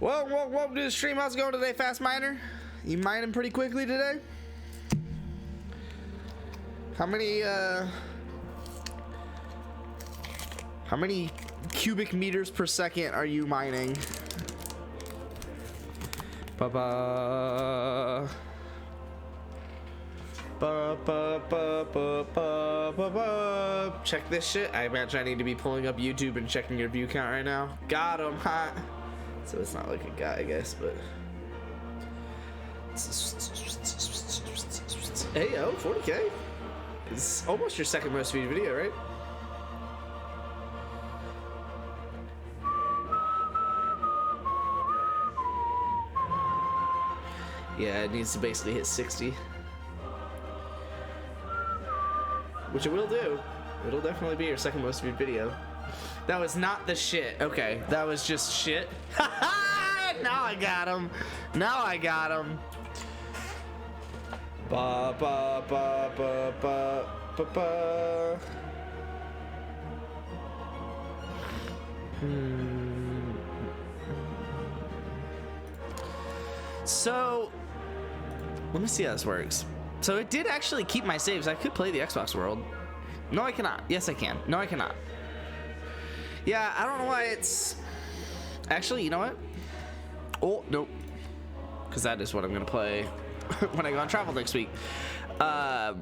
Welcome to the stream. How's it going today, Fast Miner? You mining pretty quickly today? How many cubic meters per second are you mining? Ba-ba. Ba-ba-ba-ba-ba-ba. Check this shit. I imagine I need to be pulling up YouTube and checking your view count right now. Got him, hot. So it's not like a guy, I guess, but. Hey, yo, 40K. It's almost your second most viewed video, right? Yeah, it needs to basically hit 60. Which it will do. It'll definitely be your second most viewed video. That was not the shit. Okay, that was just shit. Now I got him. Now I got him. Ba ba ba ba ba ba ba. So, let me see how this works. So it did actually keep my saves. I could play the Xbox world. No, I cannot. Yes, I can. No, I cannot. Yeah, I don't know why it's... Actually, you know what? Oh, nope. Because that is what I'm going to play when I go on travel next week. Let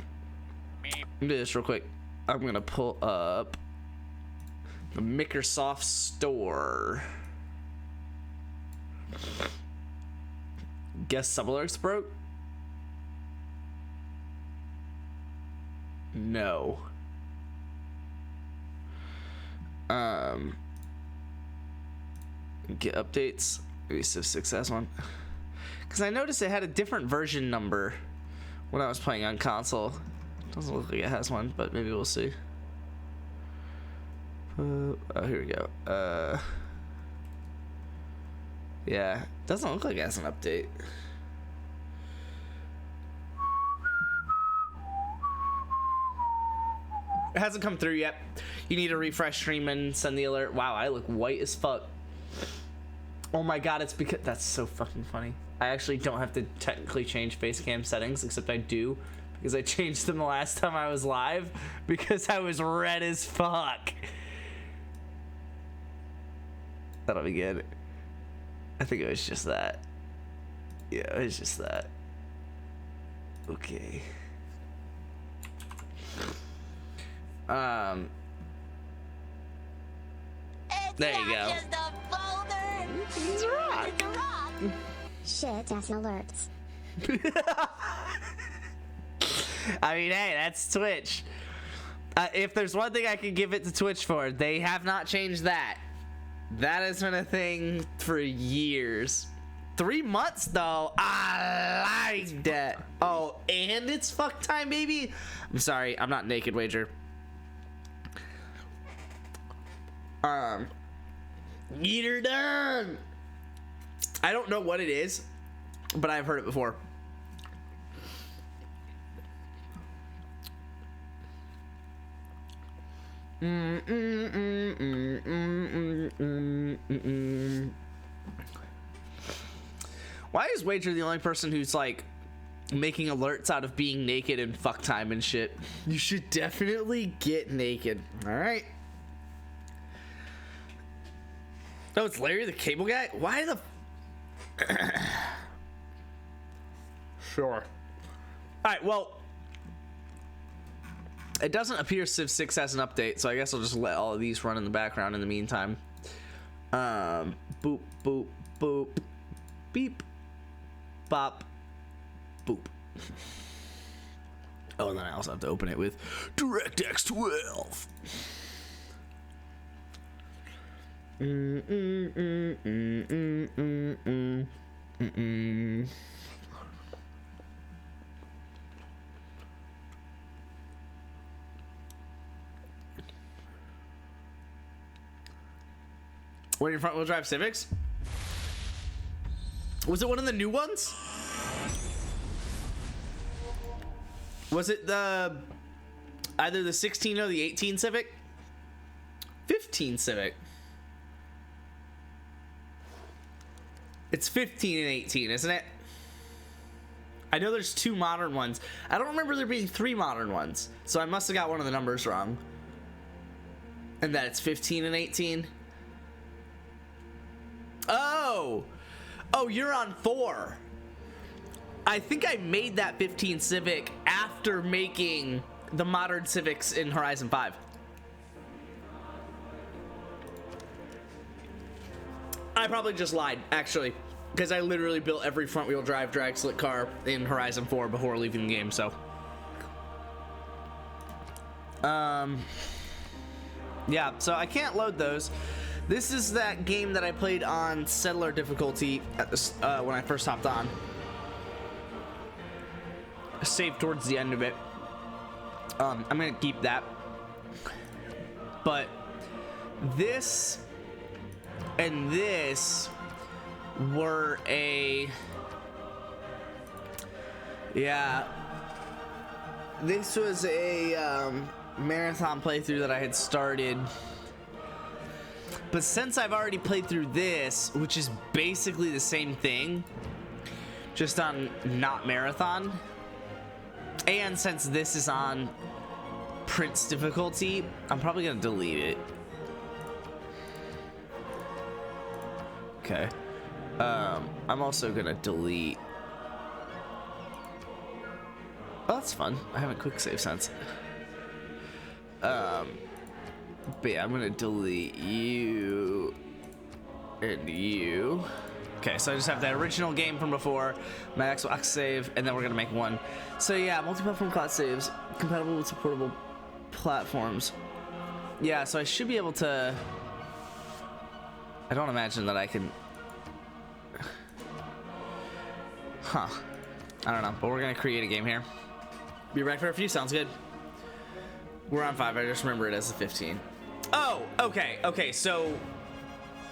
me do this real quick. I'm going to pull up the Microsoft Store. Guess some alerts broke? No. Get updates. Maybe Civ 6 has one. Because I noticed it had a different version number when I was playing on console. Doesn't look like it has one, but maybe we'll see. Oh, here we go. Yeah, doesn't look like it has an update. It hasn't come through yet. You need to refresh stream and send the alert. Wow, I look white as fuck. Oh my god, it's because... That's so fucking funny. I actually don't have to technically change face cam settings, except I do. Because I changed them the last time I was live. Because I was red as fuck. That'll be good. I think it was just that. Yeah, it was just that. Okay. There you go. Just a folder. It's a rock. It's a rock. Shit ass alerts. I mean, hey, that's Twitch. If there's one thing I could give it to Twitch for, they have not changed that. That has been a thing for years. 3 months though. I like that. Oh, and it's fuck time, baby. I'm sorry, I'm not naked, Wager. Get her done. I don't know what it is, but I've heard it before. Why is Wager the only person who's like making alerts out of being naked and fuck time and shit? You should definitely get naked. All right. Oh, it's Larry the Cable Guy? Why the... Sure. All right, well... It doesn't appear Civ 6 has an update, so I guess I'll just let all of these run in the background in the meantime. Boop, boop, boop. Beep. Bop. Boop. Oh, and then I also have to open it with DirectX 12. What are your front wheel drive Civics? Was it one of the new ones? Was it the either the 16 or the 18 Civic? 15 Civic. It's 15 and 18, isn't it? I know there's 2 modern ones. I don't remember there being 3 modern ones. So I must have got one of the numbers wrong. And that it's 15 and 18. Oh! Oh, you're on 4. I think I made that 15 Civic after making the modern Civics in Horizon 5. I probably just lied, actually, because I literally built every front-wheel drive drag slick car in Horizon 4 before leaving the game, so. Yeah, so I can't load those. This is that game that I played on Settler difficulty at the, when I first hopped on. Saved towards the end of it. I'm gonna keep that. But this and this were a, yeah, this was a marathon playthrough that I had started. But since I've already played through this, which is basically the same thing, just on not marathon, and since this is on Prince difficulty, I'm probably gonna delete it. Okay. I'm also gonna delete. Oh, that's fun. I haven't quick save since. But yeah, I'm gonna delete you and you. Okay, so I just have the original game from before, my Xbox save, and then we're gonna make one. So yeah, multi-platform cloud saves, compatible with supportable platforms. Yeah, so I should be able to. I don't imagine that I can. Huh. I don't know, but we're gonna create a game here. Be right for a few, sounds good. We're on 5, I just remember it as the 15. Oh, okay, so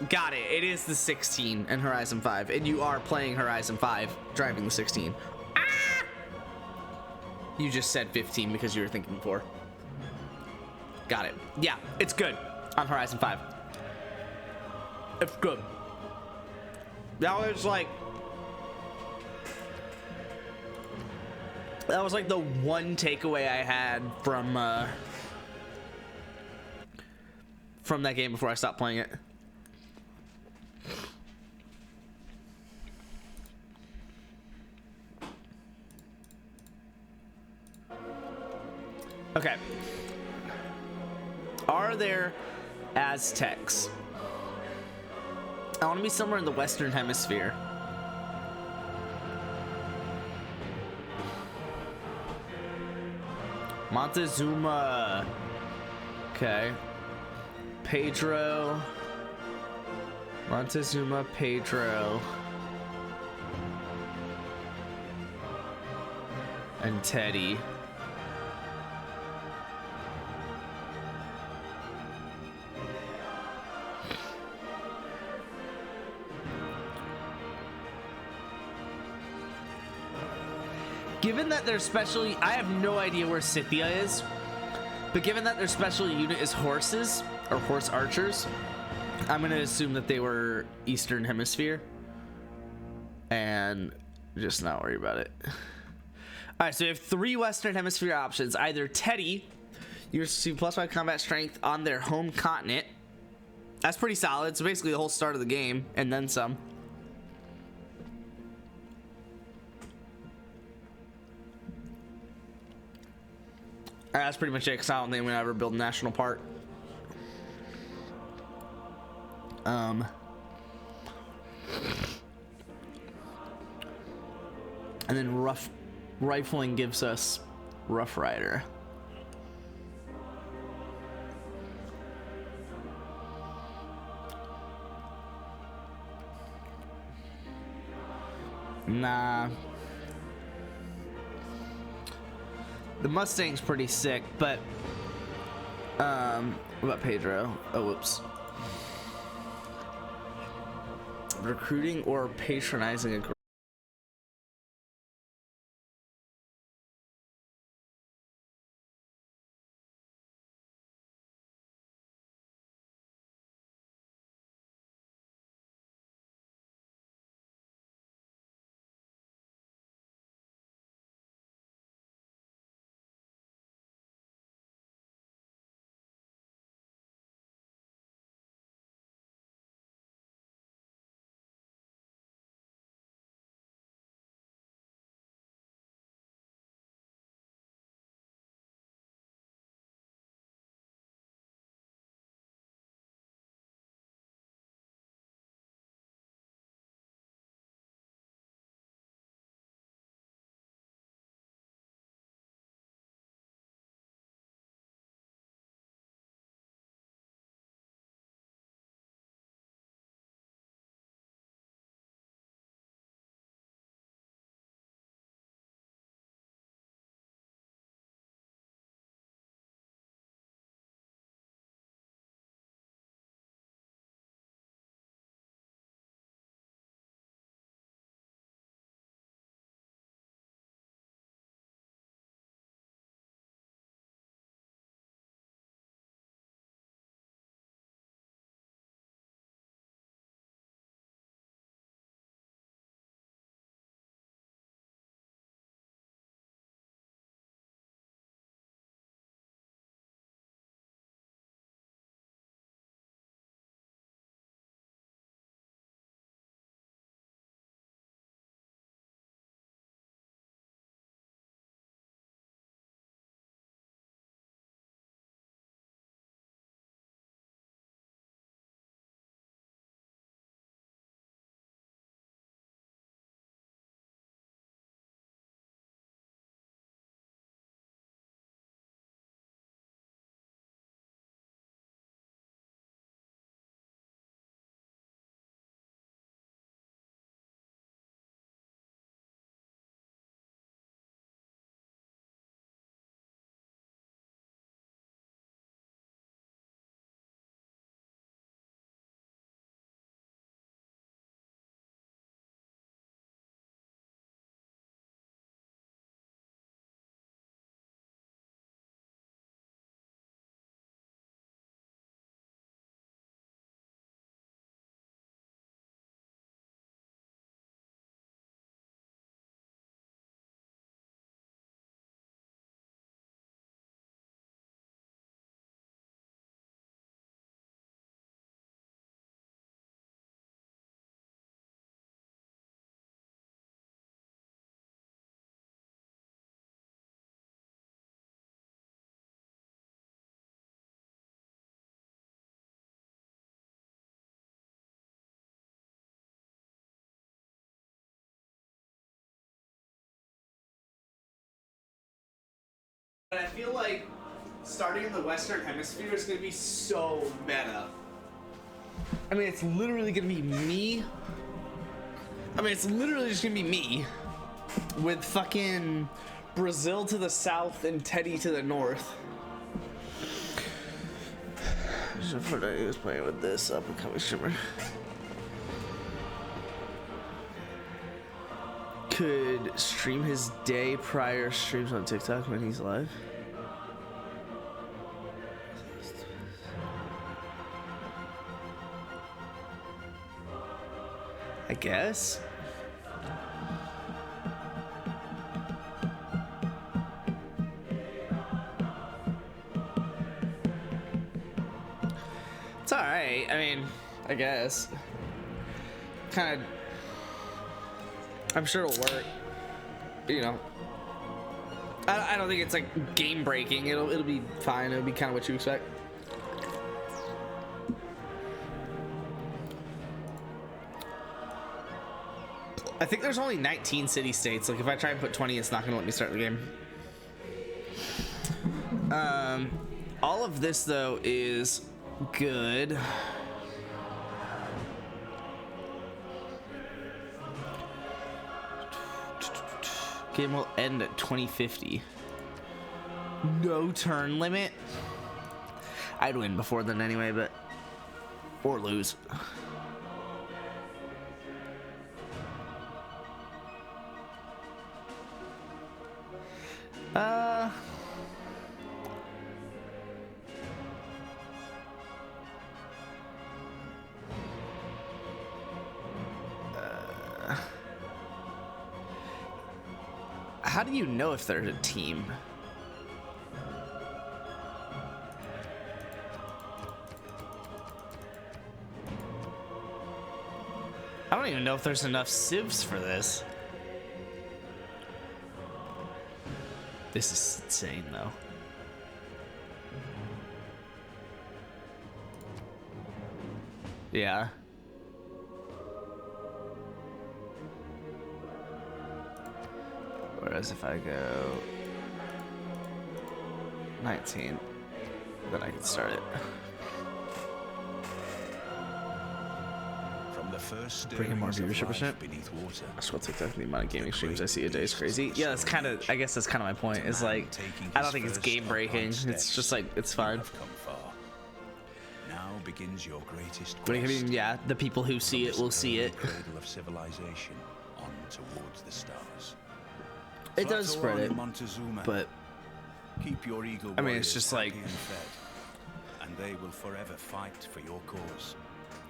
got it. It is the 16 in Horizon 5, and you are playing Horizon 5, driving the 16. Ah! You just said 15 because you were thinking 4. Got it. Yeah, it's good on Horizon 5. It's good. That was like the one takeaway I had from that game before I stopped playing it. Okay. Are there Aztecs? I want to be somewhere in the Western Hemisphere. Montezuma. Okay. Pedro. Montezuma, Pedro. And Teddy. Given that their special, I have no idea where Scythia is, but given that their special unit is horses, or horse archers, I'm going to assume that they were Eastern Hemisphere, and just not worry about it. Alright, so we have 3 Western Hemisphere options. Either Teddy, you receive +5 combat strength on their home continent. That's pretty solid, so basically the whole start of the game, and then some. That's pretty much it, because I don't think we ever build a national park. And then rough rifling gives us Rough Rider. Nah. The Mustang's pretty sick, but what about Pedro? Oh, whoops. Recruiting or patronizing a But I feel like starting in the Western Hemisphere is gonna be so meta. I mean, it's literally gonna be me. I mean, it's literally just gonna be me with fucking Brazil to the south and Teddy to the north. So for that, he was playing with this up and coming shimmer. Could stream his day prior streams on TikTok when he's live. I guess. It's alright. I mean, I guess. Kind of. I'm sure it'll work. You know. I don't think it's like game breaking. It'll be fine. It'll be kind of what you expect. I think there's only 19 city states. Like if I try and put 20, it's not gonna let me start the game. All of this though is good. Game will end at 2050. No turn limit. I'd win before then anyway, but or lose. How do you know if they're a team? I don't even know if there's enough civs for this. This is insane, though. Yeah. Whereas if I go 19, then I can start it. From the first Bringing more viewership percent. Beneath water. I swear TikTok, the amount of gaming streams I see a day is crazy. Yeah, that's kind of, I guess that's kind of my point. Is like, I don't think it's game breaking. It's just like, it's fine. Now begins your greatest I mean, quest. yeah, the people who see it will see it. Cradle of civilization on towards the stars. It does spread it, Montezuma. but Keep your eagle I mean, it's just like happy and fed, and they will forever fight for your cause.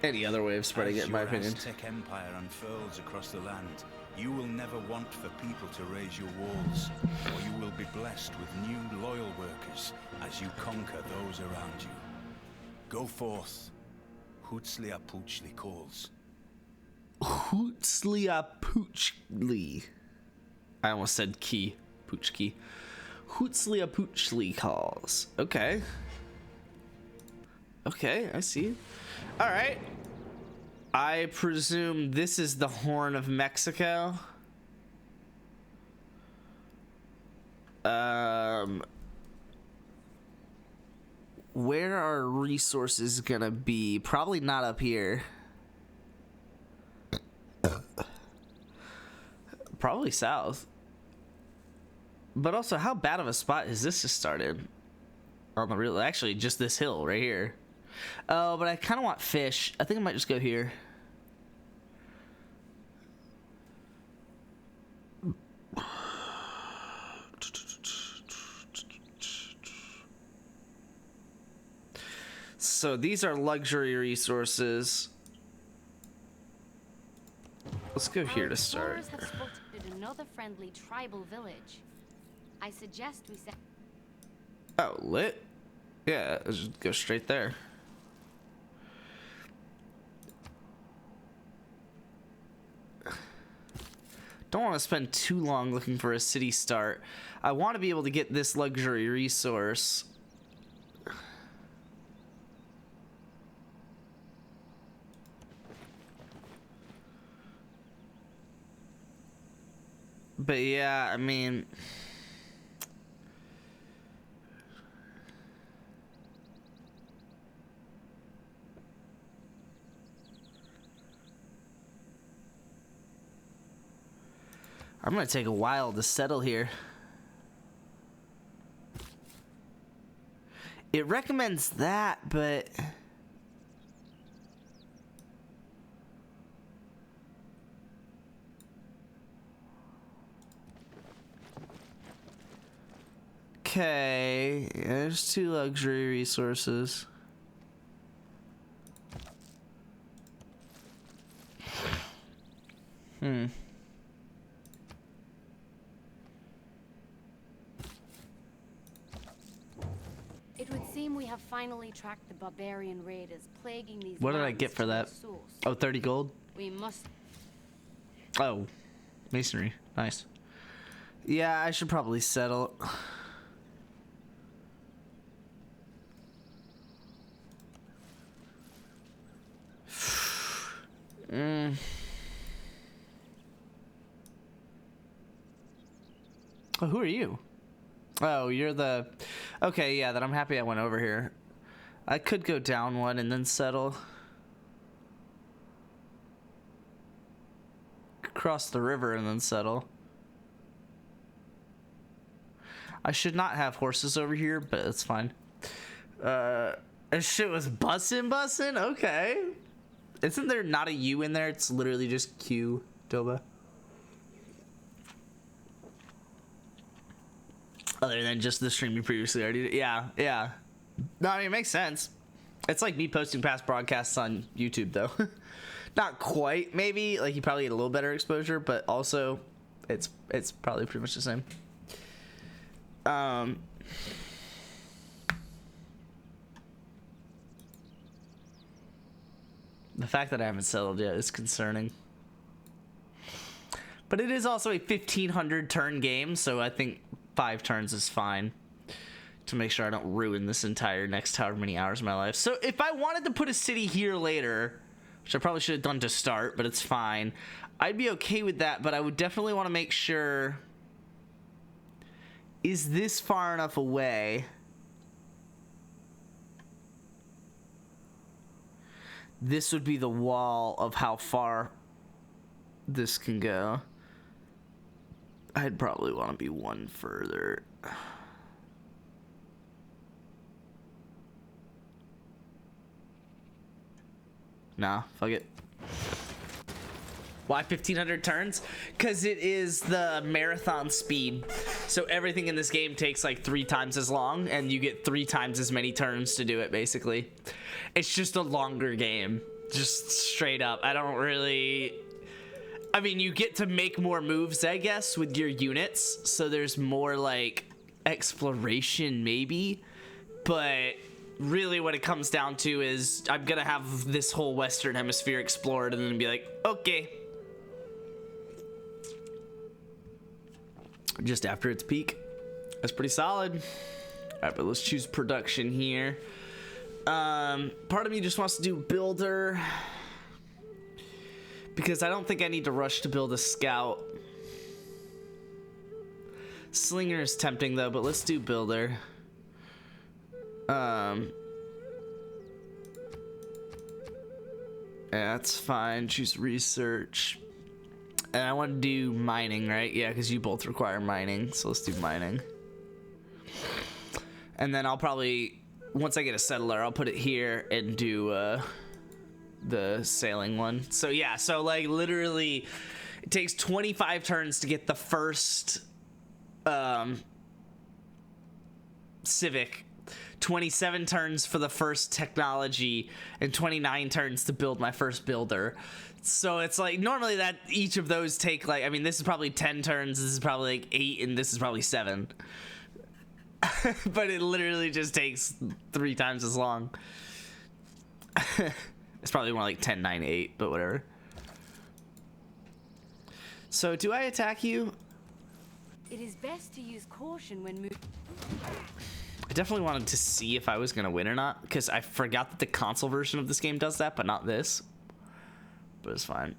any other way of spreading it, in my opinion. As your Aztec empire unfurls across the land, you will never want for people to raise your walls, for you will be blessed with new loyal workers as you conquer those around you. Go forth, Hutzliapuchli calls. Hutzliapuchli. I almost said key. Puchki. Hutzliapuchli calls. Okay. Okay, I see. Alright. I presume this is the Horn of Mexico. Where are resources gonna be? Probably not up here. Probably south. But also, how bad of a spot is this to start in? On the real, actually, just this hill right here. Oh, but I kind of want fish. I think I might just go here. So these are luxury resources. Let's go here to start. Explorers have spotted another friendly tribal village. I suggest we set. Oh, lit? Yeah, let's just go straight there. Don't want to spend too long looking for a city start. I want to be able to get this luxury resource. But yeah, I mean, I'm gonna take a while to settle here. It recommends that, but okay, there's 2 luxury resources. It would seem we have finally tracked the barbarian raiders plaguing these What did I lands get for to their that? source. Oh, 30 gold? We must. Oh, masonry. Nice. Yeah, I should probably settle. Oh, who are you? Oh, you're the... Okay, yeah, then I'm happy I went over here. I could go down one and then settle. Cross the river and then settle. I should not have horses over here, but it's fine. And shit was bussin'? Okay. Isn't there not a U in there? It's literally just Q, Doba. Other than just the stream you previously already did. Yeah. No, I mean, it makes sense. It's like me posting past broadcasts on YouTube, though. Not quite, maybe. Like, you probably get a little better exposure, but also, it's probably pretty much the same. The fact that I haven't settled yet is concerning. But it is also a 1,500 turn game, so I think 5 turns is fine to make sure I don't ruin this entire next however many hours of my life. So if I wanted to put a city here later, which I probably should have done to start, but it's fine, I'd be okay with that, but I would definitely want to make sure, is this far enough away? This would be the wall of how far this can go. I'd probably want to be one further. Nah, fuck it. Why 1,500 turns? Because it is the marathon speed. So everything in this game takes like 3 times as long, and you get 3 times as many turns to do it, basically. It's just a longer game. Just straight up. I don't really... I mean, you get to make more moves, I guess, with your units. So there's more, like, exploration, maybe. But really what it comes down to is I'm gonna have this whole Western Hemisphere explored and then be like, okay. Just after its peak. That's pretty solid. All right, but let's choose production here. Part of me just wants to do builder, because I don't think I need to rush to build a scout. Slinger is tempting though, but let's do builder. Yeah, that's fine. Choose research. And I want to do mining, right? Yeah, because you both require mining, so let's do mining. And then I'll probably, once I get a settler, I'll put it here and do the sailing one. So yeah, so like literally it takes 25 turns to get the first civic, 27 turns for the first technology, and 29 turns to build my first builder. So it's like normally that each of those take like, I mean, this is probably 10 turns, this is probably like 8, and this is probably 7. But it literally just takes 3 times as long. It's probably more like 10, 9, 8, but whatever. So do I attack you? It is best to use caution when moving. I definitely wanted to see if I was gonna win or not, because I forgot that the console version of this game does that, but not this. But it's fine.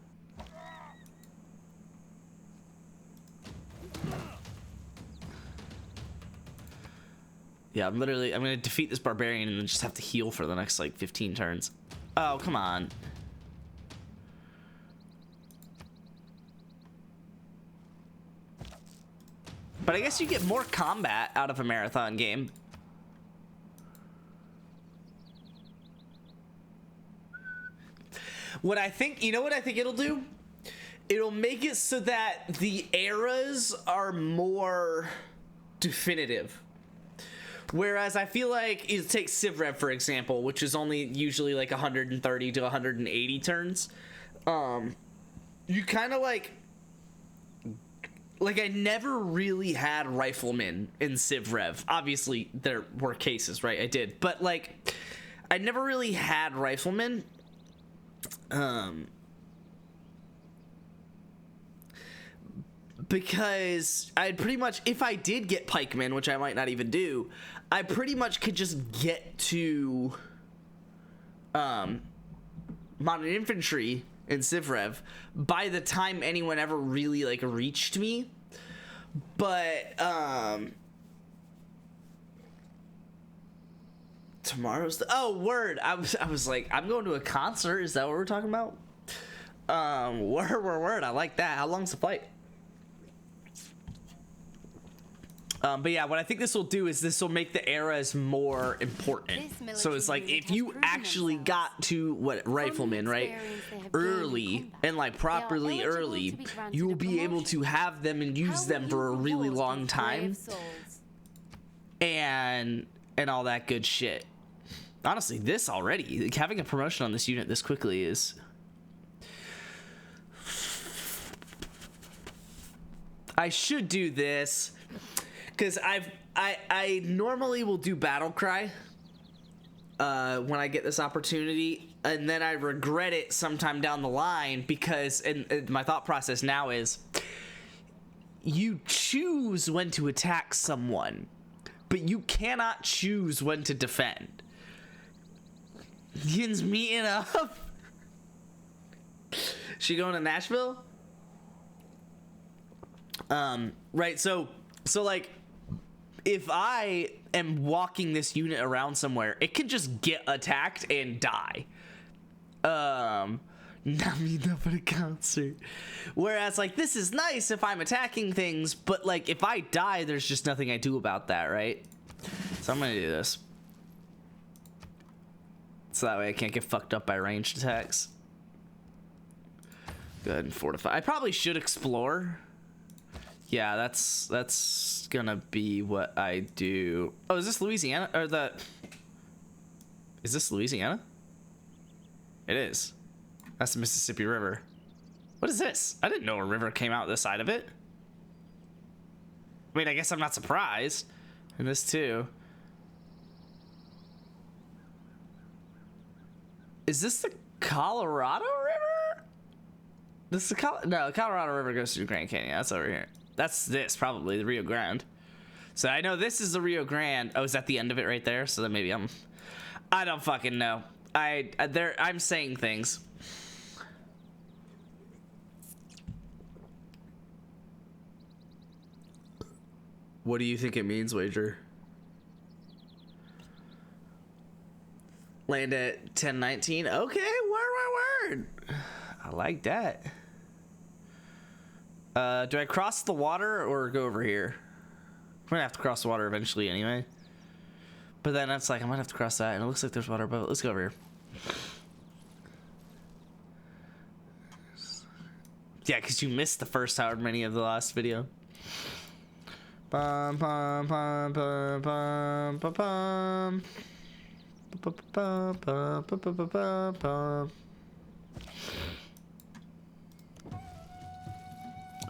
Yeah, I'm gonna defeat this barbarian and then just have to heal for the next like 15 turns. Oh, come on. But I guess you get more combat out of a marathon game. What I think, you know what I think it'll do? It'll make it so that the eras are more definitive. Whereas I feel like, you take Civ Rev for example, which is only usually like 130 to 180 turns. You kind of like I never really had riflemen in Civ Rev. Obviously there were cases, right? I did, but like I never really had riflemen. Because I'd pretty much, if I did get pikemen, which I might not even do, I pretty much could just get to modern infantry in Civ Rev by the time anyone ever really like reached me. But tomorrow's the, oh word, I was like, I'm going to a concert. Is that what we're talking about? Word, I like that. How long's the flight? But yeah, what I think this will do is this will make the eras more important. So it's like if you actually got to what riflemen, right, early and like properly early, you will be able to have them and use them for a really long time, and all that good shit. Honestly, this already, like, having a promotion on this unit this quickly is. I should do this. Because I normally will do Battle Cry when I get this opportunity, and then I regret it sometime down the line because, and my thought process now is, you choose when to attack someone, but you cannot choose when to defend. Yin's meeting up. She going to Nashville? Right, so like, if I am walking this unit around somewhere, it can just get attacked and die. Not me enough at a concert. Whereas, like, this is nice if I'm attacking things, but, like, if I die, there's just nothing I do about that, right? So I'm gonna do this. So that way I can't get fucked up by ranged attacks. Go ahead and fortify. I probably should explore. Yeah, that's gonna be what I do. Oh, is this Louisiana? Or is this Louisiana? It is. That's the Mississippi River. What is this? I didn't know a river came out this side of it. I mean, I guess I'm not surprised. And this too. Is this the Colorado River? This is the no, the Colorado River goes through Grand Canyon. That's over here. That's this, probably, the Rio Grande. So I know this is the Rio Grande. Oh, is that the end of it right there? So then maybe I don't fucking know. I'm saying things. What do you think it means, Wager? Land at 1019. Okay, word. I like that. Do I cross the water or go over here? I'm gonna have to cross the water eventually anyway. But then it's like, I might have to cross that, and it looks like there's water above it. Let's go over here. Yeah, because you missed the first however many of the last video. Bum, bum, bum, bum, bum, bum, bum. Bum, bum, bum, bum, bum, bum, bum.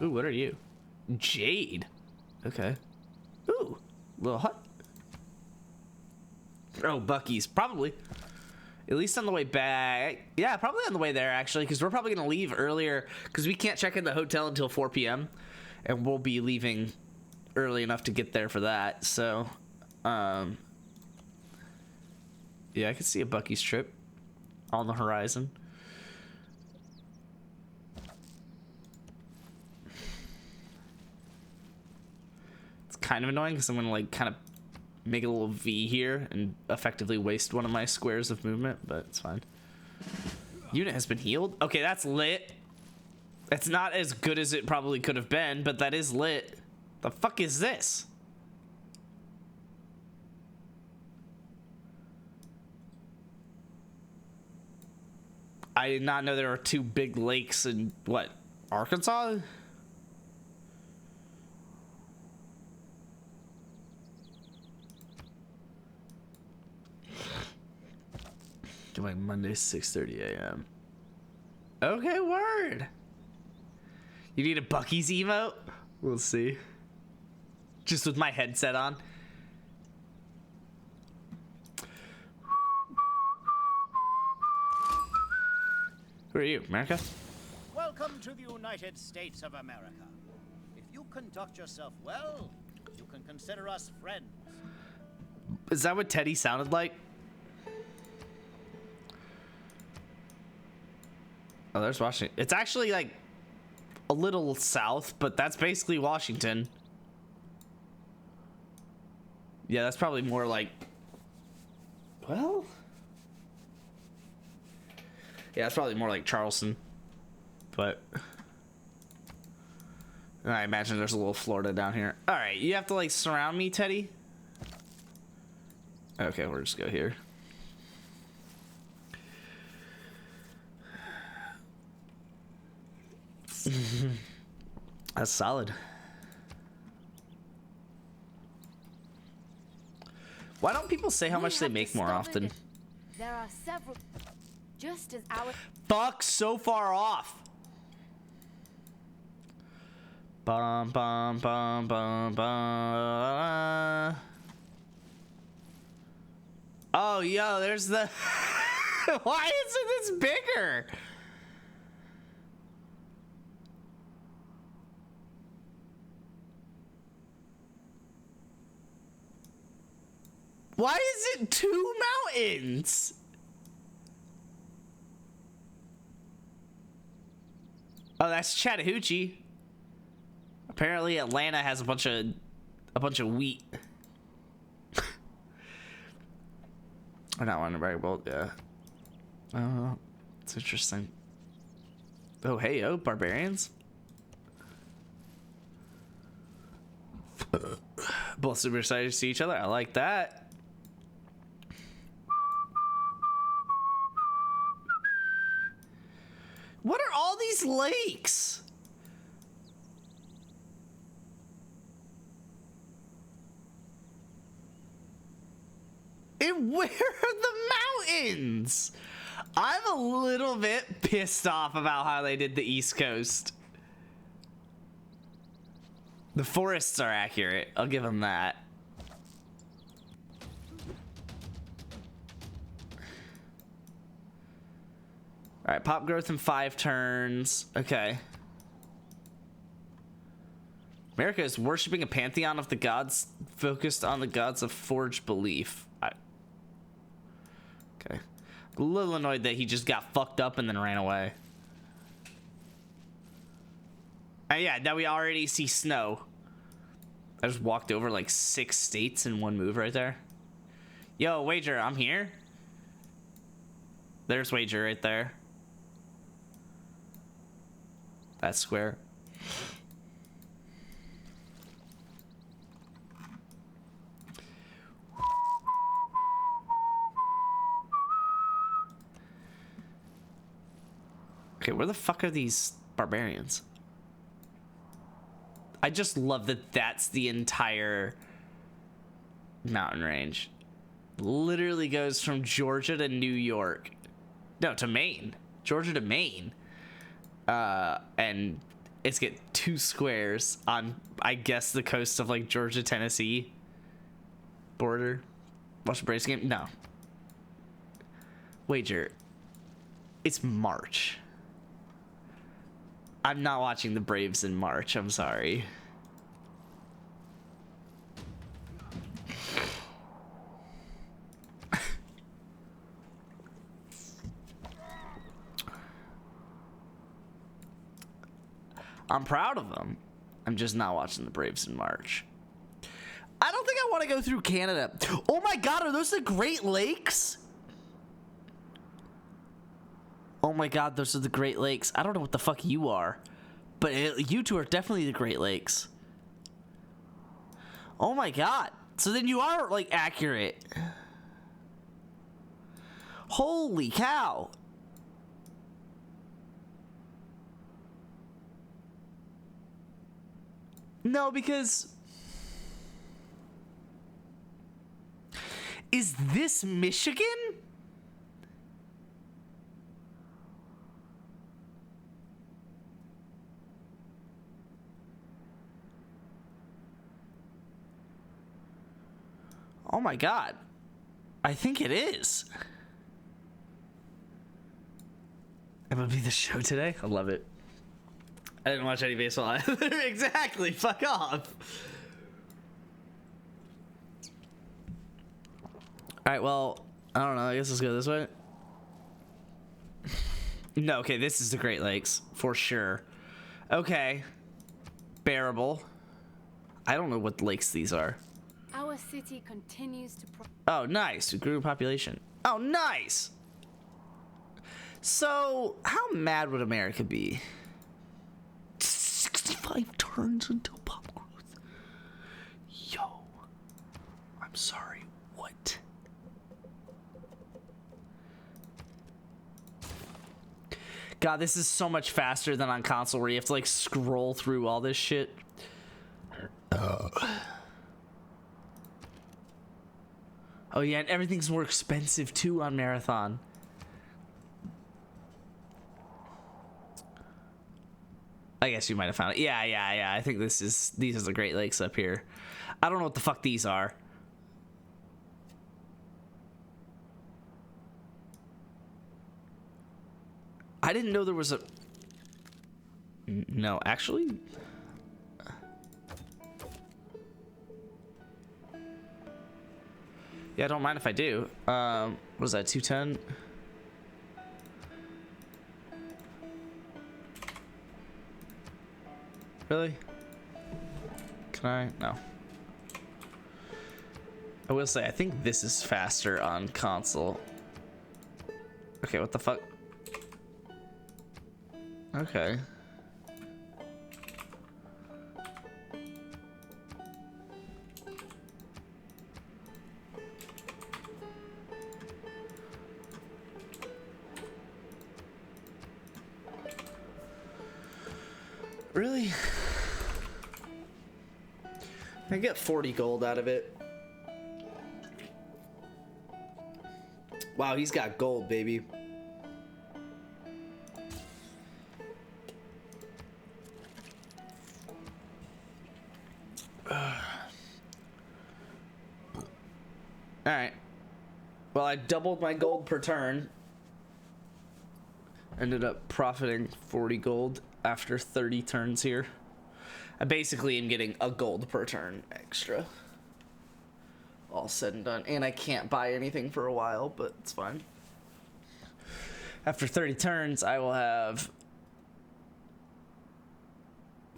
Ooh, what are you? Jade. Okay. Ooh, little hut. Oh, Bucky's. Probably. At least on the way back. Yeah, probably on the way there, actually, because we're probably going to leave earlier, because we can't check in the hotel until 4 p.m., and we'll be leaving early enough to get there for that, so, yeah, I could see a Bucky's trip on the horizon. Kind of annoying because I'm gonna like kind of make a little V here and effectively waste one of my squares of movement, but it's fine. Unit has been healed. Okay, that's lit. It's not as good as it probably could have been, but that is lit. The fuck is this? I did not know there were two big lakes in, what, Arkansas? Like Monday, 6:30 a.m. Okay, word. You need a Bucky's emote? We'll see. Just with my headset on. Who are you, America? Welcome to the United States of America. If you conduct yourself well, you can consider us friends. Is that what Teddy sounded like? Oh, there's Washington. It's actually like a little south, but that's basically Washington. Yeah, that's probably more like, well, yeah, it's probably more like Charleston, but I imagine there's a little Florida down here. All right, you have to like surround me, Teddy. Okay, we'll just go here. That's solid. Why don't people say how much they make more often? There are several, just as our... Fuck, so far off. Bum bum bum bum bum. Oh, yo, there's the... Why isn't this bigger? Why is it 2 mountains? Oh, that's Chattahoochee. Apparently Atlanta has a bunch of wheat. Or not one very bold, yeah. Oh, it's interesting. Oh, hey, oh, barbarians. Both super excited to see each other. I like that. What are all these lakes? And where are the mountains? I'm a little bit pissed off about how they did the East Coast. The forests are accurate. I'll give them that. All right, pop growth in 5 turns. Okay. America is worshiping a pantheon of the gods focused on the gods of forged belief. Okay. A little annoyed that he just got fucked up and then ran away. Yeah, now we already see snow. I just walked over like 6 states in one move right there. Yo, Wager, I'm here. There's Wager right there. That's square. Okay, where the fuck are these barbarians? I just love that that's the entire mountain range. Literally goes from Georgia to New York. No, to Maine. Georgia to Maine. And it's got 2 squares on, I guess, the coast of like Georgia, Tennessee border. Watch the Braves game? No. Wager. It's March. I'm not watching the Braves in March. I'm sorry. I'm proud of them. I'm just not watching the Braves in March. I don't think I want to go through Canada. Oh my God, are those the Great Lakes? Oh my God, those are the Great Lakes. I don't know what the fuck you are, but you two are definitely the Great Lakes. Oh my god. So then you are, like, accurate. Holy cow. No, because... Is this Michigan? Oh my god. I think it is. MLB The Show today? I love it. I didn't watch any baseball either. Exactly. Fuck off. Alright, well, I don't know. I guess let's go this way. No, okay, this is the Great Lakes. For sure. Okay. Bearable. I don't know what lakes these are. Our city continues to Oh, nice. We grew in population. Oh, nice. So, how mad would America be? 65 turns until pop growth. Yo. I'm sorry. What? God, this is so much faster than on console where you have to like scroll through all this shit. Oh yeah, and everything's more expensive too on Marathon. I guess you might have found it. Yeah. I think these are the Great Lakes up here. I don't know what the fuck these are. I didn't know there was a... No, actually... Yeah, I don't mind if I do. What is that, 210? Really? Can I? No. I will say, I think this is faster on console. Okay, what the fuck? Okay. Really? I get 40 gold out of it. Wow, he's got gold, baby. Alright. Well, I doubled my gold per turn. Ended up profiting 40 gold after 30 turns here. I basically am getting a gold per turn extra. All said and done. And I can't buy anything for a while, but it's fine. After 30 turns, I will have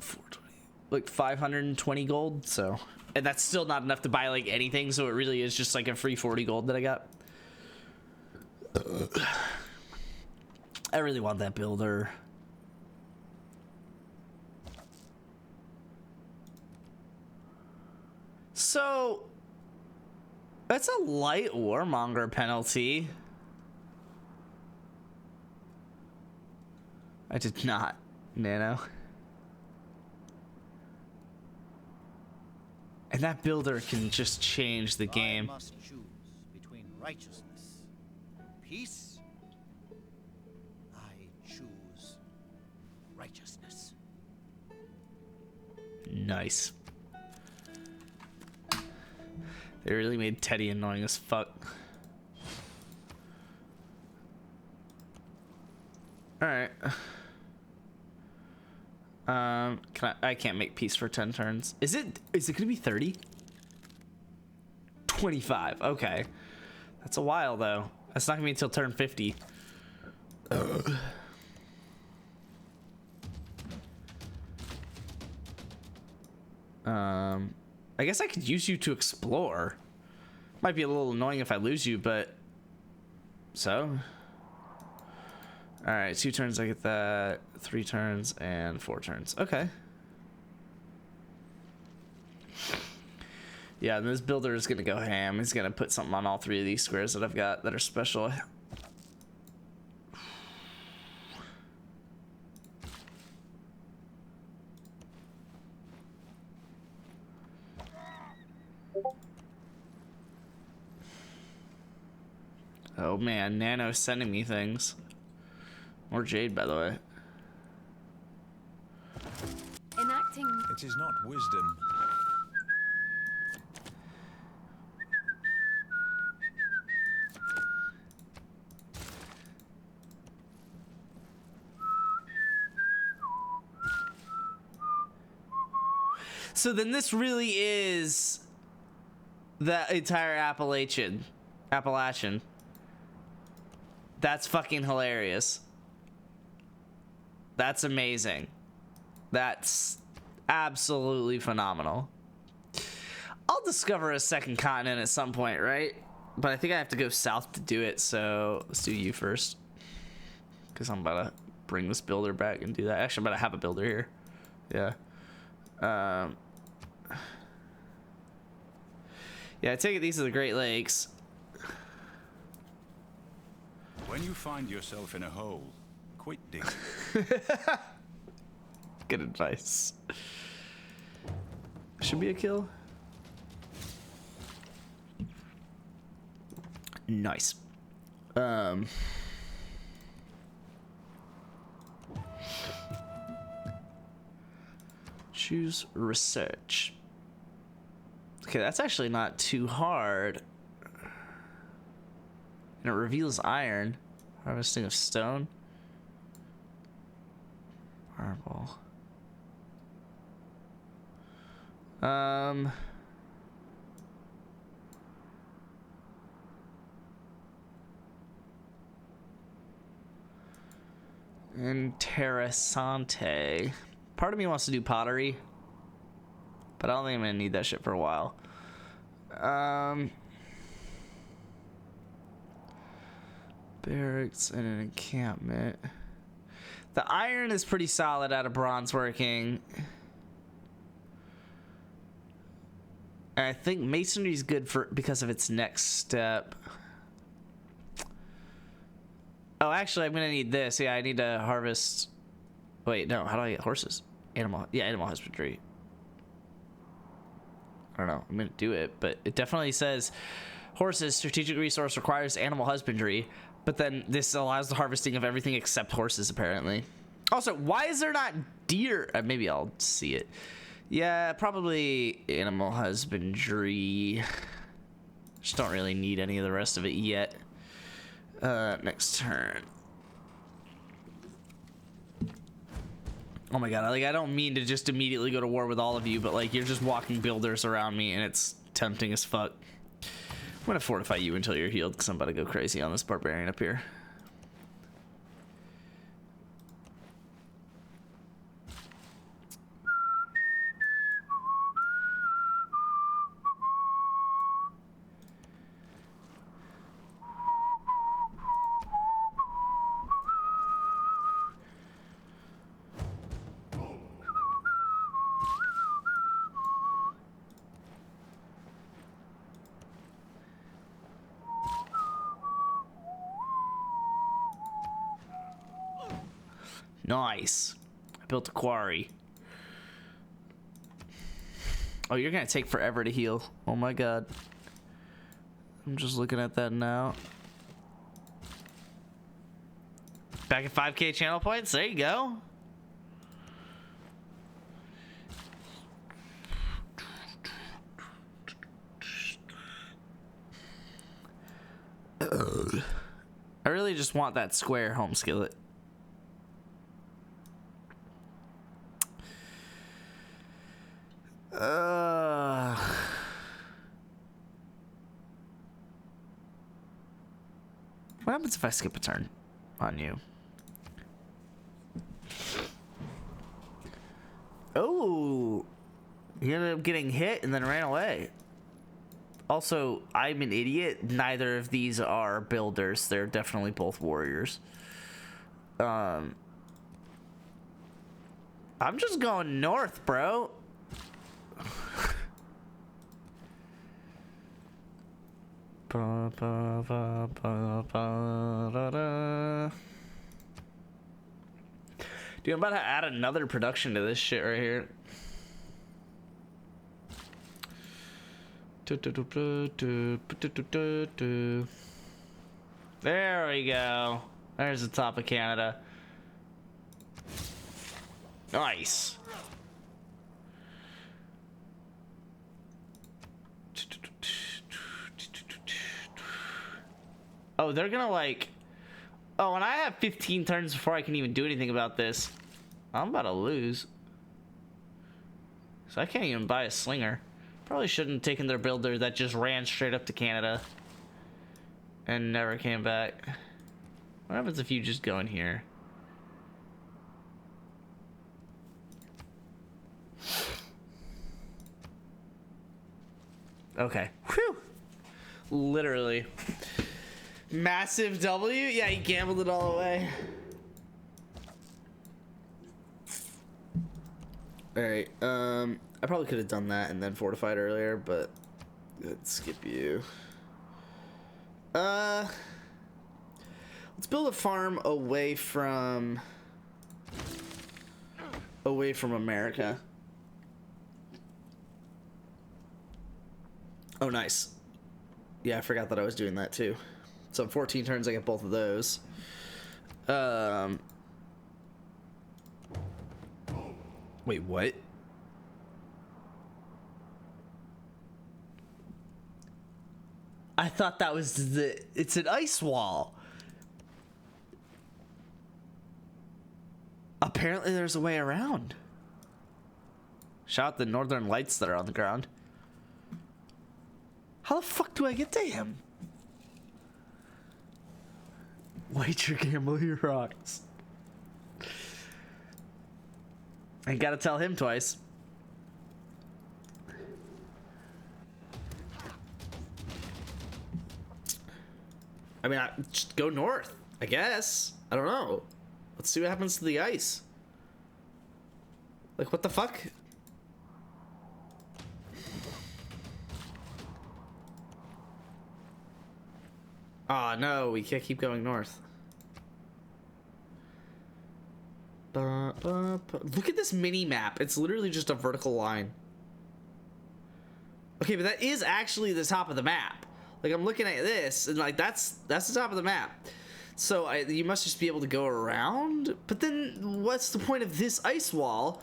420, like 520 gold, so... And that's still not enough to buy, like, anything, so it really is just, like, a free 40 gold that I got. I really want that builder. So... That's a light warmonger penalty. I did not, Nano. And that builder can just change the game. I must choose between righteousness and peace. I choose righteousness. Nice. They really made Teddy annoying as fuck. Alright. I can't make peace for 10 turns. Is it gonna be 30? 25, okay. That's a while though. That's not gonna be until turn 50. I guess I could use you to explore. Might be a little annoying if I lose you, but... So? Alright, 2 turns I get that, 3 turns, and 4 turns. Okay. Yeah, and this builder is gonna go ham. He's gonna put something on all 3 of these squares that I've got that are special. Oh man, Nano's sending me things. More jade, by the way. Enacting. It is not wisdom. So then this really is the entire Appalachian. That's fucking hilarious. That's amazing. That's absolutely phenomenal. I'll discover a second continent at some point, right? But I think I have to go south to do it, so let's do you first. Because I'm about to bring this builder back and do that. Actually, I'm about to have a builder here. Yeah. Yeah, I take it these are the Great Lakes. When you find yourself in a hole, quit digging. Good advice. Should be a kill. Nice. Choose research. Okay, that's actually not too hard. And it reveals iron. Harvesting of stone. Marble. Interessante. Part of me wants to do pottery, but I don't think I'm gonna need that shit for a while. Barracks and an encampment. The iron is pretty solid out of bronze working. And I think masonry is good for because of its next step. Oh, actually, I'm gonna need this. Yeah, I need to harvest. Wait, no. How do I get horses? Animal husbandry. I don't know. I'm gonna do it, but it definitely says horses. Strategic resource requires animal husbandry, but then this allows the harvesting of everything except horses, apparently. Also, why is there not deer? Maybe I'll see it. Yeah, probably animal husbandry. Just don't really need any of the rest of it yet. Next turn. Oh my god, like I don't mean to just immediately go to war with all of you, but like you're just walking builders around me and it's tempting as fuck. I'm gonna fortify you until you're healed because I'm about to go crazy on this barbarian up here. Nice. I built a quarry. Oh, you're gonna take forever to heal. Oh my god. I'm just looking at that now. Back at 5k channel points. There you go. I really just want that square home skillet. What happens if I skip a turn on you? Oh, you ended up getting hit and then ran away. Also, I'm an idiot. Neither of these are builders. They're definitely both warriors. I'm just going north, bro. Dude, I'm about to add another production to this shit right here. There we go. There's the top of Canada. Nice. Oh, they're gonna like... Oh, and I have 15 turns before I can even do anything about this. I'm about to lose. So I can't even buy a slinger. Probably shouldn't have taken their builder that just ran straight up to Canada and never came back. What happens if you just go in here? Okay. Whew. Literally. Massive W? Yeah, he gambled it all away. Alright, I probably could have done that and then fortified earlier, but let's skip you. Let's build a farm away from America. Oh, nice. Yeah, I forgot that I was doing that too. So in 14 turns, I get both of those. Wait, what? I thought that was it's an ice wall. Apparently there's a way around. Shout out the northern lights that are on the ground. How the fuck do I get to him? Wager gamble your rocks. I gotta tell him twice. I mean, just go north, I guess. I don't know. Let's see what happens to the ice. Like, what the fuck? Aw, no, we can't keep going north. Look at this mini map. It's literally just a vertical line. Okay, but that is actually the top of the map. Like, I'm looking at this, and like that's the top of the map. So you must just be able to go around. But then, what's the point of this ice wall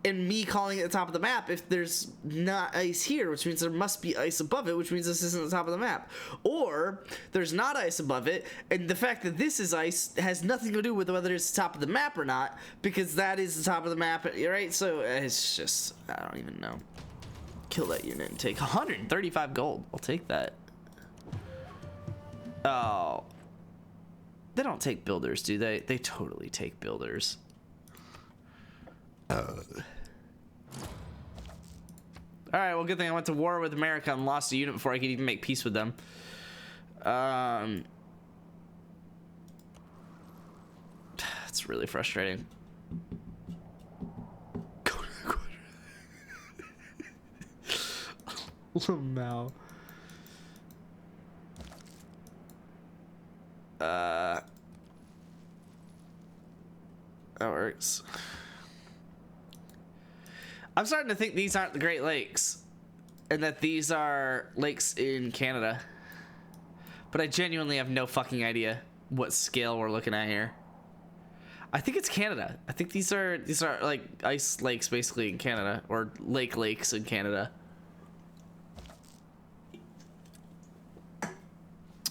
and me calling it the top of the map if there's not ice here, which means there must be ice above it, which means this isn't the top of the map? Or there's not ice above it, and the fact that this is ice has nothing to do with whether it's the top of the map or not, because that is the top of the map, right? So it's just, I don't even know. Kill that unit and take 135 gold. I'll take that. Oh. They don't take builders, do they? They totally take builders. Alright, well, good thing I went to war with America and lost a unit before I could even make peace with them. It's really frustrating. Lamau. That works. I'm starting to think these aren't the Great Lakes, and that these are lakes in Canada. But I genuinely have no fucking idea what scale we're looking at here. I think it's Canada. I think these are like ice lakes basically in Canada, or lakes in Canada.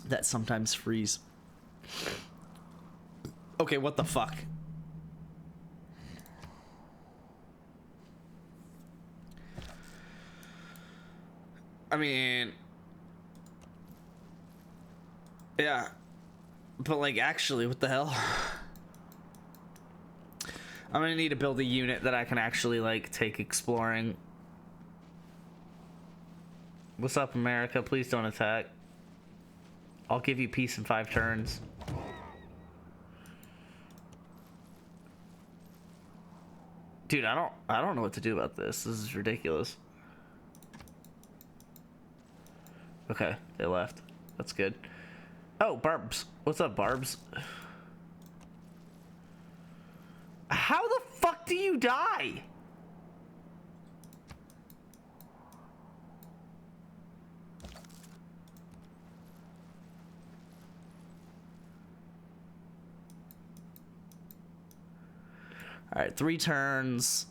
That sometimes freeze. Okay, what the fuck? I mean, yeah, but like, actually, what the hell? I'm gonna need to build a unit that I can actually like take exploring. What's up, America? Please don't attack. I'll give you peace in 5 turns. Dude, I don't know what to do about this. This is ridiculous. Okay, they left. That's good. Oh, Barbs. What's up, Barbs? How the fuck do you die? All right, 3 turns,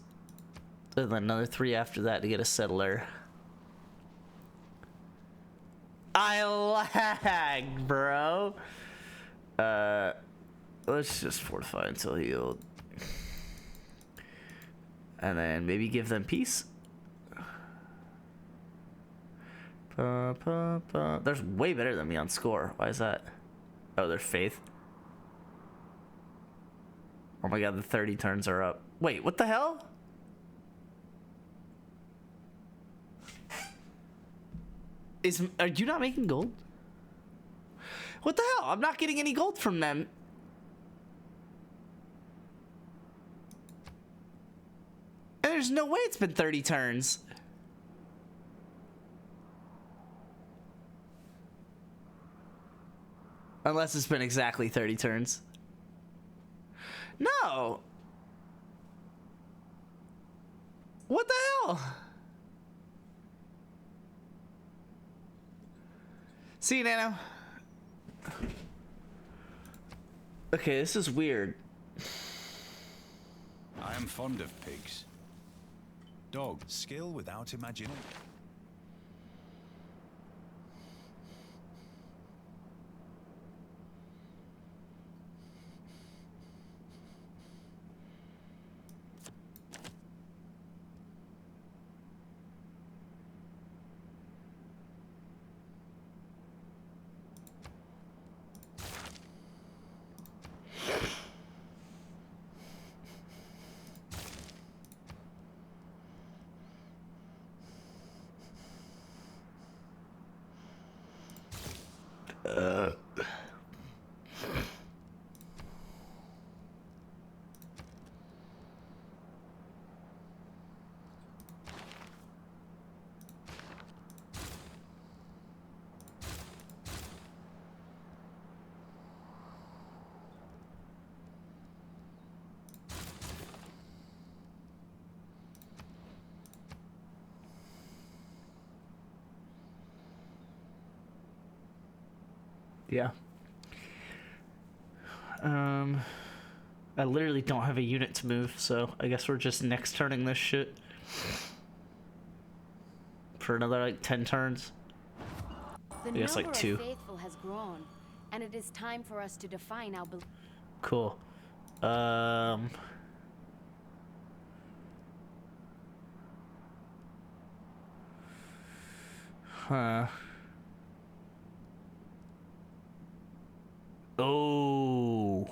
and then another 3 after that to get a settler. I lag, bro. Let's just fortify until healed, and then maybe give them peace. They're way better than me on score. Why is that? Oh, they're faith. Oh my god, the 30 turns are up. Wait, what the hell? Are you not making gold? What the hell? I'm not getting any gold from them. And there's no way it's been 30 turns. Unless it's been exactly 30 turns. No. What the hell? See you, Nano. Okay, this is weird. I am fond of pigs. Dog. Skill without imagination. Yeah. I literally don't have a unit to move, so I guess we're just next turning this shit for another like 10 turns. The I guess number like 2. of faithful has grown, and it is time for us to define our belief. Cool. Huh. Oh.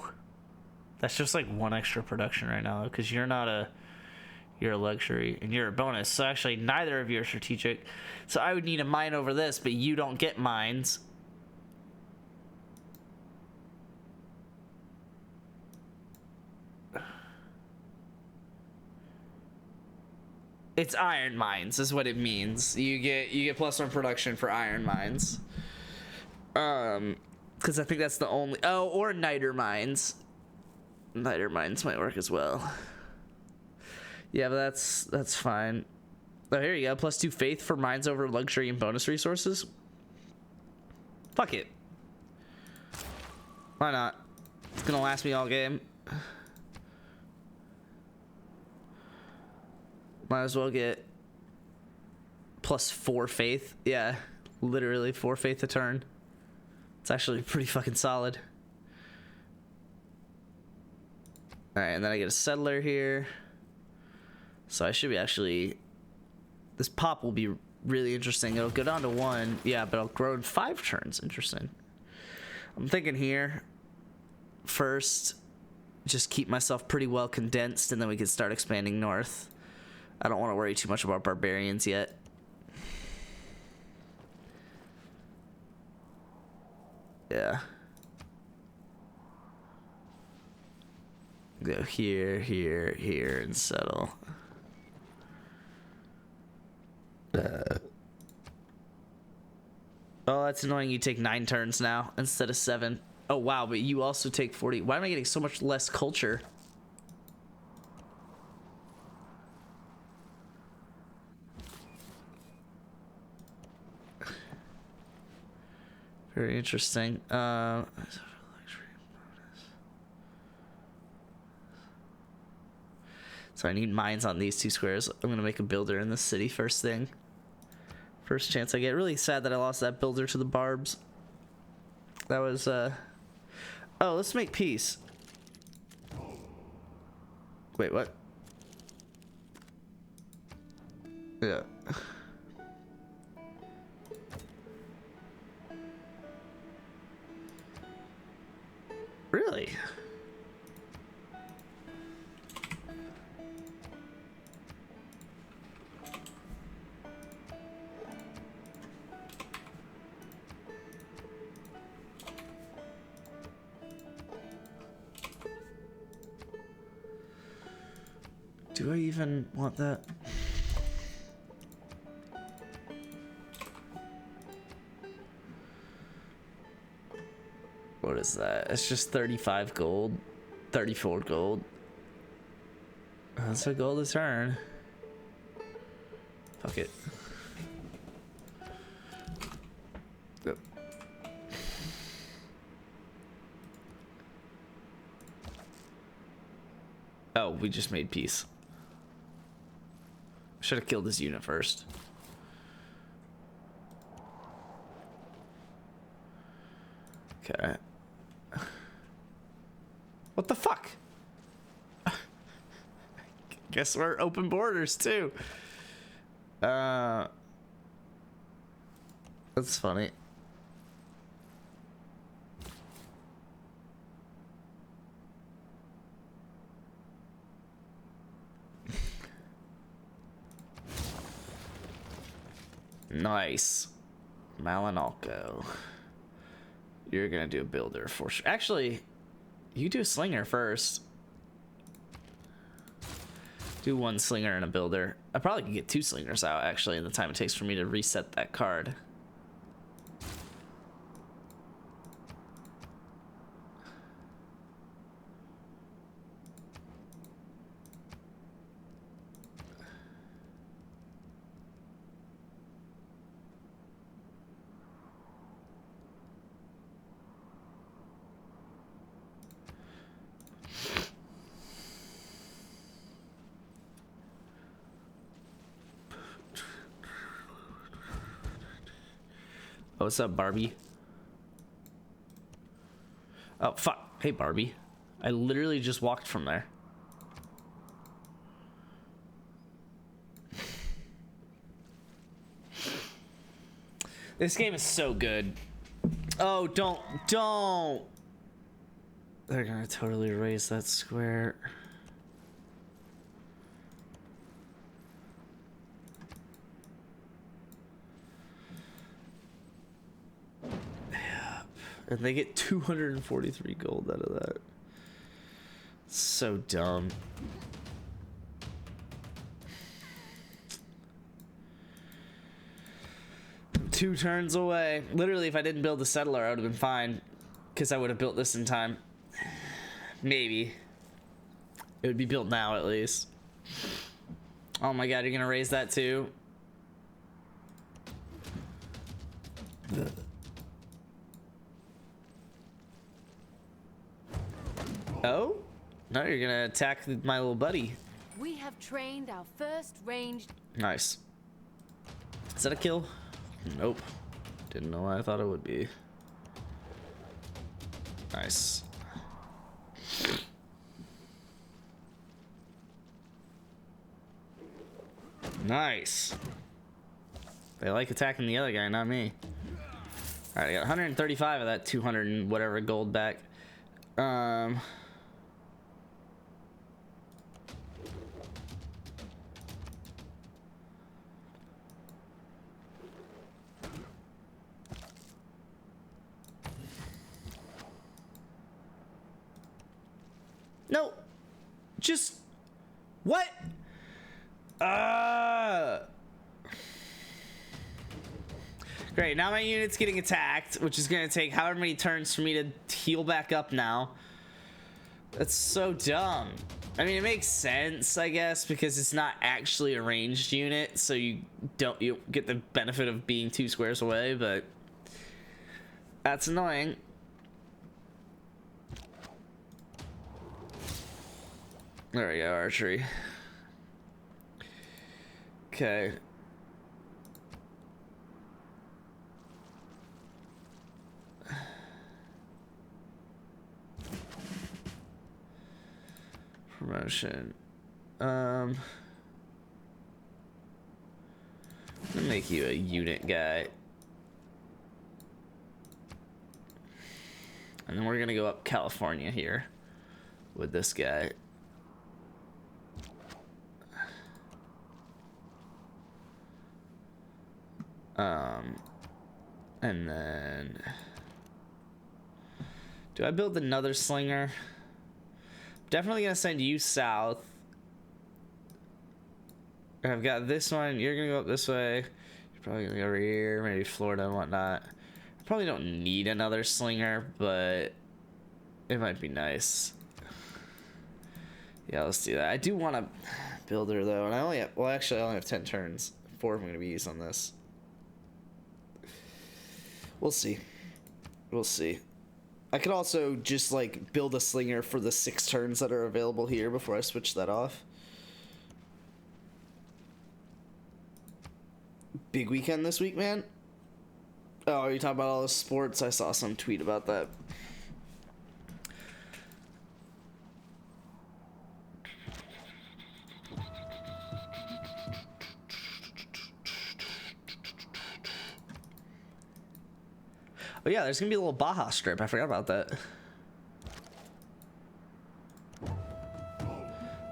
That's just like 1 extra production right now, because you're a luxury and you're a bonus. So actually neither of you are strategic. So I would need a mine over this, but you don't get mines. It's iron mines is what it means. You get +1 production for iron mines. Because I think that's the only... Oh, or niter mines. Niter mines might work as well. Yeah, but that's fine. Oh, here you go. +2 faith for mines over luxury and bonus resources. Fuck it. Why not? It's gonna last me all game. Might as well get +4 faith. Yeah, literally 4 faith a turn. It's actually pretty fucking solid. Alright, and then I get a settler here. So I should be actually... This pop will be really interesting. It'll go down to 1. Yeah, but it'll grow in 5 turns. Interesting. I'm thinking here, first, just keep myself pretty well condensed, and then we can start expanding north. I don't want to worry too much about barbarians yet. Yeah. Go here, here, here, and settle. Oh, Oh, that's annoying. You take 9 turns now instead of 7. Oh, wow. But you also take 40. Why am I getting so much less culture? Very interesting. So I need mines on these 2 squares. I'm gonna make a builder in the city first thing. First chance I get. Really sad that I lost that builder to the barbs. That was oh, let's make peace. Wait, what? Yeah. Really? Do I even want that? What is that? It's just 35 gold. 34 gold. That's a gold a turn. Fuck it. Yep. Oh, we just made peace. Should have killed this unit first. Okay. What the fuck? Guess we're open borders too. That's funny. Nice. Malinalco. You're gonna do a builder for sure. Actually, you do a slinger first. Do 1 slinger and a builder. I probably could get 2 slingers out actually in the time it takes for me to reset that card. Oh, what's up, Barbie? Oh, fuck. Hey, Barbie. I literally just walked from there. This game is so good. Oh, don't. They're gonna totally erase that square. And they get 243 gold out of that. So dumb. I'm 2 turns away. Literally, if I didn't build the settler, I would have been fine. Because I would have built this in time. Maybe. It would be built now, at least. Oh my god, you're gonna raise that too? Oh? No, you're gonna attack my little buddy. We have trained our first ranged. Nice. Is that a kill? Nope. Didn't know why I thought it would be. Nice. Nice. They like attacking the other guy, not me. Alright, I got 135 of that 200 and whatever gold back. No. Just what? Great, now my unit's getting attacked, which is gonna take however many turns for me to heal back up now. That's so dumb. I mean, it makes sense, I guess, because it's not actually a ranged unit, so you don't get the benefit of being 2 squares away, but that's annoying. There we go, archery. Okay. Promotion. I'm gonna make you a unit guy. And then we're gonna go up California here with this guy. And then do I build another slinger? Definitely gonna send you south. I've got this one. You're gonna go up this way. You're probably gonna go over here, maybe Florida and whatnot. I probably don't need another slinger, but it might be nice. Yeah, let's do that. I do want a builder though, and I only have, well, actually, I only have 10 turns. 4 of them are gonna be used on this. We'll see. We'll see. I could also just like build a slinger for the 6 turns that are available here before I switch that off. Big weekend this week, man. Oh, are you talking about all the sports? I saw some tweet about that. Oh yeah, there's gonna be a little Baja strip. I forgot about that.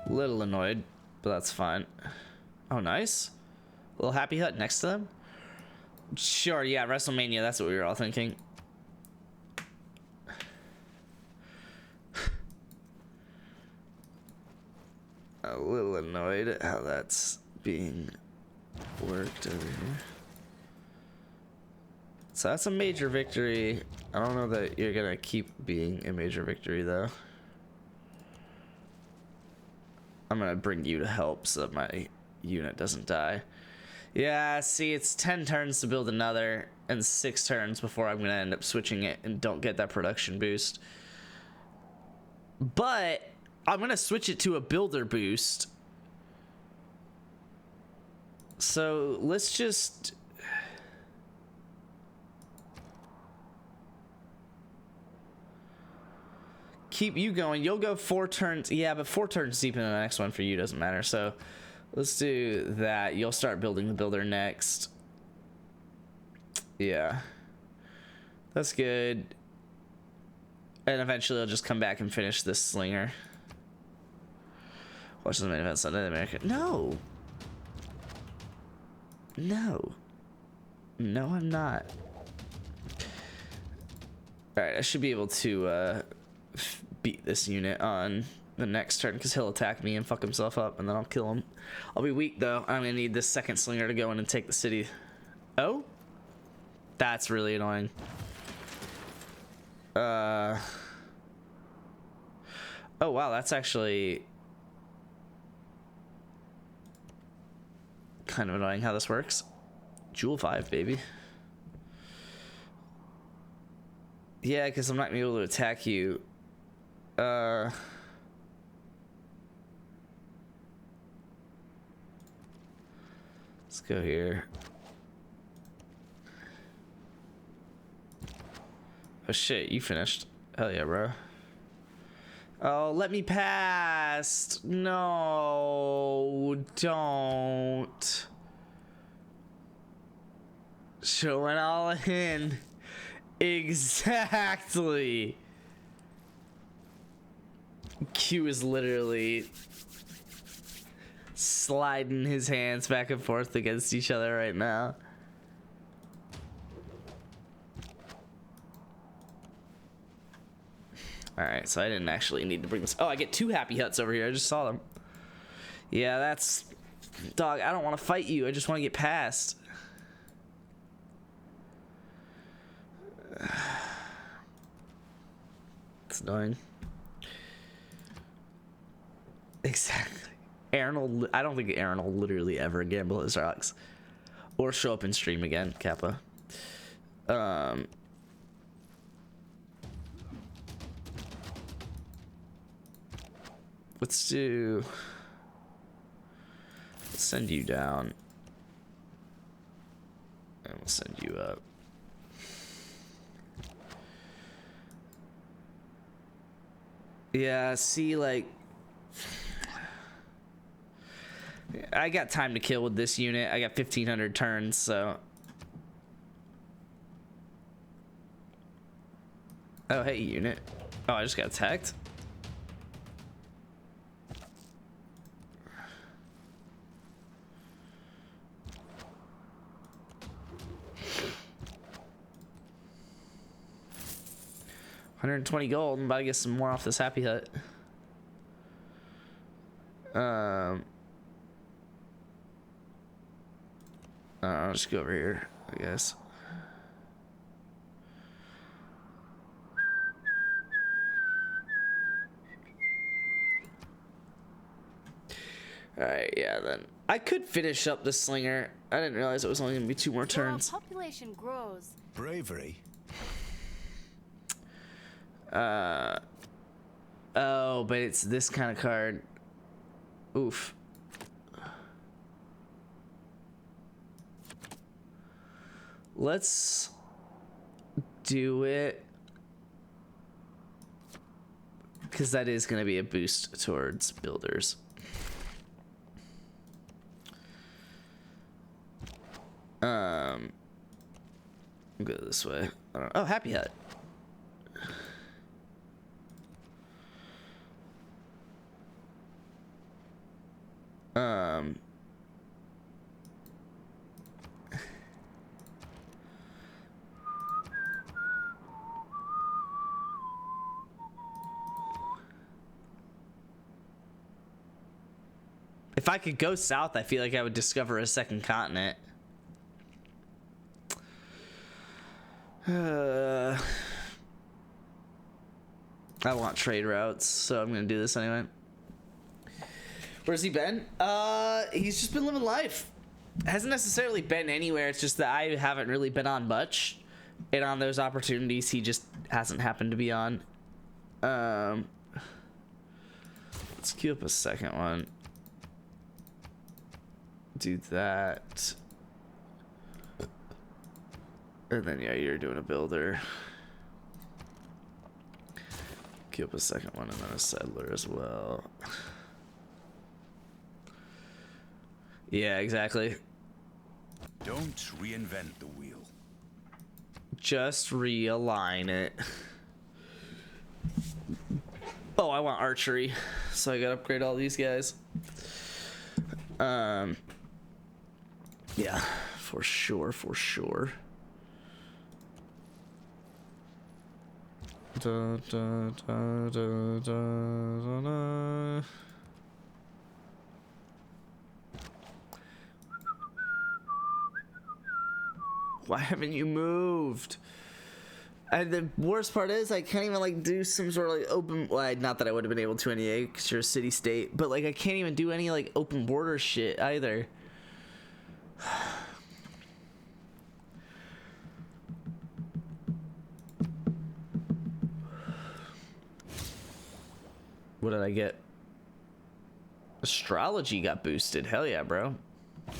Little annoyed, but that's fine. Oh, nice. Little happy hut next to them. Sure, yeah, WrestleMania. That's what we were all thinking. A little annoyed at how that's being worked over here. So that's a major victory. I don't know that you're gonna keep being a major victory though. I'm gonna bring you to help so that my unit doesn't die. Yeah, see, it's 10 turns to build another and 6 turns before I'm gonna end up switching it and don't get that production boost. But I'm gonna switch it to a builder boost. So let's just keep you going. You'll go 4 turns. Yeah, but 4 turns deep into the next one for you doesn't matter. So let's do that. You'll start building the builder next. Yeah. That's good. And eventually I'll just come back and finish this slinger. Watch the main event Sunday in America. No. No. No, I'm not. Alright, I should be able to beat this unit on the next turn because he'll attack me and fuck himself up and then I'll kill him. I'll be weak though. I'm gonna need this second slinger to go in and take the city. Oh? That's really annoying. Oh wow, that's actually kind of annoying how this works. Jewel 5, baby. Yeah, because I'm not gonna be able to attack you. Let's go here. Oh shit, you finished. Hell yeah, bro. Oh, let me past. No, don't. Showing all in. Exactly. Q is literally sliding his hands back and forth against each other right now. Alright, so I didn't actually need to bring this. Oh, I get 2 happy huts over here. I just saw them. Yeah, that's... Dog, I don't want to fight you. I just want to get past. It's annoying. Exactly. Aaron will, I don't think Aaron will literally ever gamble his rocks. Or show up and stream again, Kappa. Let's send you down. And we'll send you up. Yeah, see, like, I got time to kill with this unit. I got 1,500 turns, so. Oh, hey, unit. Oh, I just got attacked. $120 gold. I'm about to get some more off this happy hut. I'll just go over here, I guess. Alright, yeah, then. I could finish up the slinger. I didn't realize it was only going to be 2 more turns. While our population grows. Bravery? Oh, but it's this kind of card. Oof. Let's do it. Because that is going to be a boost towards builders. I'll go this way. Oh, happy hut. If I could go south, I feel like I would discover a second continent. I want trade routes, so I'm gonna do this anyway. Where's he been? He's just been living life. Hasn't necessarily been anywhere. It's just that I haven't really been on much, and on those opportunities, he just hasn't happened to be on. Let's queue up a second one. Do that. And then, yeah, you're doing a builder. Queue up a second one and then a settler as well. Yeah, exactly. Don't reinvent the wheel. Just realign it. Oh, I want archery, so I gotta upgrade all these guys. Yeah, for sure, for sure. Da, da, da, da, da, da. Why haven't you moved? And the worst part is I can't even like do some sort of like open, well, not that I would have been able to anyway because you're a city state, but like I can't even do any like open border shit either. What did I get? Astrology got boosted. Hell yeah, bro. I'm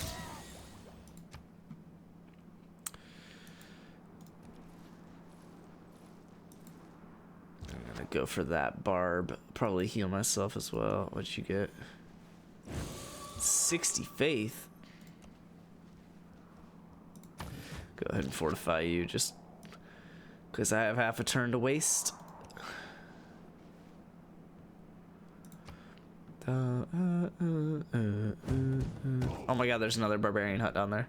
gonna go for that barb. Probably heal myself as well. What'd you get? 60 faith. Go ahead and fortify you just because I have half a turn to waste. Oh my god, there's another barbarian hut down there.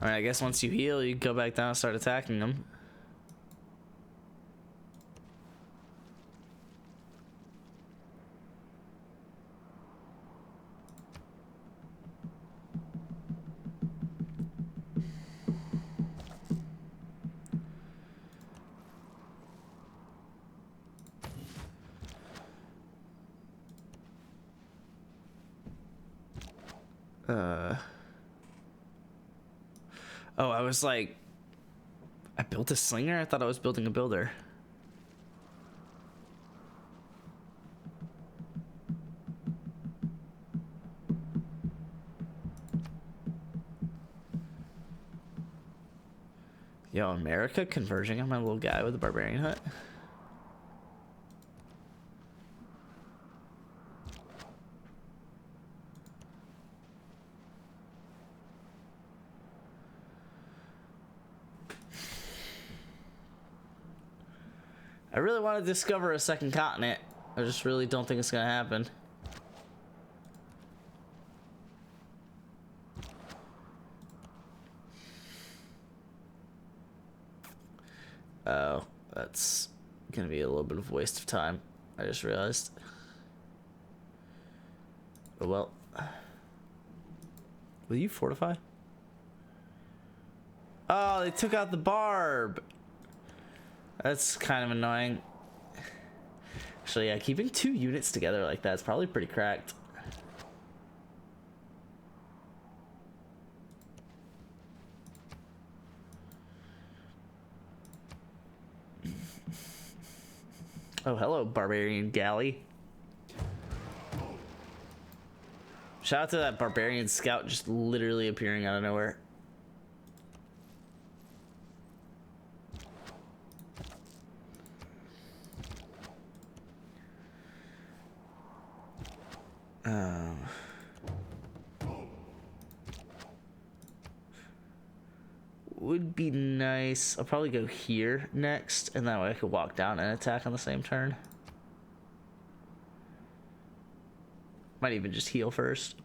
Alright, I guess once you heal, you go back down and start attacking them. Oh, I was like, I built a slinger? I thought I was building a builder. Yo, America converging on my little guy with the barbarian hut. I really want to discover a second continent. I just really don't think it's gonna happen. Oh, that's gonna be a little bit of a waste of time. I just realized. Oh well. Will you fortify? Oh, they took out the barb. That's kind of annoying. Actually, yeah, keeping 2 units together like that's probably pretty cracked. Oh, hello, barbarian galley. Shout out to that barbarian scout just literally appearing out of nowhere. Would be nice. I'll probably go here next, and that way I could walk down and attack on the same turn. Might even just heal first.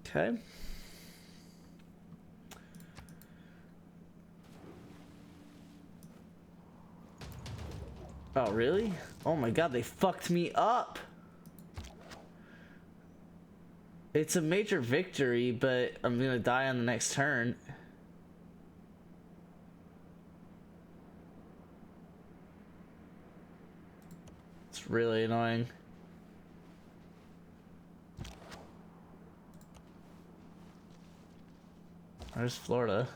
Okay. Oh, really? Oh my god, they fucked me up. It's a major victory, but I'm gonna die on the next turn. It's really annoying. Where's Florida?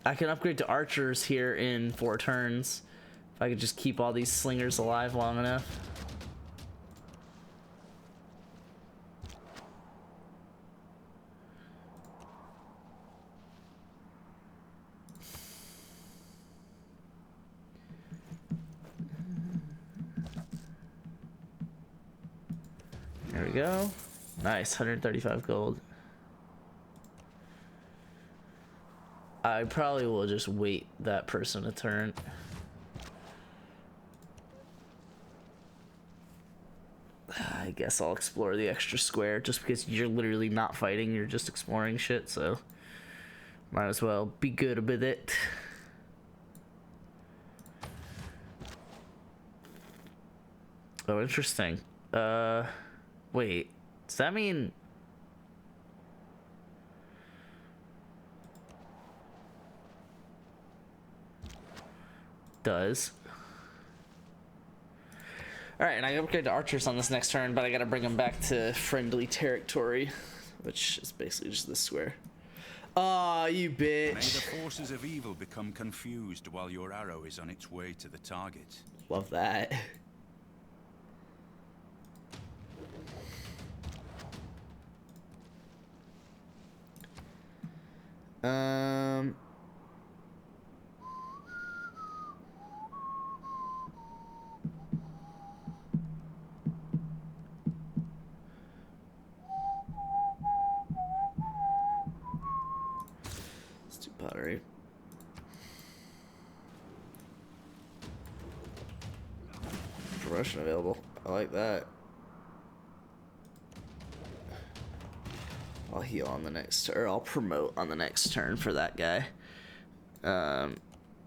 I can upgrade to archers here in 4 turns. If I could just keep all these slingers alive long enough. There we go. Nice, 135 gold. I probably will just wait that person a turn. I guess I'll explore the extra square just because you're literally not fighting, you're just exploring shit, so might as well be good with it. Oh, interesting. Wait, does that mean... Does. Alright, and I upgrade to archers on this next turn, but I gotta bring them back to friendly territory, which is basically just this square. Aw, you bitch. May the forces of evil become confused while your arrow is on its way to the target. Love that. Let's do pottery. Promotion available. I like that. I'll heal on the next, or I'll promote on the next turn for that guy.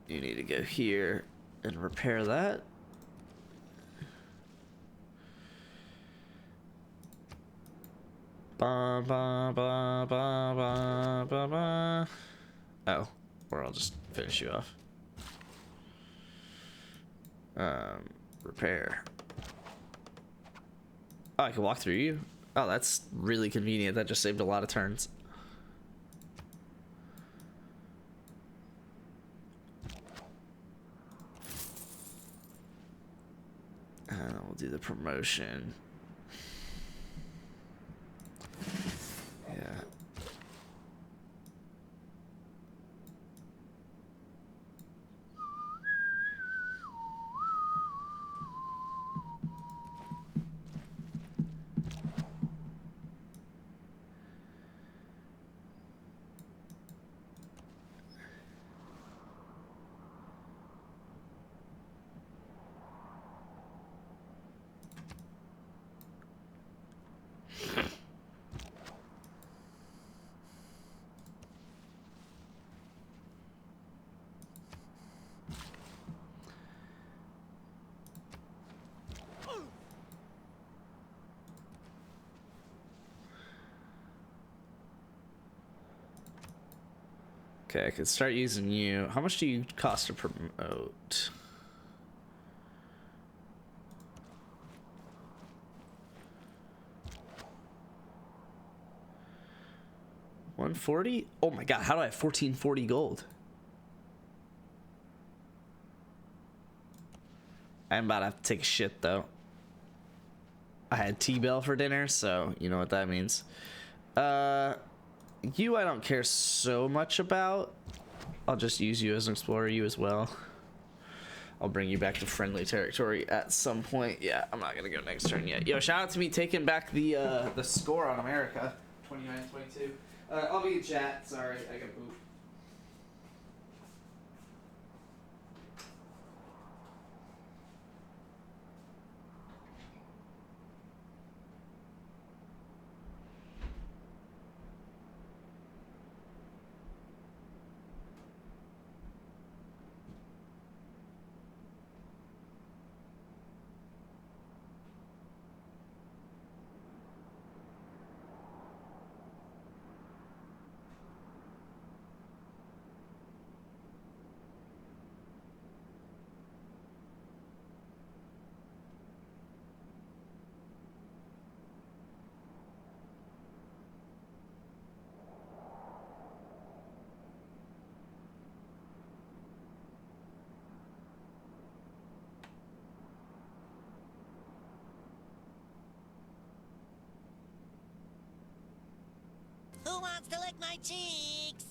You need to go here and repair that. Ba, ba, ba, ba, ba, ba, ba. Oh, or I'll just finish you off. Repair. Oh, I can walk through you. Oh, that's really convenient. That just saved a lot of turns. We'll do the promotion. Yeah. Okay, I could start using you. How much do you cost to promote? $140? Oh my god, how do I have 1440 gold? I'm about to have to take a shit though. I had T-Bell for dinner, so you know what that means. You I don't care so much about. I'll just use you as an explorer, you as well. I'll bring you back to friendly territory at some point. Yeah, I'm not gonna go next turn yet. Yo, shout out to me taking back the score on America. 29-22. I'll be in chat. Sorry, I gotta poop. Who wants to lick my cheeks?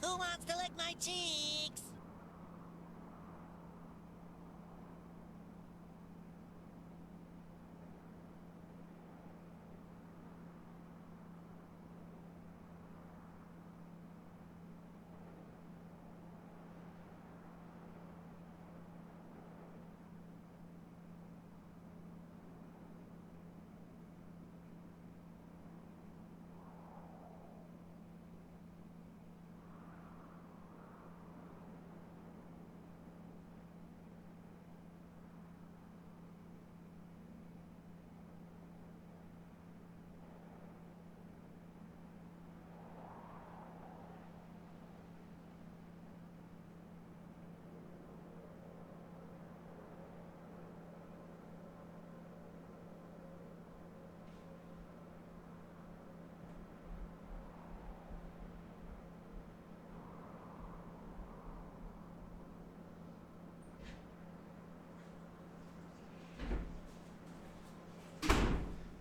Who wants to lick my cheeks?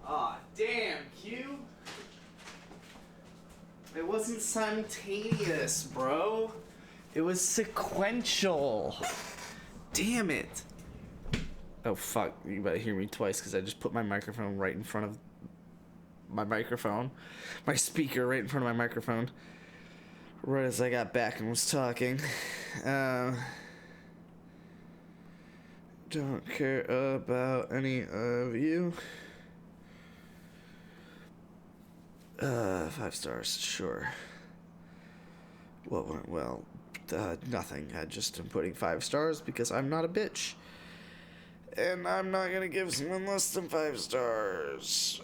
Aw, damn, Q. It wasn't simultaneous, bro. It was sequential. Damn it. Oh, fuck. You better hear me twice because I just put my microphone right in front of my microphone. My speaker right in front of my microphone. Right as I got back and was talking. Don't care about any of you. 5 stars, sure. What went well? Nothing. I just am putting 5 stars because I'm not a bitch. And I'm not gonna give someone less than 5 stars.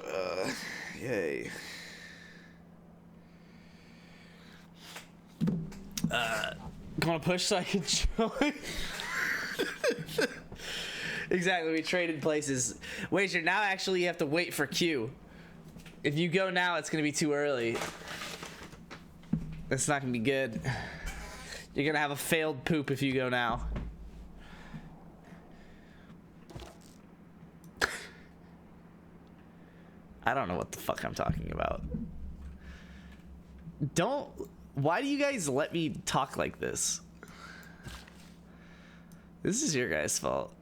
Yay. Gonna push so I can join? Exactly, we traded places. Wager, now actually you have to wait for Q. If you go now, it's gonna be too early. That's not gonna be good. You're gonna have a failed poop if you go now. I don't know what the fuck I'm talking about. Why do you guys let me talk like this? This is your guys' fault.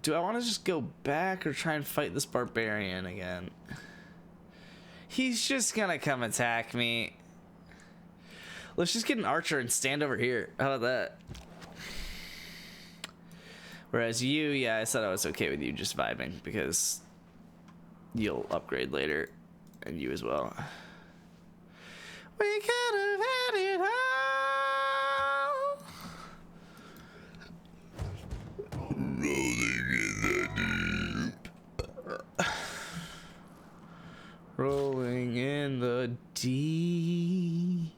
Do I want to just go back or try and fight this barbarian again? He's just gonna come attack me. Let's just get an archer and stand over here. How about that? Whereas you, yeah, I said I was okay with you just vibing because you'll upgrade later, and you as well. We could have had it all. Rolling in the deep.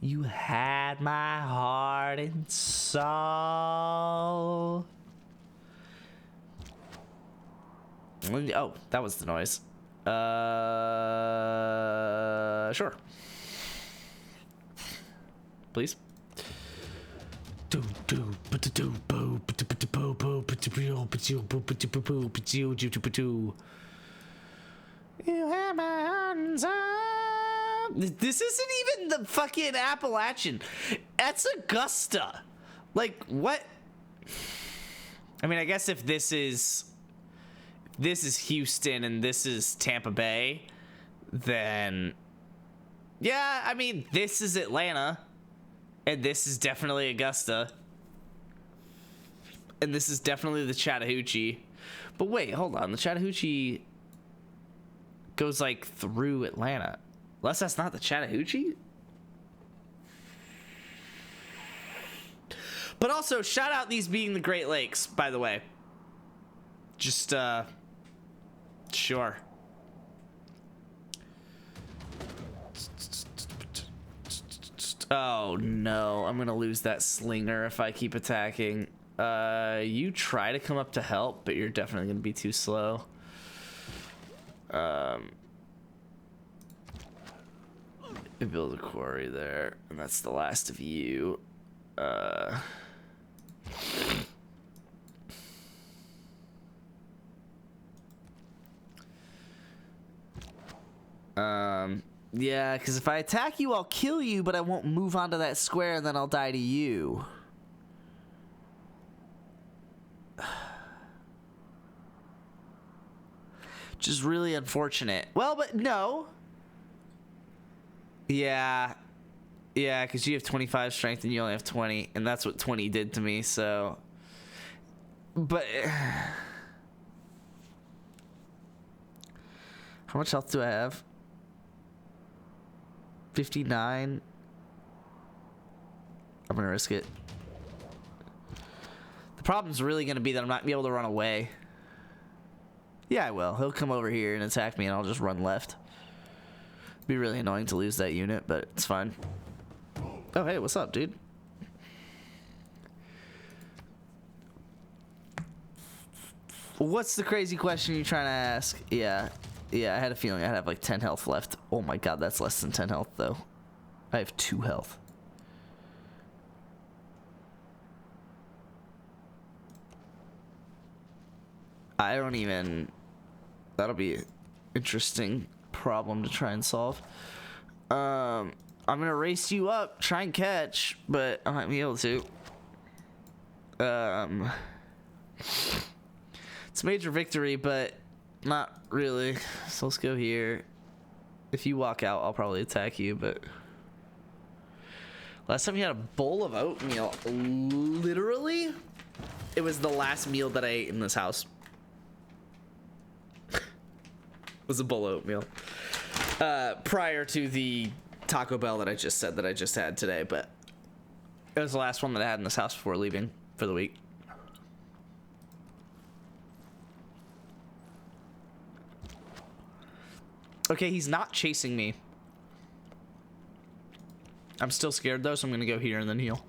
You had my heart and soul. Oh, that was the noise. Sure. Please. You have my heart and soul. This isn't even the fucking Appalachian. That's Augusta. Like, what? I mean, I guess if this is Houston and this is Tampa Bay, then yeah, I mean, this is Atlanta and this is definitely Augusta and this is definitely the Chattahoochee. But wait, hold on, the Chattahoochee goes like through Atlanta. Unless that's not the Chattahoochee. But also, shout out these being the Great Lakes, by the way. Just, sure. Oh, no. I'm gonna lose that slinger if I keep attacking. You try to come up to help, but you're definitely gonna be too slow. Build a quarry there, and that's the last of you. Yeah, because if I attack you, I'll kill you, but I won't move onto that square, and then I'll die to you. Which is really unfortunate. Well, but no. Yeah. Yeah, because you have 25 strength and you only have 20, and that's what 20 did to me, so... But... How much health do I have? 59. I'm gonna risk it. The problem's really gonna be that I'm not gonna be able to run away. Yeah, I will. He'll come over here and attack me, and I'll just run left. Be really annoying to lose that unit, but it's fine. Oh, hey, what's up, dude? What's the crazy question you're trying to ask? Yeah, I had a feeling I'd have like 10 health left. Oh my god, that's less than 10 health, though. I have 2 health. I don't even... That'll be an interesting problem to try and solve. I'm gonna race you up, try and catch, but I might be able to. It's a major victory, but not really. So let's go here. If you walk out, I'll probably attack you, but... Last time you had a bowl of oatmeal, literally, it was the last meal that I ate in this house. Was a bowl of oatmeal. Prior to the Taco Bell that I just said that I just had today, but it was the last one that I had in this house before leaving for the week. Okay, he's not chasing me. I'm still scared though, so I'm gonna go here and then heal.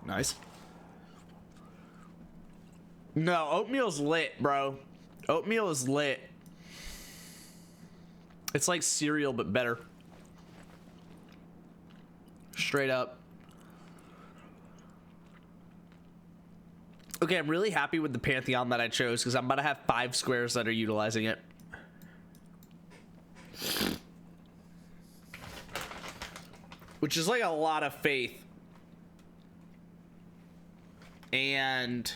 Nice. No, oatmeal's lit, bro. Oatmeal is lit. It's like cereal, but better. Straight up. Okay, I'm really happy with the Pantheon that I chose because I'm about to have 5 squares that are utilizing it. Which is like a lot of faith. And...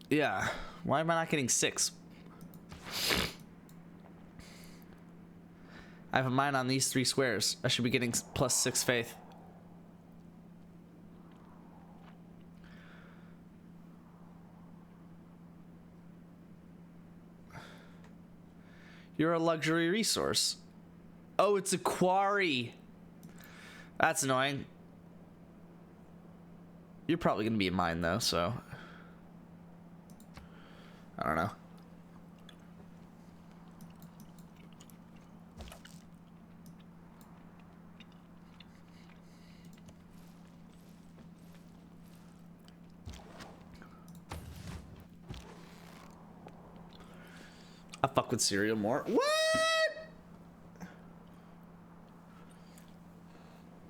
yeah, why am I not getting 6? I have a mine on these 3 squares. I should be getting plus 6 faith. You're a luxury resource. Oh, it's a quarry. That's annoying. You're probably gonna be a mine though, so I don't know. I fuck with cereal more. What?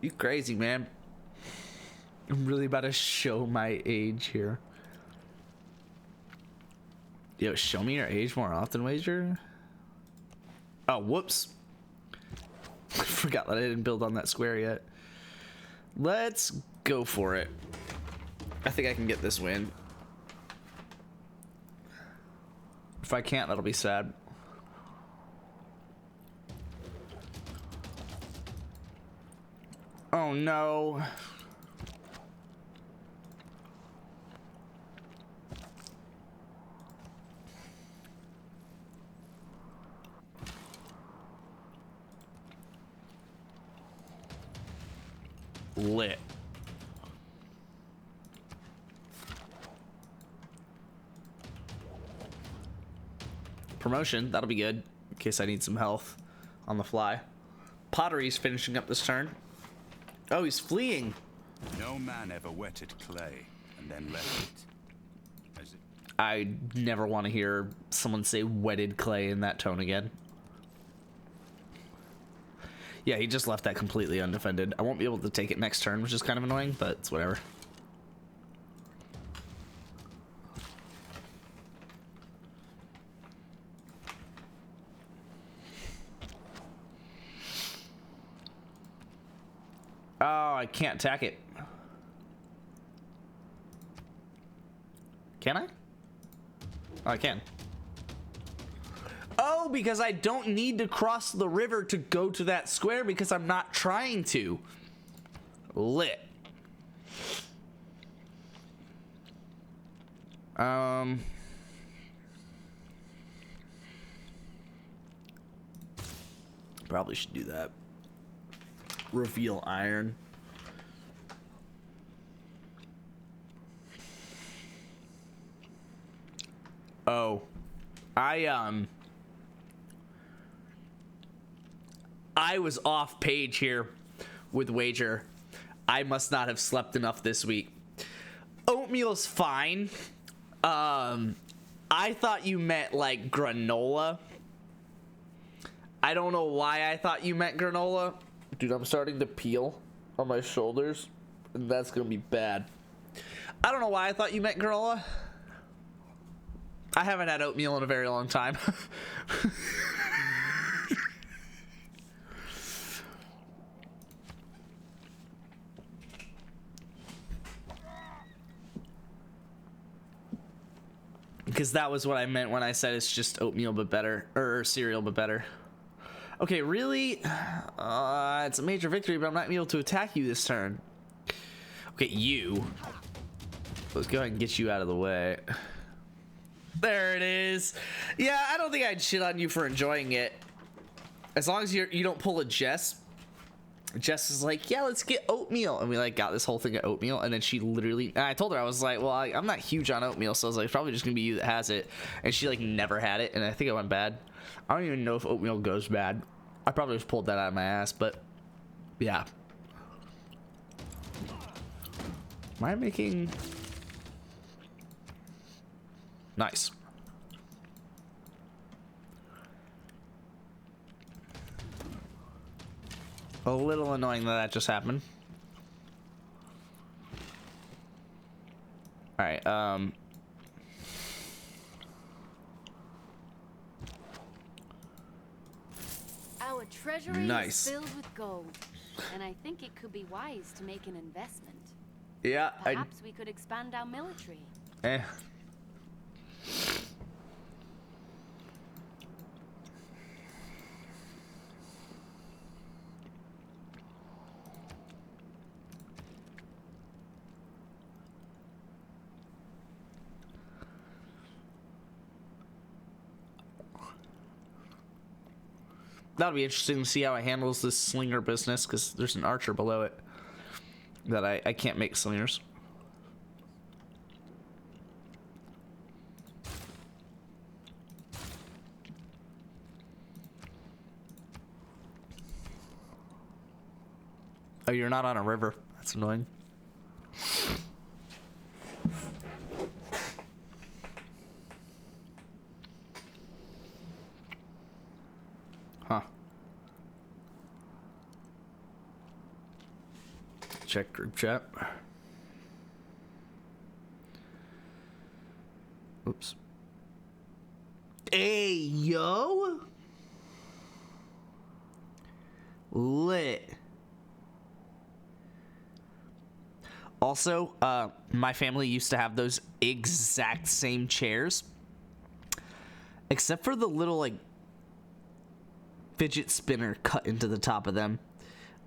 You crazy, man. I'm really about to show my age here. Yo, show me your age more often, Wager. Oh, whoops. I forgot that I didn't build on that square yet. Let's go for it. I think I can get this win. If I can't, that'll be sad. Oh no. Lit. Promotion, that'll be good in case I need some health on the fly. Pottery's finishing up this turn. Oh, he's fleeing. No man ever wetted clay and then left it. As it I never want to hear someone say wetted clay in that tone again. Yeah, he just left that completely undefended. I won't be able to take it next turn, which is kind of annoying, but it's whatever. Oh, I can't attack it. Can I? Oh, I can. Oh, because I don't need to cross the river to go to that square because I'm not trying to. Lit. Probably should do that. Reveal iron. Oh, I was off page here with Wager. I must not have slept enough this week. Oatmeal's fine. I thought you meant like granola. I don't know why I thought you meant granola. Dude, I'm starting to peel on my shoulders, and that's gonna be bad. I don't know why I thought you meant granola. I haven't had oatmeal in a very long time. Because that was what I meant when I said it's just oatmeal but better, or cereal but better. Okay, really? It's a major victory, but I'm not able to attack you this turn. Okay, you. Let's go ahead and get you out of the way. There it is. Yeah, I don't think I'd shit on you for enjoying it. As long as you don't pull a Jess. Jess is like, yeah, let's get oatmeal. And we like got this whole thing of oatmeal. And then she literally, and I told her, I was like, well, I'm not huge on oatmeal. So I was like, it's probably just gonna be you that has it. And she like never had it. And I think it went bad. I don't even know if oatmeal goes bad. I probably just pulled that out of my ass, but yeah. Am I making... Nice. A little annoying that just happened. All right, Our treasury Nice. is filled with gold, and I think it could be wise to make an investment. yeah, Perhaps we could expand our military. Eh. That'll be interesting to see how it handles this slinger business, because there's an archer below it that I can't make slingers. Oh, you're not on a river. That's annoying. Huh. Check group chat. Oops. Hey, yo. Lit. Also, my family used to have those exact same chairs, except for the little like fidget spinner cut into the top of them.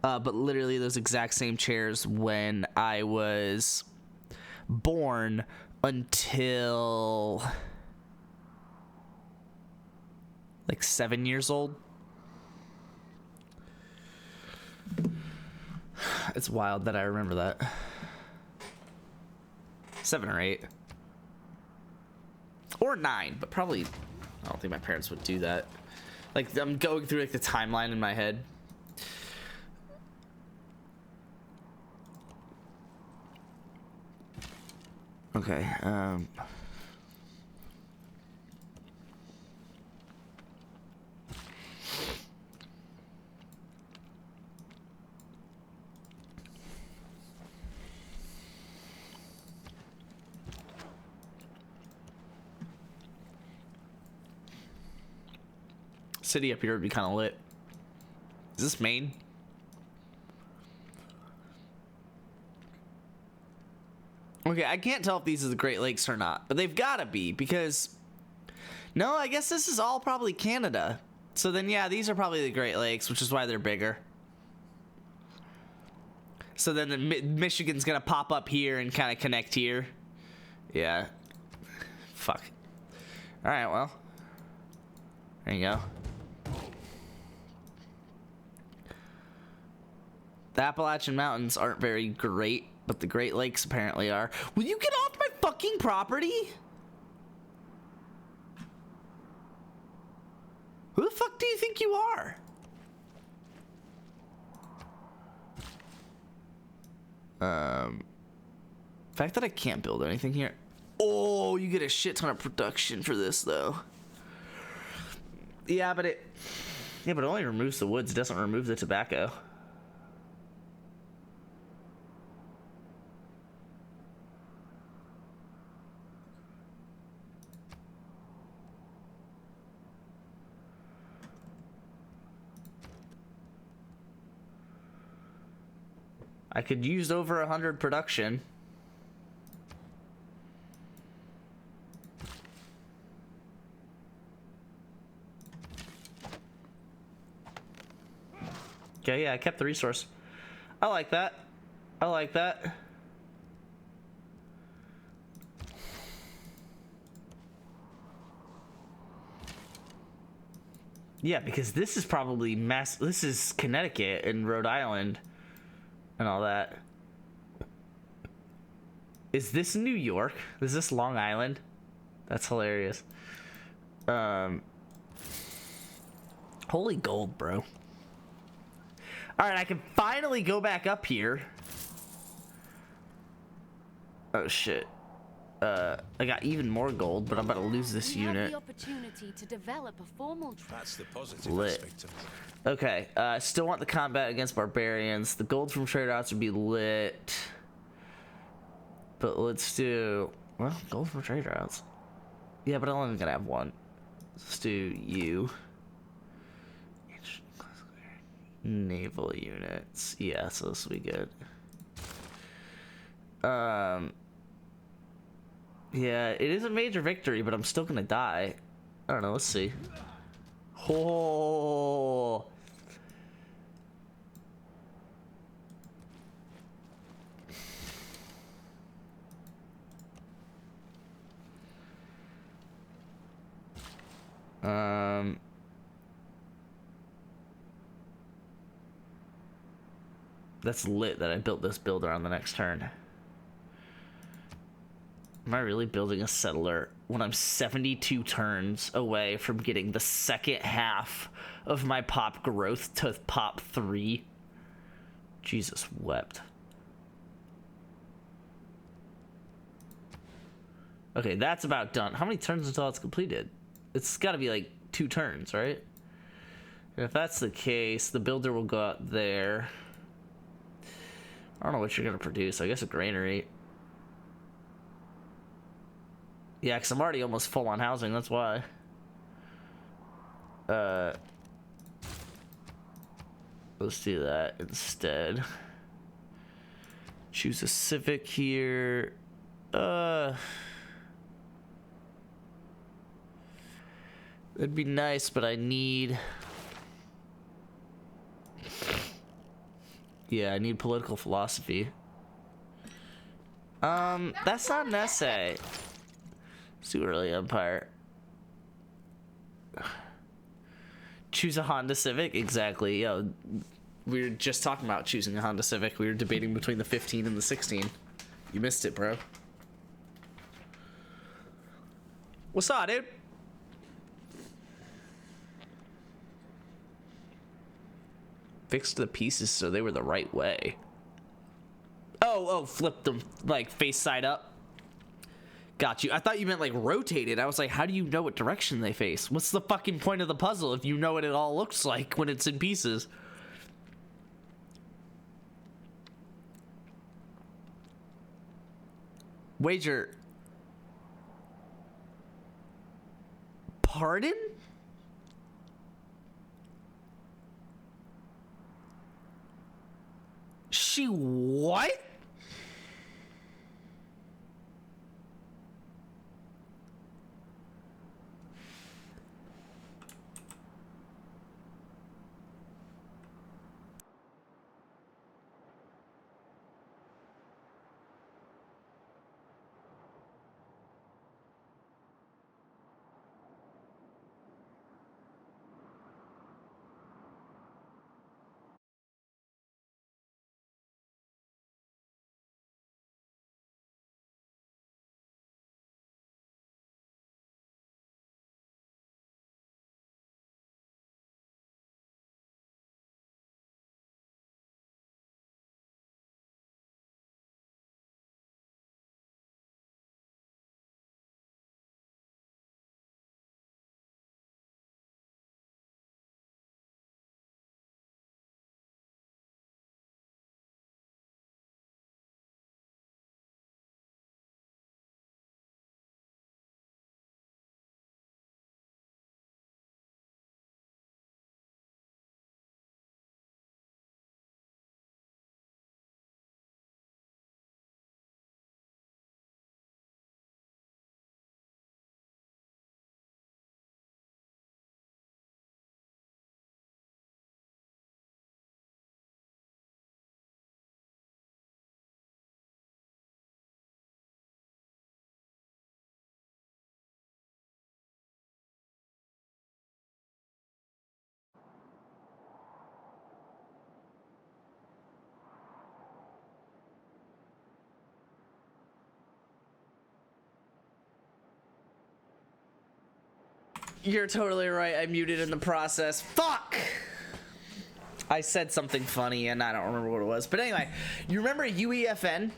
But literally those exact same chairs when I was born until like 7 years old. It's wild that I remember that. 7 or 8. Or 9, but probably I don't think my parents would do that. Like, I'm going through like the timeline in my head. Okay, city up here would be kind of lit. Is this Maine? Okay, I can't tell if these are the Great Lakes or not, but they've got to be because... No, I guess this is all probably Canada. So then, yeah, these are probably the Great Lakes, which is why they're bigger. So then Michigan's going to pop up here and kind of connect here. Yeah. Fuck. All right, well. There you go. The Appalachian Mountains aren't very great, but the Great Lakes apparently are. Will you get off my fucking property? Who the fuck do you think you are? The fact that I can't build anything here. Oh, you get a shit ton of production for this though. Yeah, but it only removes the woods. It doesn't remove the tobacco. I could use over 100 production. Okay, yeah, I kept the resource. I like that. I like that. Yeah, because this is probably this is Connecticut and Rhode Island. And all that. Is this New York? Is this Long Island? That's hilarious. Holy gold, bro. Alright, I can finally go back up here. Oh shit. I got even more gold, but I'm about to lose this We unit. have the opportunity to develop a formal That's the positive Lit. aspect of it. Okay, still want the combat against barbarians. The gold from trade routes would be lit. But let's do... Well, gold from trade routes. Yeah, but I'm only gonna have one. Let's do you. Naval units. Yeah, so this will be good. Yeah, it is a major victory, but I'm still gonna die. I don't know, let's see. Oh... That's lit that I built this builder on the next turn. Am I really building a settler when I'm 72 turns away from getting the second half of my pop growth to pop 3? Jesus wept. Okay, that's about done. How many turns until it's completed? It's got to be like 2 turns, right? And if that's the case, the builder will go out there. I don't know what you're going to produce. I guess a granary. Yeah, because I'm already almost full on housing. That's why. Let's do that instead. Choose a civic here. That'd be nice, but I need... Yeah, I need political philosophy. That's not an essay. Let's do early empire. Choose a Honda Civic? Exactly. Yo, we were just talking about choosing a Honda Civic. We were debating between the 15 and the 16. You missed it, bro. What's up, dude? Fixed the pieces so they were the right way. Oh, flipped them like face side up. Got you. I thought you meant like rotated. I was like, how do you know what direction they face? What's the fucking point of the puzzle if you know what it all looks like when it's in pieces? Wager. Pardon? She what? You're totally right. I muted in the process. Fuck! I said something funny and I don't remember what it was. But anyway, you remember UEFN?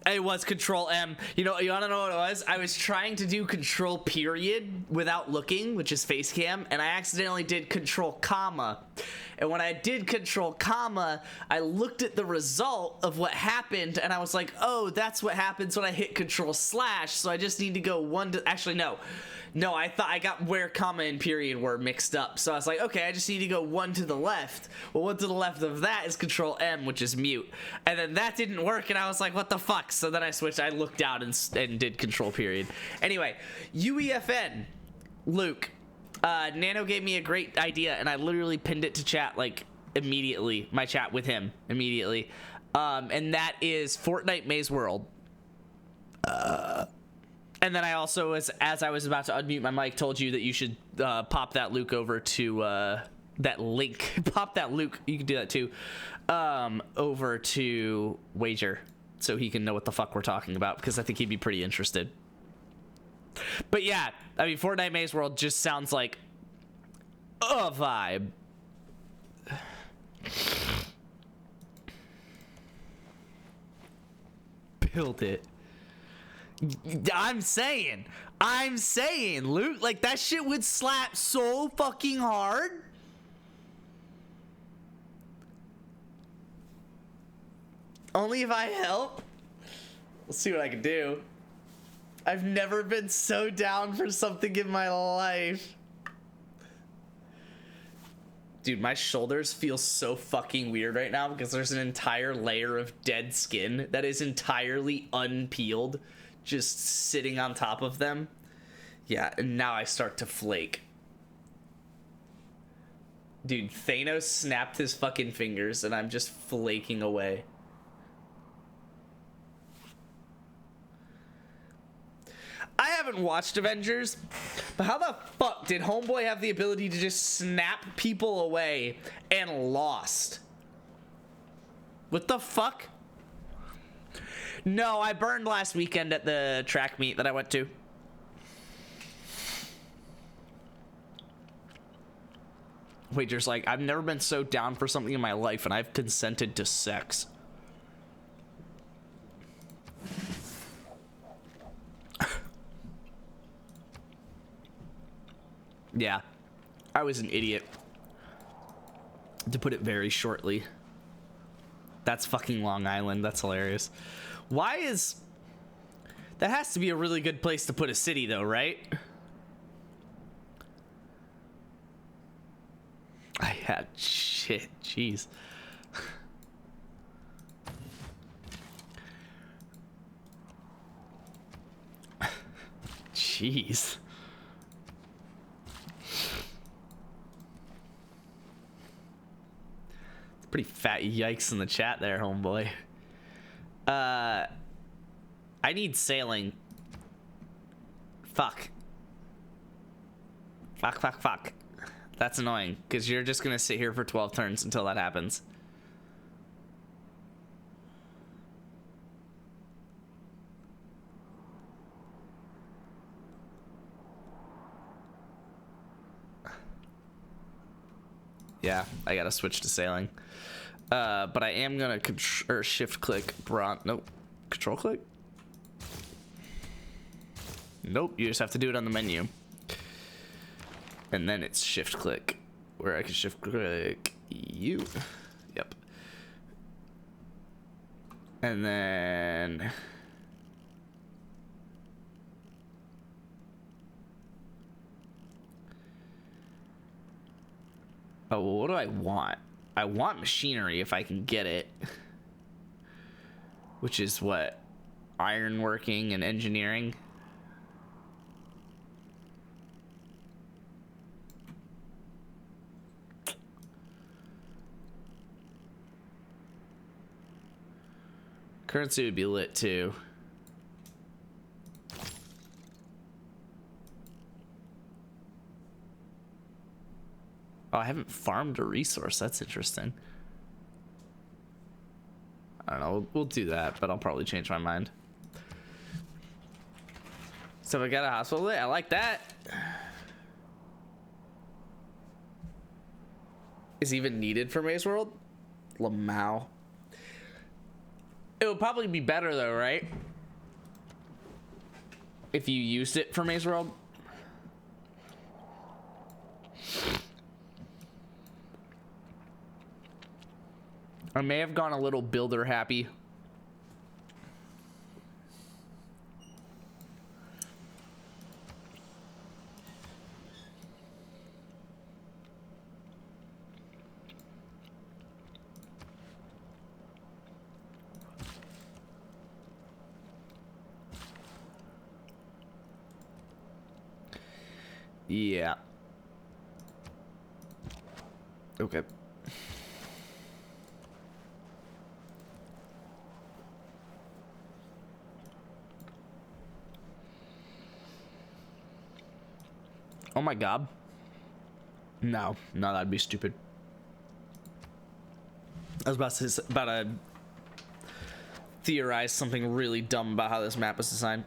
It was Control M. You wanna know what it was? I was trying to do Control period without looking, which is face cam, and I accidentally did Control comma. And when I did Control comma, I looked at the result of what happened, and I was like, oh, that's what happens when I hit Control slash, so I just need to go one to, actually, no, I thought I got where comma and period were mixed up. So I was like, okay, I just need to go one to the left. Well, one to the left of that is Control M, which is mute. And then that didn't work, and I was like, what the fuck? So then I switched, I looked out and did Control period. Anyway, UEFN, Luke. Nano gave me a great idea, and I literally pinned it to chat, like, immediately. My chat with him, immediately. And that is Fortnite Maze World. And then I also, as I was about to unmute my mic, told you that you should pop that Luke over to that link. Pop that Luke. You can do that too. Over to Wager, so he can know what the fuck we're talking about, because I think he'd be pretty interested. But yeah, I mean, Fortnite Maze World just sounds like a vibe. Build it. I'm saying, Luke, like, that shit would slap so fucking hard. Only if I help. We'll see what I can do. I've never been so down for something in my life. Dude, my shoulders feel so fucking weird right now because there's an entire layer of dead skin that is entirely unpeeled, just sitting on top of them. Yeah, and now I start to flake. Dude, Thanos snapped his fucking fingers and I'm just flaking away. I haven't watched Avengers, but how the fuck did Homeboy have the ability to just snap people away and lost? What the fuck? No, I burned last weekend at the track meet that I went to. Wager's like, I've never been so down for something in my life and I've consented to sex. Yeah, I was an idiot, to put it very shortly. That's fucking Long Island. That's hilarious. Why is... That has to be a really good place to put a city, though, right? I had shit. Jeez. Jeez. Pretty fat yikes in the chat there, homeboy. I need sailing. Fuck. Fuck. That's annoying, because you're just gonna sit here for 12 turns until that happens. Yeah, I gotta switch to sailing. But I am gonna shift click nope. Control click? Nope, you just have to do it on the menu. And then it's shift click, where I can shift click you. Yep. And then... Oh, well, what do I want? I want machinery if I can get it. Which is what? Ironworking and engineering? Currency would be lit too. Oh, I haven't farmed a resource. That's interesting. I don't know. We'll do that, but I'll probably change my mind. So we got a hospital lit. I like that. Is even needed for Maze World? Lamau. It would probably be better though, right? If you used it for Maze World. I may have gone a little builder happy. Yeah. Okay. Oh my god. No, that'd be stupid. I was about to theorize something really dumb about how this map is designed.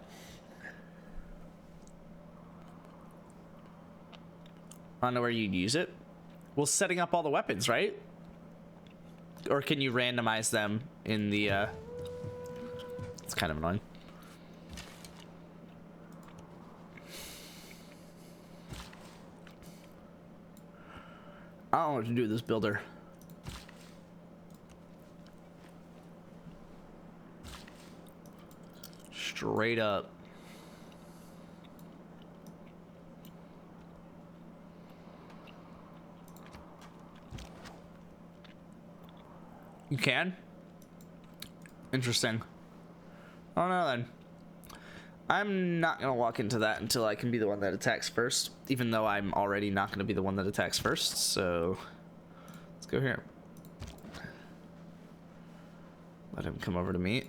I don't know where you'd use it. Well, setting up all the weapons, right? Or can you randomize them in the, It's kind of annoying. I don't know what to do with this builder. Straight up. You can? Interesting. Oh no then. I'm not gonna walk into that until I can be the one that attacks first, even though I'm already not gonna be the one that attacks first, so let's go here. Let him come over to me.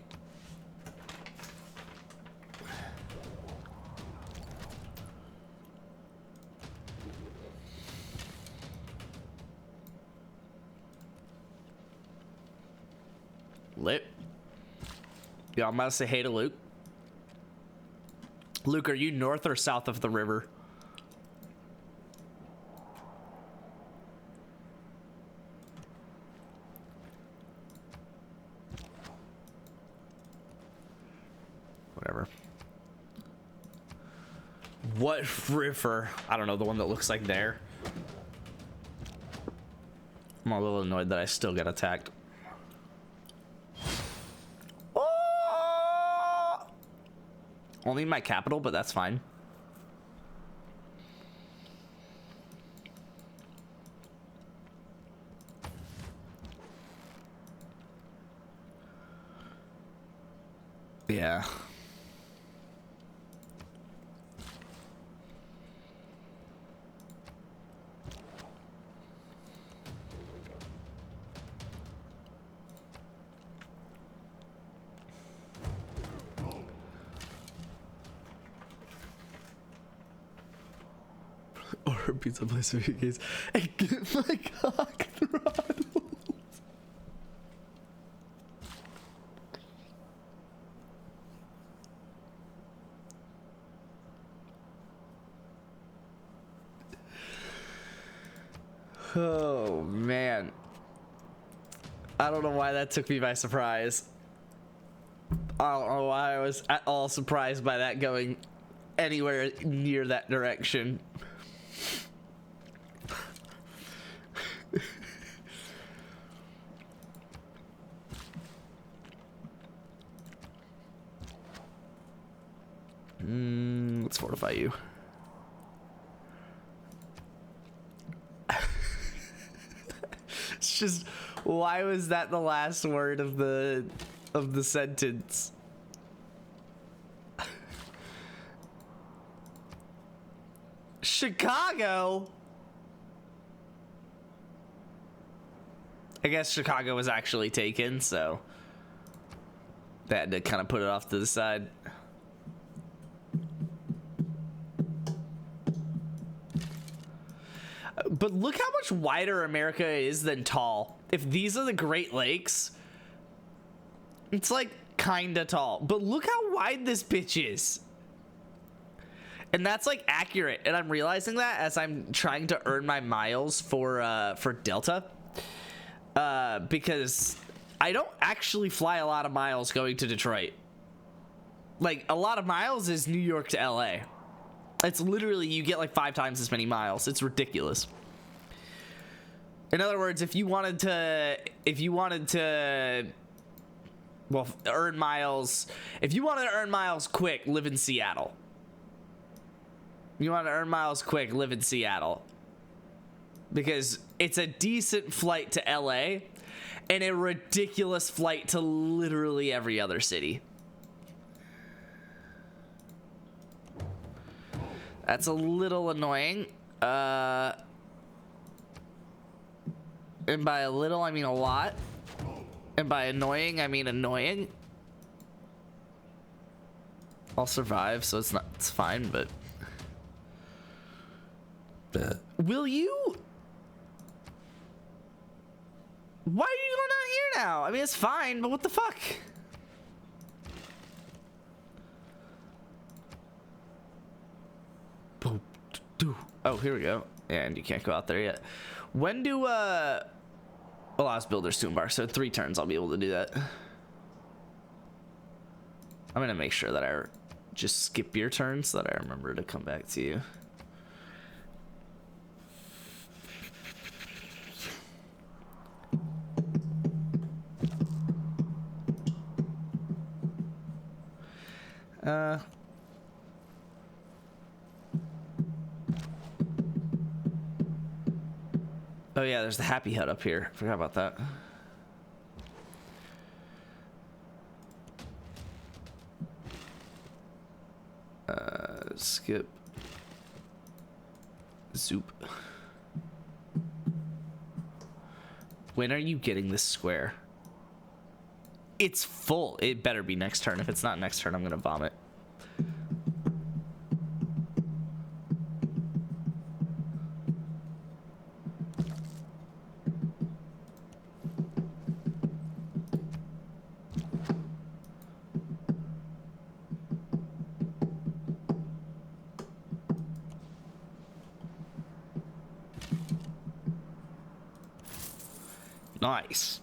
Lit. Yeah, I'm about to say hey to Luke. Luke, are you north or south of the river? Whatever. What river? I don't know, the one that looks like there. I'm a little annoyed that I still get attacked. Oh! Only my capital, but that's fine. Yeah. Or pizza place for you guys and get my cock throttled. Oh man, I don't know why that took me by surprise. I don't know why I was at all surprised by that going anywhere near that direction. Let's fortify you. It's just, why was that the last word of the sentence? Chicago? I guess Chicago was actually taken, so they had to kind of put it off to the side. But look how much wider America is than tall. If these are the Great Lakes, it's like kinda tall. But look how wide this bitch is. And that's like accurate. And I'm realizing that as I'm trying to earn my miles for Delta. Because I don't actually fly a lot of miles going to Detroit. Like, a lot of miles is New York to LA. It's literally, you get like 5 times as many miles. It's ridiculous. In other words, if you wanted to, well, earn miles, if you wanted to earn miles quick, live in Seattle. You want to earn miles quick, live in Seattle. Because it's a decent flight to LA and a ridiculous flight to literally every other city. That's a little annoying. And by a little, I mean a lot. And by annoying, I mean annoying. I'll survive, so it's fine, but... Will you? Why are you not here now? I mean, it's fine, but what the fuck? Oh, here we go. And you can't go out there yet. When do allows builders to embark? So 3 turns I'll be able to do that. I'm gonna make sure that I just skip your turn so that I remember to come back to you. Oh yeah, there's the Happy Hut up here. Forgot about that. Skip. Zoop. When are you getting this square? It's full. It better be next turn. If it's not next turn, I'm gonna vomit. Nice.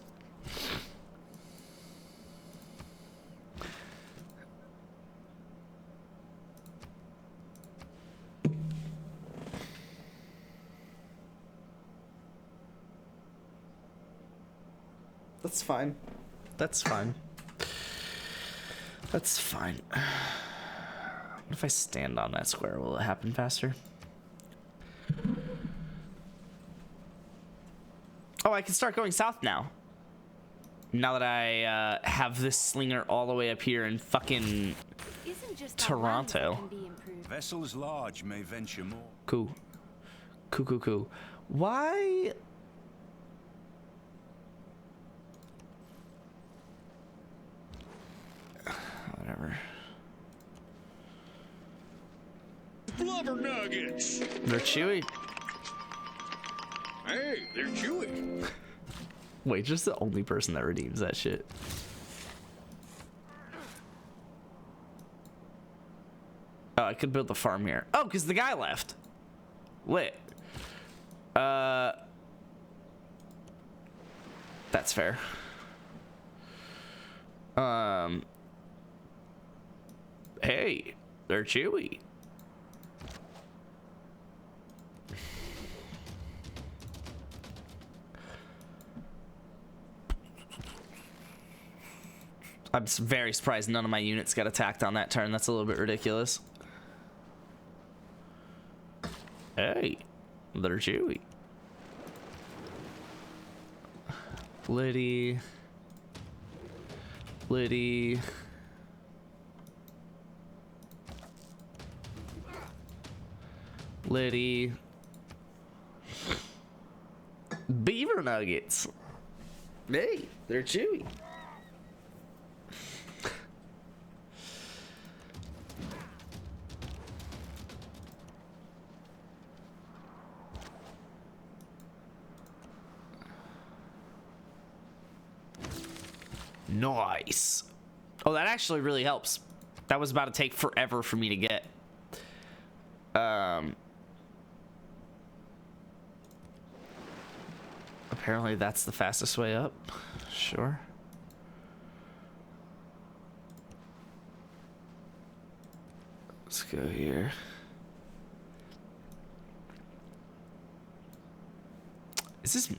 That's fine. That's fine. That's fine. What if I stand on that square? Will it happen faster? Oh, I can start going south now. Now that I have this slinger all the way up here in fucking Isn't just Toronto. Can be improved. Vessels large may venture more. Cool. Cool. Why? Whatever. Blubber nuggets. They're chewy. Hey, they're chewy. Wait, just the only person that redeems that shit. Oh, I could build the farm here. Oh, because the guy left. Lit. That's fair. Hey, they're chewy. I'm very surprised none of my units got attacked on that turn. That's a little bit ridiculous. Hey, they're chewy. Liddy. Beaver nuggets. Hey, they're chewy. Nice. Oh, that actually really helps. That was about to take forever for me to get. Apparently that's the fastest way up. Sure. Let's go here. Is this...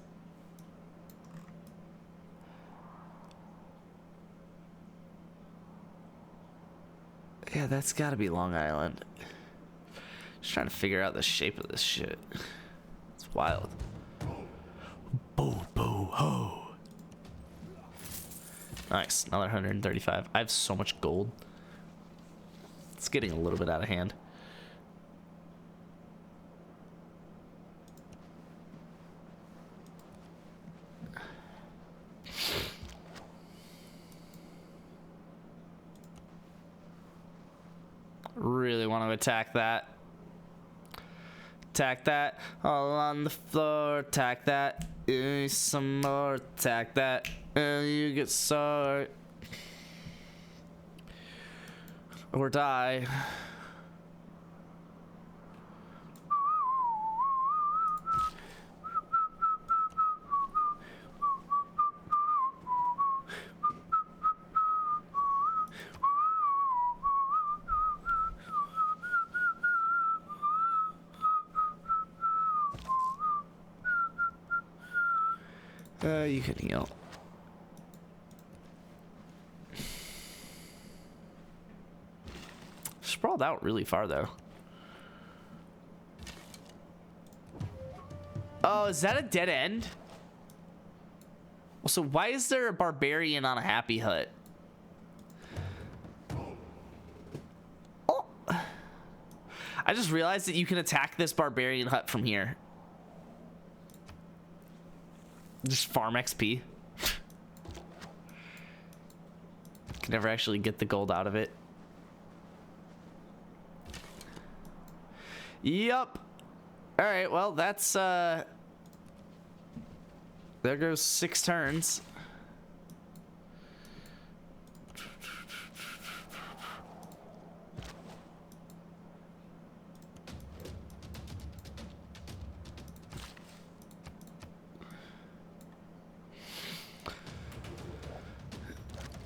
Yeah, that's gotta be Long Island. Just trying to figure out the shape of this shit. It's wild. Boo, boo, ho. Nice, another 135. I have so much gold. It's getting a little bit out of hand. Really want to attack that. Attack that. All on the floor. Attack that. Some more. Attack that. And you get sorry. Or die. You can heal. Sprawled out really far though. Oh, is that a dead end? Well, so why is there a barbarian on a happy hut? Oh. I just realized that you can attack this barbarian hut from here. Just farm XP. Can never actually get the gold out of it. Yup. Alright, well, that's, there goes 6 turns.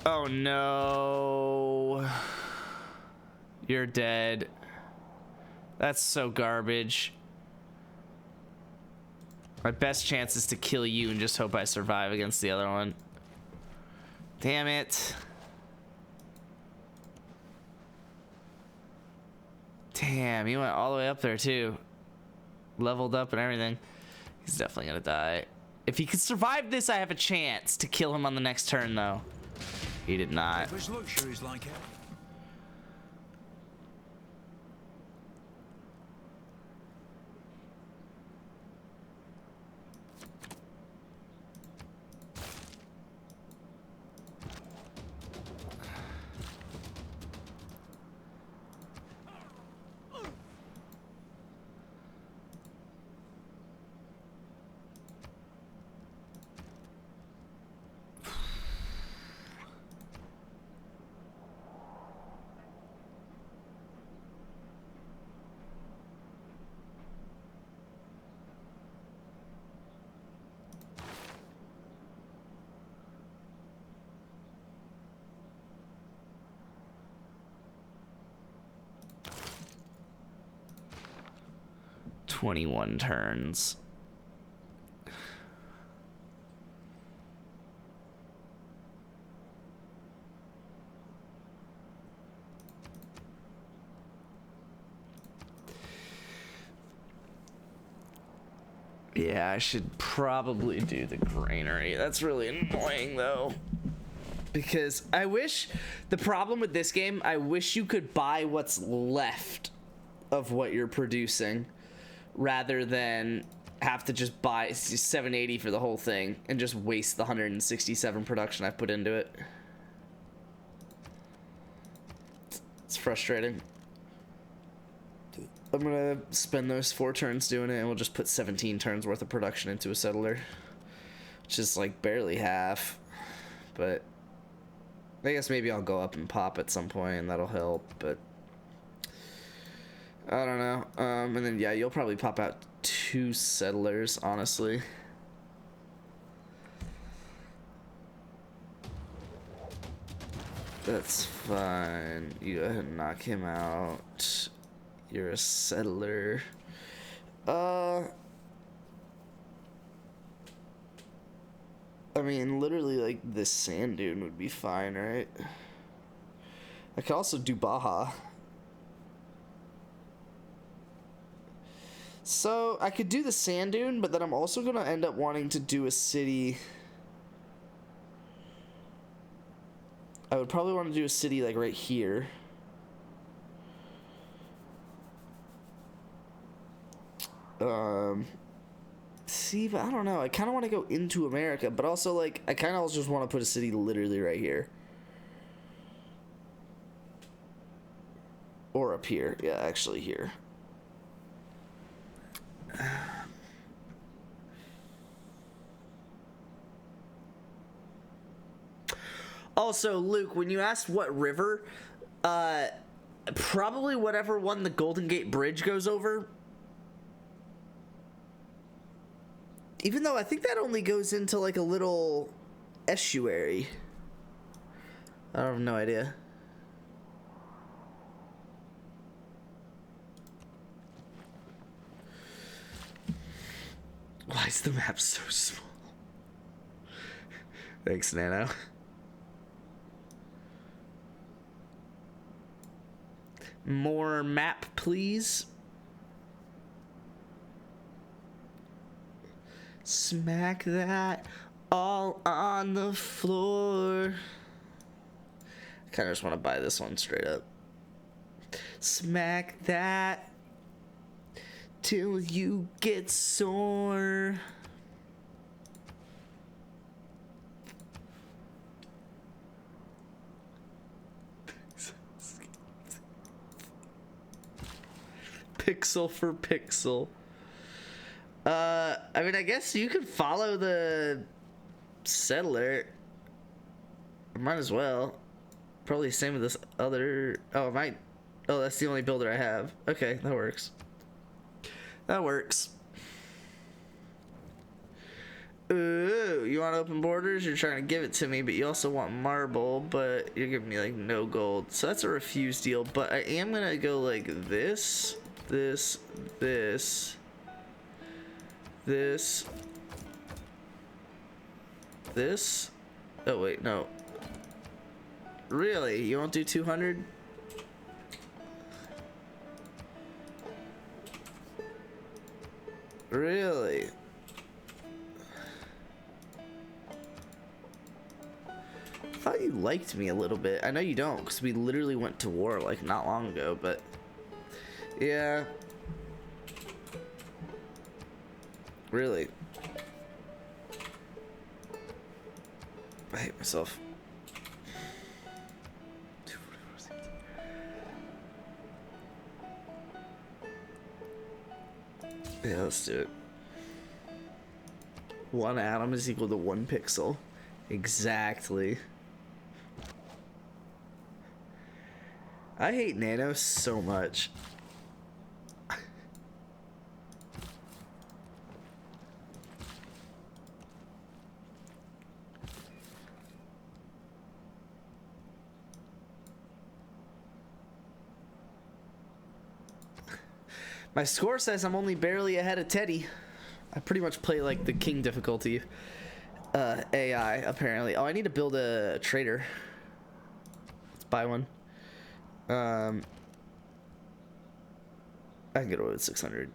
Oh no. You're dead. That's so garbage. My best chance is to kill you and just hope I survive against the other one. Damn it. Damn, he went all the way up there too. Leveled up and everything. He's definitely gonna die. If he could survive this, I have a chance to kill him on the next turn, though. He did not. There's luxuries like it. "21 turns. Yeah, I should probably do the granary. That's really annoying, though. Because I wish... The problem with this game, I wish you could buy what's left of what you're producing, rather than have to just buy 780 for the whole thing and just waste the 167 production I put into it. It's frustrating. I'm gonna spend those 4 turns doing it, and we'll just put 17 turns worth of production into a settler, which is like barely half. But I guess maybe I'll go up and pop at some point, and that'll help. But I don't know. And then yeah, you'll probably pop out 2 settlers, honestly. That's fine. You go ahead and knock him out. You're a settler. I mean, literally, like, this sand dune would be fine, right? I could also do Baja. So, I could do the sand dune, but then I'm also going to end up wanting to do a city. I would probably want to do a city, like, right here. See, but I don't know. I kind of want to go into America, but also, like, I kind of also just want to put a city literally right here. Or up here. Yeah, actually here. Also, Luke, when you asked what river, probably whatever one the Golden Gate Bridge goes over. Even though I think that only goes into like a little estuary. I have no idea. Why is the map so small? Thanks, Nano. More map, please. Smack that all on the floor. I kind of just want to buy this one straight up. Smack that till you get sore. Pixel for pixel. I mean, I guess you could follow the settler. Might as well. Probably the same with this other. Oh, it might. Oh, that's the only builder I have. Okay, that works. That works. Ooh, you want open borders? You're trying to give it to me, but you also want marble, but you're giving me like no gold. So that's a refuse deal, but I am gonna go like this, this, this, this, this. Oh wait, no. Really? You won't do 200? Really? I thought you liked me a little bit. I know you don't, because we literally went to war like not long ago, but yeah. Really? I hate myself. Yeah, let's do it. 1 atom is equal to 1 pixel. Exactly. I hate Nano so much. My score says I'm only barely ahead of Teddy. I pretty much play like the king difficulty AI, apparently. Oh, I need to build a trader. Let's buy one. I can get away with 600.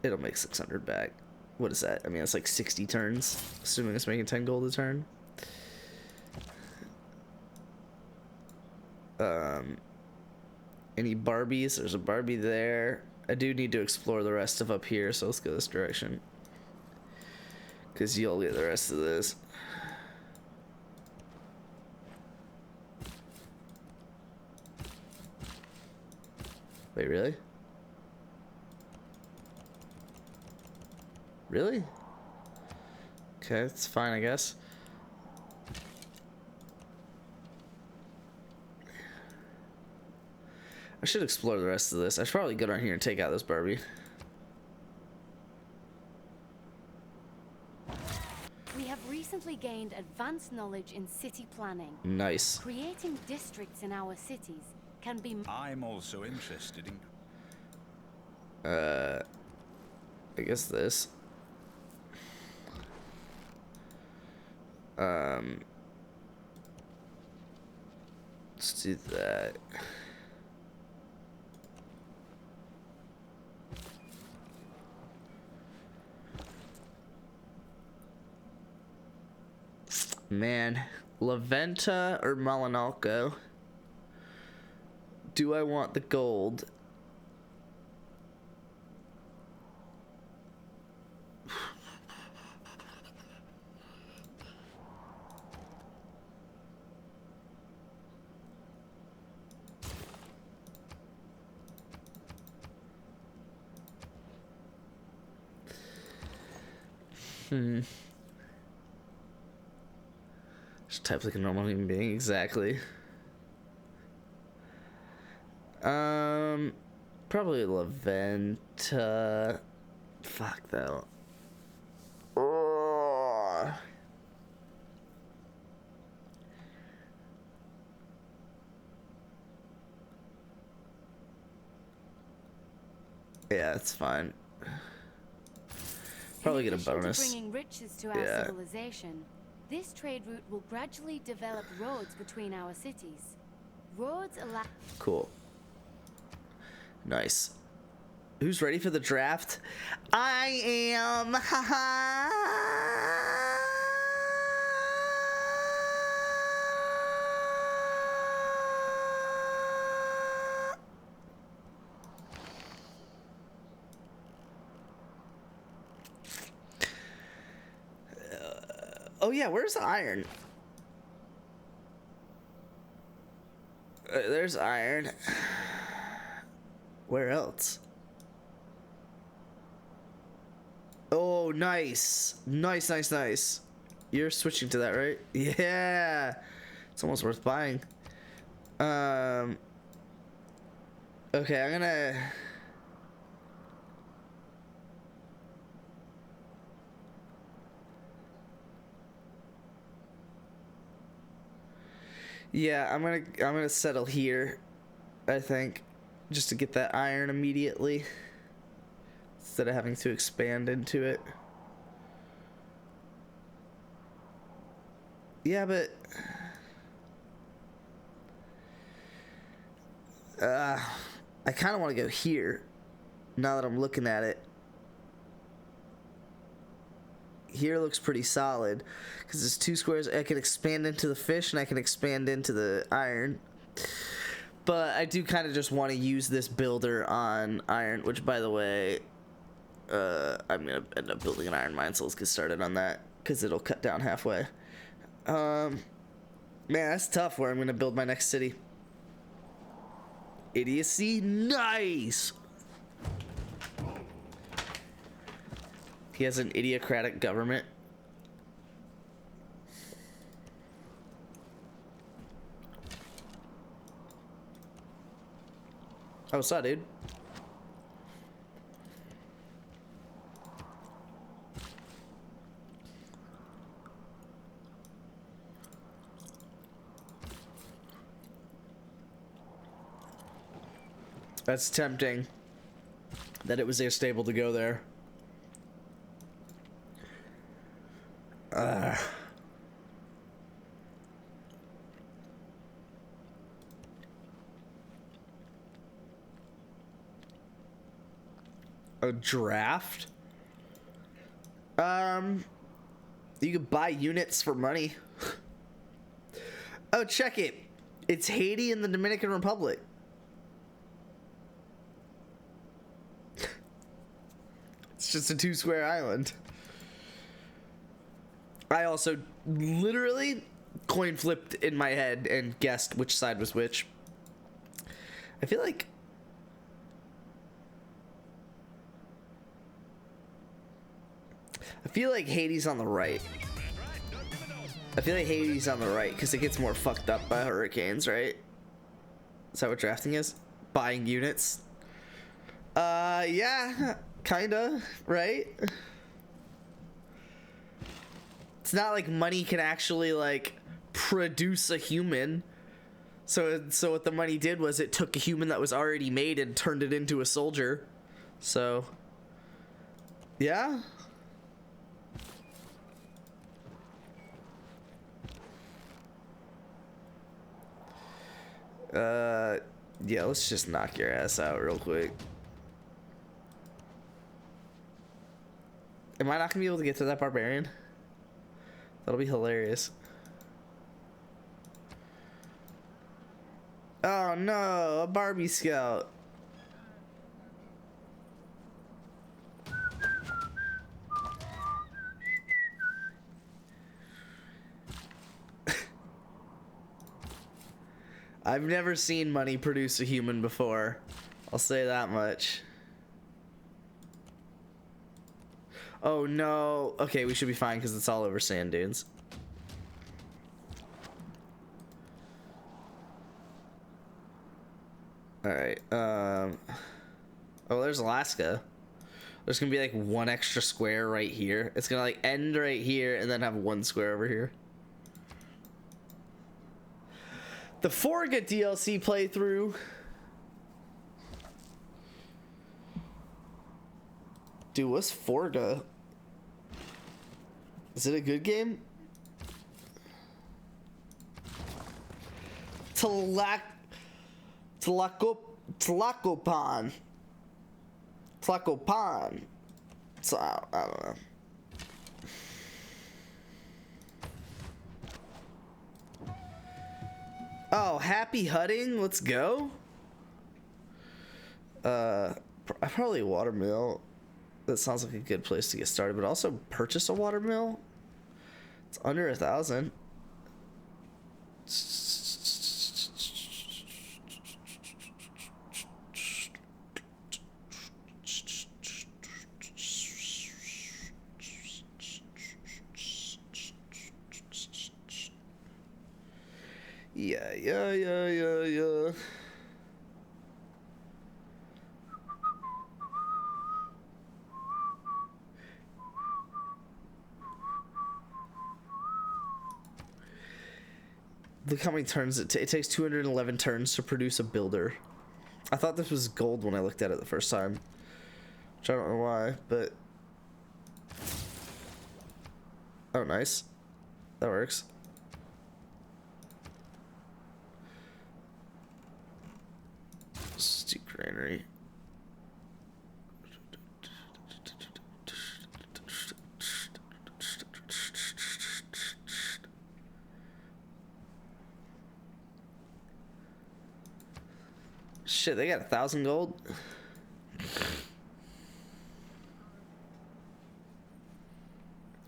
It'll make 600 back. What is that? I mean, it's like 60 turns, assuming it's making 10 gold a turn. Any Barbies? There's a Barbie there. I do need to explore the rest of up here, so let's go this direction. Because you'll get the rest of this. Wait, really? Really? Okay, it's fine, I guess. I should explore the rest of this. I should probably go down here and take out this Barbie. We have recently gained advanced knowledge in city planning. Nice. Creating districts in our cities can be... I'm also interested in... I guess this. Let's do that. Man, Laventa or Malinalco? Do I want the gold? Just type like a normal human being, exactly. Probably Laventa. Fuck though. Oh. Yeah, it's fine. Probably get a bonus. In addition to bringing riches to our civilization, this trade route will gradually develop roads between our cities. Roads allow... Cool. Nice. Who's ready for the draft? I am. Oh yeah, where's the iron? There's iron. Where else? Oh, nice. Nice, nice, nice. You're switching to that, right? Yeah. It's almost worth buying. Okay, I'm gonna... Yeah, I'm gonna settle here, I think, just to get that iron immediately instead of having to expand into it. Yeah, but I kind of want to go here now that I'm looking at it. Here looks pretty solid because there's 2 squares. I can expand into the fish and I can expand into the iron. But I do kind of just want to use this builder on iron, which, by the way, I'm going to end up building an iron mine, so let's get started on that because it'll cut down halfway. Man, that's tough where I'm going to build my next city. Idiocy? Nice! He has an idiocratic government. Oh, what's up, dude? That's tempting that it was their stable to go there. A draft? You could buy units for money. Oh, check it. It's Haiti and the Dominican Republic. It's just a 2-square island. I also literally coin flipped in my head and guessed which side was which. I feel like Haiti's on the right. I feel like Haiti's on the right because it gets more fucked up by hurricanes, right? Is that what drafting is? Buying units? Yeah, kinda, right? It's not like money can actually, like, produce a human. So what the money did was it took a human that was already made and turned it into a soldier. So, yeah. Yeah, let's just knock your ass out real quick. Am I not gonna be able to get to that barbarian? That'll be hilarious. Oh no, a Barbie Scout. I've never seen money produce a human before. I'll say that much. Oh no. Okay, we should be fine because it's all over sand dunes. Alright, oh, there's Alaska. There's gonna be like 1 extra square right here. It's gonna like end right here and then have 1 square over here. The Forga DLC playthrough. Dude, what's Forga? Is it a good game? Tlacopan. So, I don't know. Oh, happy hutting. Let's go. Probably a watermill. That sounds like a good place to get started, but also purchase a watermill. It's under 1,000. Yeah. Look how many turns it takes. 211 turns to produce a builder. I thought this was gold when I looked at it the first time, which I don't know why, but oh, nice. That works. granary. Shit, they got 1,000 gold.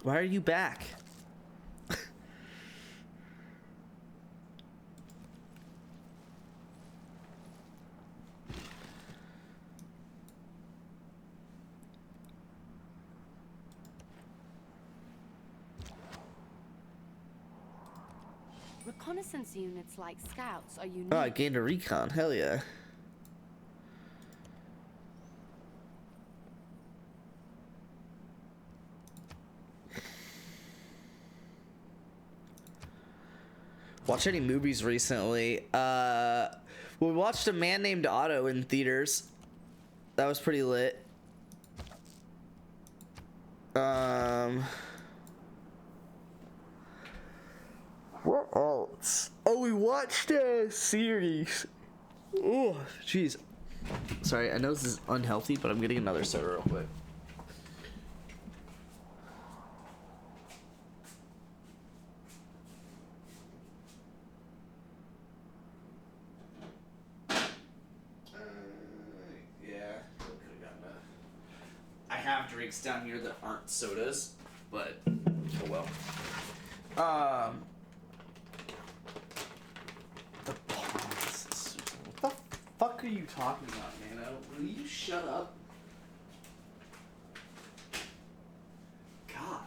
Why are you back? Reconnaissance units like scouts are unique. Oh, I gained a recon. Hell yeah. Watch any movies recently? We watched A Man Named Otto in theaters. That was pretty lit. What else? Oh, we watched a series. Oh, jeez. Sorry, I know this is unhealthy, but I'm getting another soda real quick. I have drinks down here that aren't sodas, but oh well. The pawns. What the fuck are you talking about, Nano? Will you shut up? God.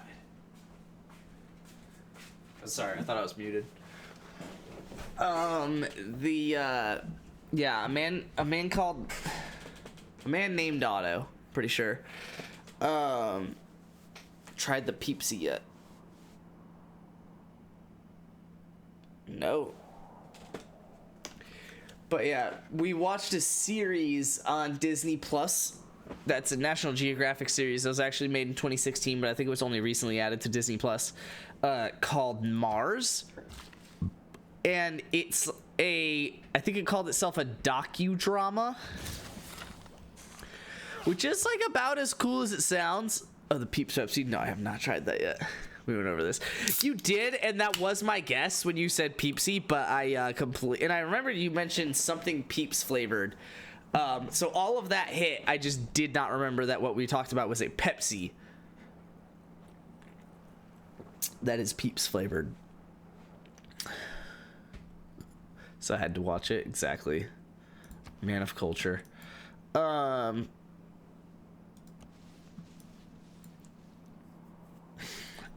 I'm sorry, I thought I was muted. Yeah, a man named Otto. Pretty sure. Tried the Peepsy yet? No. But yeah, we watched a series on Disney Plus. That's a National Geographic series that was actually made in 2016, but I think it was only recently added to Disney Plus, called Mars. And it's I think it called itself a docudrama, which is like about as cool as it sounds. Oh, the Peeps Pepsi. No, I have not tried that yet. We went over this. You did, and that was my guess when you said Peepsy, but I and I remember you mentioned something Peeps flavored. So all of that hit. I just did not remember that what we talked about was a Pepsi. That is Peeps flavored. So I had to watch it. Exactly. Man of culture.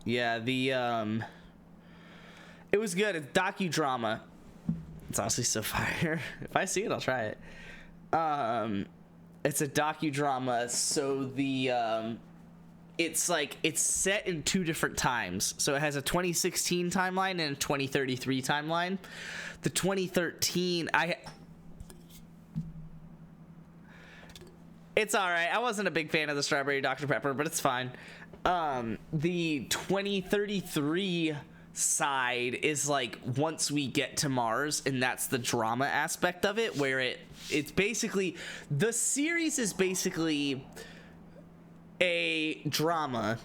Yeah, it was good. It's docudrama. It's honestly so fire. If I see it, I'll try it. It's a docudrama, so it's set in two different times. So it has a 2016 timeline and a 2033 timeline. The 2013, it's all right. I wasn't a big fan of the strawberry Dr. Pepper, but it's fine. The 2033 side is like once we get to Mars, and that's the drama aspect of it, where it's basically, the series is basically a drama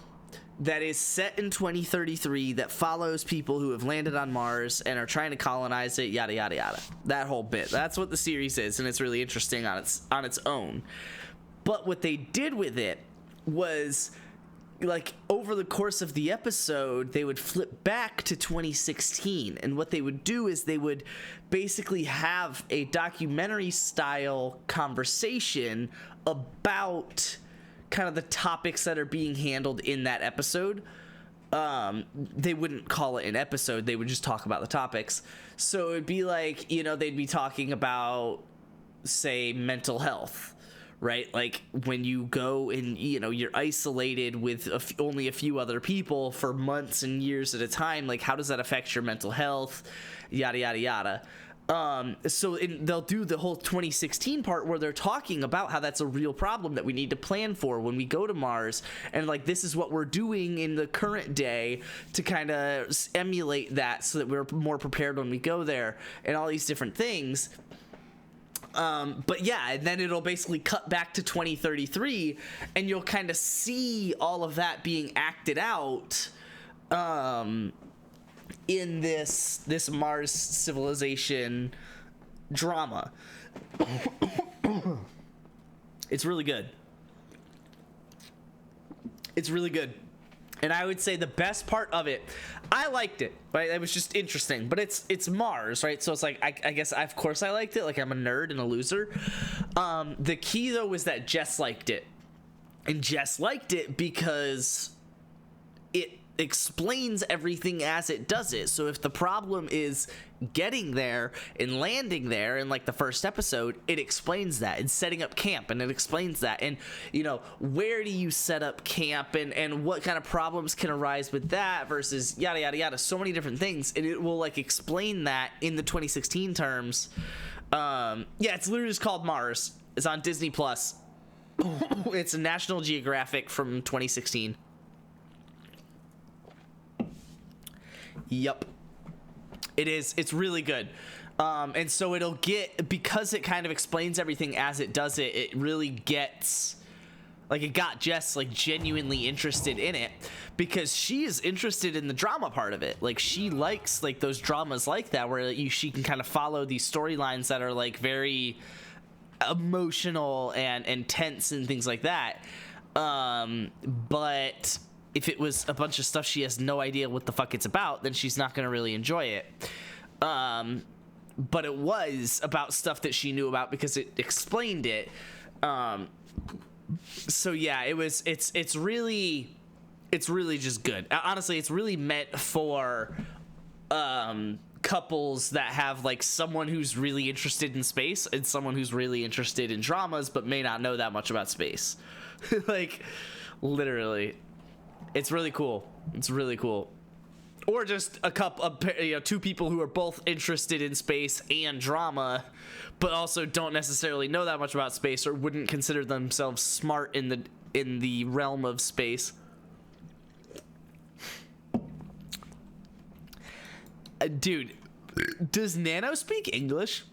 that is set in 2033 that follows people who have landed on Mars and are trying to colonize it, yada yada yada. That whole bit. That's what the series is, and it's really interesting on its own. But what they did with it was, like, over the course of the episode, they would flip back to 2016, and what they would do is they would basically have a documentary style conversation about kind of the topics that are being handled in that episode. They wouldn't call it an episode, they would just talk about the topics. So it'd be like, they'd be talking about, say, mental health, right? Like when you go and you're isolated with only a few other people for months and years at a time, like how does that affect your mental health, yada yada yada. So they'll do the whole 2016 part where they're talking about how that's a real problem that we need to plan for when we go to Mars, and like this is what we're doing in the current day to kind of emulate that so that we're more prepared when we go there, and all these different things. But yeah, and then it'll basically cut back to 2033, and you'll kind of see all of that being acted out in this Mars civilization drama. It's really good. It's really good. And I would say the best part of it, I liked it, right? It was just interesting, but it's Mars, right? So it's like, I guess, of course I liked it. Like, I'm a nerd and a loser. The key, though, was that Jess liked it. And Jess liked it because it explains everything as it does it. So if the problem is getting there and landing there in like the first episode, it explains that, and setting up camp, and it explains that, and you know, where do you set up camp, and what kind of problems can arise with that versus yada yada yada, so many different things, and it will like explain that in the 2016 terms. Yeah, it's literally just called Mars. It's on Disney Plus. It's a National Geographic from 2016. Yup. It is. It's really good. And so it'll get, because it kind of explains everything as it does it, it really gets, like, it got Jess, like, genuinely interested in it, because she is interested in the drama part of it. Like, she likes, like, those dramas like that, where she can kind of follow these storylines that are, like, very emotional and tense and things like that. But if it was a bunch of stuff she has no idea what the fuck it's about, then she's not going to really enjoy it. But it was about stuff that she knew about because it explained it. So yeah, it's really just good. Honestly, it's really meant for couples that have like someone who's really interested in space and someone who's really interested in dramas but may not know that much about space. Like, literally. It's really cool. It's really cool. Or just a couple of, you know, two people who are both interested in space and drama, but also don't necessarily know that much about space or wouldn't consider themselves smart in the realm of space. Dude, does Nano speak English?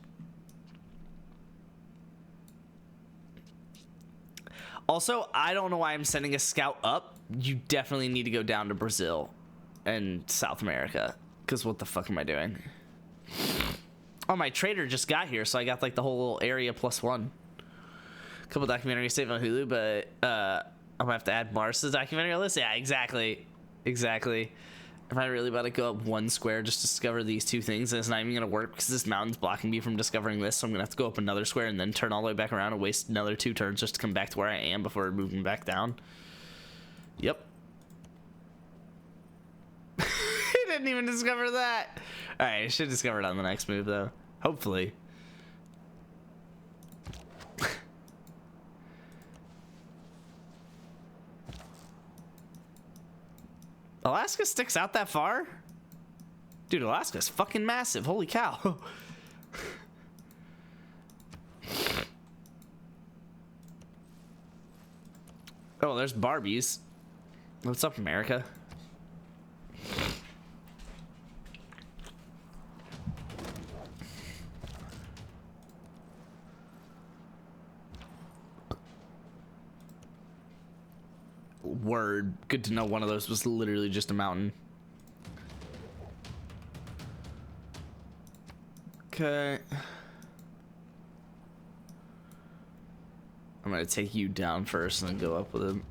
Also, I don't know why I'm sending a scout up. You definitely need to go down to Brazil and South America, because what the fuck am I doing? Oh, my trader just got here, so I got like the whole little area +1. A couple documentaries saved on Hulu, but I'm gonna have to add Mars to the documentary list. Yeah, exactly. If I really about to go up 1 square just to discover these 2 things, and it's not even gonna work because this mountain's blocking me from discovering this, so I'm gonna have to go up another square and then turn all the way back around and waste another 2 turns just to come back to where I am before moving back down. Yep. He didn't even discover that. Alright, I should discover it on the next move, though. Hopefully. Alaska sticks out that far? Dude, Alaska's fucking massive. Holy cow. Oh, there's Barbies. What's up, America? Word. Good to know one of those was literally just a mountain. Okay. I'm gonna take you down first and then go up with him.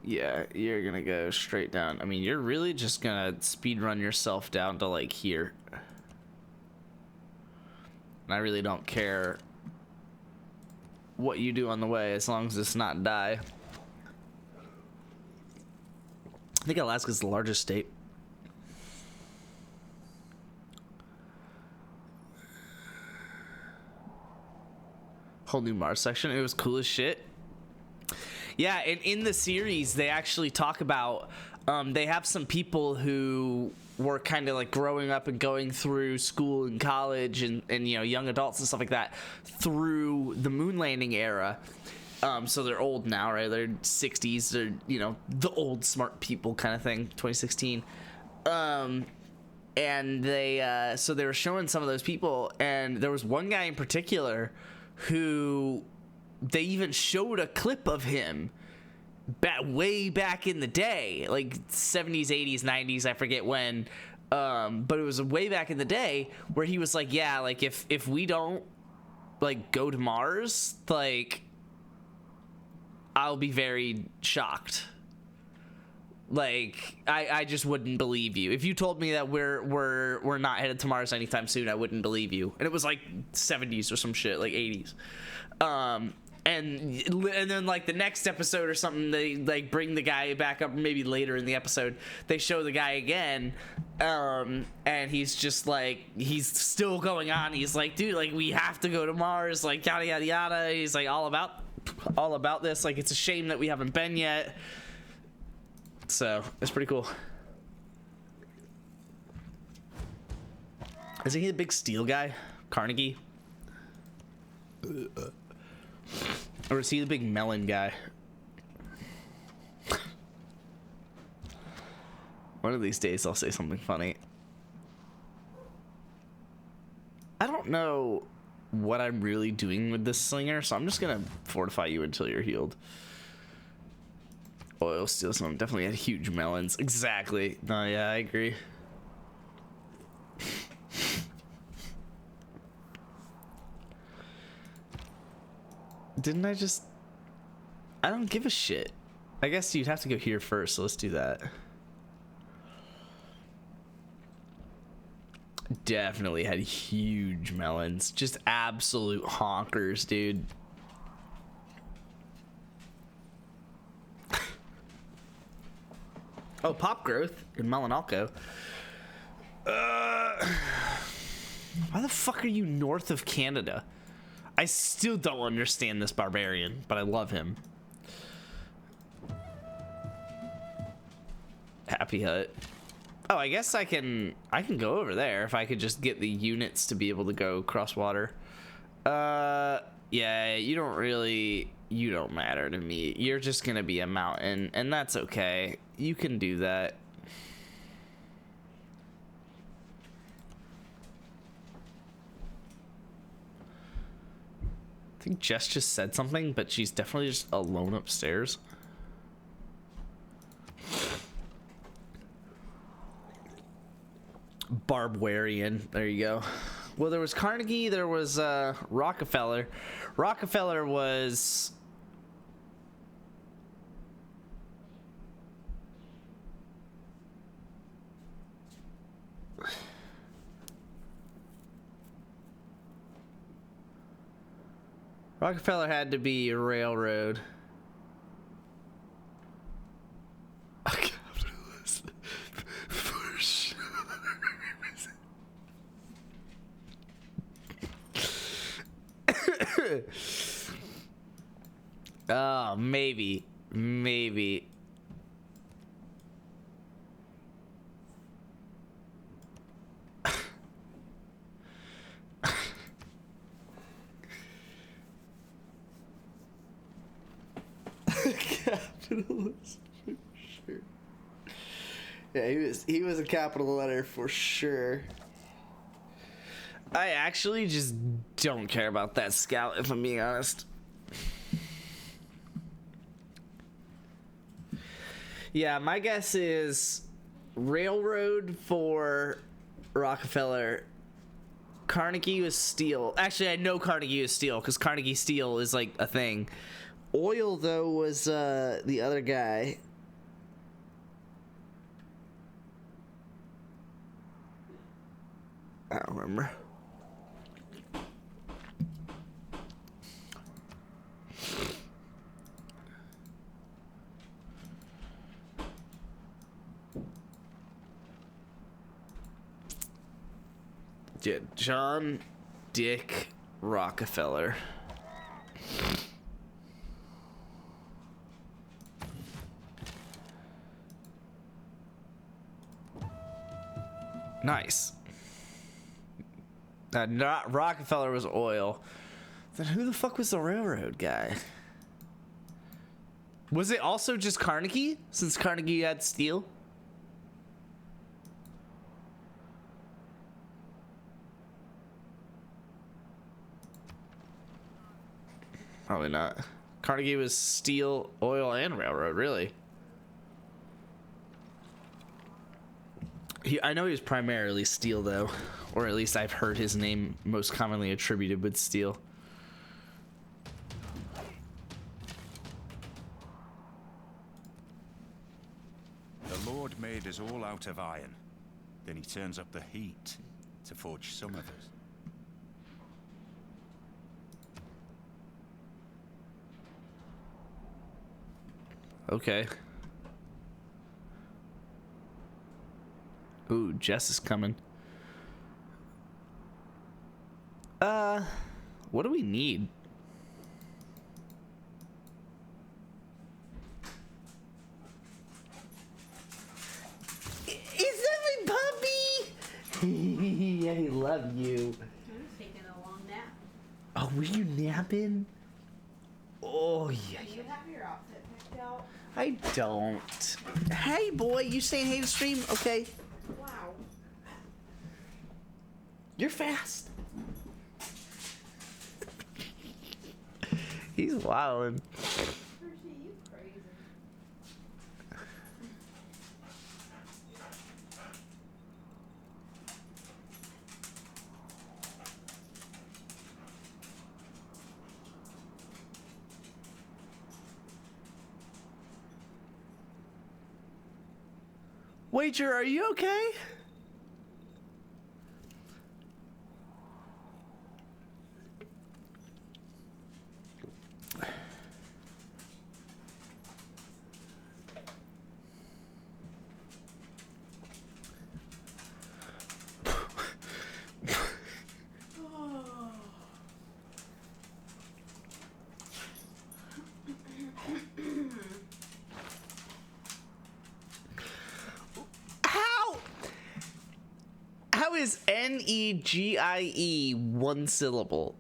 Yeah, you're gonna go straight down. I mean, you're really just gonna speed run yourself down to like here. And I really don't care what you do on the way as long as it's not die. I think Alaska's the largest state. Whole new Mars section. It was cool as shit. Yeah, and in the series, they actually talk about, they have some people who were kind of like growing up and going through school and college and you know, young adults and stuff like that through the moon landing era. So they're old now, right? They're 60s. They're, you know, the old smart people kind of thing. 2016. And they so they were showing some of those people, and there was one guy in particular who they even showed a clip of him way back in the day, like 70s, 80s, 90s, I forget when, but it was way back in the day where he was like, yeah, like if we don't like go to Mars, like I'll be very shocked. Like I just wouldn't believe you if you told me that we're not headed to Mars anytime soon. I wouldn't believe you. And it was like 70s or some shit, like 80s. And then like the next episode or something, they like bring the guy back up. Maybe later in the episode they show the guy again, and he's just like, he's still going on. He's like, dude, like we have to go to Mars, like yada yada yada. He's like all about this. Like it's a shame that we haven't been yet. So it's pretty cool. Isn't he the big steel guy, Carnegie? Or is he the big melon guy? One of these days I'll say something funny. I don't know what I'm really doing with this slinger, so I'm just gonna fortify you until you're healed. Oil, steel, some definitely had huge melons. Exactly. No, yeah, I agree. Didn't I just... I don't give a shit. I guess you'd have to go here first, so let's do that. Definitely had huge melons. Just absolute honkers, dude. Oh, pop growth in Melanalco. Why the fuck are you north of Canada? I still don't understand this barbarian, but I love him. Happy Hut. Oh, I guess I can go over there if I could just get the units to be able to go cross water. Yeah, you don't matter to me. You're just gonna be a mountain, and that's okay. You can do that. I think Jess just said something, but she's definitely just alone upstairs. Barbarian. There you go. Well, there was Carnegie. There was Rockefeller. Rockefeller was... Rockefeller had to be a railroad. A capitalist. For sure. Oh, maybe. Maybe. Capitalist for sure. Yeah, he was a capital letter for sure. I actually just don't care about that scout, if I'm being honest. Yeah, my guess is railroad for Rockefeller. Carnegie was steel. Actually, I know Carnegie was steel because Carnegie steel is like a thing. Oil, though, was the other guy. I don't remember. Yeah, John Dick Rockefeller. Nice. Not Rockefeller was oil. Then who the fuck was the railroad guy? Was it also just Carnegie? Since Carnegie had steel? Probably not. Carnegie was steel, oil, and railroad, really. I know he was primarily steel, though. Or at least I've heard his name most commonly attributed with steel. The Lord made us all out of iron. Then he turns up the heat to forge some of us. Okay. Ooh, Jess is coming. What do we need? Is that my puppy? I love you. I'm taking a long nap. Oh, were you napping? Oh, yeah. Do you have your outfit picked out? I don't. Hey, boy, you saying hey to stream? Okay. Wow. You're fast. He's wildin'. Hershey, you crazy. Wager, are you okay? How is Negie one syllable?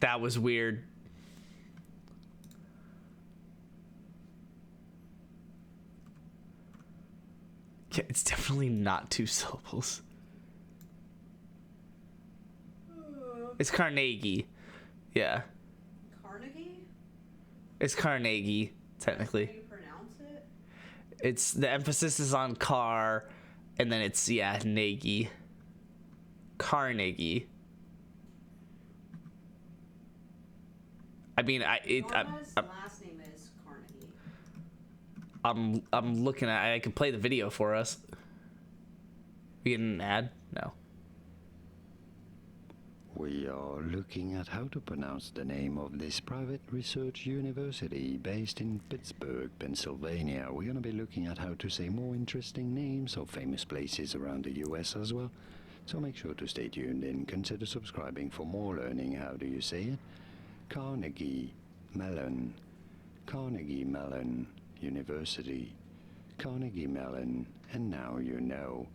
That was weird. Yeah, it's definitely not two syllables. It's Carnegie. Yeah. Carnegie? It's Carnegie, technically. How do you pronounce it? It's the emphasis is on car, and then it's Nagy. Carnegie. I mean, Norma's last name is Carnegie. I'm looking at. I could play the video for us. We get an ad? No. We are looking at how to pronounce the name of this private research university based in Pittsburgh, Pennsylvania. We're going to be looking at how to say more interesting names of famous places around the US as well. So make sure to stay tuned and consider subscribing for more learning. How do you say it? Carnegie Mellon. Carnegie Mellon University. Carnegie Mellon. And now you know.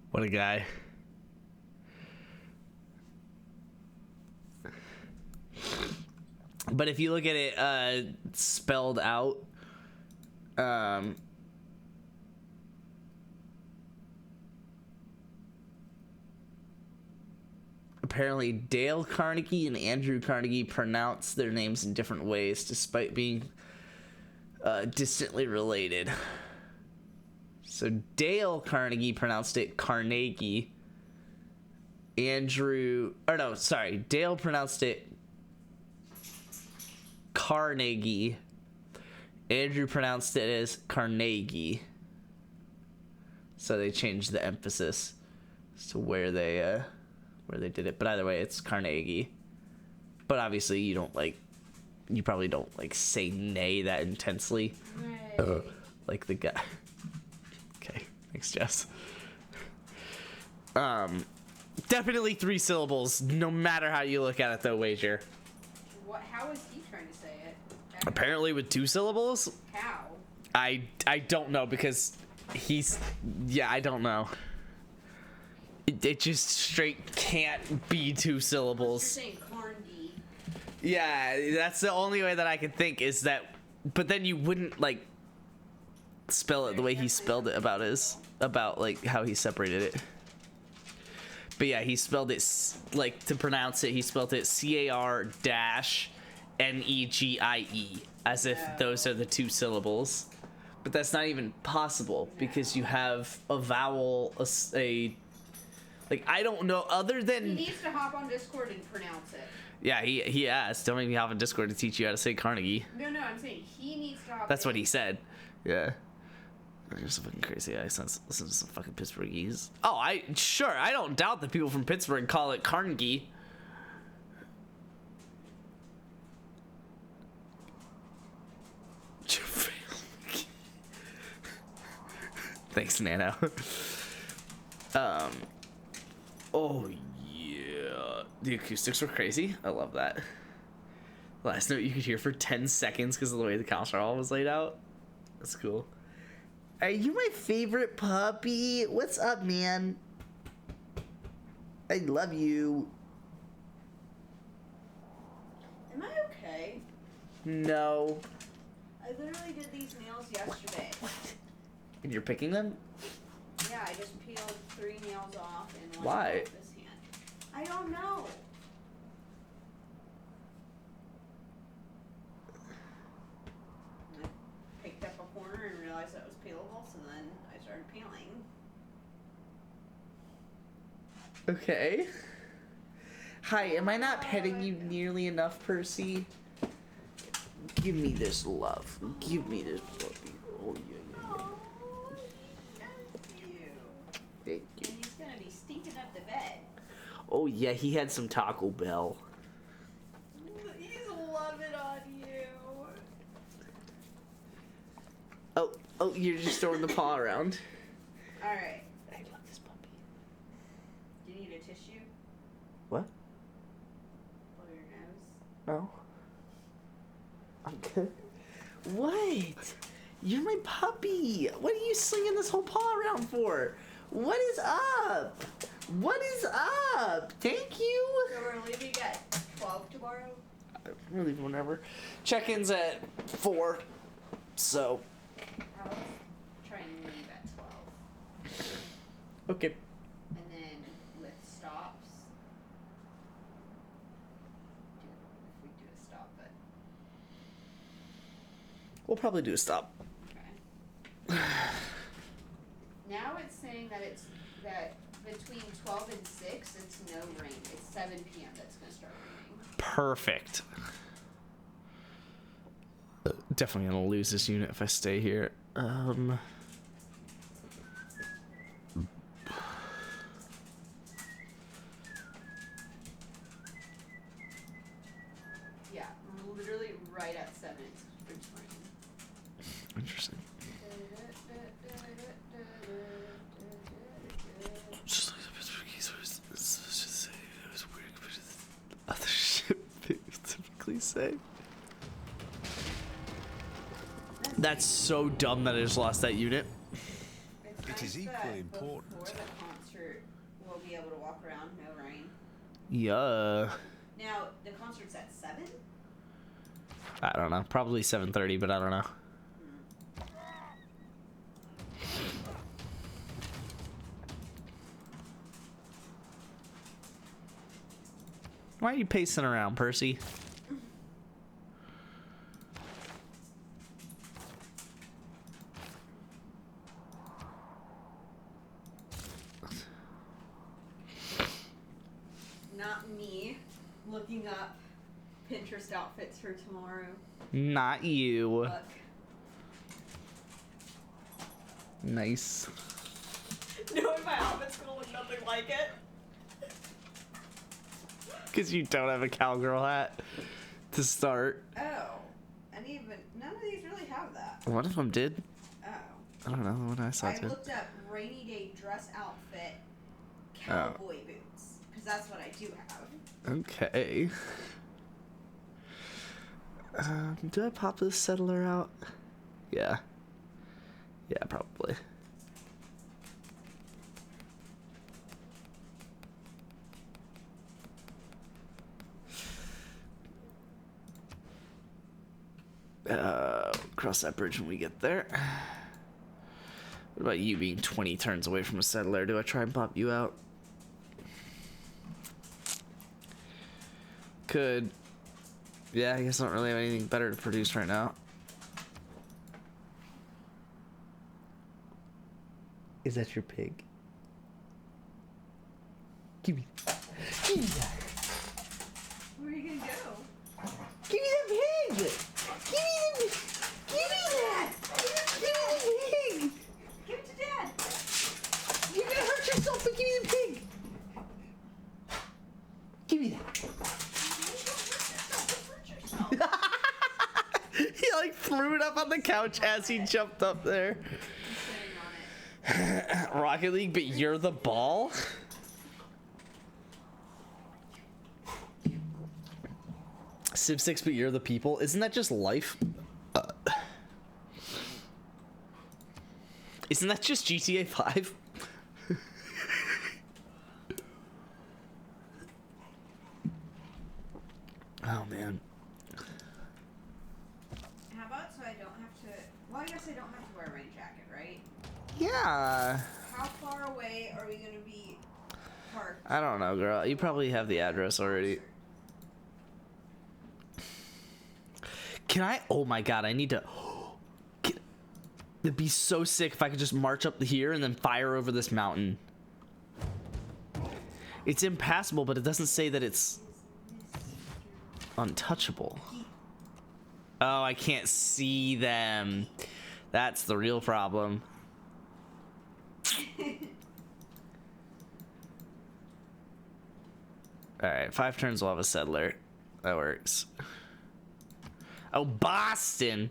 What a guy. But if you look at it spelled out, apparently Dale Carnegie and Andrew Carnegie pronounce their names in different ways despite being distantly related. So Dale Carnegie pronounced it Carnegie. Dale pronounced it Carnegie. Andrew pronounced it as Carnegie. So they changed the emphasis as to where they did it. But either way, it's Carnegie. But obviously you probably don't say nay that intensely. Right. Like the guy. Okay, thanks, Jess. Definitely 3 syllables, no matter how you look at it, though, Wager. What? How is he trying to say it? Apparently with 2 syllables. How? I don't know because he's I don't know. It just straight can't be 2 You're syllables. saying Carnegie. Yeah, that's the only way that I could think is that. But then you wouldn't like spell it the way he spelled it about like how he separated it. But yeah, he spelled it like to pronounce it. He spelled it CAR-NEGIE as if those are the 2 syllables. But that's not even possible because you have a vowel, a like I don't know other He than needs to hop on Discord and pronounce it. yeah. He asked, don't even have a Discord to teach you how to say Carnegie. No, I'm saying he needs to hop. That's what in. he said. Yeah. You're so fucking crazy accents. Listen to some fucking Pittsburghese. Oh, I don't doubt that people from Pittsburgh call it Carnegie. Thanks, Nano. Oh yeah, the acoustics were crazy. I love that. Last note you could hear for 10 seconds because of the way the concert hall was laid out. That's cool. Are you my favorite puppy? What's up, man? I love you. Am I okay? No. I literally did these nails yesterday. And you're picking them? Yeah, I just peeled 3 nails off and 1 Why? off this hand. I don't know. I picked up a corner and realized that was peelable, so then I started peeling. Okay. Hi, am I not petting you nearly enough, Percy? Give me this love. Give me this puppy. Oh, yeah. Oh, thank you. Thank you. And he's gonna be stinking up the bed. Oh, yeah, he had some Taco Bell. He's loving on you. Oh, you're just throwing the paw around. Alright. I love this puppy. Do you need a tissue? What? Blow your nose. No. I'm good. What? You're my puppy. What are you slinging this whole paw around for? What is up? What is up? Thank you. So we're leaving at 12 tomorrow? We're leaving whenever. Check-in's at 4. So. I'll try and leave at 12. Okay. And then with stops. If we do a stop, but We'll probably do a stop. okay. Now it's saying that that between 12 and 6 it's no rain. It's 7 p.m. that's gonna start raining. Perfect. Definitely gonna lose this unit if I stay here. Yeah, literally right at 7 it's raining. Interesting. Just like the Pittsburghese just say it was weird compared to the other shit people typically say. That's so dumb that I just lost that unit. It is equally important. Before the concert, we'll be able to walk around, no rain. Yeah. Now, the concert's at 7? I don't know. Probably 7:30, but I don't know. Why are you pacing around, Percy? Not me looking up Pinterest outfits for tomorrow. Not you. Look. Nice. Knowing my outfit's gonna look nothing like it. Because you don't have a cowgirl hat to start. Oh. And even, none of these really have that. One of them did. Oh. I don't know what I saw I too. looked up rainy day dress outfit cowboy boots. Because that's what I do have. Okay. Do I pop this settler out? Yeah. Yeah, probably. Cross that bridge when we get there. What about you being 20 turns away from a settler? Do I try and pop you out? Could. Yeah, I guess I don't really have anything better to produce right now. Is that your pig? Give me that. Where are you gonna go? Give me the pig! Give me that! Give me the pig! Give it to Dad. You're gonna hurt yourself, but give me the pig! Give me that. Don't hurt yourself. He like threw it up on the couch as he jumped up there. Rocket League, but you're the ball? Civ 6, but you're the people? Isn't that just life? Isn't that just GTA 5? Oh, man. How about so I don't have to... Well, I guess I don't have to wear a rain jacket, right? Yeah. How far away are we going to be parked? I don't know, girl. You probably have the address already. Can I? Oh my god, I need to... It'd be so sick if I could just march up here and then fire over this mountain. It's impassable, but it doesn't say that it's untouchable. Oh, I can't see them. That's the real problem. Alright, 5 turns we'll have a settler. That works. Oh, Boston!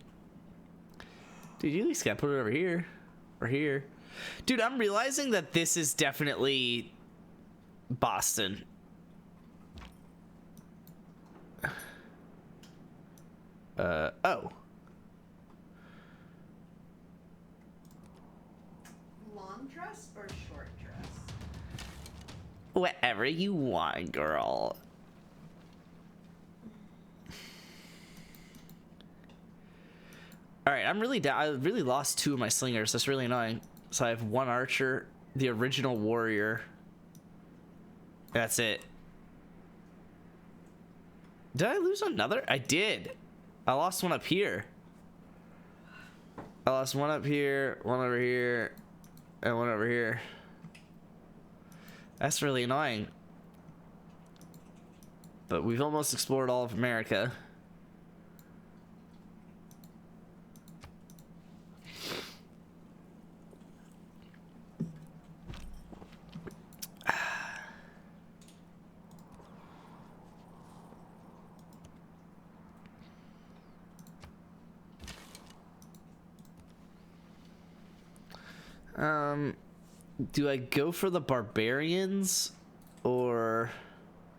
Dude, you at least gotta put it over here. Or here. Dude, I'm realizing that this is definitely Boston. Oh. Long dress or short dress? Whatever you want, girl. Alright, I'm really down. I really lost 2 of my slingers. That's really annoying. So I have 1 archer, the original warrior. That's it. Did I lose another? I did. I lost 1 up here. I lost 1 up here, 1 over here, and 1 over here. That's really annoying. But we've almost explored all of America. Do I go for the barbarians or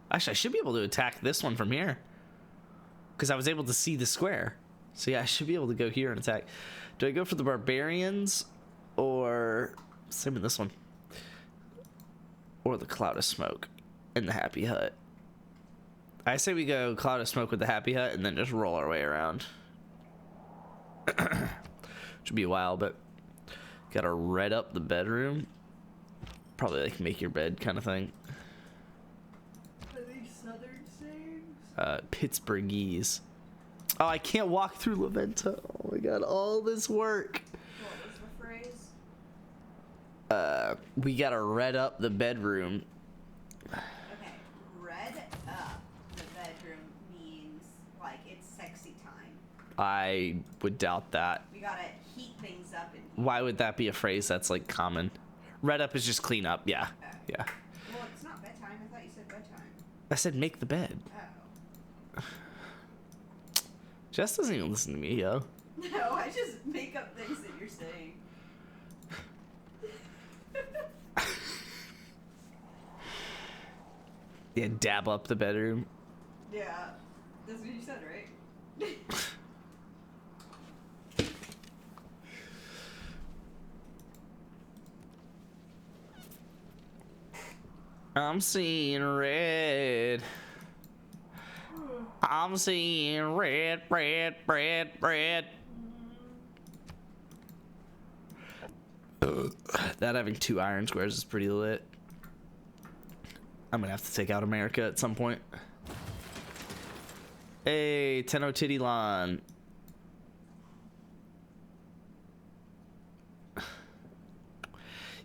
actually I should be able to attack this one from here because I was able to see the square. So yeah, I should be able to go here and attack. Do I go for the barbarians or same with this one or the cloud of smoke and the happy hut? I say we go cloud of smoke with the happy hut and then just roll our way around. Should be a while, but gotta red up the bedroom. Probably like make your bed kind of thing. Are they southern sayings? Pittsburghese. Oh, I can't walk through Laventa. Oh my god, all this work. What was the phrase? We gotta red up the bedroom. Okay, red up the bedroom means like it's sexy time. I would doubt that. We gotta heat things up and Why would that be a phrase that's like common? Red up is just clean up. Yeah. Yeah. Well, it's not bedtime. I thought you said bedtime. I said make the bed. Oh. Jess doesn't even listen to me, yo. No, I just make up things that you're saying. Yeah, dab up the bedroom. Yeah, that's what you said, right? I'm seeing red. I'm seeing red, red, red, red. That having 2 iron squares is pretty lit. I'm gonna have to take out America at some point. Hey, Tenno Titty Lon.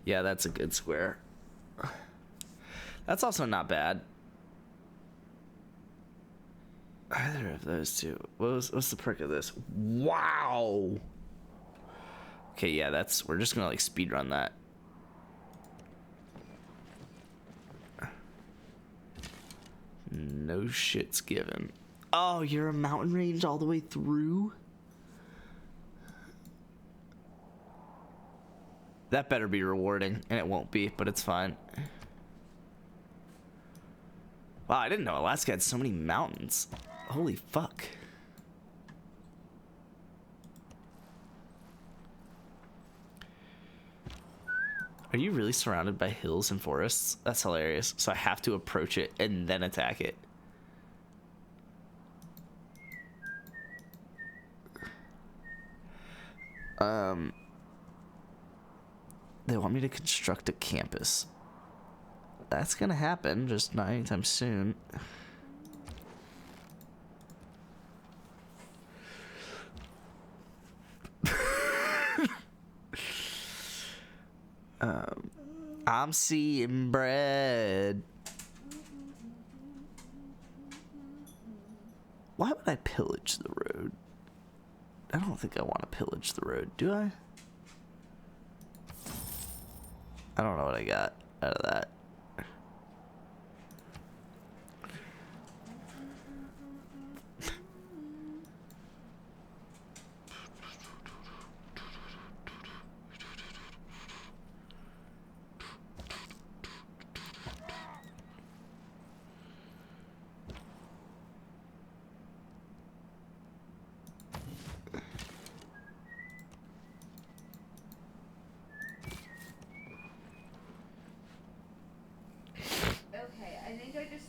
Yeah, that's a good square. That's also not bad. Either of those two. What's the perk of this? Wow. Okay, yeah, we're just gonna like speed run that. No shit's given. Oh, you're a mountain range all the way through? That better be rewarding, and it won't be, but it's fine. Wow, I didn't know Alaska had so many mountains. Holy fuck. Are you really surrounded by hills and forests? That's hilarious. So I have to approach it and then attack it. They want me to construct a campus. That's gonna happen, just not anytime soon. I'm seeing bread. Why would I pillage the road? I don't think I want to pillage the road, do I? I don't know what I got out of that.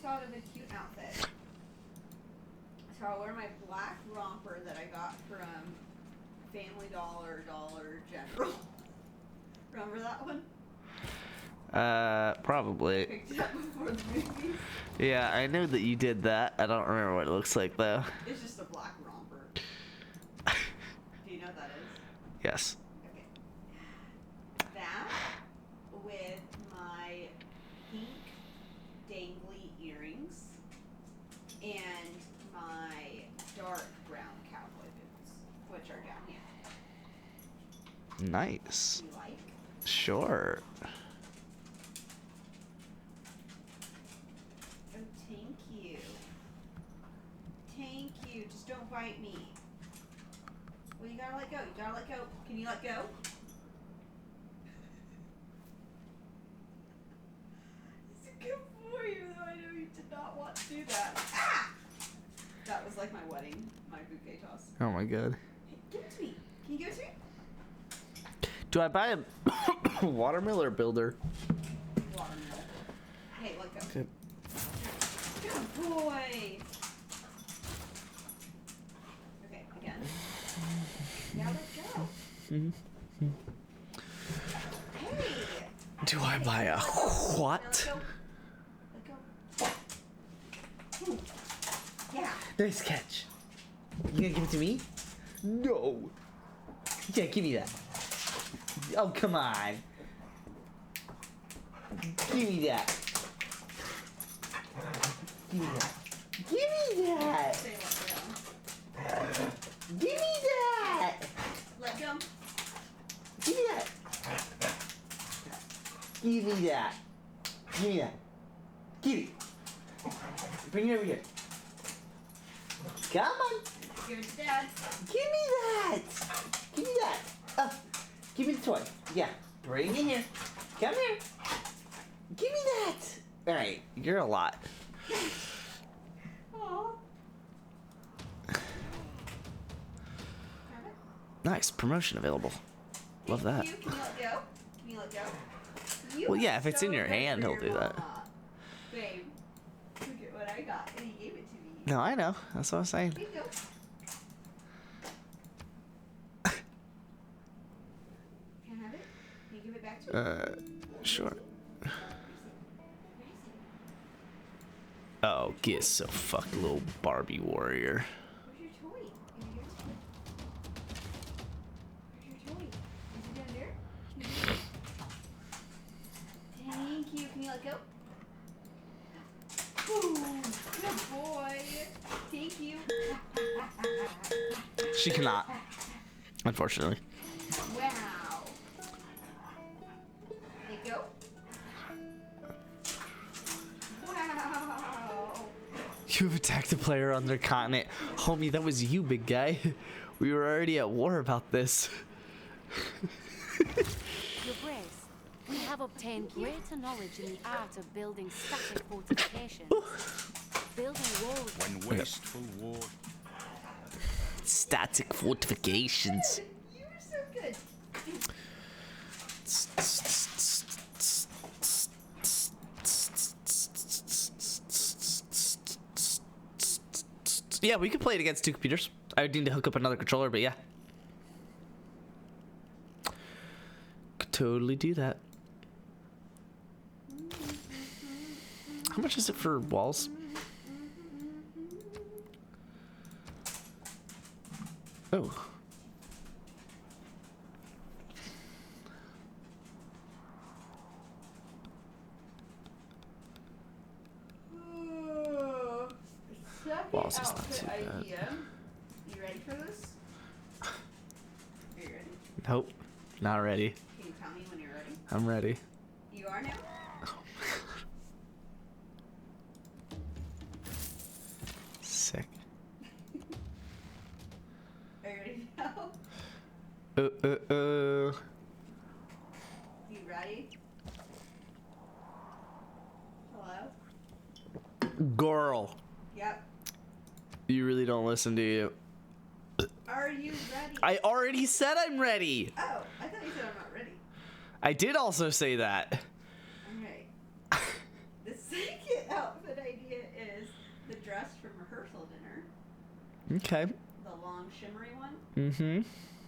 Thought of a cute outfit. So I'll wear my black romper that I got from Family Dollar, Dollar General. Remember that one? Probably. Picked it up before the movie. Yeah, I know that you did that. I don't remember what it looks like though. It's just a black romper. Do you know what that is? Yes. Okay. That with my pink dangly earrings and my dark brown cowboy boots, which are down here. Nice. You like? Sure. Oh, thank you. Thank you. Just don't bite me. Well, you gotta let go. You gotta let go. Can you let go? It's a good boy, even though I know you did not want to do that. Ah! That was like my wedding, my bouquet toss. Oh my god. Hey, give it to me. Can you give it to me? Do I buy a watermill builder? Watermelon. Hey, let go. Good. Good boy. Okay, again. Now let go. Hey. Do I buy a what? Let go. Ooh. Yeah. Nice catch. You gonna give it to me? No. Yeah, give me that. Oh, come on. Give me that. Give me that. Give me that. Say let go. Give me that. Let go. Give me that. Give me that. Give me that. Give it. Bring it over here. Come on. Give it to Dad. Give me that. Give me that. Give me the toy. Yeah. Bring it here. Come here. Give me that. All right. You're a lot. Aww. Nice promotion available. Love that. Can you let go? Can you let go? You Well, yeah, are if it's in so your good hand, for he'll your do that. mama. Babe, look at what I got, and he gave it to me. No, I know. That's what I'm saying. Here you go. Can I have it? Can you give it back to me? Sure. Oh, get so fucked, little Barbie warrior. Where's your toy? In here? Where's your toy? Is it down there? Thank you. Can you let go? Ooh, good boy. Thank you. She cannot, unfortunately. Wow. There you go. Wow. You've attacked a player on their continent. Homie, that was you, big guy. We were already at war about this. Your Grace, we have obtained greater knowledge in the art of building static fortifications. Building walls. When wasteful war. Static fortifications. You were so good. Yeah, we could play it against two computers. I would need to hook up another controller, but yeah. Could totally do that. How much is it for walls? Oh. Walls is not too bad. Idea. You ready for this? Are you ready? Nope, not ready. Can you tell me when you're ready? I'm ready. You are now? Sick. Are you ready now? You ready? Hello? Girl, Yep. you really don't listen, do you? Are you ready? I already said I'm ready. Oh, I thought you said I'm not ready. I did also say that. Alright. The second outfit idea is the dress from rehearsal dinner. Okay. The long shimmery one. Mm-hmm.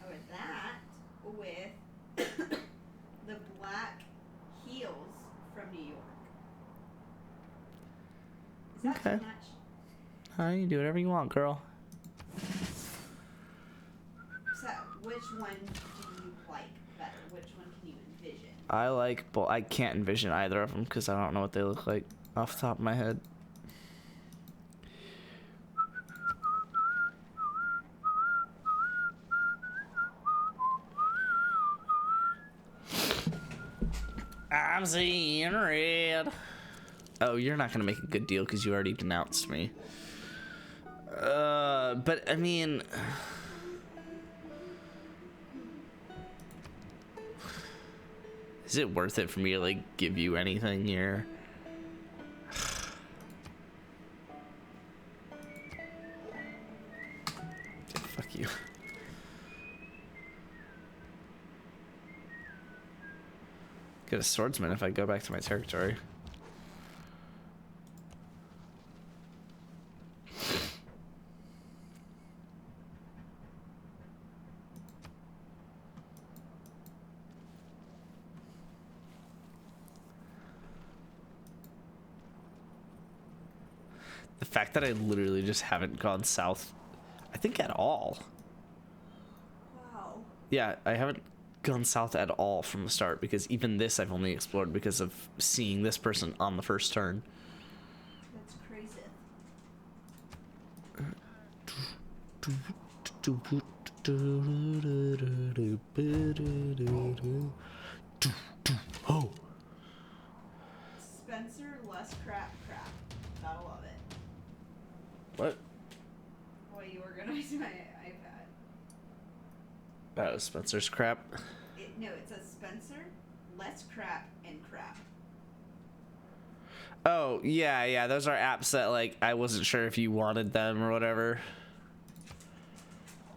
With that, with the black heels from New York. Is that Okay. too much? You can do whatever you want, girl. So, which one do you like better? Which one can you envision? I like, but I can't envision either of them because I don't know what they look like off the top of my head. I'm seeing red. Oh, you're not gonna make a good deal because you already denounced me. But I mean, is it worth it for me to like give you anything here? Fuck you. Get a swordsman if I go back to my territory. The fact that I literally just haven't gone south, I think at all. Wow. Yeah, I haven't gone south at all from the start because even this I've only explored because of seeing this person on the first turn. That's crazy. Oh. Spencer, less crap. Gotta love it. What? Boy, you organized my iPad. That was Spencer's crap. No, it says Spencer, less crap, and crap. Oh, yeah, those are apps that, like, I wasn't sure if you wanted them or whatever.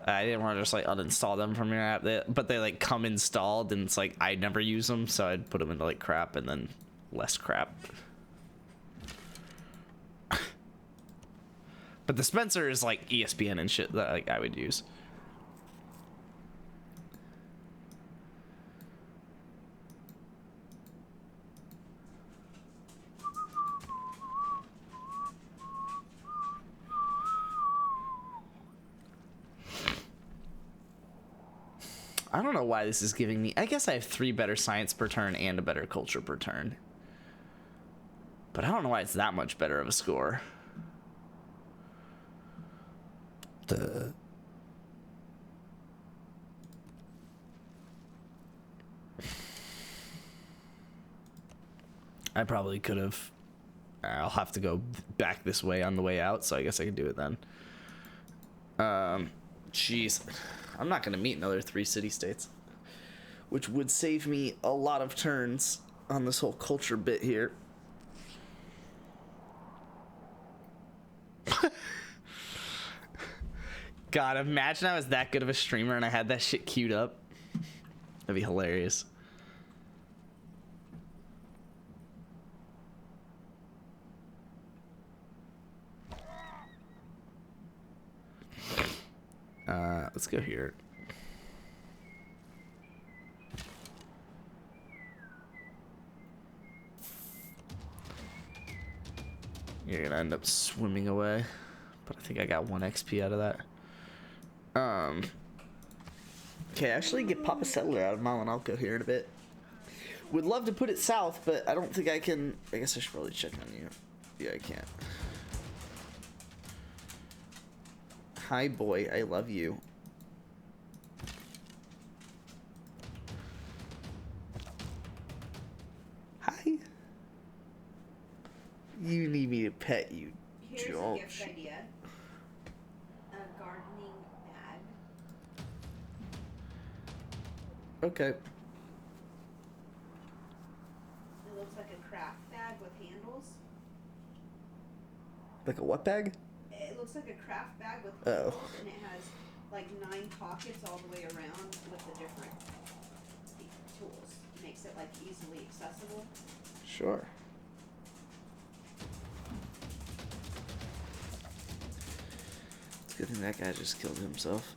I didn't want to just like uninstall them from your app, but they like come installed, and it's like I never use them, so I'd put them into like crap and then less crap. But the Spencer is like ESPN and shit that like I would use. I don't know why this is giving me... I guess I have 3 better science per turn and a better culture per turn. But I don't know why it's that much better of a score. I probably could have... I'll have to go back this way on the way out, so I guess I can do it then. Jeez. I'm not going to meet another 3 city-states, which would save me a lot of turns on this whole culture bit here. God, imagine I was that good of a streamer and I had that shit queued up. That'd be hilarious. Let's go here. You're gonna end up swimming away, but I think I got 1 XP out of that. Okay, actually get Papa Settler out of Malinalco here in a bit. Would love to put it south, but I don't think I can. I guess I should probably check on you. Yeah, I can't. Hi, boy. I love you. Hi. You need me to pet you. Here's don't a gift idea. A gardening bag. Okay. It looks like a craft bag with handles. Like a what bag? It looks like a craft bag with Oh. handles, and it has like 9 pockets all the way around with the different tools. Makes it like easily accessible. Sure. It's a good thing that guy just killed himself.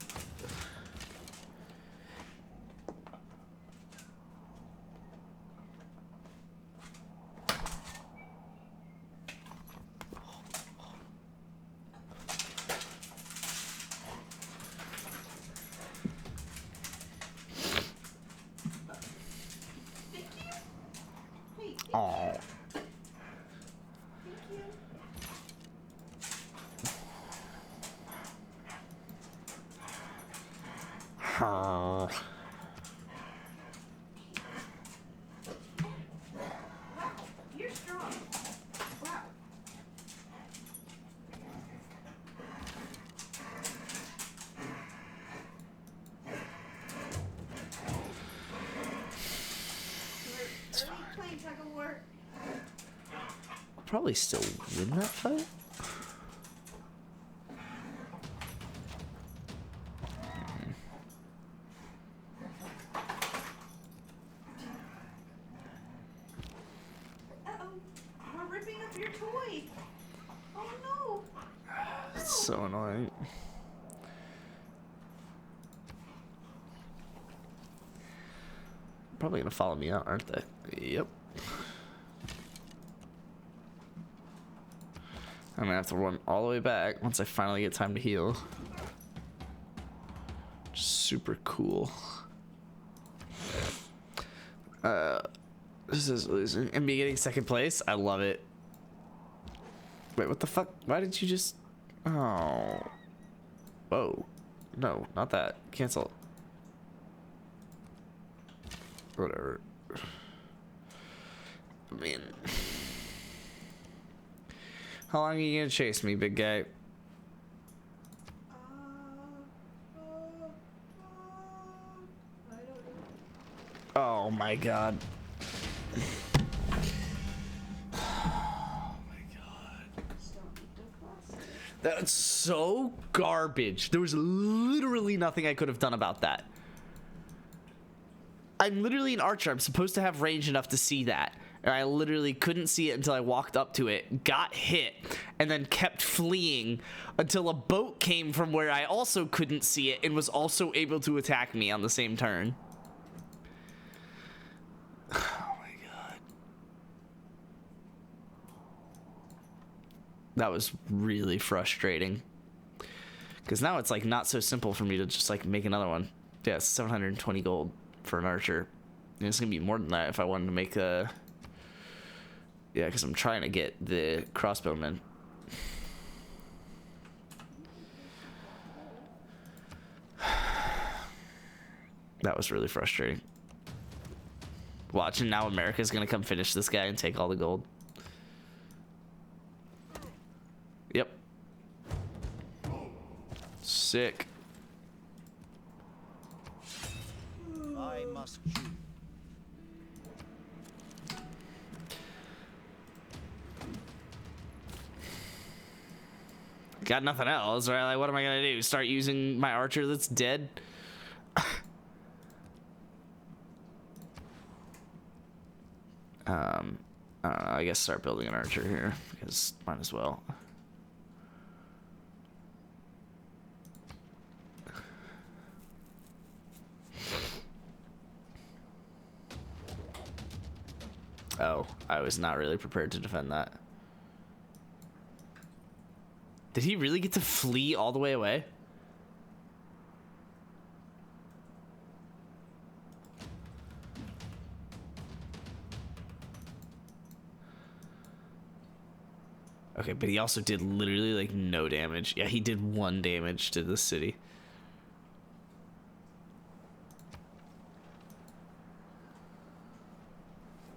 Oh. Wow, you're strong. Wow. Are we playing tug of war? I'll probably still win that fight. We're ripping up your toy. Oh no. It's so annoying. Probably gonna follow me out, aren't they? Yep. I'm gonna have to run all the way back once I finally get time to heal. Super cool. This is losing and me getting second place. I love it. Wait, what the fuck? Why did you just? Oh. Whoa. No, not that. Cancel. Whatever. I mean, how long are you gonna chase me, big guy? Oh my god. That's so garbage. There was literally nothing I could have done about that. I'm literally an archer. I'm supposed to have range enough to see that. And I literally couldn't see it until I walked up to it, got hit, and then kept fleeing until a boat came from where I also couldn't see it and was also able to attack me on the same turn. Oh my god. That was really frustrating. Because now it's like not so simple for me to just like make another one. Yeah, it's 720 gold for an archer. And it's gonna be more than that if I wanted to make a... Yeah, because I'm trying to get the crossbowman. That was really frustrating. Watching now America's gonna come finish this guy and take all the gold. Yep. Sick. I must choose. Got nothing else, right? Like, what am I gonna do? Start using my archer that's dead? I don't know, I guess start building an archer here, because might as well. Oh, I was not really prepared to defend that. Did he really get to flee all the way away? Okay, but he also did literally like no damage. Yeah, he did 1 damage to the city.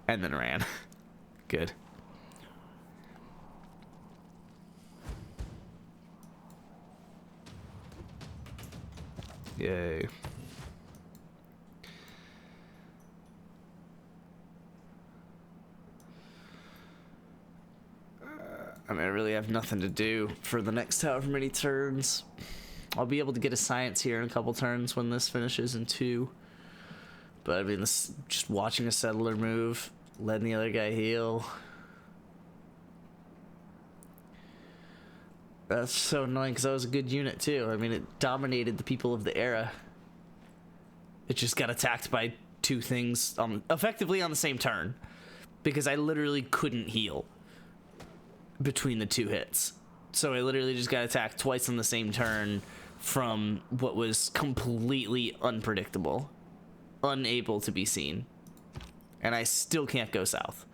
And then ran. Good. Yay. I mean, I really have nothing to do for the next however many turns. I'll be able to get a science here in a couple turns when this finishes in 2. But I mean, this just watching a settler move, letting the other guy heal. That's so annoying because that was a good unit too. I mean, it dominated the people of the era. It just got attacked by 2 things effectively on the same turn. Because I literally couldn't heal between the 2 hits. So I literally just got attacked twice on the same turn from what was completely unpredictable. Unable to be seen. And I still can't go south.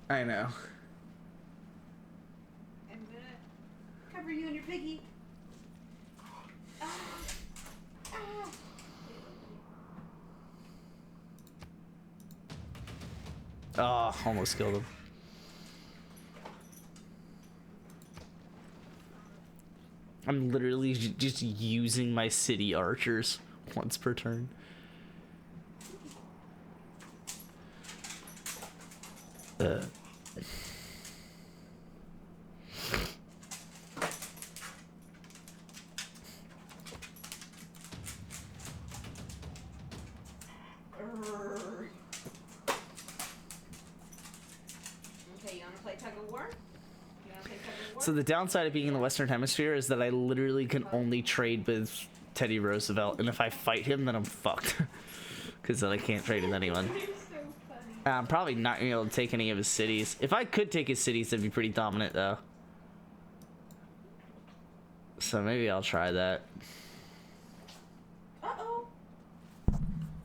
I know. I'm gonna cover you and your piggy. Oh, almost killed him. I'm literally just using my city archers once per turn. Okay, you wanna play tug of war? So the downside of being in the Western Hemisphere is that I literally can only trade with Teddy Roosevelt, and if I fight him, then I'm fucked. Because then I can't trade with anyone. I'm probably not gonna be able to take any of his cities. If I could take his cities, that'd be pretty dominant, though. So maybe I'll try that. Uh-oh.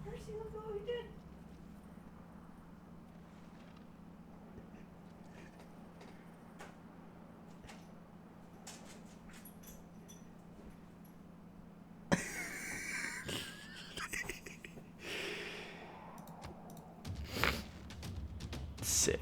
Percy, look what we did. Sick.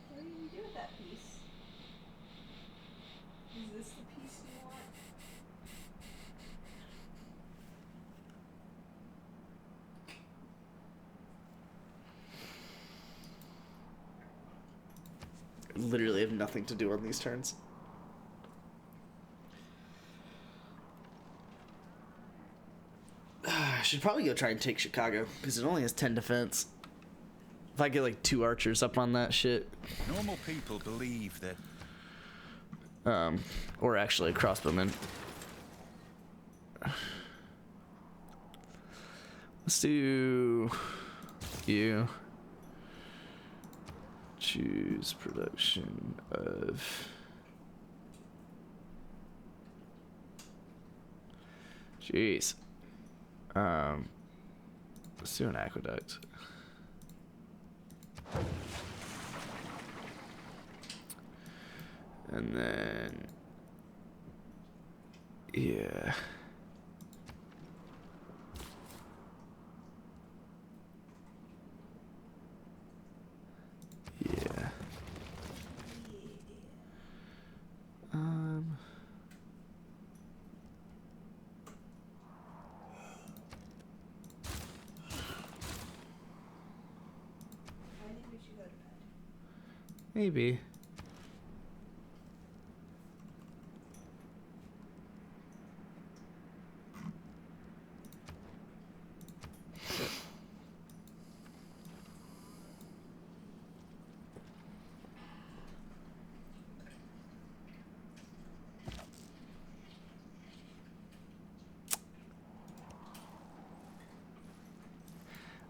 What do you do with that piece? Is this the piece you want? Literally have nothing to do on these turns. I should probably go try and take Chicago because it only has 10 defense. If I get like 2 archers up on that shit, Normal people believe that or actually crossbowmen. Let's do you. Choose production of. Jeez. Let's do an aqueduct. And then, yeah. Yeah. I think we should go to bed. Maybe.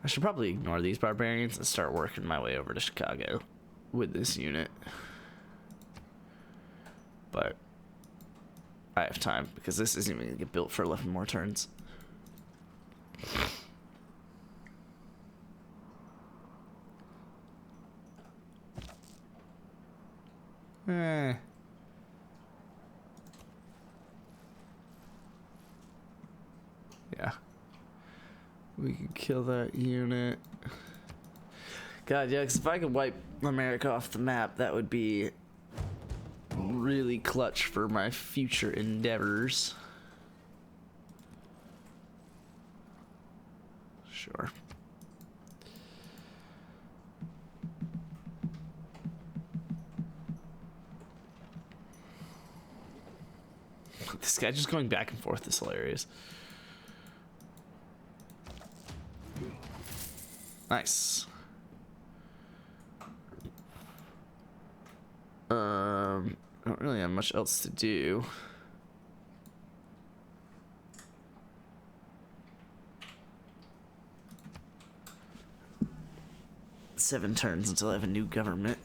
I should probably ignore these barbarians and start working my way over to Chicago with this unit. But I have time because this isn't even going to get built for 11 more turns. Yeah. We can kill that unit. God, yeah, 'cause if I could wipe America off the map, that would be really clutch for my future endeavors. Sure. This guy just going back and forth is hilarious. Nice. I don't really have much else to do. Seven turns until I have a new government.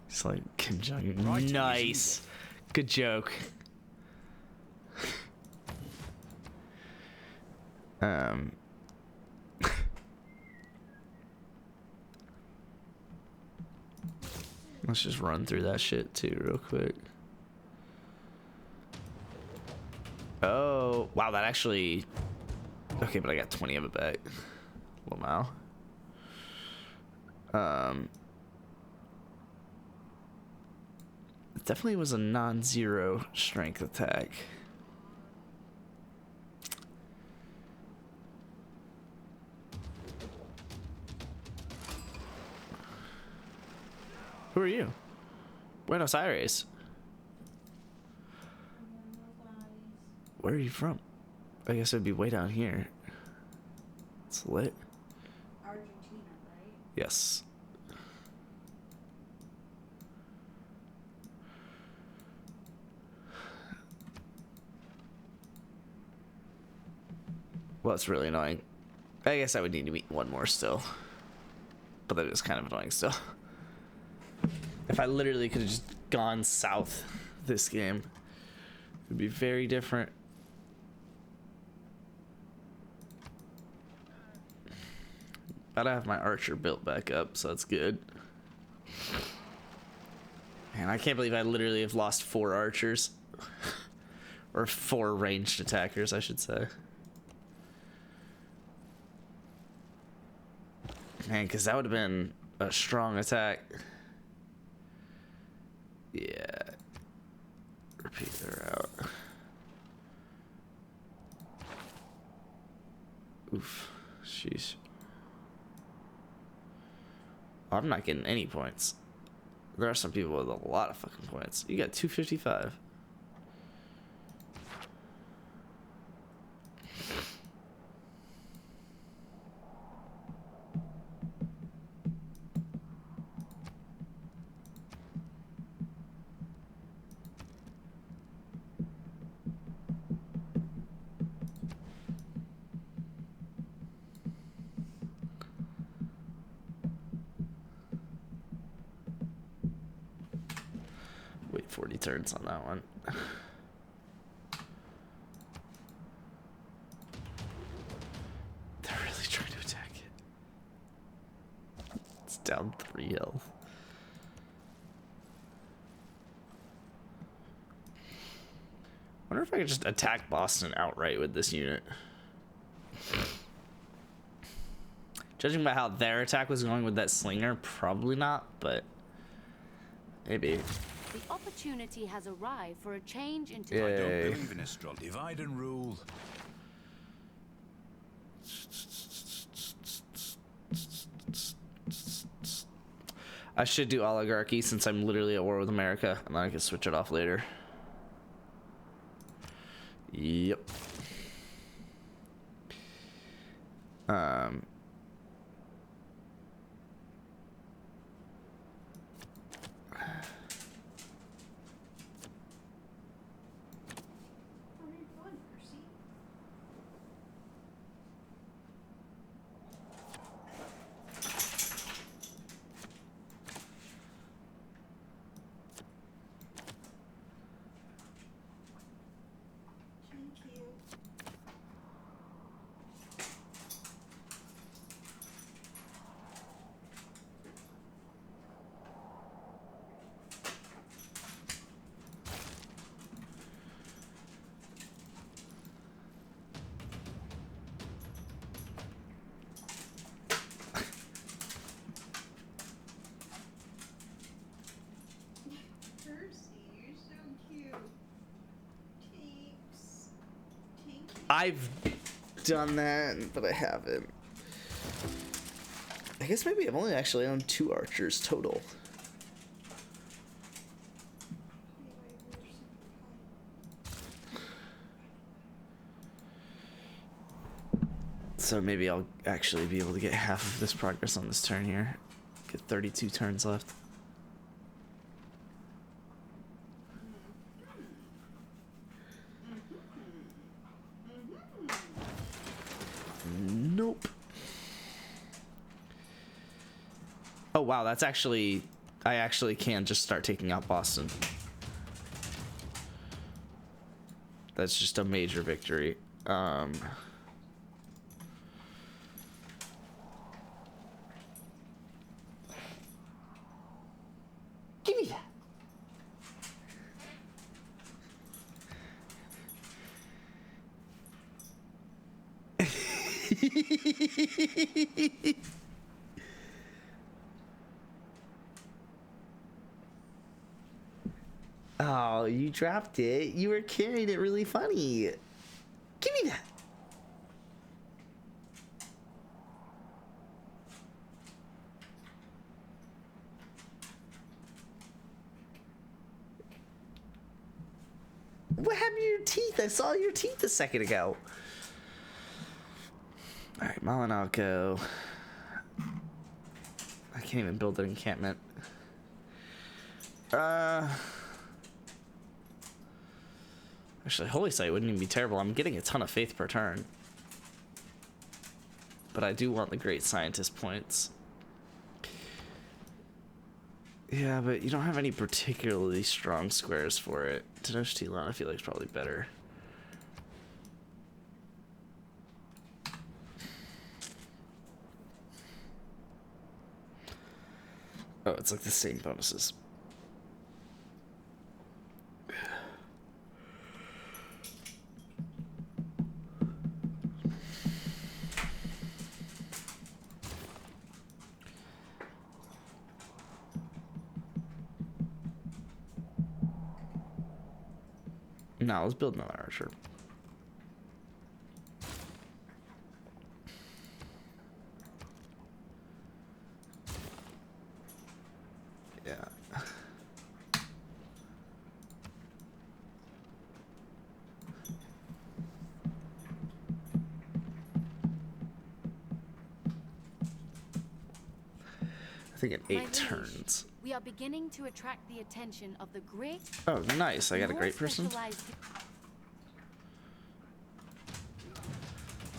It's like Kim Jong-un. Right, Nice. Good joke. Let's just run through that shit too real quick. Oh, wow, that actually... Okay, but I got 20 of it back. Wow. It definitely was a non-zero strength attack. Who are you? Buenos Aires. Where are you from? I guess it'd be way down here. It's lit. Argentina, right? Yes. Well, it's really annoying. I guess I would need to meet one more still. But that is kind of annoying still. If I literally could have just gone south this game, it would be very different. Gotta have my archer built back up, so that's good. Man, I can't believe I literally have lost 4 archers. Or 4 ranged attackers, I should say. Man, because that would have been a strong attack. Yeah. Repeat her out. Oof. Sheesh. I'm not getting any points. There are some people with a lot of fucking points. You got 255. Wait 40 turns on that one. They're really trying to attack it. It's down 3 health. Wonder if I could just attack Boston outright with this unit. Judging by how their attack was going with that slinger, probably not, but maybe. The opportunity has arrived for a change into... I don't believe in astrology. Divide and rule. I should do oligarchy since I'm literally at war with America, and then I can switch it off later. Yep. I've done that, but I haven't. I guess maybe I've only actually owned 2 archers total. So maybe I'll actually be able to get half of this progress on this turn here. Get 32 turns left. Nope. Oh wow, that's actually... I actually can just start taking out Boston. That's just a major victory. Give me that. Oh, you dropped it. You were carrying it really funny. Give me that. What happened to your teeth? I saw your teeth a second ago. Alright, Malinalco. I can't even build an encampment. Actually, Holy Site wouldn't even be terrible. I'm getting a ton of faith per turn. But I do want the Great Scientist points. Yeah, but you don't have any particularly strong squares for it. Tenochtitlan, I feel like, is probably better. Oh, it's like the same bonuses. Now let's build another archer. Yeah. I think in 8 My turns. liege, we are beginning to attract the attention of the great. Oh, nice. I got a more great person. specialized-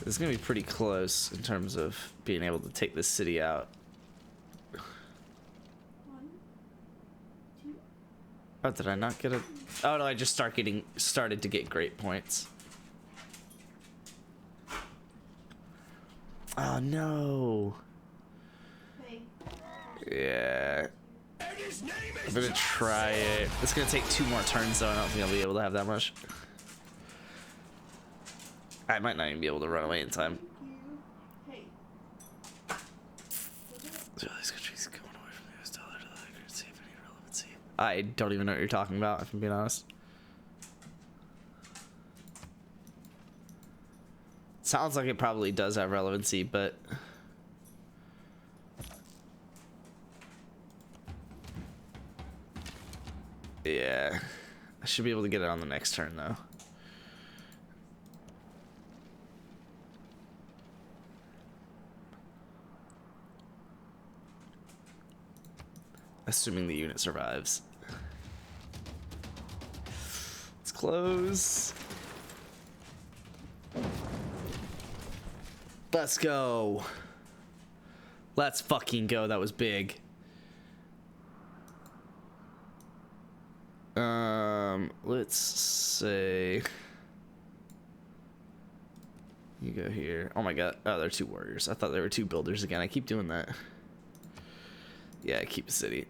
This is going to be pretty close in terms of being able to take this city out. 1, 2. Oh, did I not get it? Oh, no, I just started to get great points. Oh, no. Hey. Yeah. I'm gonna try it. It's gonna take 2 more turns, though. I don't think I'll be able to have that much. I might not even be able to run away in time. Hey. So these countries going away from the US dollar to the currency of any relevancy. I don't even know what you're talking about, if I'm being honest. Sounds like it probably does have relevancy, but... yeah. I should be able to get it on the next turn, though. Assuming the unit survives. It's close. Let's go. Let's fucking go. That was big. Let's say you go here. Oh my god. Oh, they're 2 warriors. I thought there were 2 builders again. I keep doing that. Yeah, keep a city.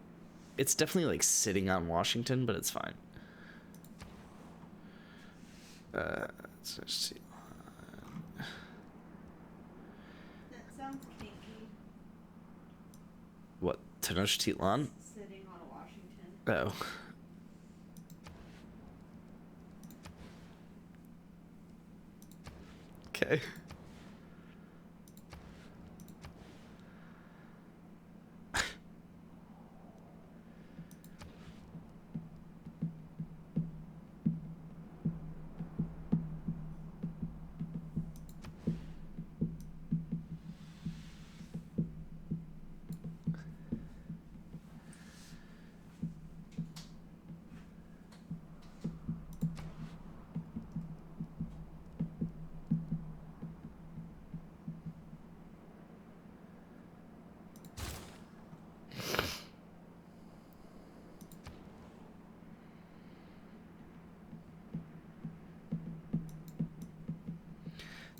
It's definitely like sitting on Washington, but it's fine. Let's just see. That sounds kinky. What? Tenochtitlan? Sitting on Washington. Oh. Okay.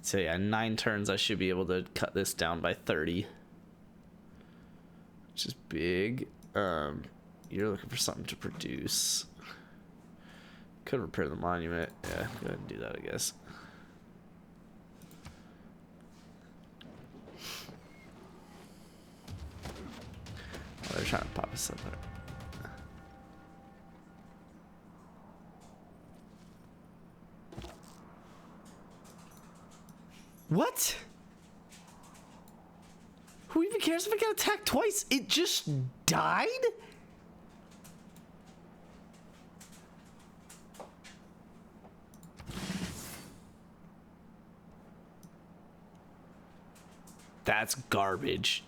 So yeah, 9 turns I should be able to cut this down by 30. Which is big. You're looking for something to produce. Could repair the monument. Yeah, go ahead and do that, I guess. Oh, they're trying to pop us up there. What? Who even cares if it got attacked twice? It just died? That's garbage.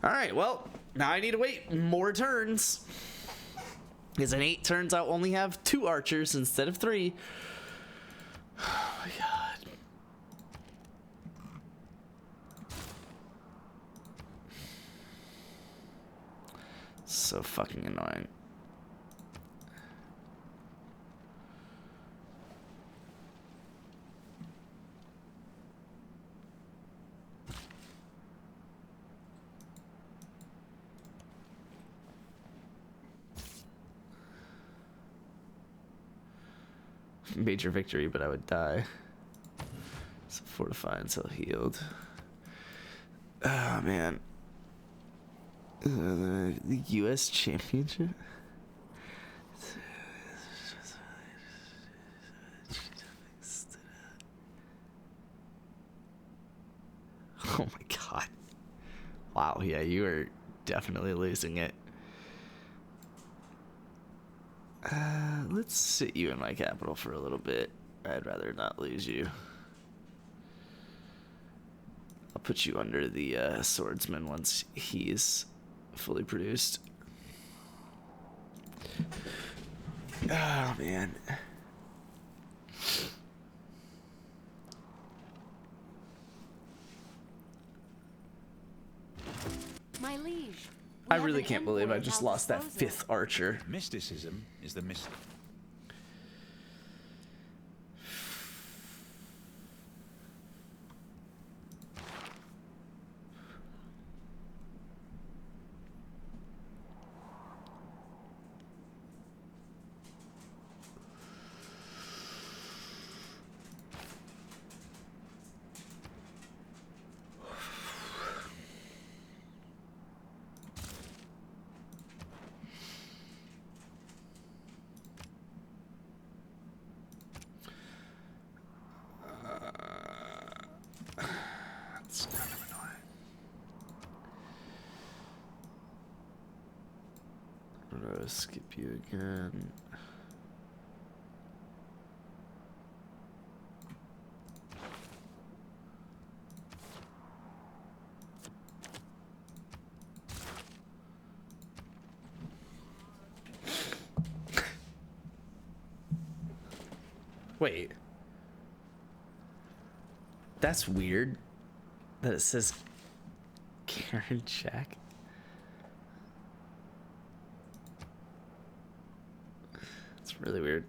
All right, well, now I need to wait more turns. Because in 8 turns, I'll only have 2 archers instead of 3. Oh my god. So fucking annoying. major victory, but I would die. So fortify until healed. Oh man. The U.S. Championship. Oh my god. Wow, yeah, you are definitely losing it. Let's sit you in my capital for a little bit. I'd rather not lose you. I'll put you under the swordsman once he's fully produced. Oh man. My liege. I really can't believe I just lost that 5th archer. Mysticism is the mystic. That's kind of annoying. I'm gonna skip you again. Wait. That's weird that it says Karen Jack. It's really weird.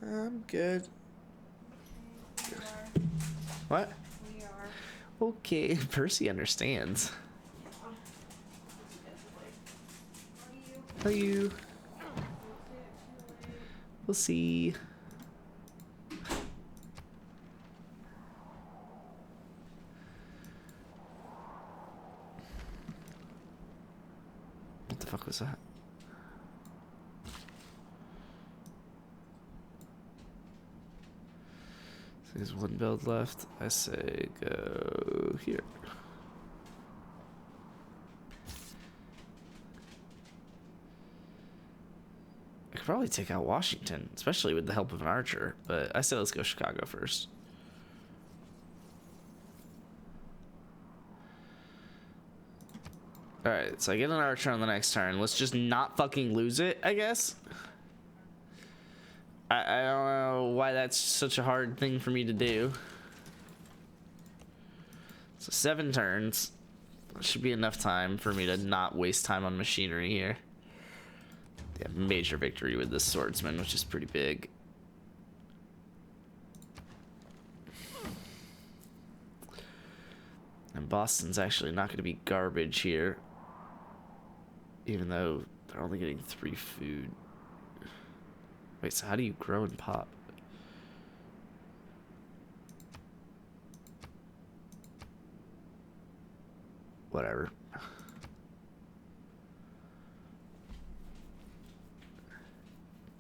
I'm good. What? We are. Okay, Percy understands. How are you? We'll see. What the fuck was that? There's one build left. I say go here. I could probably take out Washington, especially with the help of an archer, but I say let's go Chicago first. Alright, so I get an archer on the next turn. Let's just not fucking lose it, I guess. I don't know why that's such a hard thing for me to do. So 7 turns. That should be enough time for me to not waste time on machinery here. Yeah, major victory with this swordsman, which is pretty big. And Boston's actually not going to be garbage here. Even though they're only getting 3 food. Wait, so how do you grow and pop? Whatever.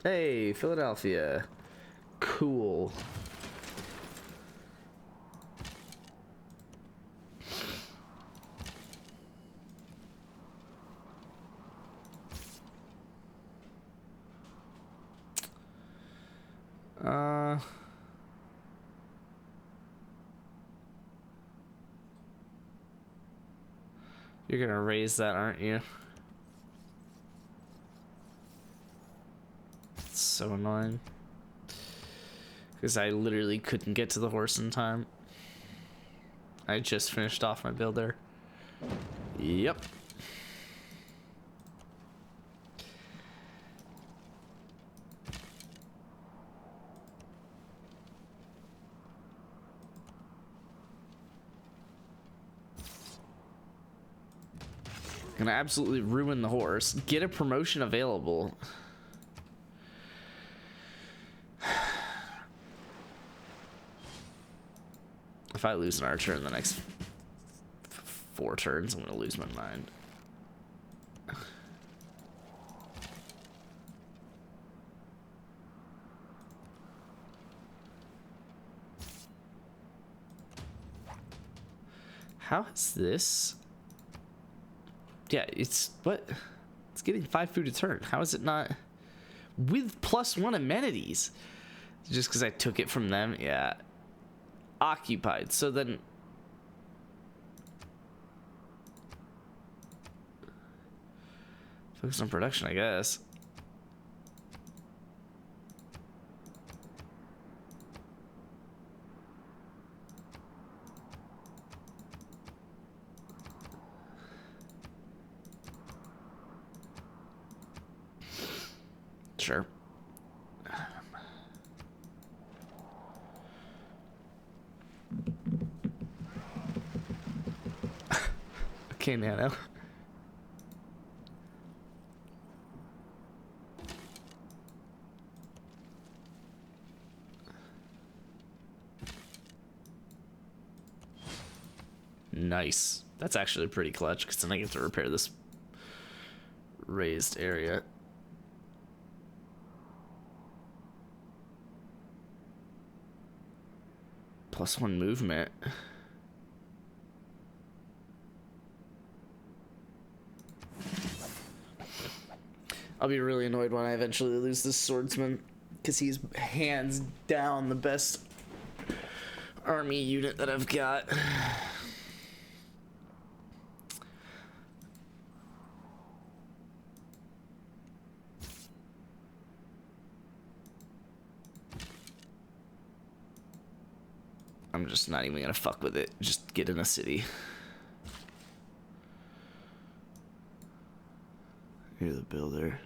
Hey, Philadelphia. Cool. You're gonna raise that, aren't you? It's so annoying. Because I literally couldn't get to the horse in time. I just finished off my build there. Yep. Gonna absolutely ruin the horse. Get a promotion available. If I lose an archer in the next 4 turns, I'm gonna lose my mind. How is this? Yeah, it's what? It's getting 5 food a turn. How is it not with +1 amenities? Just because I took it from them? Yeah. Occupied. So then focus on production, I guess. Sure. Okay, Nano. Nice. That's actually pretty clutch because then I get to repair this raised area. +1 movement. I'll be really annoyed when I eventually lose this swordsman because he's hands down the best army unit that I've got. I'm just not even gonna fuck with it. Just get in a city. You're the builder.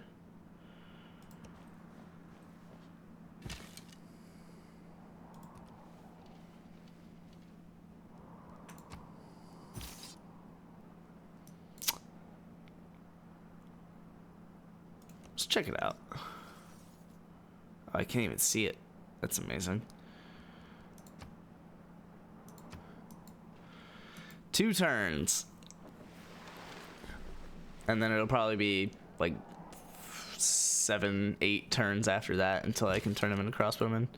Let's check it out. Oh, I can't even see it. That's amazing. 2 turns. And then it'll probably be like 7, 8 turns after that until I can turn him into crossbowmen.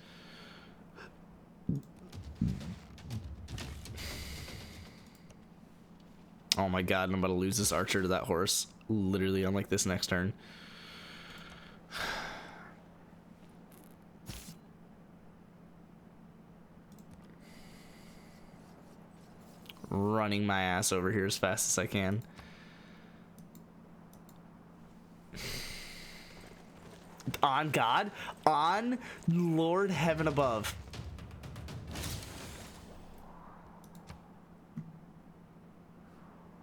Oh my god, I'm about to lose this archer to that horse literally on like this next turn. Running my ass over here as fast as I can. On God, on Lord Heaven above.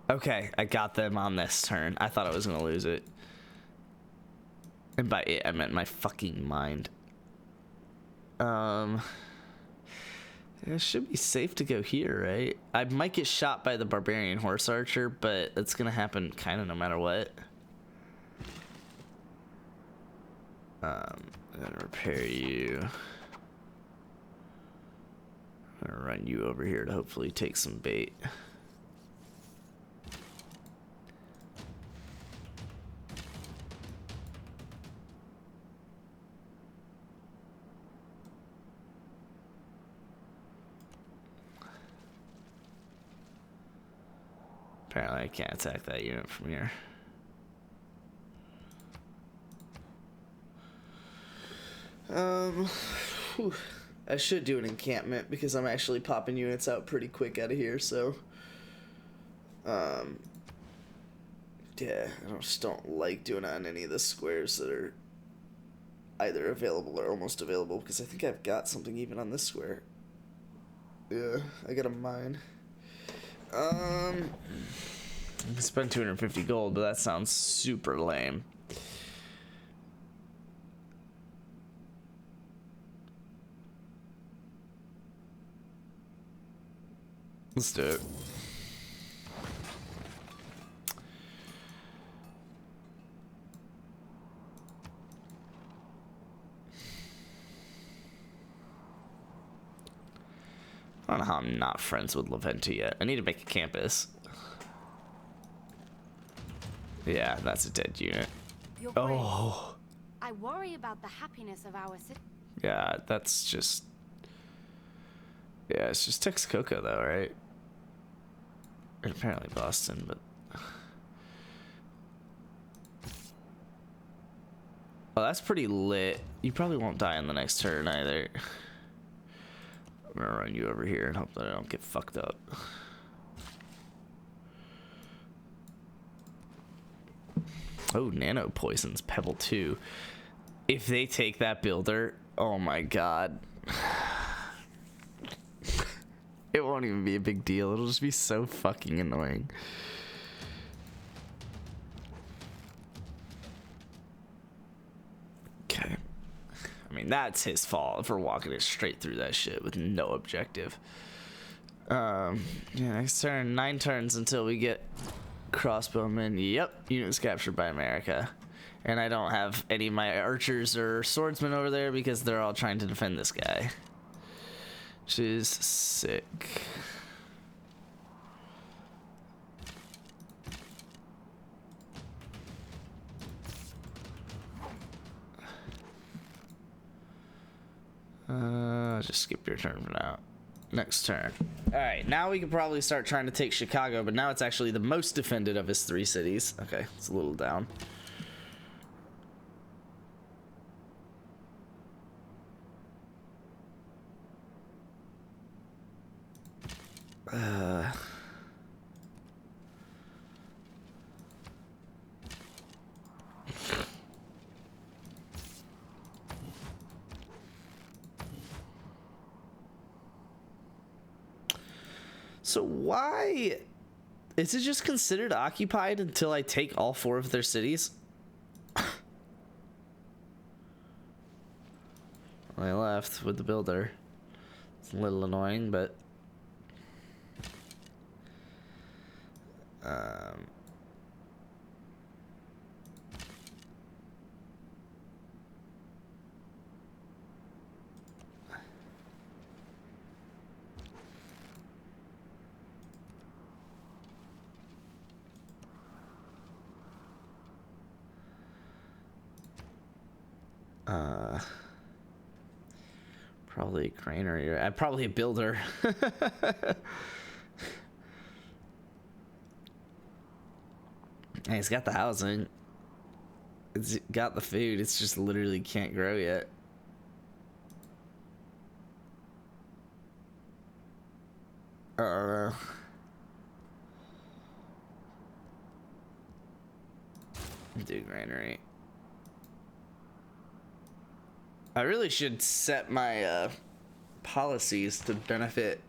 Okay, I got them on this turn. I thought I was gonna lose it. And by it, I meant my fucking mind. It should be safe to go here, right? I might get shot by the barbarian horse archer, but it's gonna happen kind of no matter what. I'm gonna repair you. I'm gonna run you over here to hopefully take some bait. Apparently I can't attack that unit from here. Whew. I should do an encampment because I'm actually popping units out pretty quick out of here, so yeah, I just don't like doing it on any of the squares that are either available or almost available, because I think I've got something even on this square. Yeah, I got a mine. I can spend 250 gold, but that sounds super lame. Let's do it. I don't know how I'm not friends with Laventa yet. I need to make a campus. Yeah, that's a dead unit. Your Grace, Oh. I worry about the happiness of our city. Yeah, that's just... Yeah, it's just Texcoco though, right? And apparently Boston, but... Oh, that's pretty lit. You probably won't die in the next turn either. I'm gonna run you over here and hope that I don't get fucked up. Oh, nano poisons, Pebble 2. If they take that builder, oh my god. It won't even be a big deal. It'll just be so fucking annoying. Okay. I mean, that's his fault for walking it straight through that shit with no objective. Yeah, next turn, 9 turns until we get crossbowmen. Yep, units captured by America. And I don't have any of my archers or swordsmen over there because they're all trying to defend this guy. Which is sick. Just skip your turn for now. Next turn. Alright, now we can probably start trying to take Chicago, but now it's actually the most defended of his 3 cities. Okay, it's a little down. So why is it just considered occupied until I take all 4 of their cities? I left with the builder. It's a little annoying, but probably a granary. Probably a builder. Hey, it's got the housing. It's got the food. It's just literally can't grow yet. Do granary. I really should set my policies to benefit,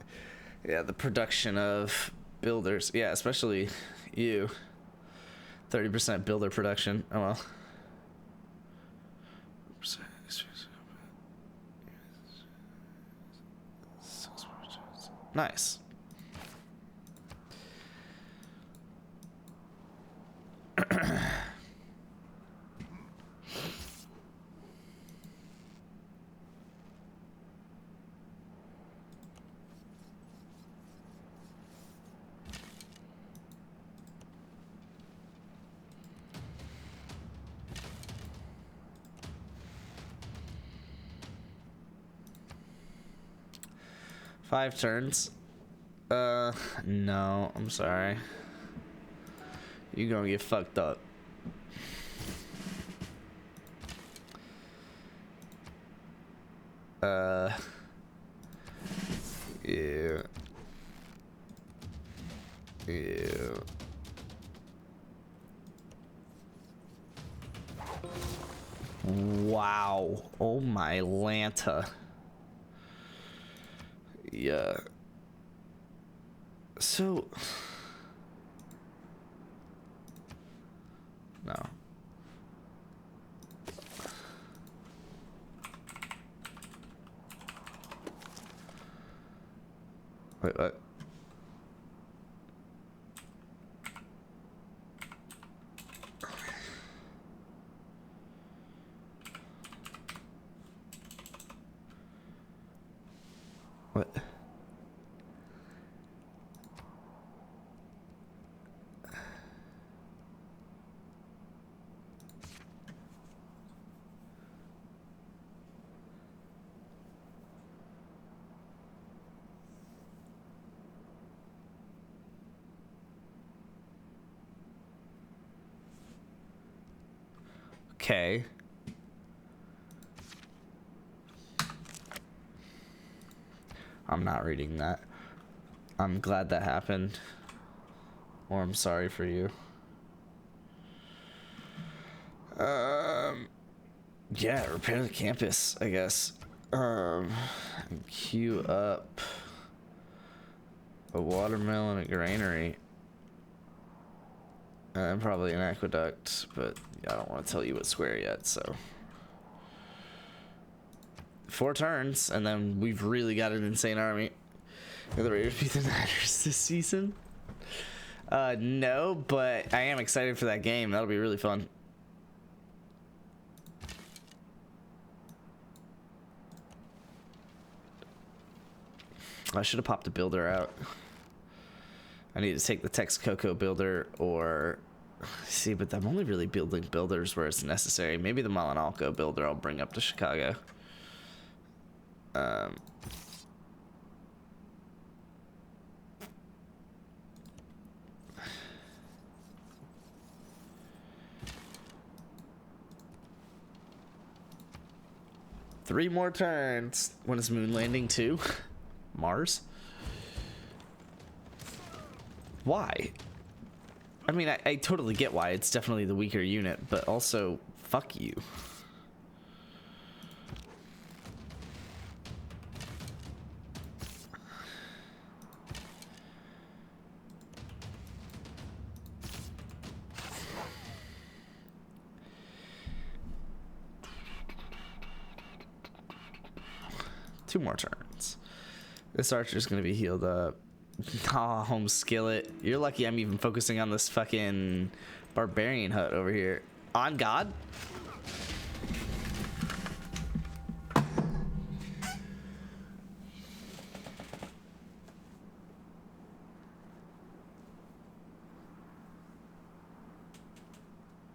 the production of builders. Yeah, especially you. 30% builder production. Oh well. Nice. Five turns. No, I'm sorry. You gonna get fucked up. Yeah. Wow. wow. Oh my Lanta. Yeah. So no. Wait, what? What? Okay. I'm not reading that. I'm glad that happened. Or I'm sorry for you. Yeah, repair the campus, I guess. Queue up a watermill and a granary. And probably an aqueduct, but I don't want to tell you what square yet, so. 4 turns, and then we've really got an insane army. Are the Raiders beat the Niners this season? No, but I am excited for that game. That'll be really fun. I should have popped a builder out. I need to take the Texcoco builder or... See, but I'm only really building builders where it's necessary. Maybe the Malinalco builder I'll bring up to Chicago. 3 more turns. When is moon landing 2? Mars? Why? I mean, I totally get why. It's definitely the weaker unit, but also, fuck you. Two more turns. This archer's gonna be healed up. Ah, home skillet. You're lucky I'm even focusing on this fucking barbarian hut over here. On God?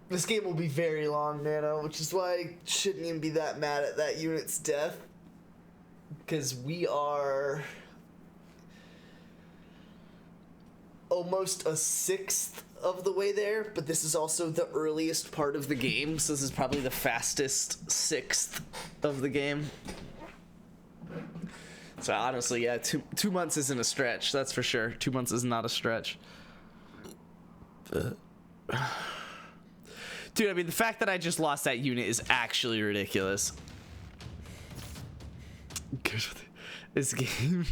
This game will be very long, Nano, which is why I shouldn't even be that mad at that unit's death. Because we are almost a 1/6 of the way there, but this is also the earliest part of the game, so this is probably the fastest 1/6 of the game. So honestly, yeah, two months isn't a stretch, that's for sure. 2 months is not a stretch. Dude, I mean, the fact that I just lost that unit is actually ridiculous. This game,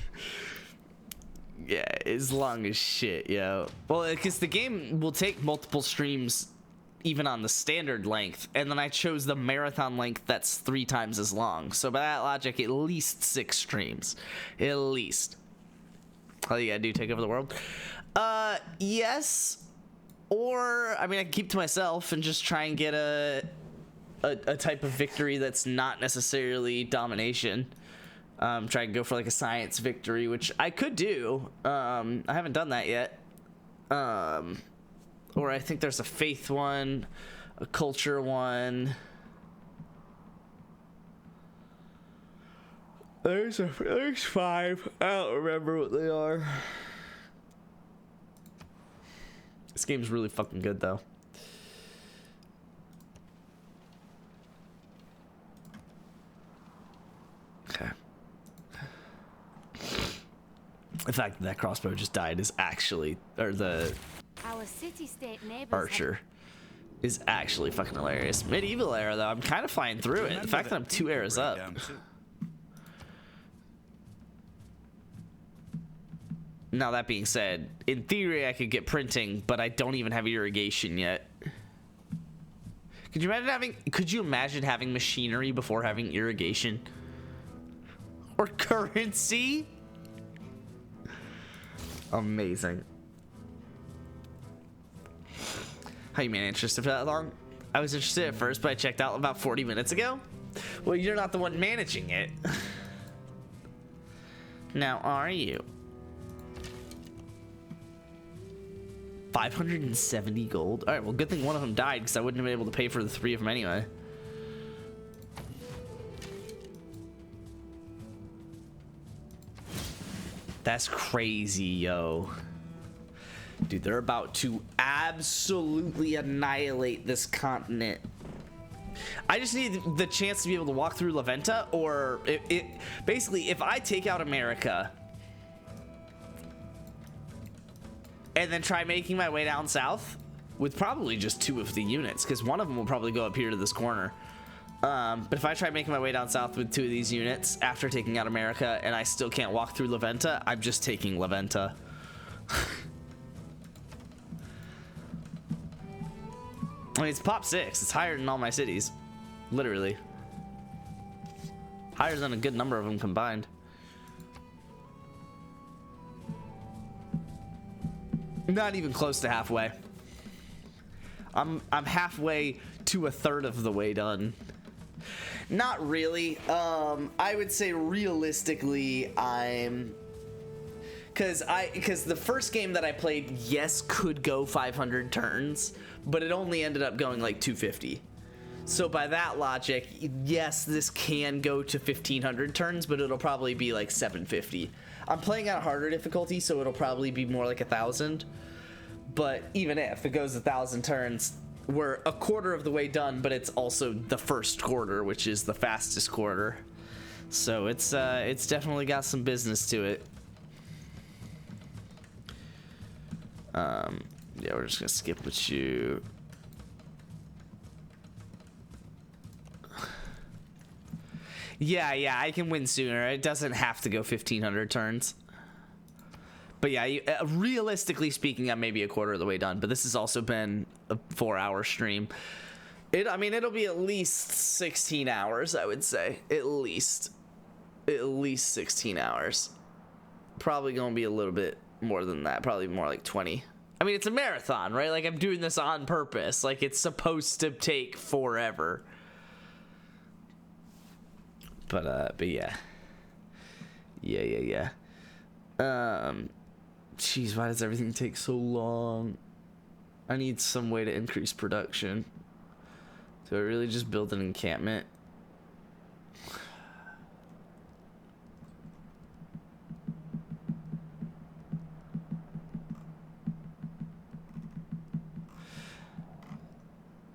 yeah, is long as shit, yo. Well, because the game will take multiple streams even on the standard length, and then I chose the marathon length that's 3 times as long. So by that logic, at least 6 streams. At least. All you gotta do, take over the world? Yes. Or, I mean, I can keep to myself and just try and get a type of victory that's not necessarily domination. Try and go for like a science victory, which I could do. I haven't done that yet. Or I think there's a faith one, a culture one. There's 5. I don't remember what they are. This game's really fucking good though. Okay. The fact that crossbow just died is actually, or the Our city-state neighbors archer is actually fucking hilarious. Medieval era, though, I'm kind of flying through it. The fact that I'm 2 eras up. Now, that being said, in theory, I could get printing, but I don't even have irrigation yet. Could you imagine having machinery before having irrigation? Or currency? Amazing. How you been interested for that long? I was interested at first, but I checked out about 40 minutes ago. Well, you're not the one managing it. Now, are you? 570 gold? Alright, well, good thing one of them died, because I wouldn't have been able to pay for the 3 of them anyway. That's crazy, yo. Dude, they're about to absolutely annihilate this continent. I just need the chance to be able to walk through La Venta, or basically, if I take out America and then try making my way down south with probably just 2 of the units, because one of them will probably go up here to this corner. But if I try making my way down south with 2 of these units after taking out America and I still can't walk through La Venta, I'm just taking La Venta. I mean, it's pop 6. It's higher than all my cities. Literally. Higher than a good number of them combined. Not even close to halfway. I'm halfway to a third of the way done. Not really. I would say realistically, because the first game that I played, yes, could go 500 turns, but it only ended up going like 250. So by that logic, yes, this can go to 1500 turns, but it'll probably be like 750. I'm playing on a harder difficulty, so it'll probably be more like 1000. But even if it goes 1000 turns, we're a quarter of the way done, but it's also the first quarter, which is the fastest quarter. So it's definitely got some business to it. Yeah, we're just gonna skip with you. Yeah, I can win sooner. It doesn't have to go 1500 turns. But yeah, realistically speaking, I'm maybe a quarter of the way done. But this has also been a 4-hour stream. I mean, it'll be at least 16 hours, I would say. At least 16 hours. Probably gonna be a little bit more than that. Probably more like 20. I mean, it's a marathon, right? Like, I'm doing this on purpose. Like, it's supposed to take forever. But yeah. Yeah. Jeez, why does everything take so long? I need some way to increase production. Do I really just build an encampment?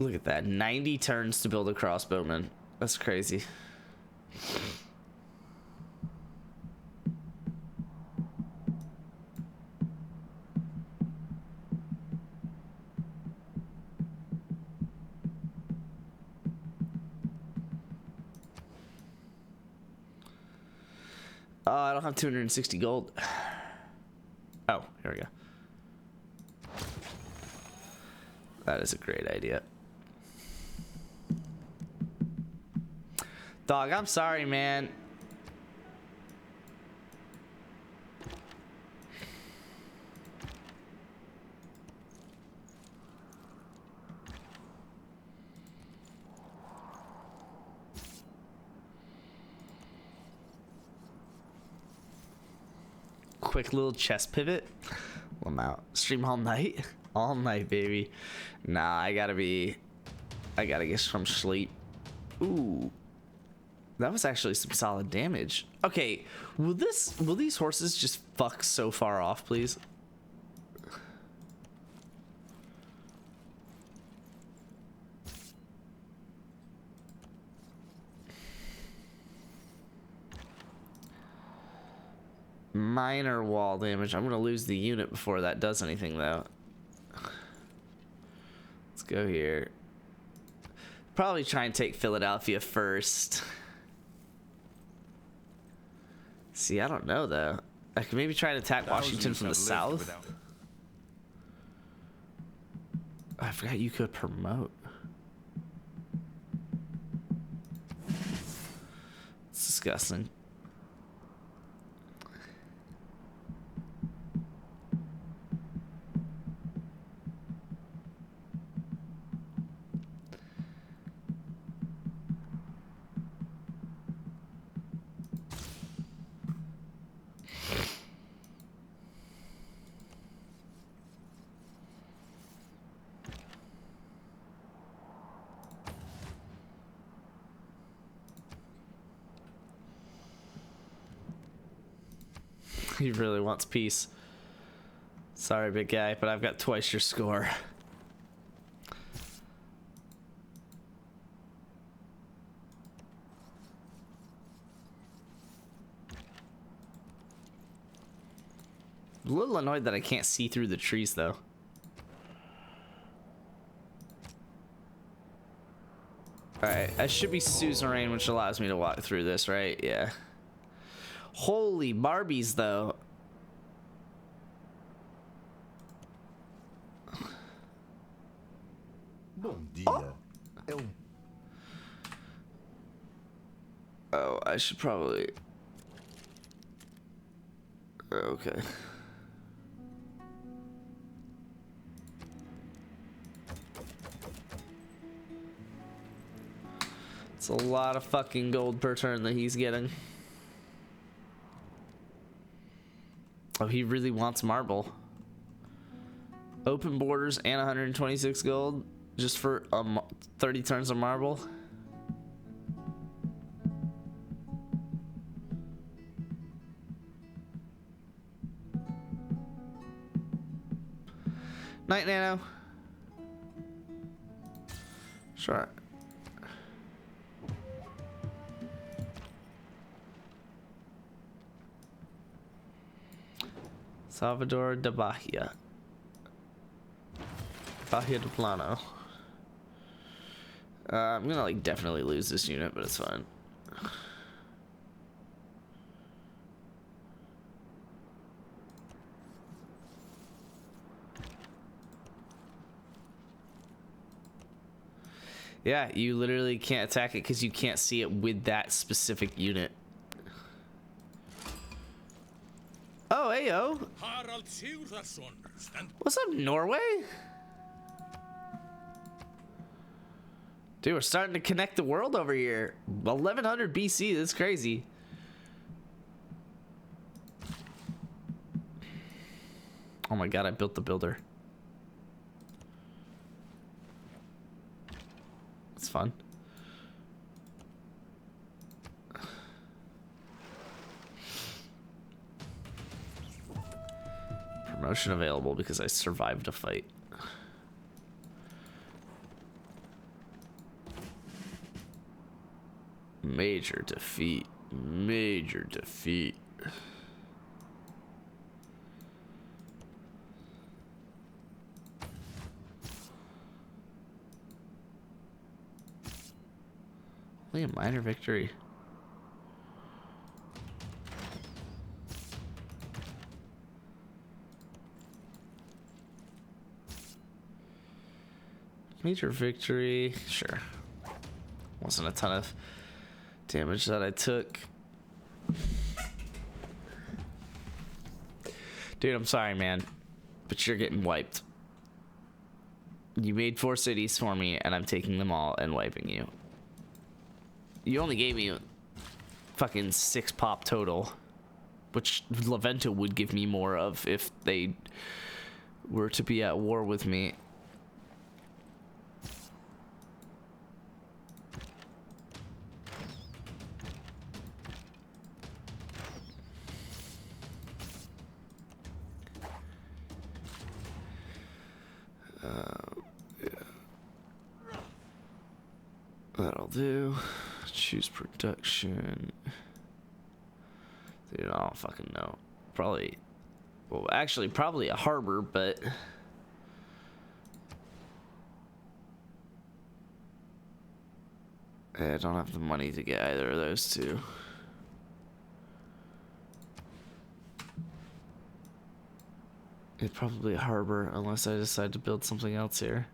Look at that. 90 turns to build a crossbowman. That's crazy. Oh, I don't have 260 gold. Oh, here we go. That is a great idea. Dog, I'm sorry, man. Quick little chest pivot. Well, I'm out. Stream all night? All night, baby. Nah, I gotta get some sleep. Ooh. That was actually some solid damage. Okay, will these horses just fuck so far off, please? Minor wall damage. I'm gonna lose the unit before that does anything, though. Let's go here. Probably try and take Philadelphia first. See, I don't know though. I could maybe try and attack Washington from the south. I forgot you could promote. It's disgusting. He really wants peace. Sorry, big guy, but I've got twice your score. I'm a little annoyed that I can't see through the trees, though. Alright, I should be suzerain, which allows me to walk through this, right? Yeah. Holy Barbies, though. Bom dia. Oh, I should probably... Okay. It's a lot of fucking gold per turn that he's getting. Oh, he really wants marble. Open borders and 126 gold just for 30 turns of marble. Night, Nano. Sure. Salvador de Bahia. Bahia de Plano. I'm gonna like definitely lose this unit, but it's fine. Yeah, you literally can't attack it because you can't see it with that specific unit. Oh, ayo. What's up, Norway? Dude, we're starting to connect the world over here. 1100 BC, that's crazy. Oh my god, I built the builder. It's fun. Promotion available because I survived a fight. Major defeat. Major defeat. Only a minor victory. Major victory, sure. Wasn't a ton of damage that I took. Dude, I'm sorry, man, but you're getting wiped. You made 4 cities for me, and I'm taking them all and wiping you. You only gave me fucking 6 pop total, which Laventa would give me more of if they were to be at war with me. That'll do. Choose production. Dude, I don't fucking know. Probably, well, actually, probably a harbor, but I don't have the money to get either of those two. It's probably a harbor unless I decide to build something else here.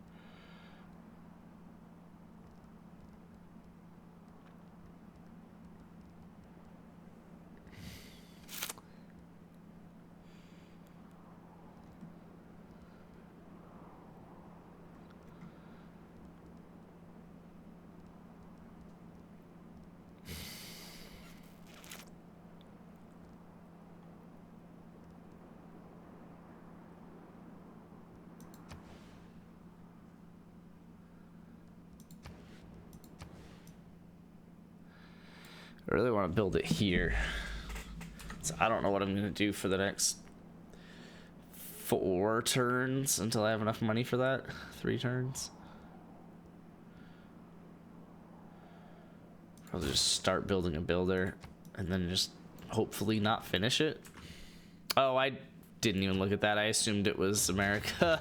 I really want to build it here. So I don't know what I'm going to do for the next 4 turns until I have enough money for that. 3 turns. Probably just start building a builder and then just hopefully not finish it. Oh, I didn't even look at that. I assumed it was America.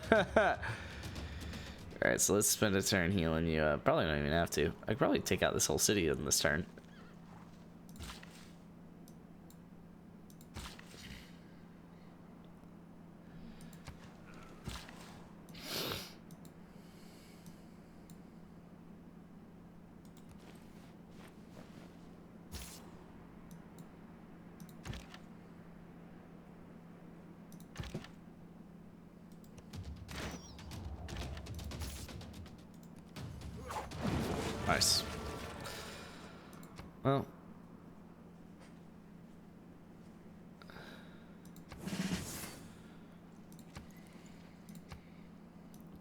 Alright, so let's spend a turn healing you up. Probably don't even have to. I could probably take out this whole city in this turn. Nice. Well.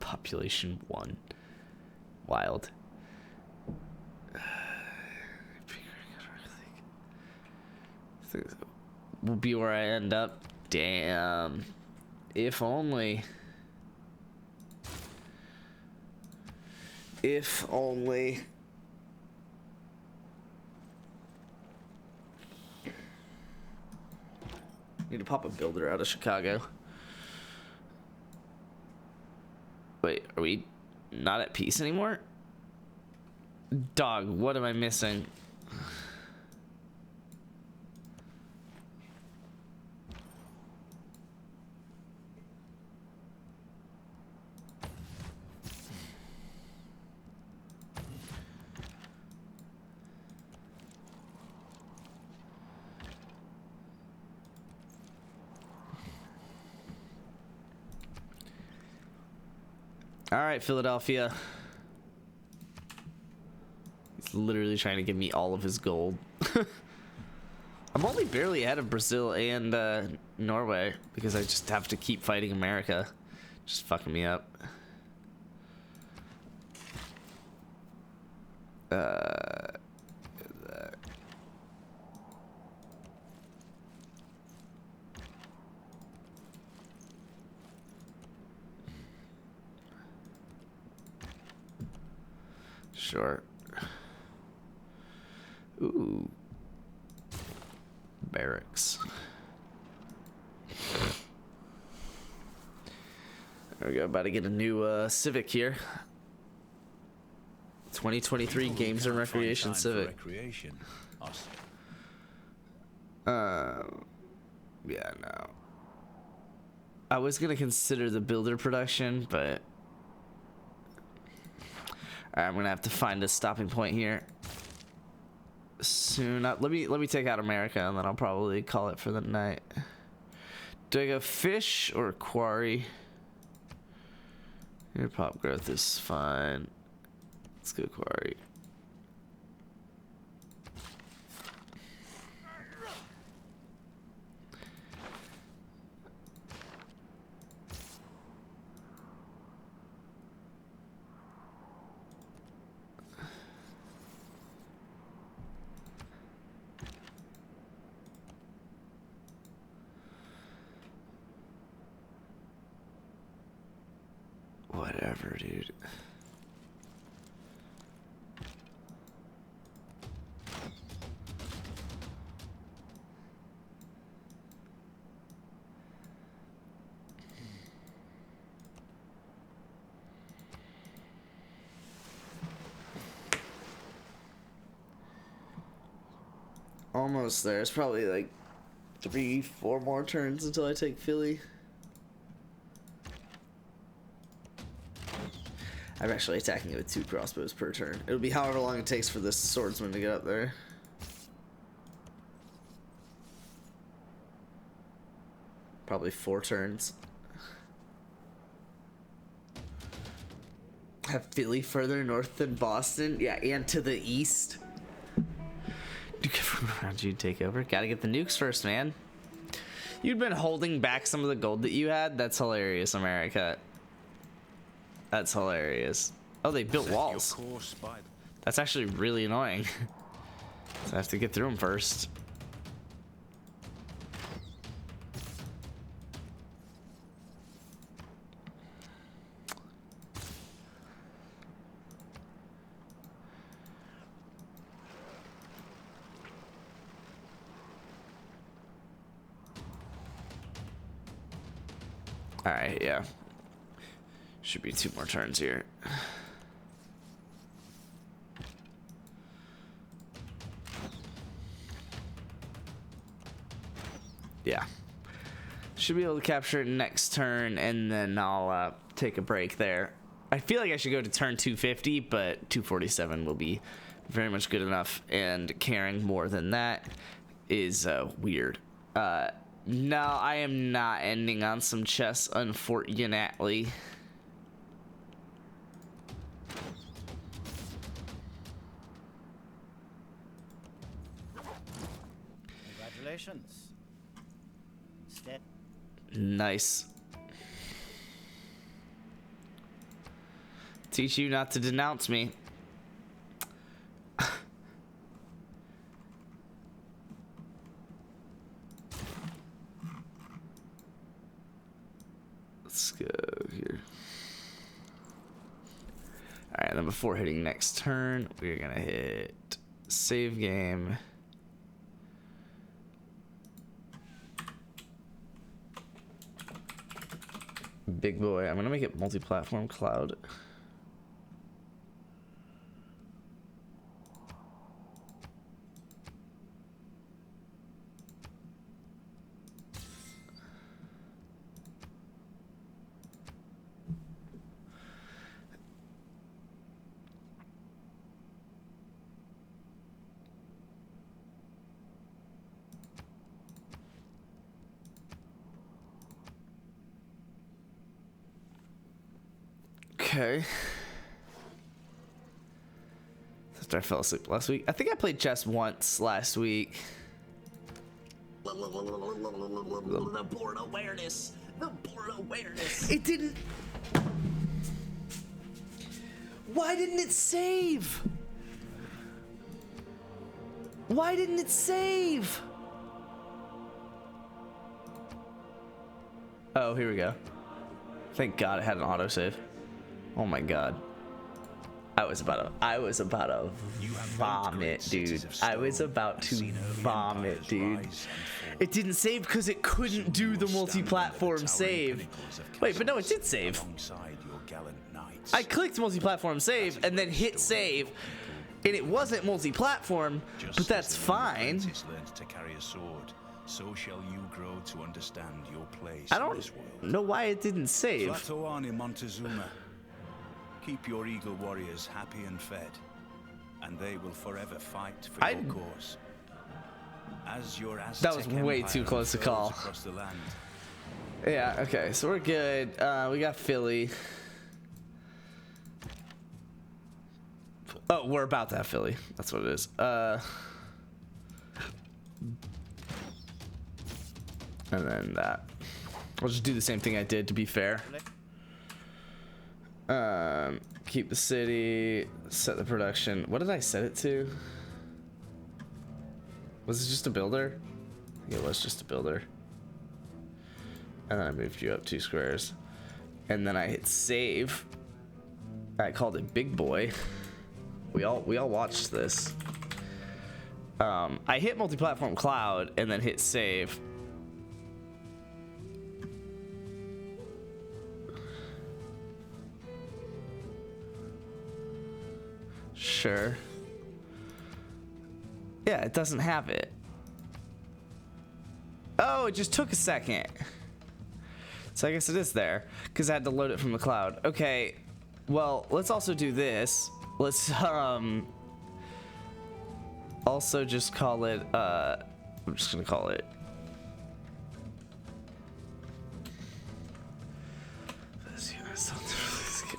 Population 1. Wild. Will be where I end up. Damn. If only. If only. Need to pop a builder out of Chicago. Wait, are we not at peace anymore? Dog, what am I missing? All right, Philadelphia. He's literally trying to give me all of his gold. I'm only barely ahead of Brazil and Norway because I just have to keep fighting America. Just fucking me up. Sure. Ooh. Barracks. There we go. About to get a new Civic here. 2023 Games and Recreation Civic. Yeah, no. I was gonna consider the builder production, but I'm gonna have to find a stopping point here soon. Let me take out America, and then I'll probably call it for the night. Do I go fish or quarry? Your pop growth is fine. Let's go quarry. Whatever, dude. almost there. It's probably like 3-4 more turns until I take Philly. I'm actually attacking it with 2 crossbows per turn. It'll be however long it takes for this swordsman to get up there. Probably 4 turns. Have Philly further north than Boston? Yeah, and to the east. Around you take over. Gotta get the nukes first, man. You'd been holding back some of the gold that you had? That's hilarious, America. That's hilarious. Oh, they built walls. That's actually really annoying. So I have to get through them first. Alright, yeah. Should be 2 more turns here. Yeah. Should be able to capture it next turn, and then I'll take a break there. I feel like I should go to turn 250, but 247 will be very much good enough, and caring more than that is weird. No, I am not ending on some chess, unfortunately. Congratulations. Instead. Nice. Teach you not to denounce me. Let's go here. Alright, then before hitting next turn, we're gonna hit save game. Big boy. I'm gonna make it multi-platform cloud. Okay. After I fell asleep last week. I think I played chess once last week. The board awareness. The board awareness. It didn't. Why didn't it save? Why didn't it save? Oh, here we go. Thank God it had an autosave. Oh my God. I was about to vomit, dude. I was about to vomit, dude. It didn't save because it couldn't do the multi-platform save. Wait, but no, it did save. I clicked multi-platform save and then hit save, and it wasn't multi-platform, but that's fine. So shall you grow to understand your place. I don't know why it didn't save. Tlatoani Montezuma. Keep your eagle warriors happy and fed, and they will forever fight for your cause. As your Aztec that was way too close to call. Across the land. Yeah, okay, so we're good. We got Philly. Oh, we're about to have Philly. That's what it is. And then that. I'll just do the same thing I did, to be fair. Keep the city, set the production. What did I set it to? Was it just a builder? I think it was just a builder. And then I moved you up 2 squares. And then I hit save. I called it Big Boy. We all watched this. I hit multi-platform cloud and then hit save. Sure. Yeah, it doesn't have it. Oh, it just took a second. So I guess it is there because I had to load it from the cloud. Okay, well, let's also do this. Let's also just call it I'm just gonna call it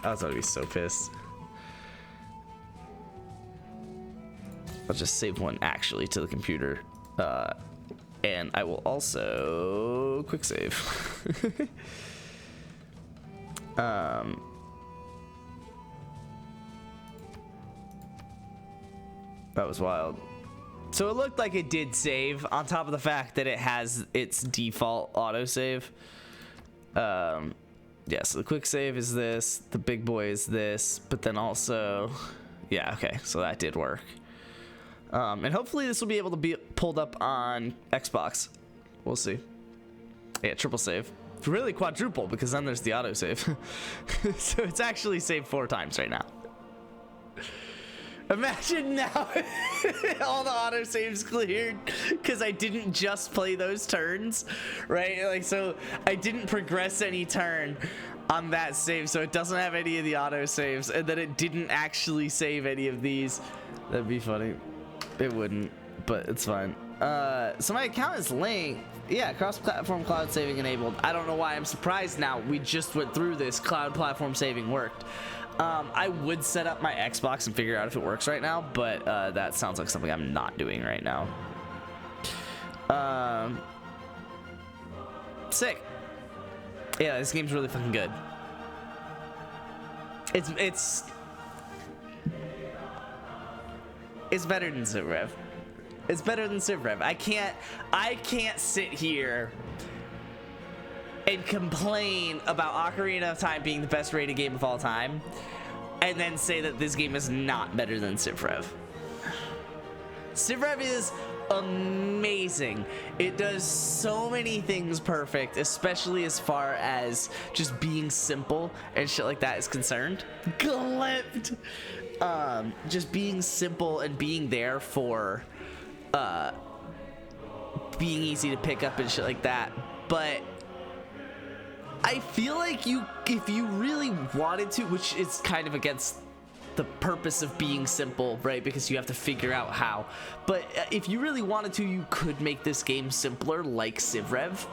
I was gonna be so pissed. I'll just save one actually to the computer, and I will also quick save. That was wild. So it looked like it did save on top of the fact that it has its default autosave. Yeah, so the quick save is this, the big boy is this, but then also, yeah, okay, so that did work. And hopefully this will be able to be pulled up on Xbox. We'll see. Yeah, triple save. Really quadruple, because then there's the autosave. So it's actually saved 4 times right now. Imagine now all the autosaves cleared because I didn't just play those turns, right? Like, so I didn't progress any turn on that save, so it doesn't have any of the autosaves, and then it didn't actually save any of these. That'd be funny. It wouldn't, but it's fine. So my account is linked. Yeah, cross-platform cloud saving enabled. I don't know why I'm surprised now. We just went through this. Cloud platform saving worked. I would set up my Xbox and figure out if it works right now, but that sounds like something I'm not doing right now. Sick. Yeah, this game's really fucking good. It's better than Civ Rev. It's better than Civ Rev. I can't sit here and complain about Ocarina of Time being the best rated game of all time and then say that this game is not better than Civ Rev. Civ Rev is amazing. It does so many things perfect, especially as far as just being simple and shit like that is concerned. Clipped. Just being simple and being there for being easy to pick up and shit like that. But I feel like if you really wanted to, which is kind of against the purpose of being simple, right? Because you have to figure out how. But if you really wanted to, you could make this game simpler, like Civ Rev.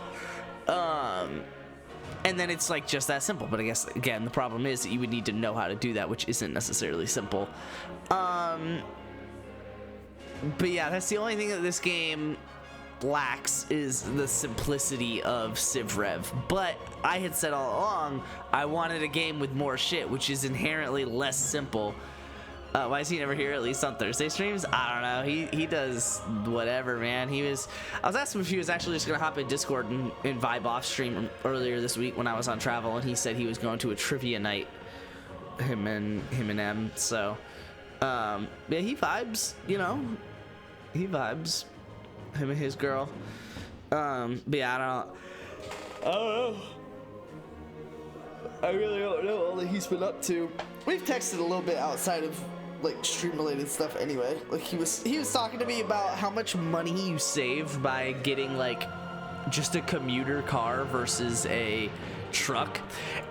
And then it's like just that simple. But I guess again, the problem is that you would need to know how to do that, which isn't necessarily simple. But yeah, that's the only thing that this game lacks is the simplicity of Civ Rev. But I had said all along I wanted a game with more shit, which is inherently less simple. Why is he never here, at least on Thursday streams? I don't know. He does whatever, man. I was asking him if he was actually just gonna hop in Discord and vibe off stream earlier this week when I was on travel, and he said he was going to a trivia night, him and Em. So yeah, he vibes, you know, he vibes, him and his girl. But yeah, I don't know. I really don't know all that he's been up to. We've texted a little bit outside of like stream related stuff anyway. Like he was talking to me about how much money you save by getting like just a commuter car versus a truck.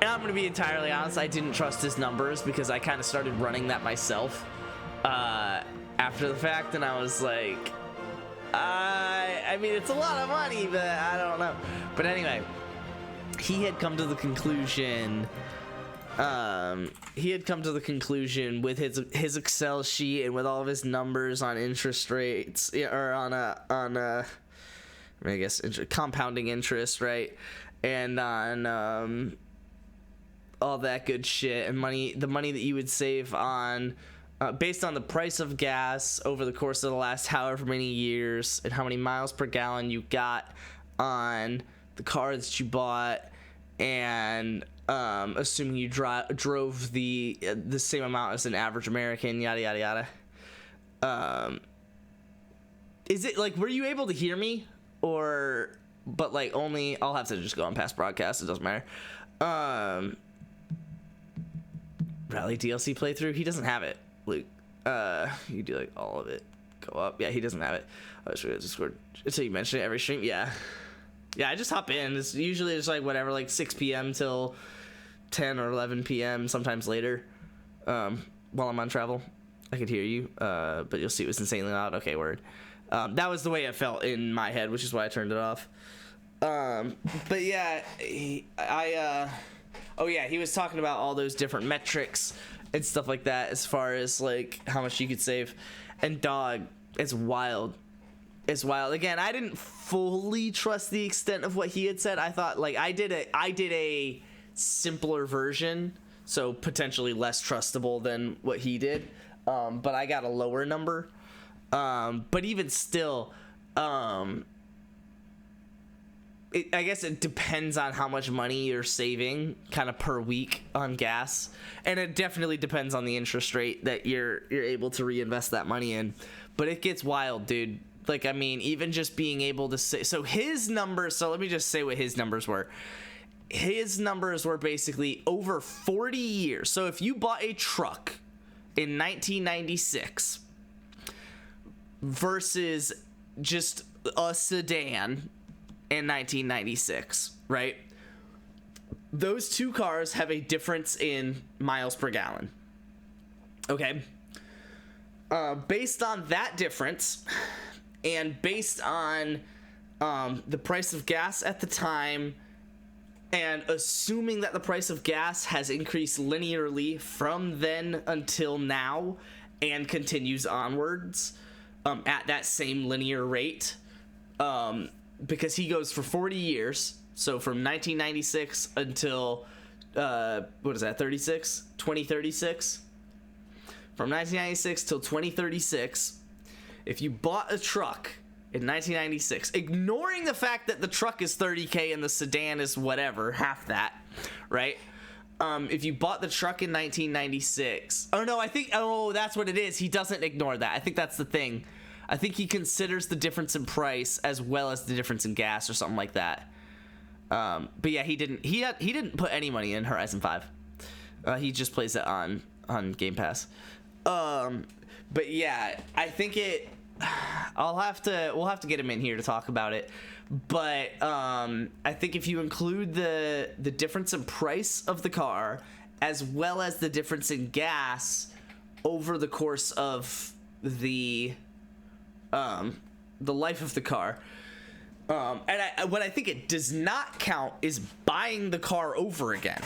And I'm gonna be entirely honest, I didn't trust his numbers because I kind of started running that myself after the fact, and I was like, I mean, it's a lot of money, but I don't know. But anyway, he had come to the conclusion with his Excel sheet and with all of his numbers on interest rates, or on I guess compounding interest, right? And on all that good shit, and the money that you would save on based on the price of gas over the course of the last however many years, and how many miles per gallon you got on the car that you bought, and assuming you drove the same amount as an average American, yada yada yada. Is it like, were you able to hear me, or but like only? I'll have to just go on past broadcasts. It doesn't matter. Rally DLC playthrough. He doesn't have it, Luke. You do like all of it. Go up. Yeah, he doesn't have it. I was Discord until you mention it every stream. Yeah. Yeah, I just hop in. It's usually just like whatever, like 6 p.m. till 10 or 11 p.m. sometimes later. While I'm on travel, I could hear you, but you'll see it was insanely loud. Okay, word. That was the way it felt in my head, which is why I turned it off. But yeah, he was talking about all those different metrics and stuff like that as far as like how much you could save. And dog, it's wild. It's wild. Again, I didn't fully trust the extent of what he had said. I thought like I did a simpler version, so potentially less trustable than what he did. But I got a lower number. But even still, I guess it depends on how much money you're saving kind of per week on gas, and it definitely depends on the interest rate that you're able to reinvest that money in. But it gets wild, dude. Like, I mean, even just being able to say, so his numbers, so let me just say what his numbers were. His numbers were basically over 40 years. So if you bought a truck in 1996 versus just a sedan in 1996, right? Those two cars have a difference in miles per gallon. Okay. Based on that difference, and based on the price of gas at the time, and assuming that the price of gas has increased linearly from then until now and continues onwards at that same linear rate, because he goes for 40 years, so from 1996 until 2036. From 1996 till 2036, if you bought a truck in 1996, ignoring the fact that the truck is $30K and the sedan is whatever, half that, right? If you bought the truck in 1996, that's what it is. He doesn't ignore that. I think that's the thing. I think he considers the difference in price as well as the difference in gas or something like that. But yeah, he didn't put any money in Horizon 5. He just plays it on Game Pass. But yeah, I think we'll have to get him in here to talk about it. But I think if you include the difference in price of the car as well as the difference in gas over the course of the life of the car, what I think it does not count is buying the car over again.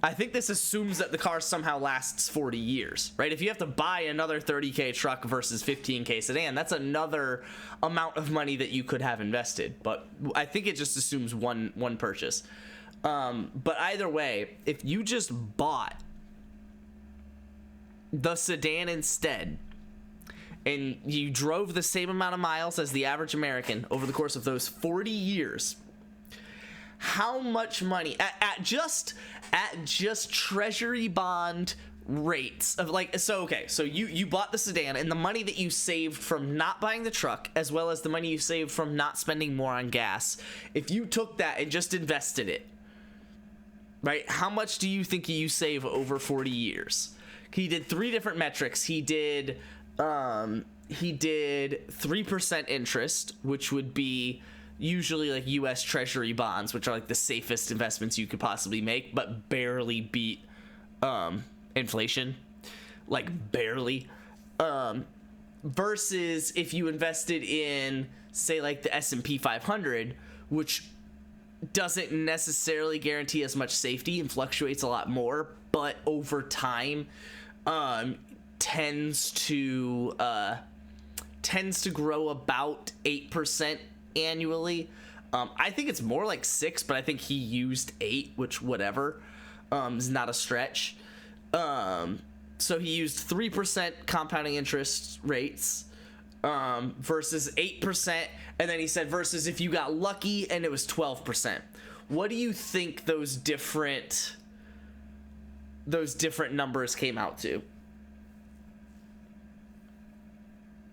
I think this assumes that the car somehow lasts 40 years, right? If you have to buy another 30K truck versus 15K sedan, that's another amount of money that you could have invested. But I think it just assumes one purchase. But either way, if you just bought the sedan instead, and you drove the same amount of miles as the average American over the course of those 40 years, how much money at just treasury bond rates of like, so you bought the sedan, and the money that you saved from not buying the truck as well as the money you saved from not spending more on gas, if you took that and just invested it, right, how much do you think you save over 40 years? He did 3 different metrics. He did 3% interest, which would be usually like US Treasury bonds, which are like the safest investments you could possibly make, but barely beat inflation, like barely. Versus if you invested in, say, like the S&P 500, which doesn't necessarily guarantee as much safety and fluctuates a lot more, but over time tends to grow about 8% annually. I think it's more like 6, but I think he used 8, which whatever is not a stretch. So he used 3% compounding interest rates versus 8%, and then he said versus if you got lucky and it was 12%. What do you think those different numbers came out to?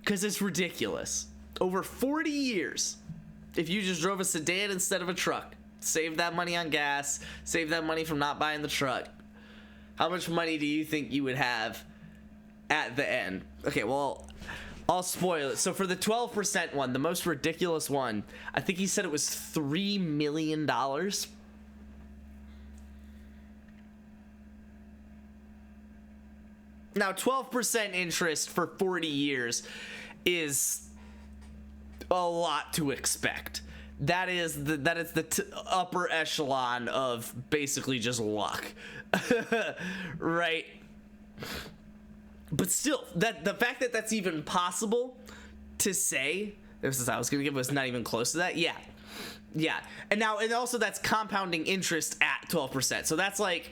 Because it's ridiculous. Over 40 years, if you just drove a sedan instead of a truck, save that money on gas, save that money from not buying the truck, how much money do you think you would have at the end? Okay, well, I'll spoil it. So for the 12% one, the most ridiculous one, I think he said it was $3 million. Now, 12% interest for 40 years is a lot to expect. That is the upper echelon of basically just luck, right? But still, the fact that that's even possible to say, this is I was gonna give us not even close to that. Yeah, and also that's compounding interest at 12%. So that's like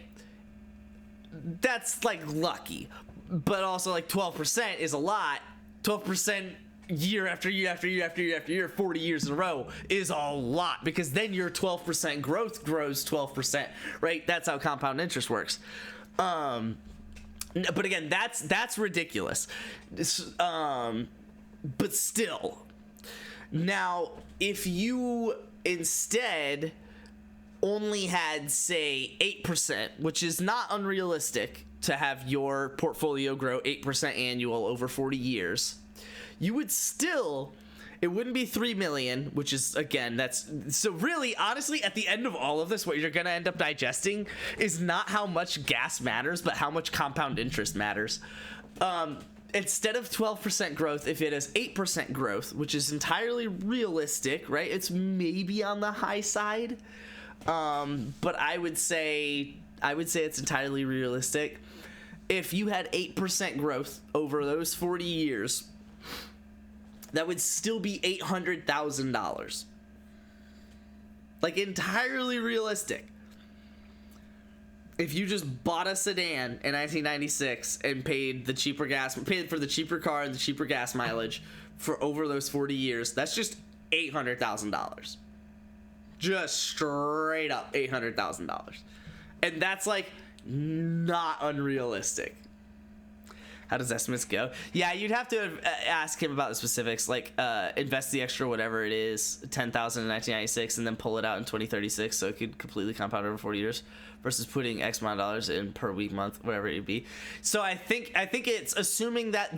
lucky, but also like 12% is a lot. 12%. Year after year after year after year after year, 40 years in a row is a lot, because then your 12% growth grows 12%, right? That's how compound interest works. But again, that's ridiculous. But still, now if you instead only had, say, 8%, which is not unrealistic to have your portfolio grow 8% annual over 40 years, you would still, it wouldn't be 3 million, which is, again, that's, so really, honestly, at the end of all of this, what you're going to end up digesting is not how much gas matters, but how much compound interest matters. Instead of 12% growth, if it is 8% growth, which is entirely realistic, right? It's maybe on the high side, but I would say it's entirely realistic. If you had 8% growth over those 40 years, that would still be $800,000. Like, entirely realistic. If you just bought a sedan in 1996 and paid for the cheaper car and the cheaper gas mileage for over those 40 years, that's just $800,000. Just straight up $800,000. And that's like not unrealistic. How does estimates go? Yeah, you'd have to ask him about the specifics, like invest the extra whatever it is, 10,000 in 1996, and then pull it out in 2036, so it could completely compound over 40 years, versus putting X amount of dollars in per week, month, whatever it be. So I think it's assuming that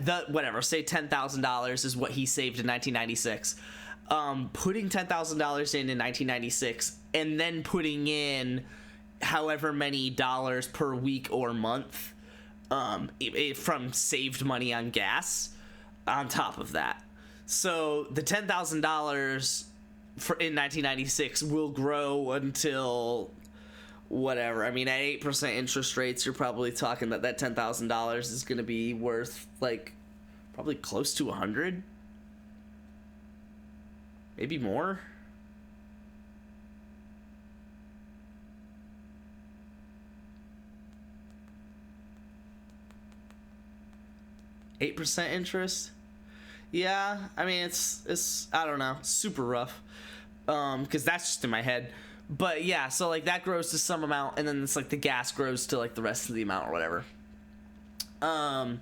say $10,000 is what he saved in 1996. Putting $10,000 in 1996 and then putting in however many dollars per week or month from saved money on gas on top of that. So the $10,000 in 1996 will grow until whatever. I mean, at 8% interest rates, you're probably talking that $10,000 is going to be worth like probably close to 100, maybe more. %8 interest. Yeah, I mean, it's I don't know, super rough, because that's just in my head. But yeah, so like that grows to some amount, and then it's like the gas grows to like the rest of the amount or whatever. And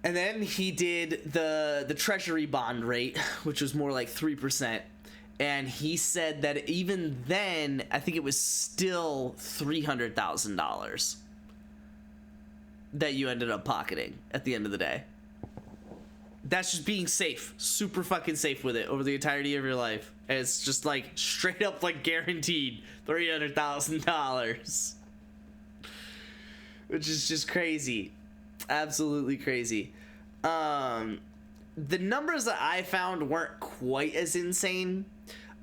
then he did the treasury bond rate, which was more like 3%, and he said that even then, I think it was still $300,000 that you ended up pocketing at the end of the day. That's just being safe, super fucking safe with it over the entirety of your life. And it's just like straight up like guaranteed $300,000, which is just crazy, absolutely crazy. The numbers that I found weren't quite as insane,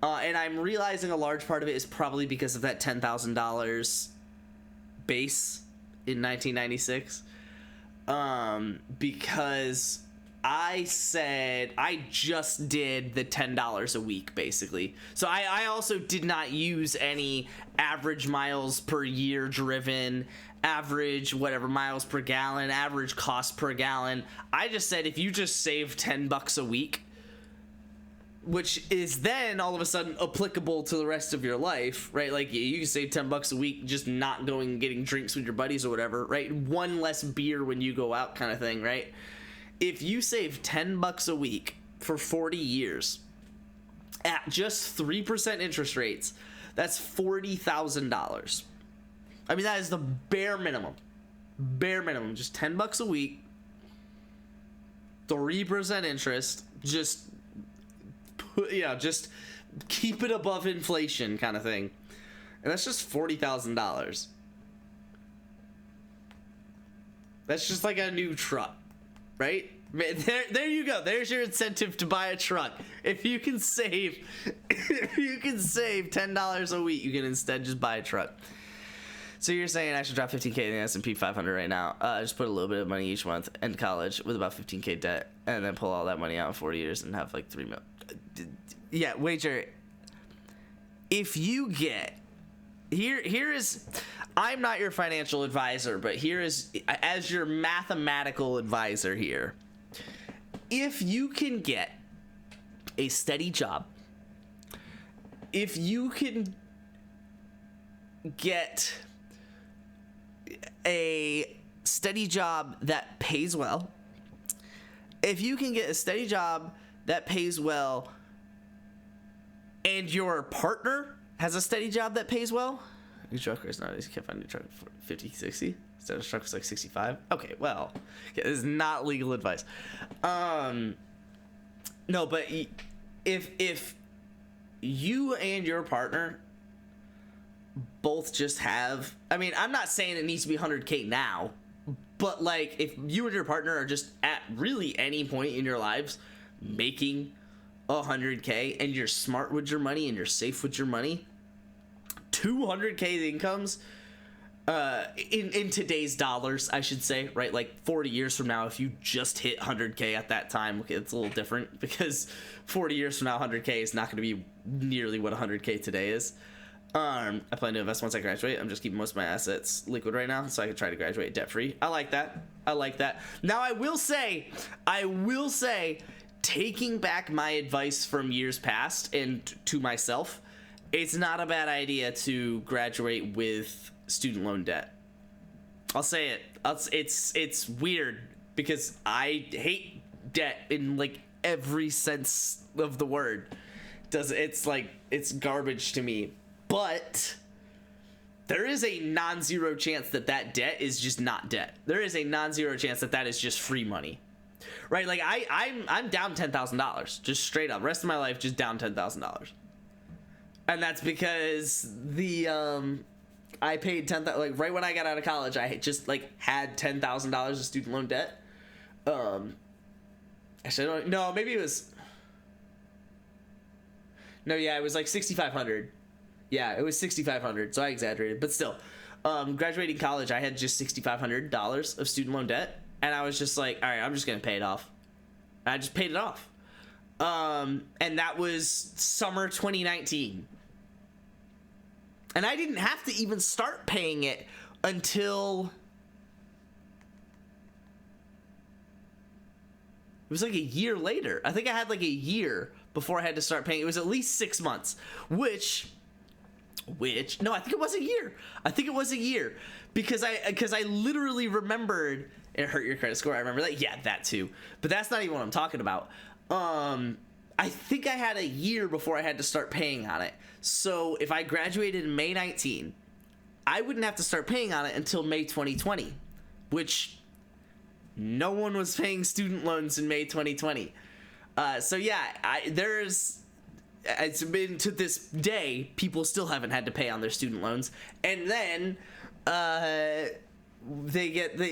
and I'm realizing a large part of it is probably because of that $10,000 base in 1996, because I said I just did the $10 a week basically. So I also did not use any average miles per year driven, average whatever miles per gallon, average cost per gallon. I just said if you just save $10 a week, which is then all of a sudden applicable to the rest of your life, right? Like you can save $10 a week just not going and getting drinks with your buddies or whatever, right? One less beer when you go out kind of thing, right? If you save $10 a week for 40 years at just 3% interest rates, that's $40,000. I mean, that is the bare minimum, just $10 a week, 3% interest. Just just keep it above inflation kind of thing. And that's just $40,000. That's just like a new truck, right? There you go. There's your incentive to buy a truck. If you can save $10 a week, you can instead just buy a truck. So you're saying I should drop 15K in the S&P 500 right now? Just put a little bit of money each month, end college with about 15K debt, and then pull all that money out in 40 years and have like $3 million. Yeah, wager. If you get here is, I'm not your financial advisor, but here is as your mathematical advisor here. If you can get a steady job, if you can get a steady job that pays well, if you can get a steady job that pays well and your partner has a steady job that pays well, new truckers nowadays can't find a new truck for 50, 60. Instead of truck was like 65. Okay, well, yeah, this is not legal advice. No, but if you and your partner both just have, I mean, I'm not saying it needs to be 100K now, but like if you and your partner are just at really any point in your lives making 100K and you're smart with your money and you're safe with your money, 200K incomes in today's dollars, I should say, right? Like 40 years from now, if you just hit 100K at that time, okay, it's a little different because 40 years from now, 100K is not going to be nearly what 100K today is. I plan to invest once I graduate. I'm just keeping most of my assets liquid right now so I can try to graduate debt free. I like that. Now I will say, taking back my advice from years past and to myself, it's not a bad idea to graduate with student loan debt. I'll say it. It's weird because I hate debt in like every sense of the word. It's garbage to me. But there is a non-zero chance that debt is just not debt. There is a non-zero chance that is just free money. Right? Like I'm down $10,000, just straight up. Rest of my life just down $10,000. And that's because I paid $10,000, like right when I got out of college, I just like had $10,000 of student loan debt. Actually, I don't know. Maybe it was. No, yeah, it was like $6,500. Yeah, it was $6,500. So I exaggerated, but still, graduating college, I had just $6,500 of student loan debt, and I was just like, all right, I'm just gonna pay it off. I just paid it off. And that was summer 2019. And I didn't have to even start paying it until it was like a year later. I think I had like a year before I had to start paying. It was at least 6 months, which no, I think it was a year. Because I literally remembered it hurt your credit score. I remember that. Yeah, that too. But that's not even what I'm talking about. I think I had a year before I had to start paying on it. So if I graduated in May 19, I wouldn't have to start paying on it until May 2020, which no one was paying student loans in May 2020. So yeah, it's been to this day, people still haven't had to pay on their student loans. And then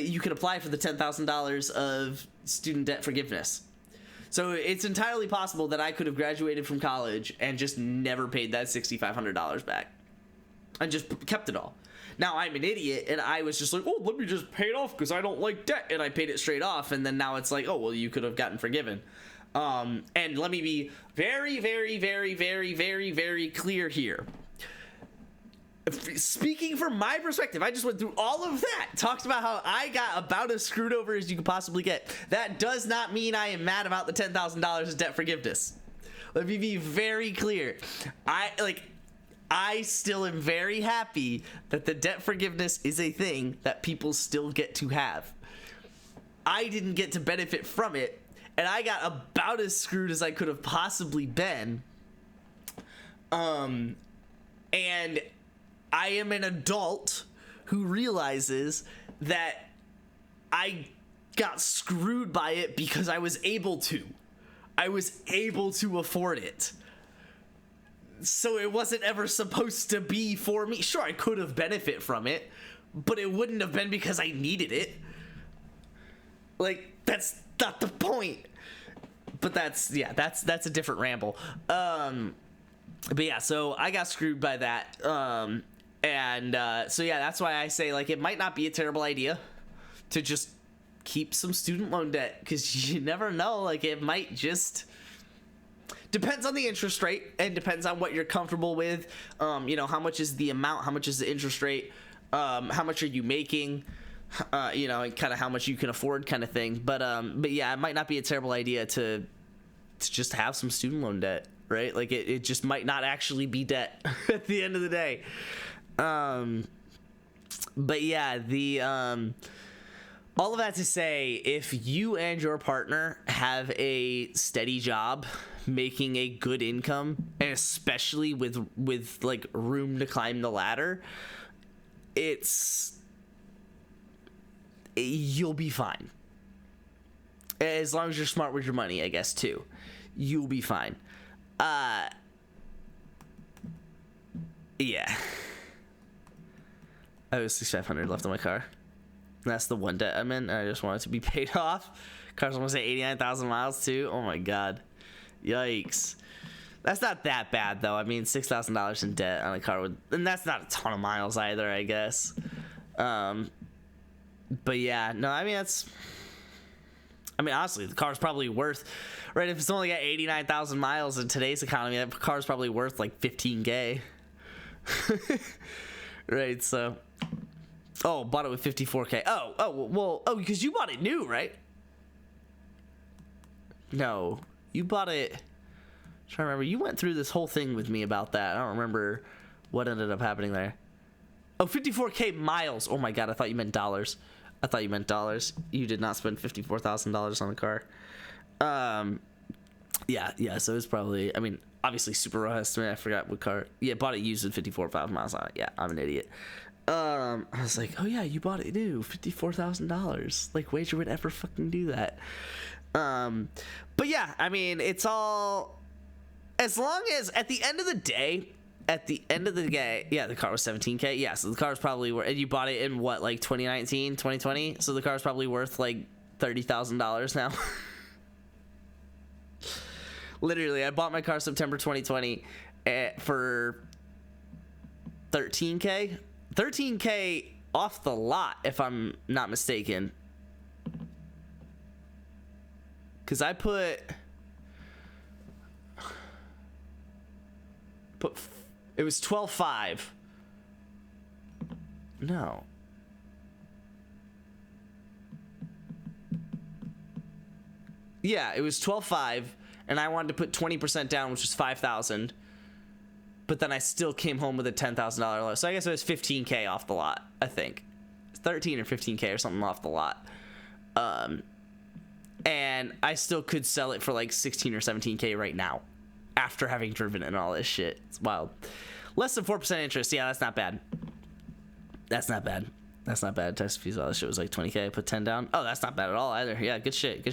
you can apply for the $10,000 of student debt forgiveness. So it's entirely possible that I could have graduated from college and just never paid that $6,500 back and just kept it all. Now I'm an idiot and I was just like, oh, let me just pay it off because I don't like debt, and I paid it straight off, and then now it's like, oh, well, you could have gotten forgiven. And let me be very, very, very, very, very, very clear here. Speaking from my perspective, I just went through all of that, talked about how I got about as screwed over as you could possibly get. That does not mean I am mad about the $10,000 of debt forgiveness. Let me be very clear. I still am very happy that the debt forgiveness is a thing that people still get to have. I didn't get to benefit from it, and I got about as screwed as I could have possibly been. And I am an adult who realizes that I got screwed by it because I was able to. I was able to afford it. So it wasn't ever supposed to be for me. Sure, I could have benefit from it, but it wouldn't have been because I needed it. Like, that's not the point. But that's a different ramble. But yeah, so I got screwed by that. So yeah, that's why I say, like, it might not be a terrible idea to just keep some student loan debt, because you never know. Like, it might just depends on the interest rate and depends on what you're comfortable with. You know, how much is the amount, how much is the interest rate, how much are you making, you know, and kind of how much you can afford, kind of thing. But yeah, it might not be a terrible idea to just have some student loan debt, right? Like, it just might not actually be debt at the end of the day. But yeah, all of that to say, if you and your partner have a steady job making a good income, and especially with like room to climb the ladder, you'll be fine. As long as you're smart with your money, I guess, too. You'll be fine. Yeah. I have $6,500 left on my car. That's the one debt I'm in. I just want it to be paid off. Car's almost at 89,000 miles too. Oh my god. Yikes. That's not that bad though. I mean, $6,000 in debt on a car and that's not a ton of miles either, I guess. But yeah, no, I mean, honestly, the car's probably worth, right? If it's only got 89,000 miles in today's economy, that car's probably worth like $15K. Right, so. Oh, bought it with $54K. Oh, because you bought it new, right? No, you bought it. I'm trying to remember. You went through this whole thing with me about that. I don't remember what ended up happening there. Oh, 54K miles. Oh my god, I thought you meant dollars. You did not spend $54,000 on a car. Yeah. So it's probably. I mean, obviously super raw estimate. I forgot what car. Yeah, bought it used with 54,000 miles on it. Yeah, I'm an idiot. I was like, oh yeah, you bought it new, $54,000. Like, Wager would ever fucking do that. But yeah, I mean, it's all, as long as at the end of the day, yeah, the car was $17K. Yeah, so the car was probably worth, and you bought it in what, like 2019, 2020? So the car is probably worth like $30,000 now. Literally, I bought my car September 2020 for $13K. 13K off the lot, if I'm not mistaken. Because I put it was 12.5. No. Yeah, it was 12.5, and I wanted to put 20% down, which was $5,000. But then I still came home with a $10,000 loan. So I guess it was $15K off the lot, I think. 13 or $15K or something off the lot. And I still could sell it for like 16 or $17K right now after having driven it and all this shit. It's wild. Less than 4% interest. Yeah, that's not bad. Tax fees, all this shit was like 20K. I put 10 down. Oh, that's not bad at all either. Yeah, good shit.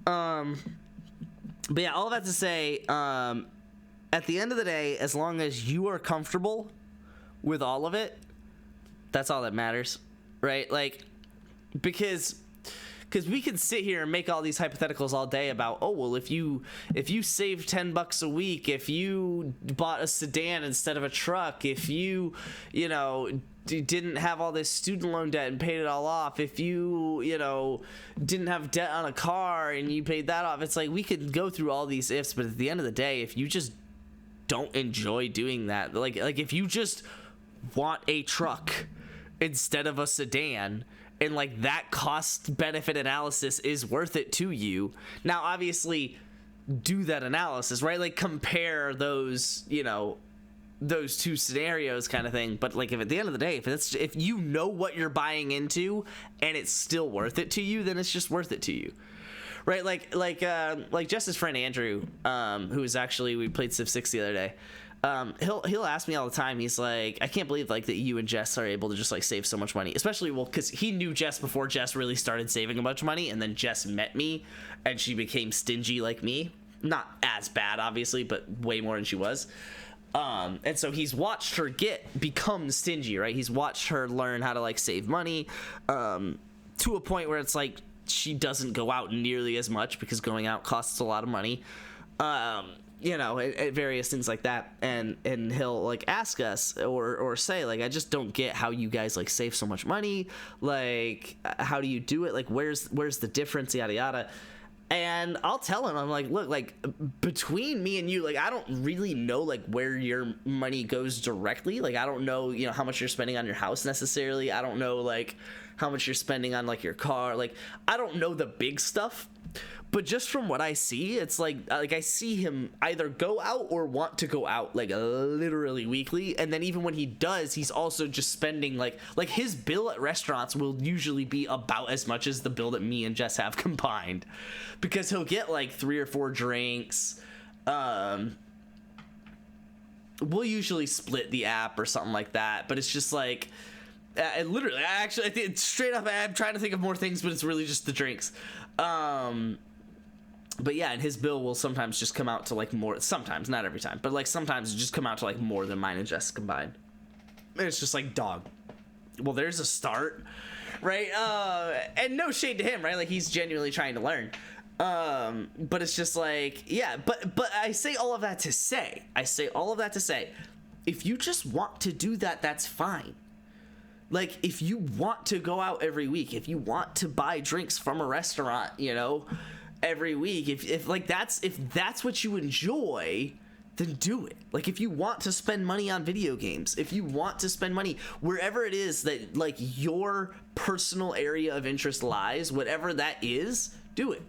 But yeah, all of that to say, at the end of the day, as long as you are comfortable with all of it, that's all that matters, right? Like, because we can sit here and make all these hypotheticals all day about, oh, well, if you save $10 a week, if you bought a sedan instead of a truck, if you didn't have all this student loan debt and paid it all off, if you didn't have debt on a car and you paid that off, it's like we could go through all these ifs, but at the end of the day, if you just don't enjoy doing that, like if you just want a truck instead of a sedan, and like that cost benefit analysis is worth it to you, now obviously do that analysis, right? Like compare those those two scenarios kind of thing. But like, if at the end of the day, if you know what you're buying into and it's still worth it to you, then it's just worth it to you, right? Like Jess's friend Andrew, who was actually, we played Civ 6 the other day. he'll ask me all the time. He's like, I can't believe like that you and Jess are able to just like save so much money, especially because he knew Jess before Jess really started saving a bunch of money, and then Jess met me and she became stingy like me. Not as bad, obviously, but way more than she was. And so he's watched her become stingy, right? He's watched her learn how to like save money, to a point where it's like she doesn't go out nearly as much because going out costs a lot of money. You know, at various things like that, and he'll like ask us or say like, I just don't get how you guys like save so much money. Like, how do you do it? Like, where's the difference? Yada yada. And I'll tell him, I'm like, look, like between me and you, like I don't really know like where your money goes directly. Like I don't know, you know, how much you're spending on your house necessarily. I don't know like how much you're spending on like your car. Like I don't know the big stuff. But just from what I see, it's like I see him either go out or want to go out like literally weekly, and then even when he does, he's also just spending like his bill at restaurants will usually be about as much as the bill that me and Jess have combined, because he'll get like 3 or 4 drinks. We'll usually split the app or something like that, but it's just like literally, I think straight up, I'm trying to think of more things, but it's really just the drinks. But yeah, and his bill will sometimes just come out to like more, sometimes, not every time, but like sometimes it just come out to like more than mine and Jess combined. And it's just like, dog, well, there's a start, right? And no shade to him, right? Like he's genuinely trying to learn. But it's just like, yeah, but I say all of that to say, if you just want to do that, that's fine. Like, if you want to go out every week, if you want to buy drinks from a restaurant, you know, every week, if that's what you enjoy, then do it. Like, if you want to spend money on video games, if you want to spend money wherever it is that like your personal area of interest lies, whatever that is, do it.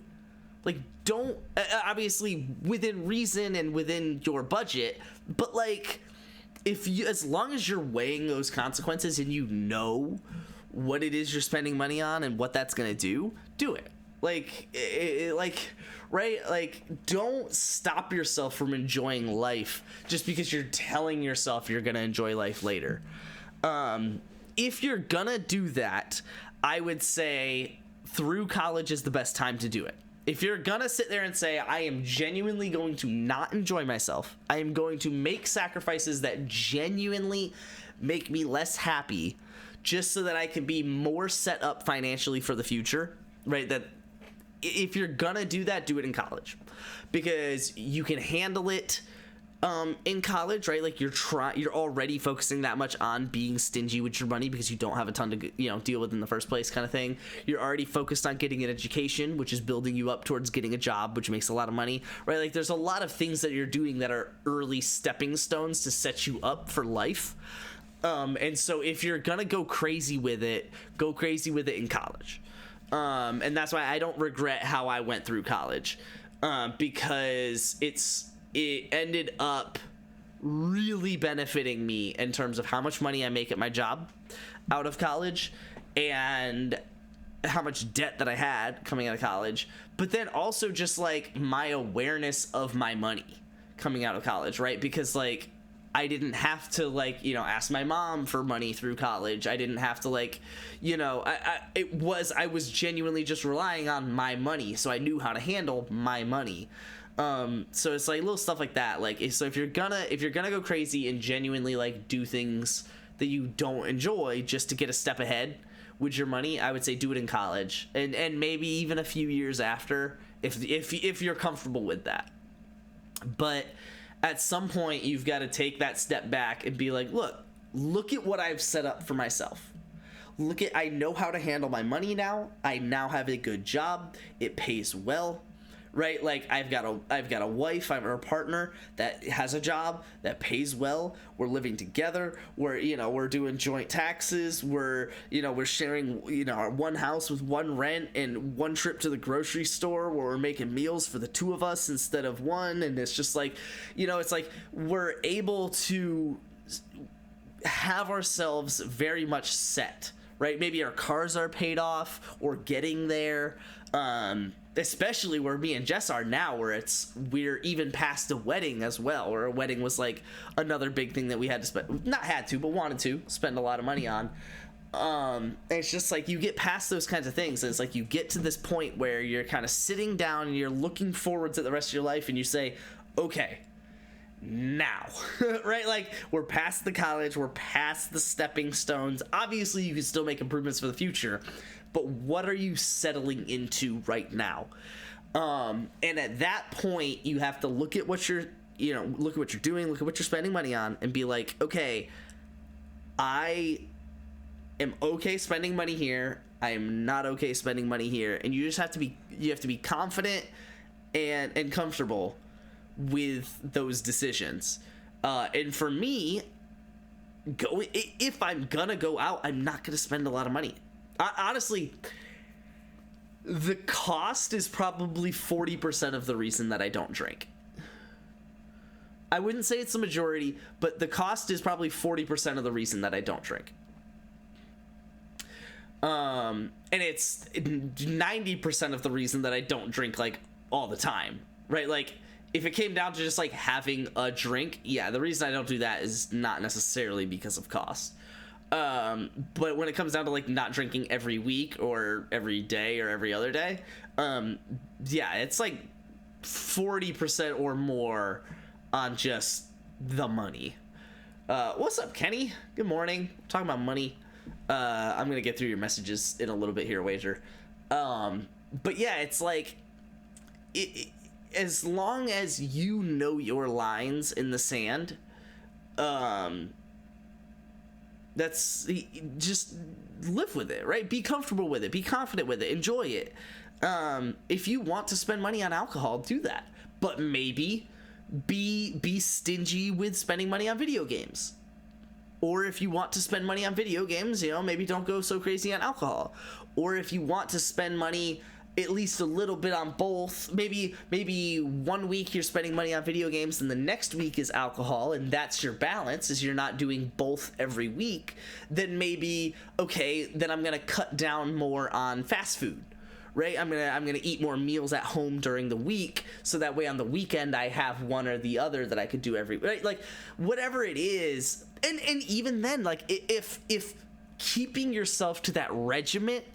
Like, don't, obviously within reason and within your budget, but like, as long as you're weighing those consequences and you know what it is you're spending money on and what that's gonna do it. Like, right? Like, don't stop yourself from enjoying life just because you're telling yourself you're gonna enjoy life later. If you're gonna do that, I would say through college is the best time to do it. If you're gonna sit there and say, I am genuinely going to not enjoy myself, I am going to make sacrifices that genuinely make me less happy just so that I can be more set up financially for the future, right? That if you're gonna do that, do it in college, because you can handle it in college, right? Like you're already focusing that much on being stingy with your money because you don't have a ton to, you know, deal with in the first place, kind of thing. You're already focused on getting an education, which is building you up towards getting a job, which makes a lot of money, right? Like there's a lot of things that you're doing that are early stepping stones to set you up for life. And so if you're gonna go crazy with it in college. And that's why I don't regret how I went through college, because it ended up really benefiting me in terms of how much money I make at my job out of college and how much debt that I had coming out of college, but then also just like my awareness of my money coming out of college, right? Because like I didn't have to like, you know, ask my mom for money through college. I didn't have to like, you know, I was genuinely just relying on my money, so I knew how to handle my money. So it's like little stuff like that. Like, so if you're gonna go crazy and genuinely like do things that you don't enjoy just to get a step ahead with your money, I would say do it in college and maybe even a few years after if you're comfortable with that. But at some point you've got to take that step back and be like, look at what I've set up for myself. I know how to handle my money now. I now have a good job. It pays well. Right? Like I've got a wife, I'm her partner that has a job that pays well. We're living together. We're doing joint taxes. We're sharing, our one house with one rent and one trip to the grocery store where we're making meals for the two of us instead of one. And it's just like, it's like we're able to have ourselves very much set, right? Maybe our cars are paid off or getting there. Especially where me and Jess are now, where we're even past a wedding as well, or a wedding was like another big thing that we had to spend, not had to, but wanted to spend a lot of money on. And it's just like you get past those kinds of things, and it's like you get to this point where you're kind of sitting down and you're looking forward to the rest of your life, and you say, okay, now, right? Like, we're past the college, we're past the stepping stones. Obviously you can still make improvements for the future, but what are you settling into right now? And at that point, you have to look at what you're, look at what you're doing, look at what you're spending money on, and be like, okay, I am okay spending money here. I am not okay spending money here. And you just have to be confident and comfortable with those decisions. And for me, if I'm gonna go out, I'm not gonna spend a lot of money. Honestly, the cost is probably 40% of the reason that I don't drink. I wouldn't say it's the majority, but the cost is probably 40% of the reason that I don't drink. And it's 90% of the reason that I don't drink, like, all the time, right? Like, if it came down to just, like, having a drink, yeah, the reason I don't do that is not necessarily because of cost. But when it comes down to, like, not drinking every week or every day or every other day, yeah, it's like 40% or more on just the money. What's up, Kenny? Good morning. We're talking about money. I'm gonna get through your messages in a little bit here, Wager. But yeah, it's like, as long as you know your lines in the sand, that's just live with it, right? Be comfortable with it, be confident with it, enjoy it. If you want to spend money on alcohol, do that, but maybe be stingy with spending money on video games. Or if you want to spend money on video games, maybe don't go so crazy on alcohol. Or if you want to spend money at least a little bit on both, maybe 1 week you're spending money on video games and the next week is alcohol, and that's your balance, is you're not doing both every week, then maybe, okay, then I'm gonna cut down more on fast food, right? I'm gonna eat more meals at home during the week, so that way on the weekend I have one or the other that I could do right? Like, whatever it is. And even then, like, if keeping yourself to that regiment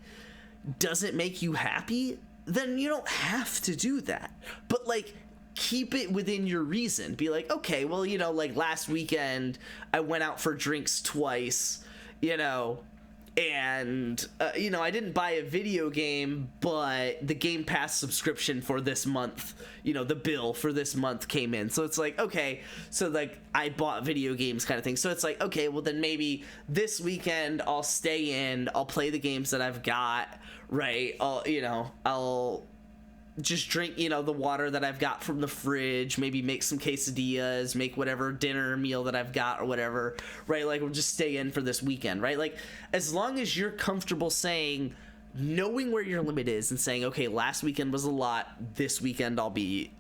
doesn't make you happy, then you don't have to do that. But, like, keep it within your reason. Be like, okay, well, like last weekend I went out for drinks twice, and I didn't buy a video game, but the Game Pass subscription for this month, the bill for this month came in. So it's like, okay, so like I bought video games kind of thing. So it's like, okay, well then maybe this weekend I'll stay in, I'll play the games that I've got, right? I'll just drink, the water that I've got from the fridge, maybe make some quesadillas, make whatever dinner meal that I've got or whatever, right? Like, we'll just stay in for this weekend, right? Like, as long as you're comfortable knowing where your limit is and saying, okay, last weekend was a lot, this weekend I'll be,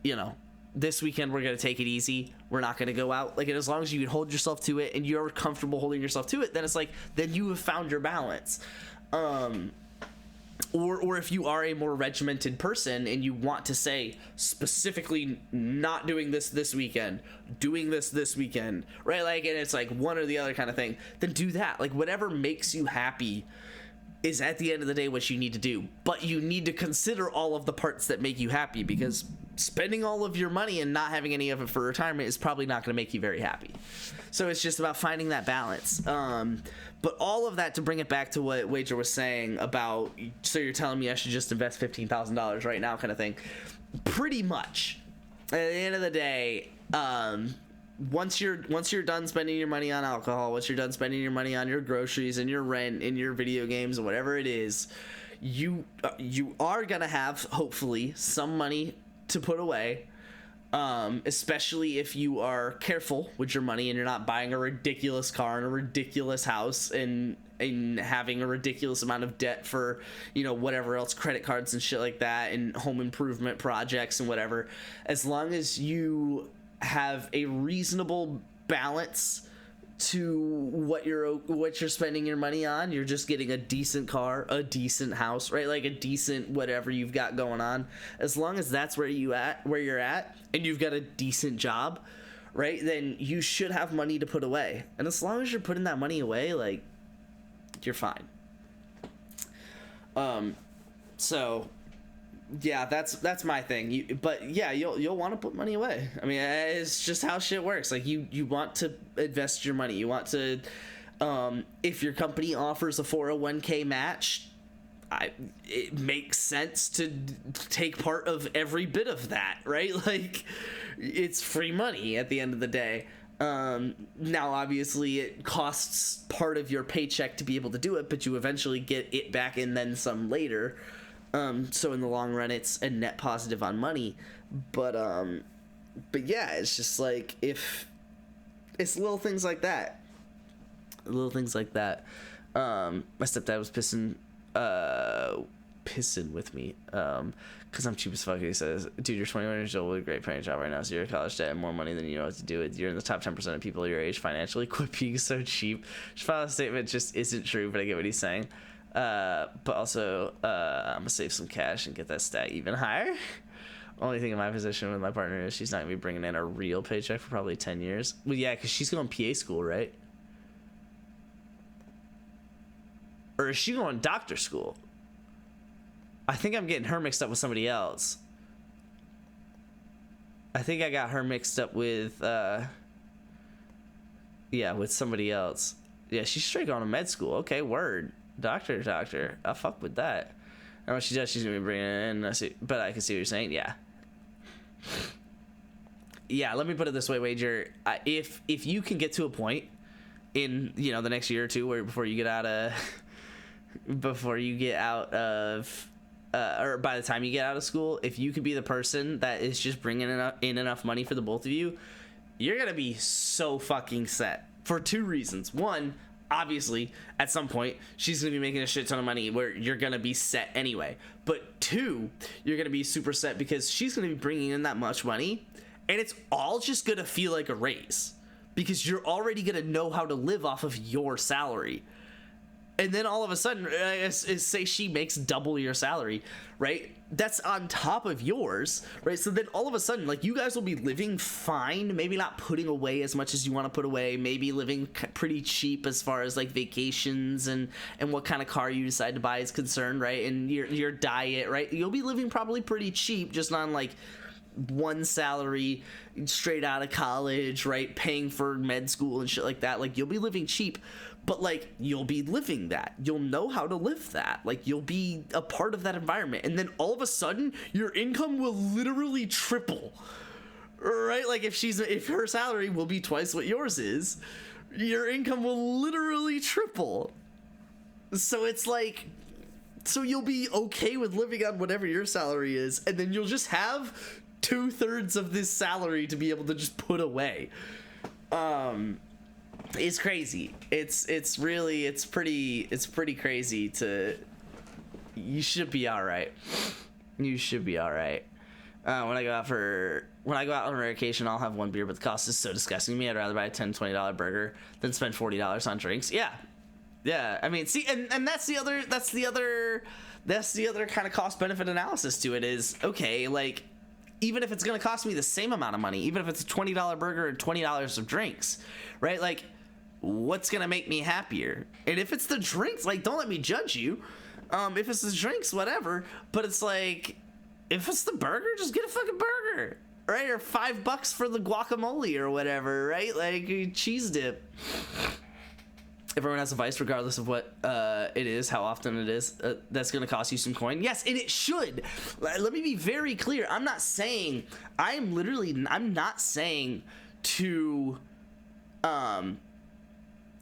this weekend we're going to take it easy, we're not going to go out. Like, and as long as you can hold yourself to it and you're comfortable holding yourself to it, then it's like, then you have found your balance. Or if you are a more regimented person and you want to say specifically not doing this weekend, doing this weekend, right? Like, and it's like one or the other kind of thing, then do that. Like, whatever makes you happy is at the end of the day what you need to do. But you need to consider all of the parts that make you happy, because spending all of your money and not having any of it for retirement is probably not going to make you very happy. So it's just about finding that balance. But all of that to bring it back to what Wager was saying about, so you're telling me I should just invest $15,000 right now kind of thing. Pretty much. At the end of the day, once you're done spending your money on alcohol, once you're done spending your money on your groceries and your rent and your video games and whatever it is, you are going to have, hopefully, some money to put away. Especially if you are careful with your money and you're not buying a ridiculous car and a ridiculous house and having a ridiculous amount of debt for, whatever else, credit cards and shit like that, and home improvement projects and whatever. As long as you have a reasonable balance to what you're spending your money on. You're just getting a decent car, a decent house, right? Like a decent whatever you've got going on. As long as that's where you're at, and you've got a decent job, right? Then you should have money to put away. And as long as you're putting that money away, like, you're fine. So yeah, that's my thing. But yeah, you'll want to put money away. I mean, it's just how shit works. Like you want to invest your money. You want to, if your company offers a 401k match, it makes sense to take part of every bit of that, right? Like, it's free money at the end of the day. Now obviously it costs part of your paycheck to be able to do it, but you eventually get it back and then some later. So in the long run, it's a net positive on money. But yeah, it's just like, if it's little things like that. My stepdad was pissing with me, because I'm cheap as fuck. He says, dude, you're 21 years old with a great paying job right now, so you're a college debt and more money than you know what to do with. You're in the top 10% of people your age financially. Quit being so cheap. Just file a statement just isn't true, but I get what he's saying. But also, I'm gonna save some cash and get that stat even higher. Only thing in my position with my partner is she's not gonna be bringing in a real paycheck for probably 10 years. Well, yeah, because she's going PA school, right? Or is she going doctor school? I think I'm getting her mixed up with somebody else. I think I got her mixed up with, with somebody else. Yeah, she's straight going to med school. Okay, word. Doctor. I'll fuck with that. And what she does, she's going to be bringing it in. But I can see what you're saying. Yeah. Yeah, let me put it this way, Wager. If you can get to a point in, the next year or two before you get out of or by the time you get out of school, if you could be the person that is just bringing in enough money for the both of you, you're gonna be so fucking set for two reasons. One, obviously, at some point, she's gonna be making a shit ton of money where you're gonna be set anyway. But two, you're gonna be super set because she's gonna be bringing in that much money, and it's all just gonna feel like a raise because you're already gonna know how to live off of your salary. And then all of a sudden, say she makes double your salary, right? That's on top of yours, right? So then all of a sudden, like, you guys will be living fine, maybe not putting away as much as you want to put away, maybe living pretty cheap as far as like vacations and what kind of car you decide to buy is concerned, right? And your diet, right? You'll be living probably pretty cheap, just on like one salary straight out of college, right? Paying for med school and shit like that. Like, you'll be living cheap. But, like, you'll be living that. You'll know how to live that. Like, you'll be a part of that environment. And then all of a sudden, your income will literally triple. Right? Like, if her salary will be twice what yours is, your income will literally triple. So it's like, so you'll be okay with living on whatever your salary is, and then you'll just have 2/3 of this salary to be able to just put away. It's crazy. It's pretty crazy you should be all right. You should be all right. When I go out on vacation, I'll have one beer, but the cost is so disgusting to me. I'd rather buy a $10, $20 burger than spend $40 on drinks. Yeah. I mean, see, and that's the other kind of cost benefit analysis to it is, okay, like, even if it's going to cost me the same amount of money, even if it's a $20 burger and $20 of drinks, right? Like, what's going to make me happier? And if it's the drinks, like, don't let me judge you. If it's the drinks, whatever. But it's like, if it's the burger, just get a fucking burger, right? Or $5 for the guacamole or whatever, right? Like, cheese dip. Everyone has a vice, regardless of what it is, how often it is. That's going to cost you some coin. Yes, and it should. Let me be very clear. I'm not saying to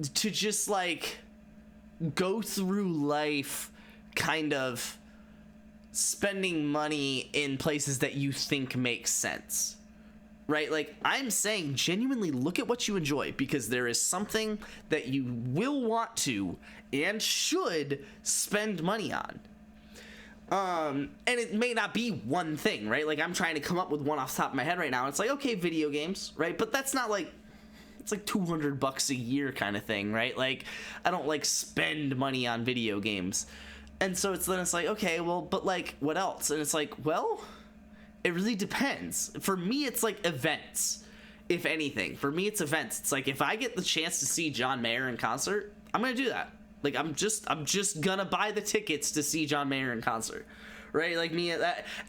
just, like, go through life kind of spending money in places that you think make sense. Right? Like, I'm saying genuinely look at what you enjoy, because there is something that you will want to and should spend money on. And it may not be one thing, right? Like, I'm trying to come up with one off the top of my head right now. It's like, okay, video games, right? But that's not like, it's like $200 a year kind of thing, right? Like, I don't like spend money on video games. And so it's like, okay, well, but like, what else? And it's like, well, it really depends. For me, it's like events, if anything. For me, it's events. It's like, if I get the chance to see John Mayer in concert, I'm gonna do that. Like, I'm just gonna buy the tickets to see John Mayer in concert, right? Like me,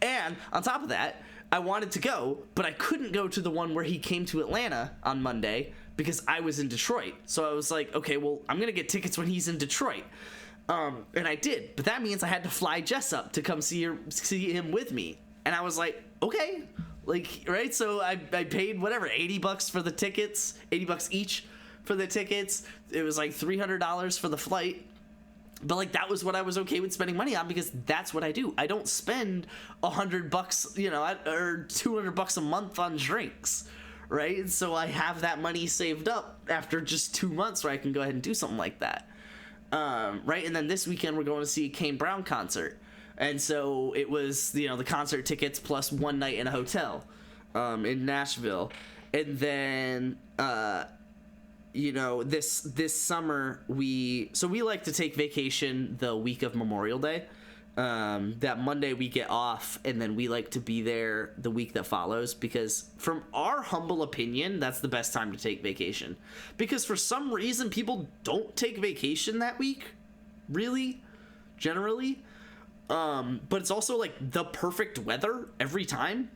and on top of that, I wanted to go, but I couldn't go to the one where he came to Atlanta on Monday because I was in Detroit. So I was like, okay, well, I'm gonna get tickets when he's in Detroit. And I did, but that means I had to fly Jess up to come see him with me. And I was like, okay, like, right? So I paid whatever, $80 for the tickets, $80 each for the tickets. It was like $300 for the flight. But like, that was what I was okay with spending money on, because that's what I do. I don't spend $100, you know, or $200 a month on drinks, right? And so I have that money saved up after just 2 months where I can go ahead and do something like that. Right. And then this weekend we're going to see a Kane Brown concert. And so it was, you know, the concert tickets plus one night in a hotel, in Nashville. And then, you know, this summer we like to take vacation the week of Memorial Day. That Monday we get off, and then we like to be there the week that follows, because from our humble opinion, that's the best time to take vacation. Because for some reason, people don't take vacation that week, really, generally. But it's also like the perfect weather every time.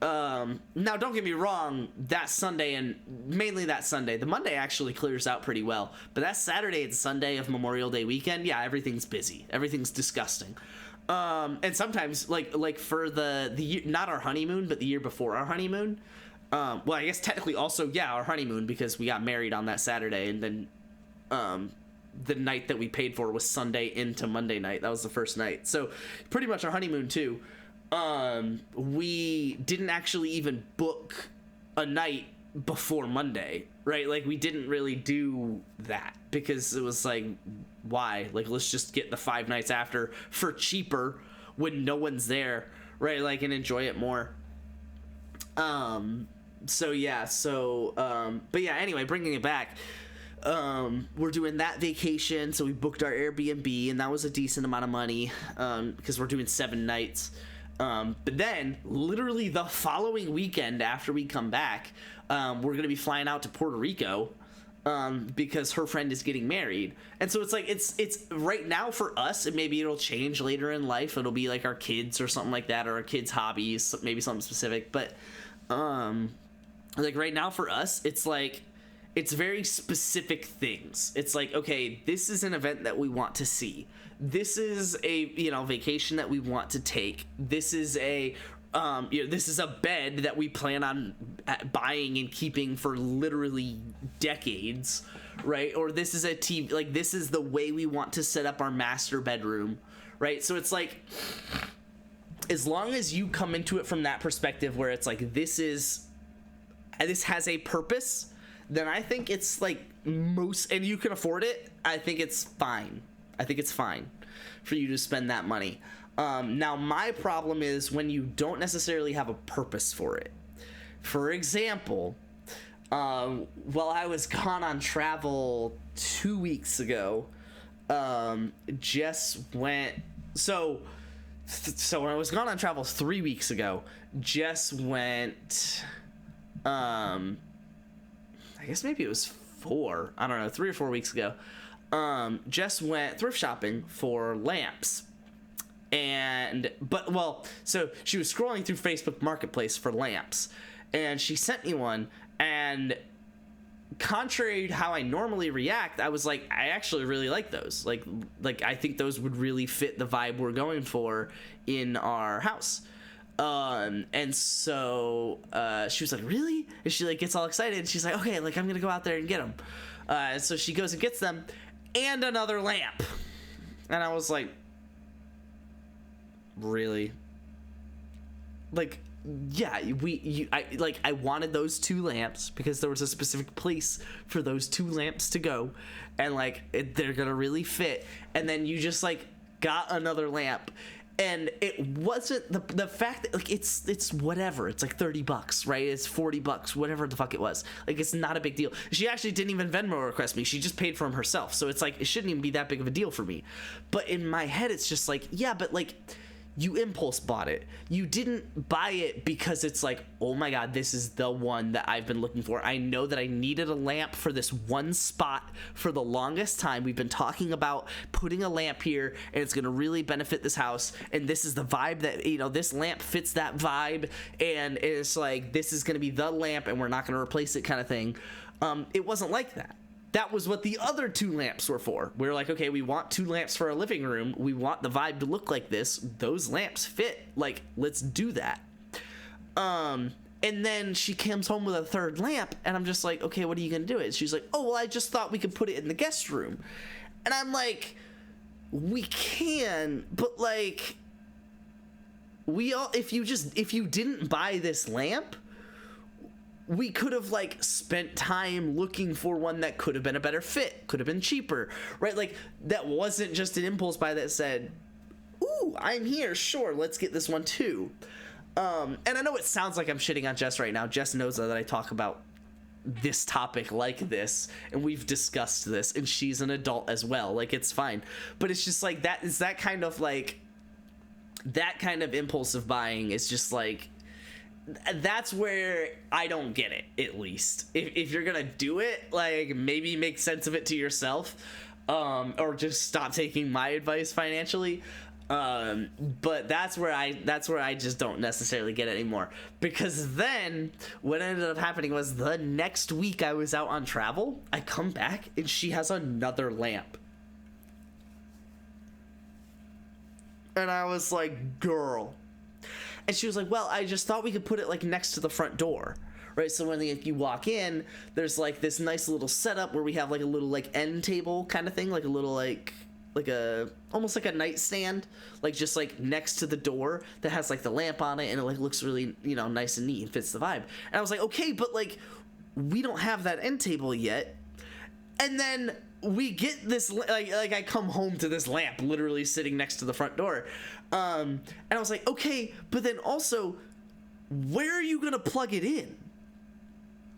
Now don't get me wrong, that Sunday, and mainly that Sunday, the Monday actually clears out pretty well, but that Saturday and Sunday of Memorial Day weekend, yeah, everything's busy, everything's disgusting. And sometimes like for the year, not our honeymoon, but the year before our honeymoon, well, I guess technically also, yeah, our honeymoon, because we got married on that Saturday, and then the night that we paid for was Sunday into Monday night. That was the first night, so pretty much our honeymoon too. We didn't actually even book a night before Monday, right? Like, we didn't really do that because it was like, why? Like, let's just get the 5 nights after for cheaper when no one's there, right? Like, and enjoy it more. So yeah, but yeah, anyway, bringing it back, we're doing that vacation, so we booked our Airbnb, and that was a decent amount of money, because we're doing 7 nights. But then literally the following weekend after we come back, we're going to be flying out to Puerto Rico, because her friend is getting married. And so it's like, it's right now for us, and maybe it'll change later in life. It'll be like our kids or something like that, or our kids' hobbies, maybe something specific. But, like right now for us, it's like, it's very specific things. It's like, okay, this is an event that we want to see. This is a, you know, vacation that we want to take. This is a, you know, this is a bed that we plan on buying and keeping for literally decades, right? Or this is a TV, like, this is the way we want to set up our master bedroom, right? So it's like, as long as you come into it from that perspective where it's like, this has a purpose, then I think it's like and you can afford it, I think it's fine. I think it's fine for you to spend that money. Now, my problem is when you don't necessarily have a purpose for it. For example, while I was gone on travel 2 weeks ago, Jess went... So when I was gone on travel 3 weeks ago, Jess went... I guess maybe it was 4. I don't know, 3 or 4 weeks ago. Jess went thrift shopping for lamps. So she was scrolling through Facebook Marketplace for lamps, and she sent me one, and contrary to how I normally react, I was like, I actually really like those. Like I think those would really fit the vibe we're going for in our house. And so, she was like, really? And she like gets all excited, and she's like, okay, like I'm gonna go out there and get them. So she goes and gets them, and another lamp. And I was like, really? Like, yeah, I wanted those 2 lamps because there was a specific place for those 2 lamps to go, and like, they're gonna really fit. And then you just like got another lamp. And it wasn't the fact that like it's whatever, it's like $30, right? It's $40, whatever the fuck it was. Like, it's not a big deal. She actually didn't even Venmo request me. She just paid for them herself. So it's like, it shouldn't even be that big of a deal for me. But in my head, it's just like, yeah, but like, you impulse bought it. You didn't buy it because it's like, oh my god, this is the one that I've been looking for. I know that I needed a lamp for this one spot for the longest time. We've been talking about putting a lamp here, and it's gonna really benefit this house, and this is the vibe that, you know, this lamp fits that vibe, and it's like, this is gonna be the lamp and we're not gonna replace it kind of thing. It wasn't like that. That was what the other 2 lamps were for. We were like, okay, we want 2 lamps for our living room. We want the vibe to look like this. Those lamps fit. Like, let's do that. And then she comes home with a 3rd lamp, and I'm just like, okay, what are you gonna do it? She's like, oh, well, I just thought we could put it in the guest room. And I'm like, we can, but like, if you didn't buy this lamp, we could have like spent time looking for one that could have been a better fit, could have been cheaper, right? Like, that wasn't just an impulse buy that said, ooh, I'm here, sure, let's get this one too. And I know it sounds like I'm shitting on Jess right now. Jess knows that I talk about this topic like this, and we've discussed this, and she's an adult as well. Like, it's fine. But it's just like, that is that kind of impulsive buying is just like, that's where I don't get it, at least. If you're gonna do it, like, maybe make sense of it to yourself, or just stop taking my advice financially. But that's where I just don't necessarily get it anymore. Because then what ended up happening was, the next week I was out on travel, I come back and she has another lamp. And I was like, girl. And she was like, well, I just thought we could put it like next to the front door, right? So when you walk in, there's like this nice little setup where we have like a little like end table kind of thing, like a little like almost like a nightstand, like just like next to the door that has like the lamp on it, and it like looks really, you know, nice and neat and fits the vibe. And I was like, okay, but like, we don't have that end table yet. And then we get this, like I come home to this lamp literally sitting next to the front door. And I was like, okay, but then also, where are you gonna plug it in?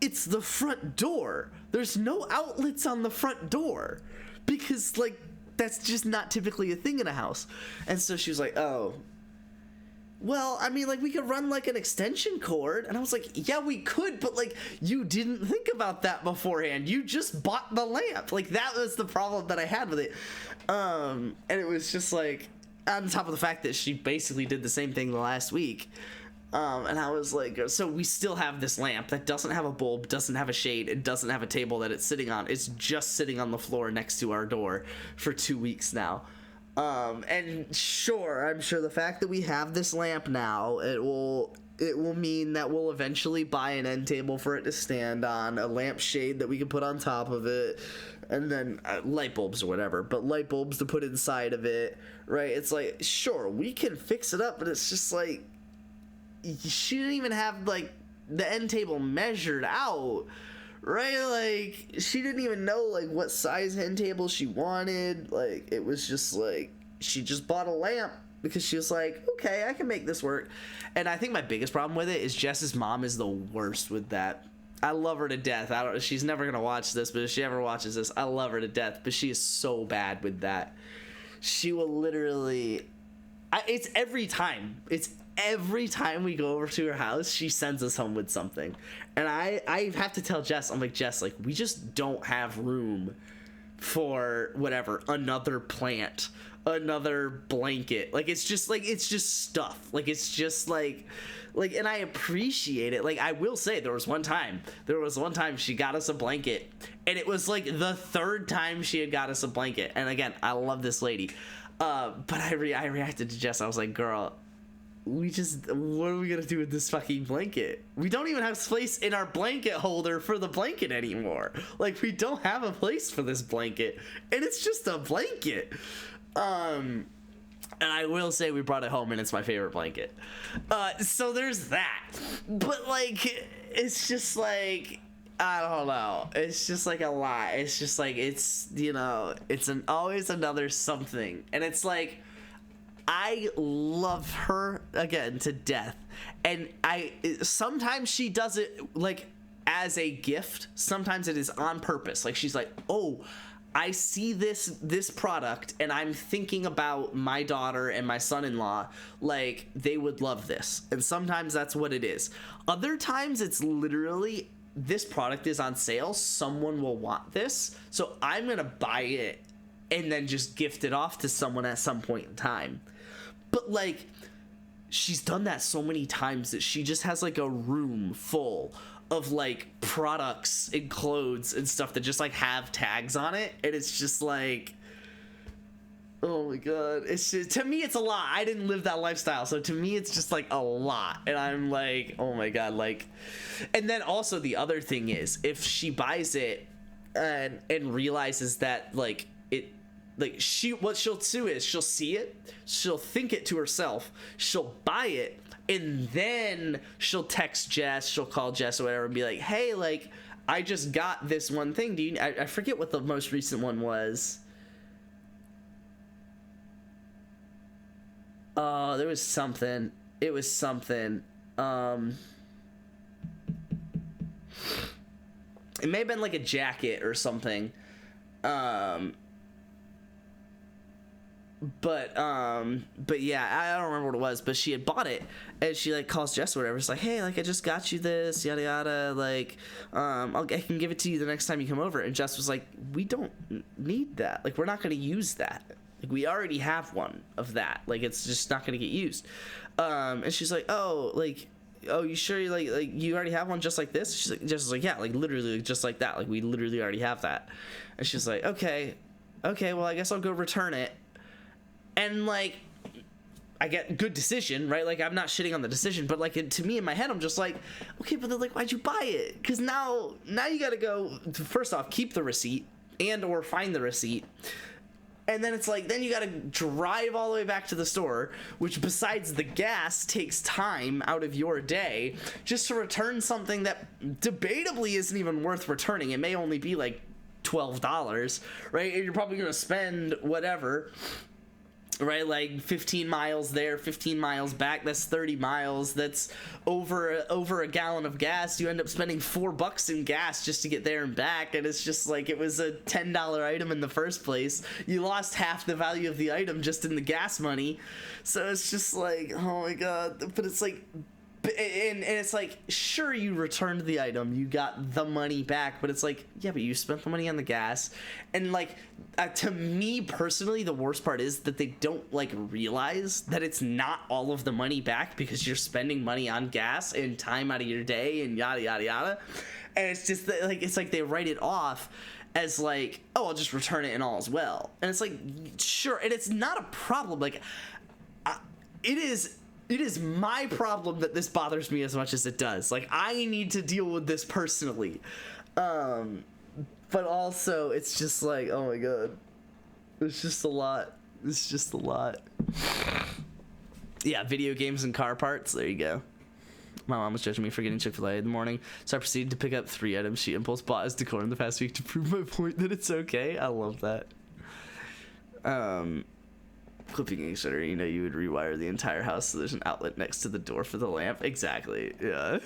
It's the front door. There's no outlets on the front door, because like, that's just not typically a thing in a house. And so she was like, oh, well, I mean, like, we could run like an extension cord. And I was like, yeah, we could, but like, you didn't think about that beforehand. You just bought the lamp. Like, that was the problem that I had with it. And it was just like, on top of the fact that she basically did the same thing the last week. And I was like, so we still have this lamp that doesn't have a bulb, doesn't have a shade, it doesn't have a table that it's sitting on. It's just sitting on the floor next to our door for 2 weeks now. And sure, I'm sure the fact that we have this lamp now, it will mean that we'll eventually buy an end table for it to stand on, a lamp shade that we can put on top of it, and then light bulbs or whatever, but light bulbs to put inside of it, right? It's like, sure, we can fix it up, but it's just like, she didn't even have like the end table measured out, right? Like, she didn't even know like what size end table she wanted. Like, it was just like, she just bought a lamp because she was like, okay, I can make this work. And I think my biggest problem with it is Jess's mom is the worst with that. I love her to death. She's never gonna watch this, but if she ever watches this, I love her to death, but she is so bad with that. She will literally, it's every time we go over to her house, she sends us home with something. And I have to tell Jess, I'm like, Jess, like, we just don't have room for whatever, another plant, another blanket. Like, it's just stuff. Like, it's just like, and I appreciate it. Like, I will say, there was one time she got us a blanket, and it was like the 3rd time she had got us a blanket. And again, I love this lady. But I reacted to Jess. I was like, girl, what are we gonna do with this fucking blanket? We don't even have space in our blanket holder for the blanket anymore. Like, we don't have a place for this blanket, and it's just a blanket. And I will say, we brought it home, and it's my favorite blanket. So there's that. But like, it's just like, I don't know. It's just like a lot. It's just like, it's, you know, it's always another something, and it's like, I love her again to death, and sometimes she does it like as a gift, sometimes it is on purpose. Like she's like, oh, I see this product and I'm thinking about my daughter and my son-in-law, like they would love this. And sometimes that's what it is. Other times it's literally, this product is on sale, someone will want this, so I'm gonna buy it and then just gift it off to someone at some point in time. But like, she's done that so many times that she just has like a room full of like products and clothes and stuff that just like have tags on it, and it's just like, oh my god, it's just, to me it's a lot. I didn't live that lifestyle, so to me it's just like a lot, and I'm like, oh my god. Like, and then also the other thing is, if she buys it and realizes that like it, like what she'll do is she'll see it, she'll think it to herself, she'll buy it, and then she'll text Jess, she'll call Jess or whatever and be like, hey, like, I just got this one thing. Do you, I forget what the most recent one was. Oh, there was something. It was something. It may have been like a jacket or something. But yeah, I don't remember what it was, but she had bought it, and she like calls Jess or whatever. It's like, hey, like I just got you this, yada yada, like I can give it to you the next time you come over. And Jess was like, we don't need that, like we're not gonna use that, like we already have one of that, like it's just not gonna get used. And she's like, oh, like, oh, you sure you like you already have one just like this? She's like, Jess was like, yeah, like literally just like that, like we literally already have that. And she's like, okay, well I guess I'll go return it. And like, I get good decision, right? Like I'm not shitting on the decision, but like to me in my head I'm just like, okay, but then like why'd you buy it? Because now you gotta go, first off, keep the receipt and or find the receipt, and then it's like, then you gotta drive all the way back to the store, which besides the gas takes time out of your day just to return something that debatably isn't even worth returning. It may only be like $12, right? And you're probably gonna spend whatever, right, like 15 miles there, 15 miles back, that's 30 miles, that's over a gallon of gas. You end up spending $4 in gas just to get there and back, and it's just like, it was a $10 item in the first place. You lost half the value of the item just in the gas money. So it's just like, oh my god. But it's like, and it's like, sure, you returned the item, you got the money back, but it's like, yeah, but you spent the money on the gas. And like, to me personally, the worst part is that they don't like realize that it's not all of the money back, because you're spending money on gas and time out of your day and yada yada yada. And it's just that, like, it's like they write it off as like, oh, I'll just return it and all is well. And it's like, sure, and it's not a problem. Like, it is my problem that this bothers me as much as it does. Like, I need to deal with this personally. But also, it's just like, oh my god. It's just a lot. It's just a lot. Yeah, video games and car parts. There you go. My mom was judging me for getting Chick-fil-A in the morning, so I proceeded to pick up 3 items she impulse bought as decor in the past week to prove my point that it's okay. I love that. Clipping each other, you know, you would rewire the entire house so there's an outlet next to the door for the lamp. Exactly. Yeah.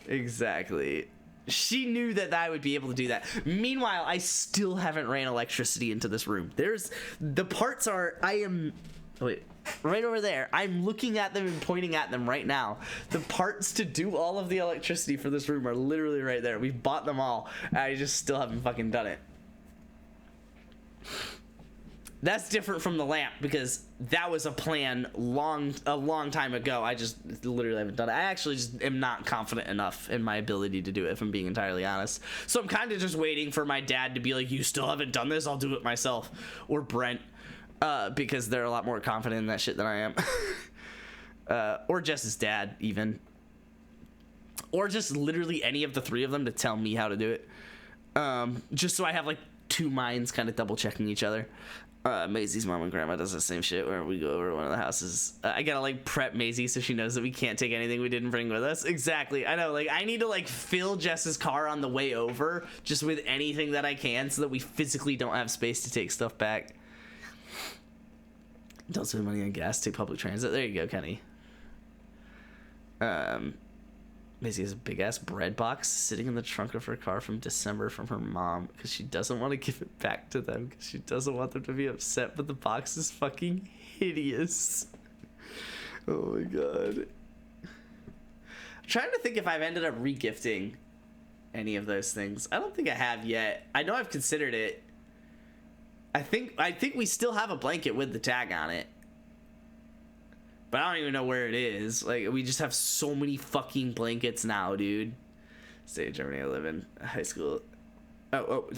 Exactly. She knew that I would be able to do that. Meanwhile, I still haven't ran electricity into this room. The parts are, wait, right over there. I'm looking at them and pointing at them right now. The parts to do all of the electricity for this room are literally right there. We've bought them all. I just still haven't fucking done it. That's different from the lamp, because that was a plan a long time ago. I just literally haven't done it. I actually just am not confident enough in my ability to do it, if I'm being entirely honest. So I'm kind of just waiting for my dad to be like, you still haven't done this? I'll do it myself. Or Brent, because they're a lot more confident in that shit than I am. Or Jess's dad, even. Or just literally any of the 3 of them to tell me how to do it. Just so I have like 2 minds kind of double checking each other. Maisie's mom and grandma does the same shit where we go over to one of the houses. I gotta like prep Maisie so she knows that we can't take anything we didn't bring with us. Exactly. I know, like, I need to like fill Jess's car on the way over just with anything that I can so that we physically don't have space to take stuff back. Don't spend money on gas. Take public transit. There you go, Kenny. Maisie has a big ass bread box sitting in the trunk of her car from December from her mom because she doesn't want to give it back to them because she doesn't want them to be upset, but the box is fucking hideous. Oh my god. I'm trying to think if I've ended up regifting any of those things. I don't think I have yet. I know I've considered it. I think we still have a blanket with the tag on it. But I don't even know where it is. Like, we just have so many fucking blankets now, dude. State of Germany, I live in. High school.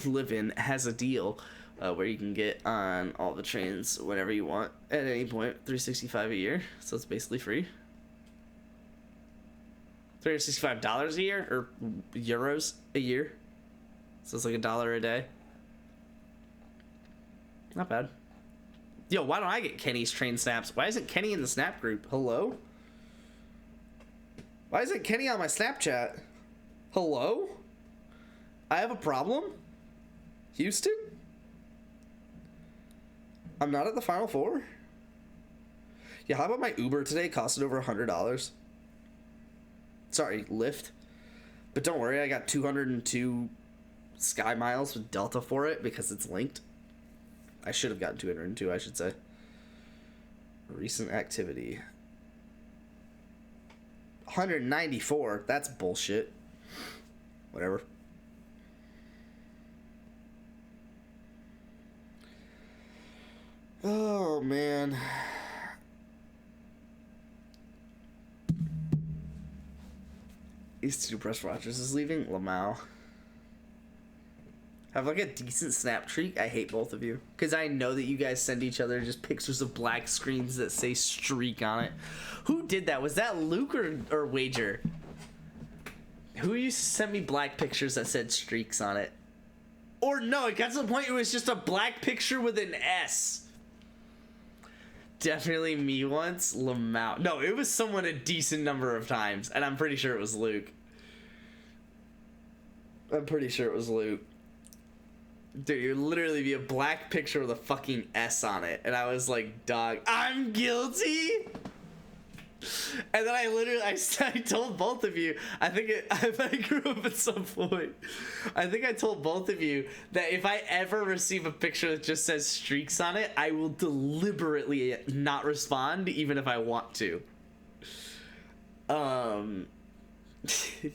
Live in has a deal where you can get on all the trains whenever you want at any point. $365 a year. So it's basically free. $365 a year or euros a year. So it's like $1 a day. Not bad. Yo, why don't I get Kenny's train snaps? Why isn't Kenny in the snap group? Hello? Why isn't Kenny on my Snapchat? Hello? I have a problem? Houston? I'm not at the Final Four? Yeah, how about my Uber today costed over $100? Sorry, Lyft. But don't worry, I got 202 Sky Miles with Delta for it because it's linked. I should have gotten 202, I should say. Recent activity. 194. That's bullshit. Whatever. Oh, man. These two press watchers is leaving. Lamau. Have like a decent snap streak. I hate both of you because I know that you guys send each other just pictures of black screens that say streak on it. Who did that? Was that Luke or Wager? Who used to send me black pictures that said streaks on it? Or no, it got to the point it was just a black picture with an S. Definitely me once. Lamau. No, it was someone a decent number of times, and I'm pretty sure it was Luke. I'm pretty sure it was Luke. Dude, it would literally be a black picture with a fucking S on it. And I was like, dog, I'm guilty? And then I told both of you, I grew up at some point. I think I told both of you that if I ever receive a picture that just says streaks on it, I will deliberately not respond, even if I want to.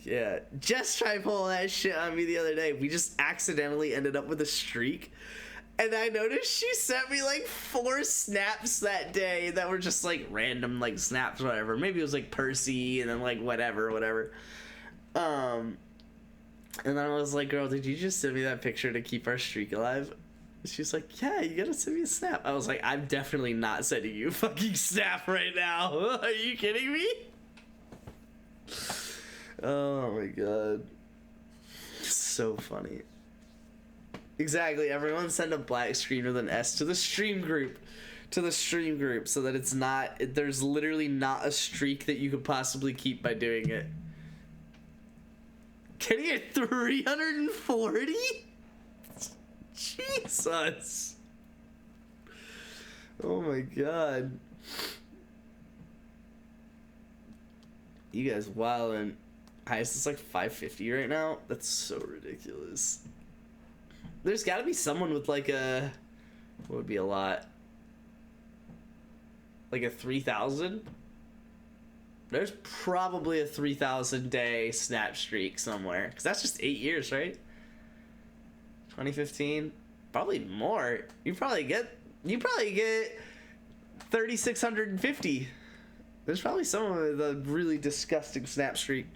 Yeah, Jess tried pulling that shit on me the other day. We just accidentally ended up with a streak. And I noticed she sent me like 4 snaps that day that were just like random like snaps, whatever. Maybe it was like Percy and then like whatever. And then I was like, girl, did you just send me that picture to keep our streak alive? She's like, yeah, you gotta send me a snap. I was like, I'm definitely not sending you a fucking snap right now. Are you kidding me? Oh my god. So funny. Exactly, everyone send a black screen with an S to the stream group. So that it's not, there's literally not a streak that you could possibly keep by doing it. Can he get 340? Jesus. Oh my god. You guys wildin'. Highest is like 550 right now. That's so ridiculous. There's got to be someone with like a, what would be a lot? Like a 3,000? There's probably a 3,000 day snap streak somewhere. Because that's just 8 years, right? 2015? Probably more. You probably get 3,650. There's probably someone with a really disgusting snap streak.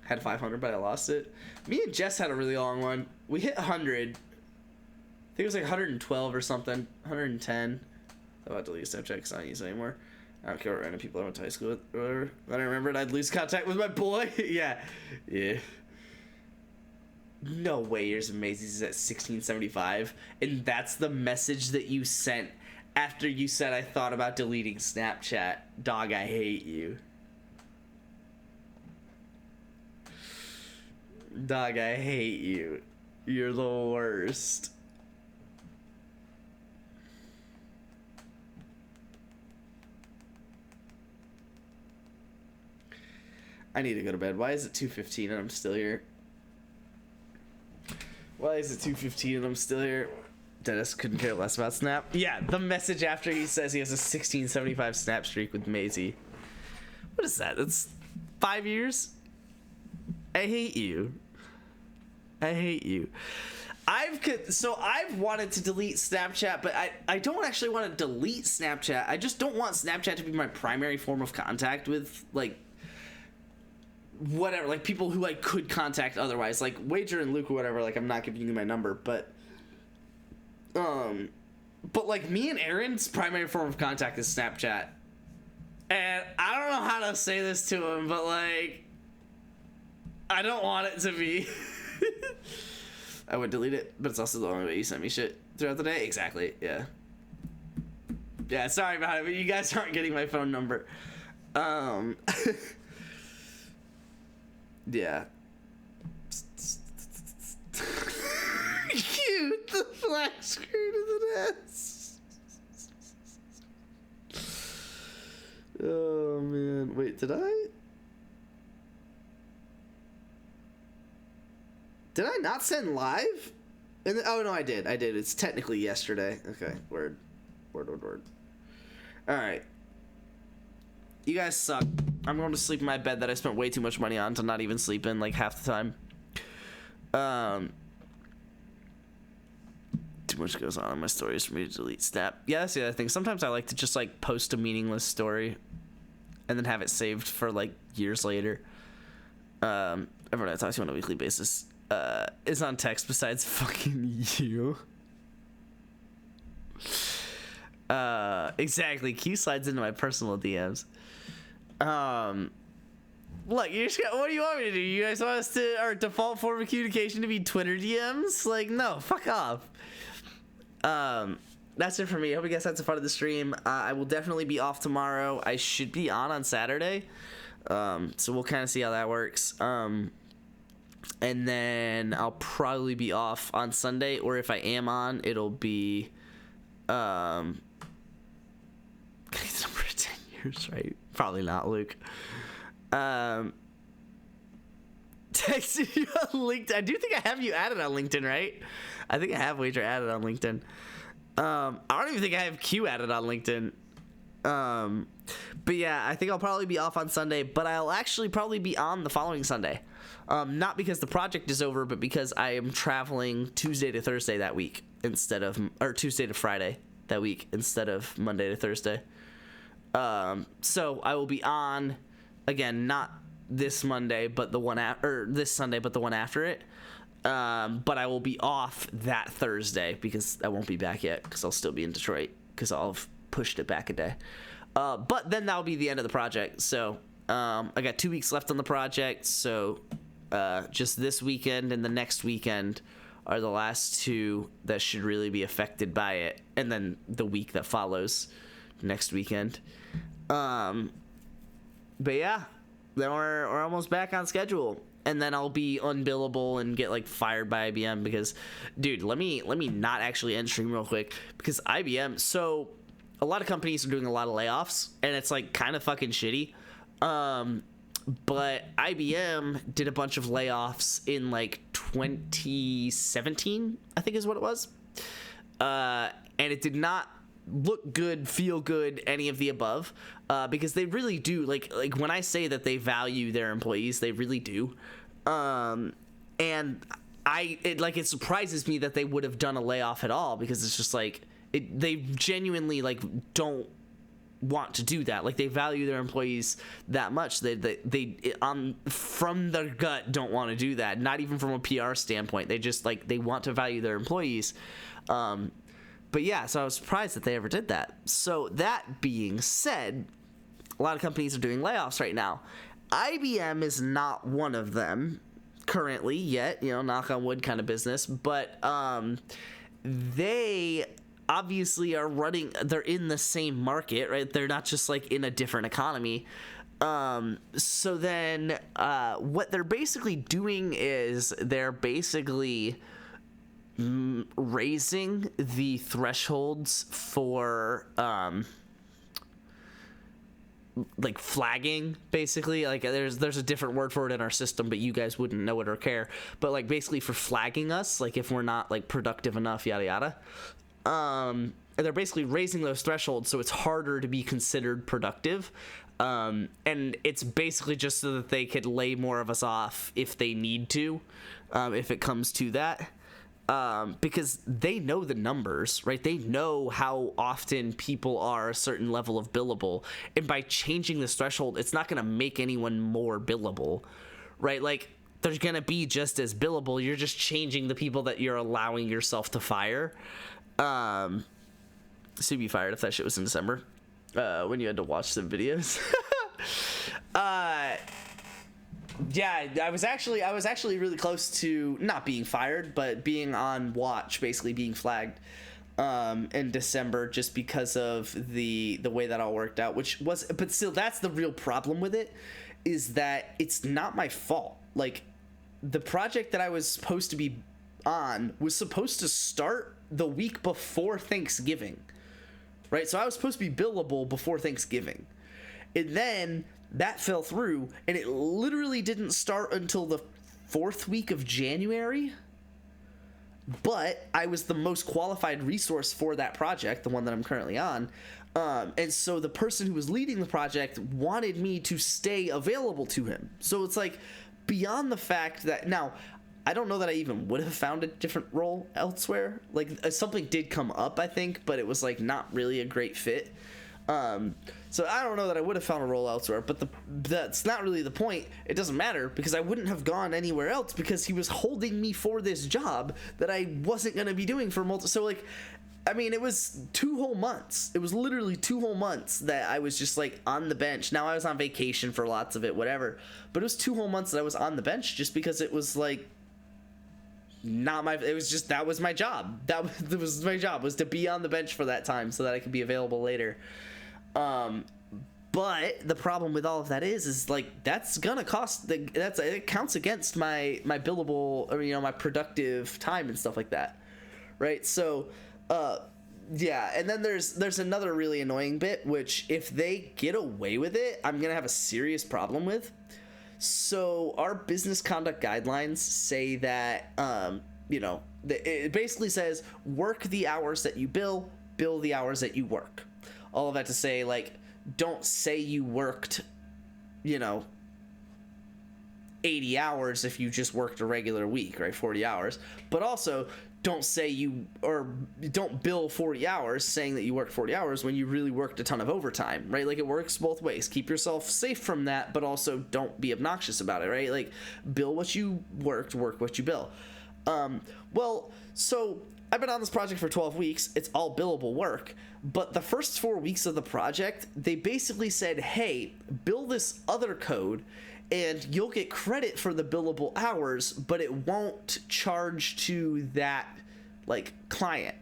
Had 500, but I lost it. Me and Jess had a really long one. We hit 100. I think it was like 112 or something. 110. I'm about to delete Snapchat because I don't use it anymore. I don't care what random people I went to high school with or whatever. Then I remembered I'd lose contact with my boy. Yeah. No way yours and Maisie's is at 1675. And that's the message that you sent after you said I thought about deleting Snapchat. Dog, I hate you. Dog, I hate you. You're the worst. I need to go to bed. Why is it 2:15 and I'm still here? Why is it 2:15 and I'm still here? Dennis couldn't care less about Snap. Yeah, the message after he says he has a 1675 Snap streak with Maisie. What is that? That's 5 years? I hate you. I hate you. I've wanted to delete Snapchat, but I don't actually want to delete Snapchat. I just don't want Snapchat to be my primary form of contact with, like, whatever, like, people who I could contact otherwise, like Wager and Luke or whatever. Like, I'm not giving you my number, but like, me and Aaron's primary form of contact is Snapchat, and I don't know how to say this to him, but, like, I don't want it to be. I would delete it, but it's also the only way you send me shit throughout the day. Exactly, yeah. Yeah, sorry about it, but you guys aren't getting my phone number. Yeah. Cute, the black screen of the nest. Oh, man. Wait, did I not send live? Oh, no, I did. It's technically yesterday. Okay, word. Alright. You guys suck. I'm going to sleep in my bed that I spent way too much money on to not even sleep in, like, half the time. Too much goes on in my stories for me to delete Snap. Yeah, that's the other thing. Sometimes I like to just, like, post a meaningless story and then have it saved for, like, years later. Everyone I talk to on a weekly basis is on text besides fucking you. Exactly. Q slides into my personal DMs. Look, you just got, what do you want me to do? You guys want us to, our default form of communication to be Twitter DMs? Like, no, fuck off. That's it for me. I hope you guys had some fun at the stream. I will definitely be off tomorrow. I should be on Saturday. So we'll kind of see how that works. And then I'll probably be off on Sunday, or if I am on, it'll be, I think the number of 10 years, right? Probably not, Luke. Texted you on LinkedIn. I do think I have you added on LinkedIn, right? I think I have Wager added on LinkedIn. I don't even think I have Q added on LinkedIn. But yeah, I think I'll probably be off on Sunday, but I'll actually probably be on the following Sunday. Not because the project is over, but because I am traveling Tuesday to Thursday that week instead of, or Tuesday to Friday that week instead of Monday to Thursday. So I will be on, again, not this Monday, but the one or this Sunday, but the one after it. But I will be off that Thursday because I won't be back yet because I'll still be in Detroit because I'll have pushed it back a day. But then that'll be the end of the project. So I got 2 weeks left on the project. So just this weekend and the next weekend are the last two that should really be affected by it. And then the week that follows next weekend. But yeah, then we're almost back on schedule. And then I'll be unbillable and get, like, fired by IBM because, dude, let me not actually end stream real quick because IBM, so a lot of companies are doing a lot of layoffs and it's, like, kind of fucking shitty. But IBM did a bunch of layoffs in, like, 2017, I think is what it was. And it did not look good, feel good, any of the above, because they really do, like when I say that they value their employees, they really do. And it surprises me that they would have done a layoff at all because it's just like they genuinely, like, don't want to do that. Like, they value their employees that much. They from their gut don't want to do that. Not even from a PR standpoint. They just, like, they want to value their employees. But yeah, so I was surprised that they ever did that. So that being said, a lot of companies are doing layoffs right now. IBM is not one of them currently yet, you know, knock on wood kind of business, but they obviously are they're in the same market, right? They're not just, like, in a different economy. So then what they're basically doing is they're basically raising the thresholds for like flagging, basically. Like there's a different word for it in our system, but you guys wouldn't know it or care. But like basically for flagging us, like if we're not like productive enough, yada yada. And they're basically raising those thresholds so it's harder to be considered productive. And it's basically just so that they could lay more of us off if they need to, if it comes to that. Because they know the numbers, right? They know how often people are a certain level of billable. And by changing this threshold, it's not going to make anyone more billable, right? Like, they're going to be just as billable. You're just changing the people that you're allowing yourself to fire. So you'd be fired if that shit was in December, when you had to watch some videos. Yeah, I was actually really close to not being fired, but being on watch, basically being flagged in December, just because of the way that all worked out, but still, that's the real problem with it, is that it's not my fault. Like, the project that I was supposed to be on was supposed to start the week before Thanksgiving, right? So I was supposed to be billable before Thanksgiving, and then that fell through, and it literally didn't start until the 4th week of January. But I was the most qualified resource for that project, the one that I'm currently on. And so the person who was leading the project wanted me to stay available to him. So it's like, beyond the fact that, now, I don't know that I even would have found a different role elsewhere. Like, something did come up, I think, but it was like not really a great fit. So I don't know that I would have found a role elsewhere, but that's not really the point. It doesn't matter, because I wouldn't have gone anywhere else, because he was holding me for this job that I wasn't going to be doing for so like, I mean, it was 2 whole months. It was literally 2 whole months that I was just like on the bench. Now I was on vacation for lots of it, whatever, but it was 2 whole months that I was on the bench just because it was like that was my job. That was my job, was to be on the bench for that time so that I could be available later. But the problem with all of that is like, that's gonna cost it counts against my billable, or, my productive time and stuff like that, right? So, yeah, and then there's another really annoying bit, which if they get away with it, I'm gonna have a serious problem with. So our business conduct guidelines say that, it basically says, work the hours that you bill the hours that you work. All of that to say, like, don't say you worked, 80 hours if you just worked a regular week, right? 40 hours. But also, don't bill 40 hours saying that you worked 40 hours when you really worked a ton of overtime, right? Like, it works both ways. Keep yourself safe from that, but also don't be obnoxious about it, right? Like, bill what you worked, work what you bill. Well, so I've been on this project for 12 weeks. It's all billable work. But the first 4 weeks of the project, they basically said, hey, bill this other code and you'll get credit for the billable hours, but it won't charge to that, like, client.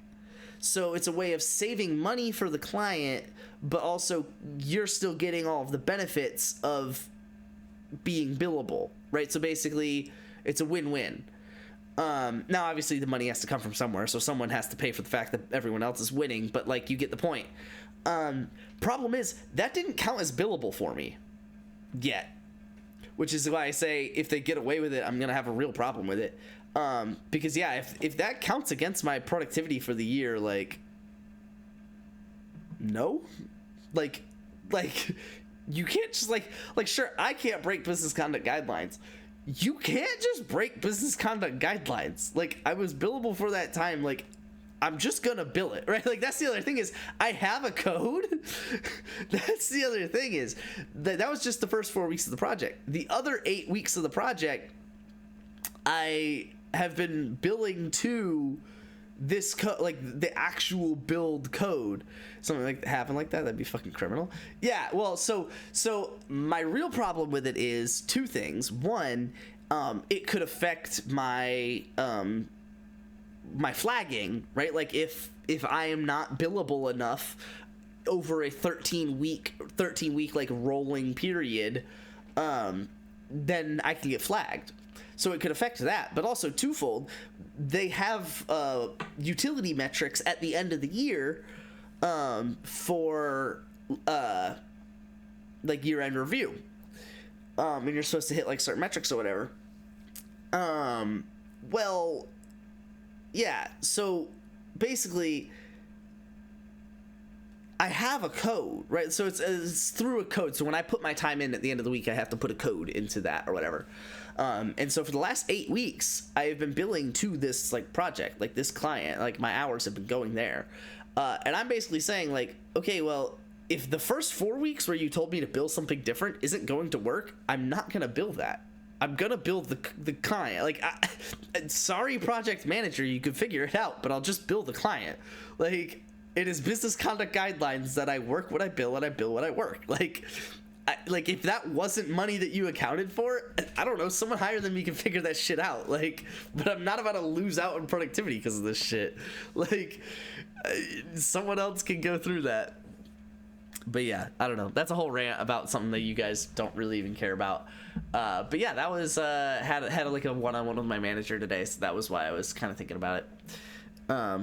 So it's a way of saving money for the client, but also you're still getting all of the benefits of being billable, right? So basically, it's a win-win. Now, obviously, the money has to come from somewhere, so someone has to pay for the fact that everyone else is winning, but, like, you get the point. Problem is, that didn't count as billable for me yet, which is why I say if they get away with it, I'm going to have a real problem with it. Because, yeah, if that counts against my productivity for the year, like, no? Like, you can't just, like, sure, I can't break business conduct guidelines. You can't just break business conduct guidelines. Like, I was billable for that time. Like, I'm just gonna bill it, right? Like, that's the other thing is, I have a code. That's the other thing is, that was just the first 4 weeks of the project. The other 8 weeks of the project, I have been billing to this code, like the actual build code. Something like happened like that, that'd be fucking criminal. Yeah, well, so my real problem with it is 2 things. One, it could affect my my flagging, right? Like, if I am not billable enough over a 13 week like rolling period, then I can get flagged. So it could affect that, but also twofold, they have utility metrics at the end of the year for like year-end review. And you're supposed to hit like certain metrics or whatever. Well, yeah, so basically I have a code, right? So it's through a code. So when I put my time in at the end of the week, I have to put a code into that or whatever. And so for the last 8 weeks, I have been billing to this like project, like this client, like my hours have been going there. And I'm basically saying like, okay, well, if the first 4 weeks where you told me to bill something different isn't going to work, I'm not going to bill that. I'm going to bill the client. Like, sorry, project manager, you can figure it out, but I'll just bill the client. Like, it is business conduct guidelines that I work what I bill and I bill what I work. Like, if that wasn't money that you accounted for, I don't know, someone higher than me can figure that shit out. Like, but I'm not about to lose out on productivity because of this shit. Like, someone else can go through that. But yeah, I don't know. That's a whole rant about something that you guys don't really even care about. But yeah, that was had like a one-on-one with my manager today, so that was why I was kind of thinking about it.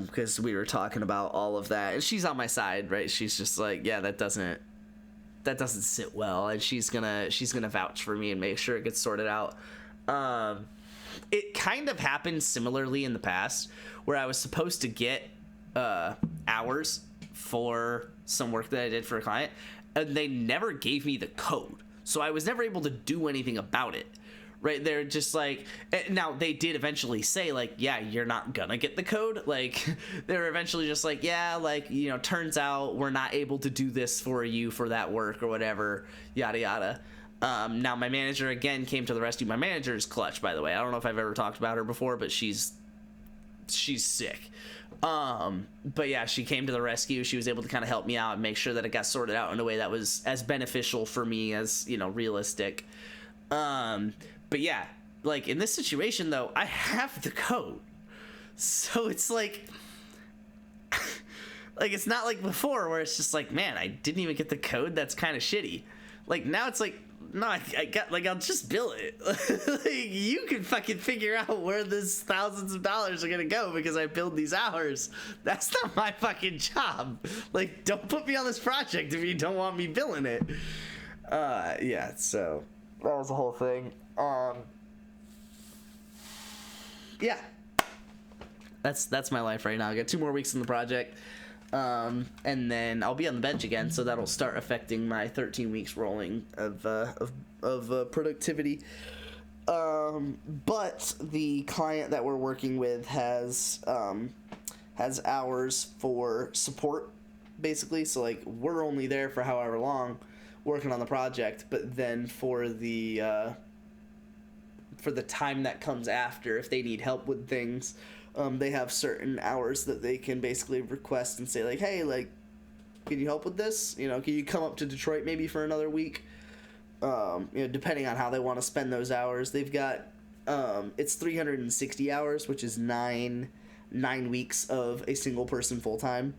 Because we were talking about all of that, and she's on my side, right? She's just like, yeah, that doesn't sit well, and she's gonna vouch for me and make sure it gets sorted out. It kind of happened similarly in the past, where I was supposed to get hours for some work that I did for a client, and they never gave me the code, so I was never able to do anything about it. Right, they're just like, now they did eventually say like, yeah, you're not gonna get the code. Like, they're eventually just like, yeah, like, you know, turns out we're not able to do this for you for that work or whatever, yada yada. Now my manager again came to the rescue. My manager is clutch, by the way. I don't know if I've ever talked about her before, but she's sick. But yeah, she came to the rescue. She was able to kind of help me out and make sure that it got sorted out in a way that was as beneficial for me as, you know, realistic. But yeah, like in this situation though, I have the code. So it's like it's not like before where it's just like, man, I didn't even get the code. That's kind of shitty. Like now it's like, no, I got, like, I'll just bill it. Like, you can fucking figure out where this thousands of dollars are gonna go because I billed these hours. That's not my fucking job. Like, don't put me on this project if you don't want me billing it. Yeah, so that was the whole thing. Yeah, that's my life right now. I got 2 more weeks in the project, and then I'll be on the bench again, so that'll start affecting my 13 weeks rolling of productivity. But the client that we're working with has hours for support, basically. So like, we're only there for however long working on the project, but then for the time that comes after, if they need help with things, they have certain hours that they can basically request and say like, hey, like, can you help with this? You know, can you come up to Detroit maybe for another week? You know, depending on how they want to spend those hours. They've got it's 360 hours, which is nine weeks of a single person full time.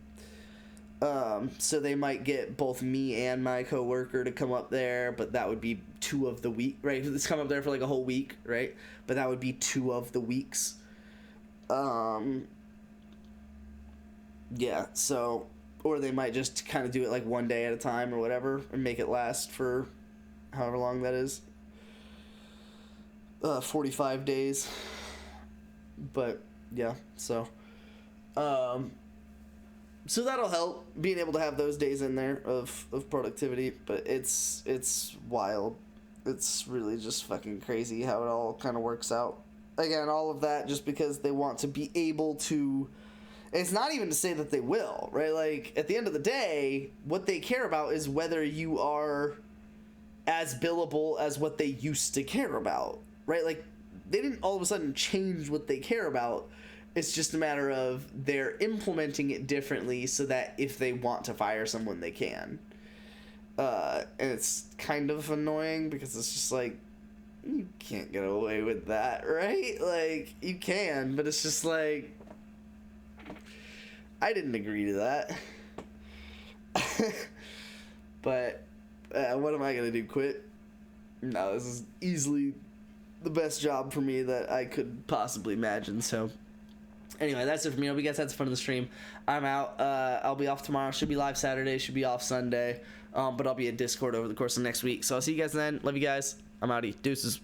So they might get both me and my coworker to come up there, but that would be 2 of the week, right? Let's come up there for like a whole week, right? But that would be 2 of the weeks. Yeah, so, or they might just kind of do it like one day at a time or whatever and make it last for however long that is. 45 days. But yeah, so that'll help, being able to have those days in there of productivity, but it's wild. It's really just fucking crazy how it all kind of works out. Again, all of that just because they want to be able to, it's not even to say that they will, right? Like, at the end of the day, what they care about is whether you are as billable as what they used to care about, right? Like, they didn't all of a sudden change what they care about. It's just a matter of they're implementing it differently so that if they want to fire someone, they can. And it's kind of annoying because it's just like, you can't get away with that, right? Like, you can, but it's just like, I didn't agree to that. But what am I going to do, quit? No, this is easily the best job for me that I could possibly imagine, so Anyway, that's it for me. I hope you guys had some fun in the stream. I'm out. I'll be off tomorrow. Should be live Saturday. Should be off Sunday. But I'll be in Discord over the course of next week. So I'll see you guys then. Love you guys. I'm outie. Deuces.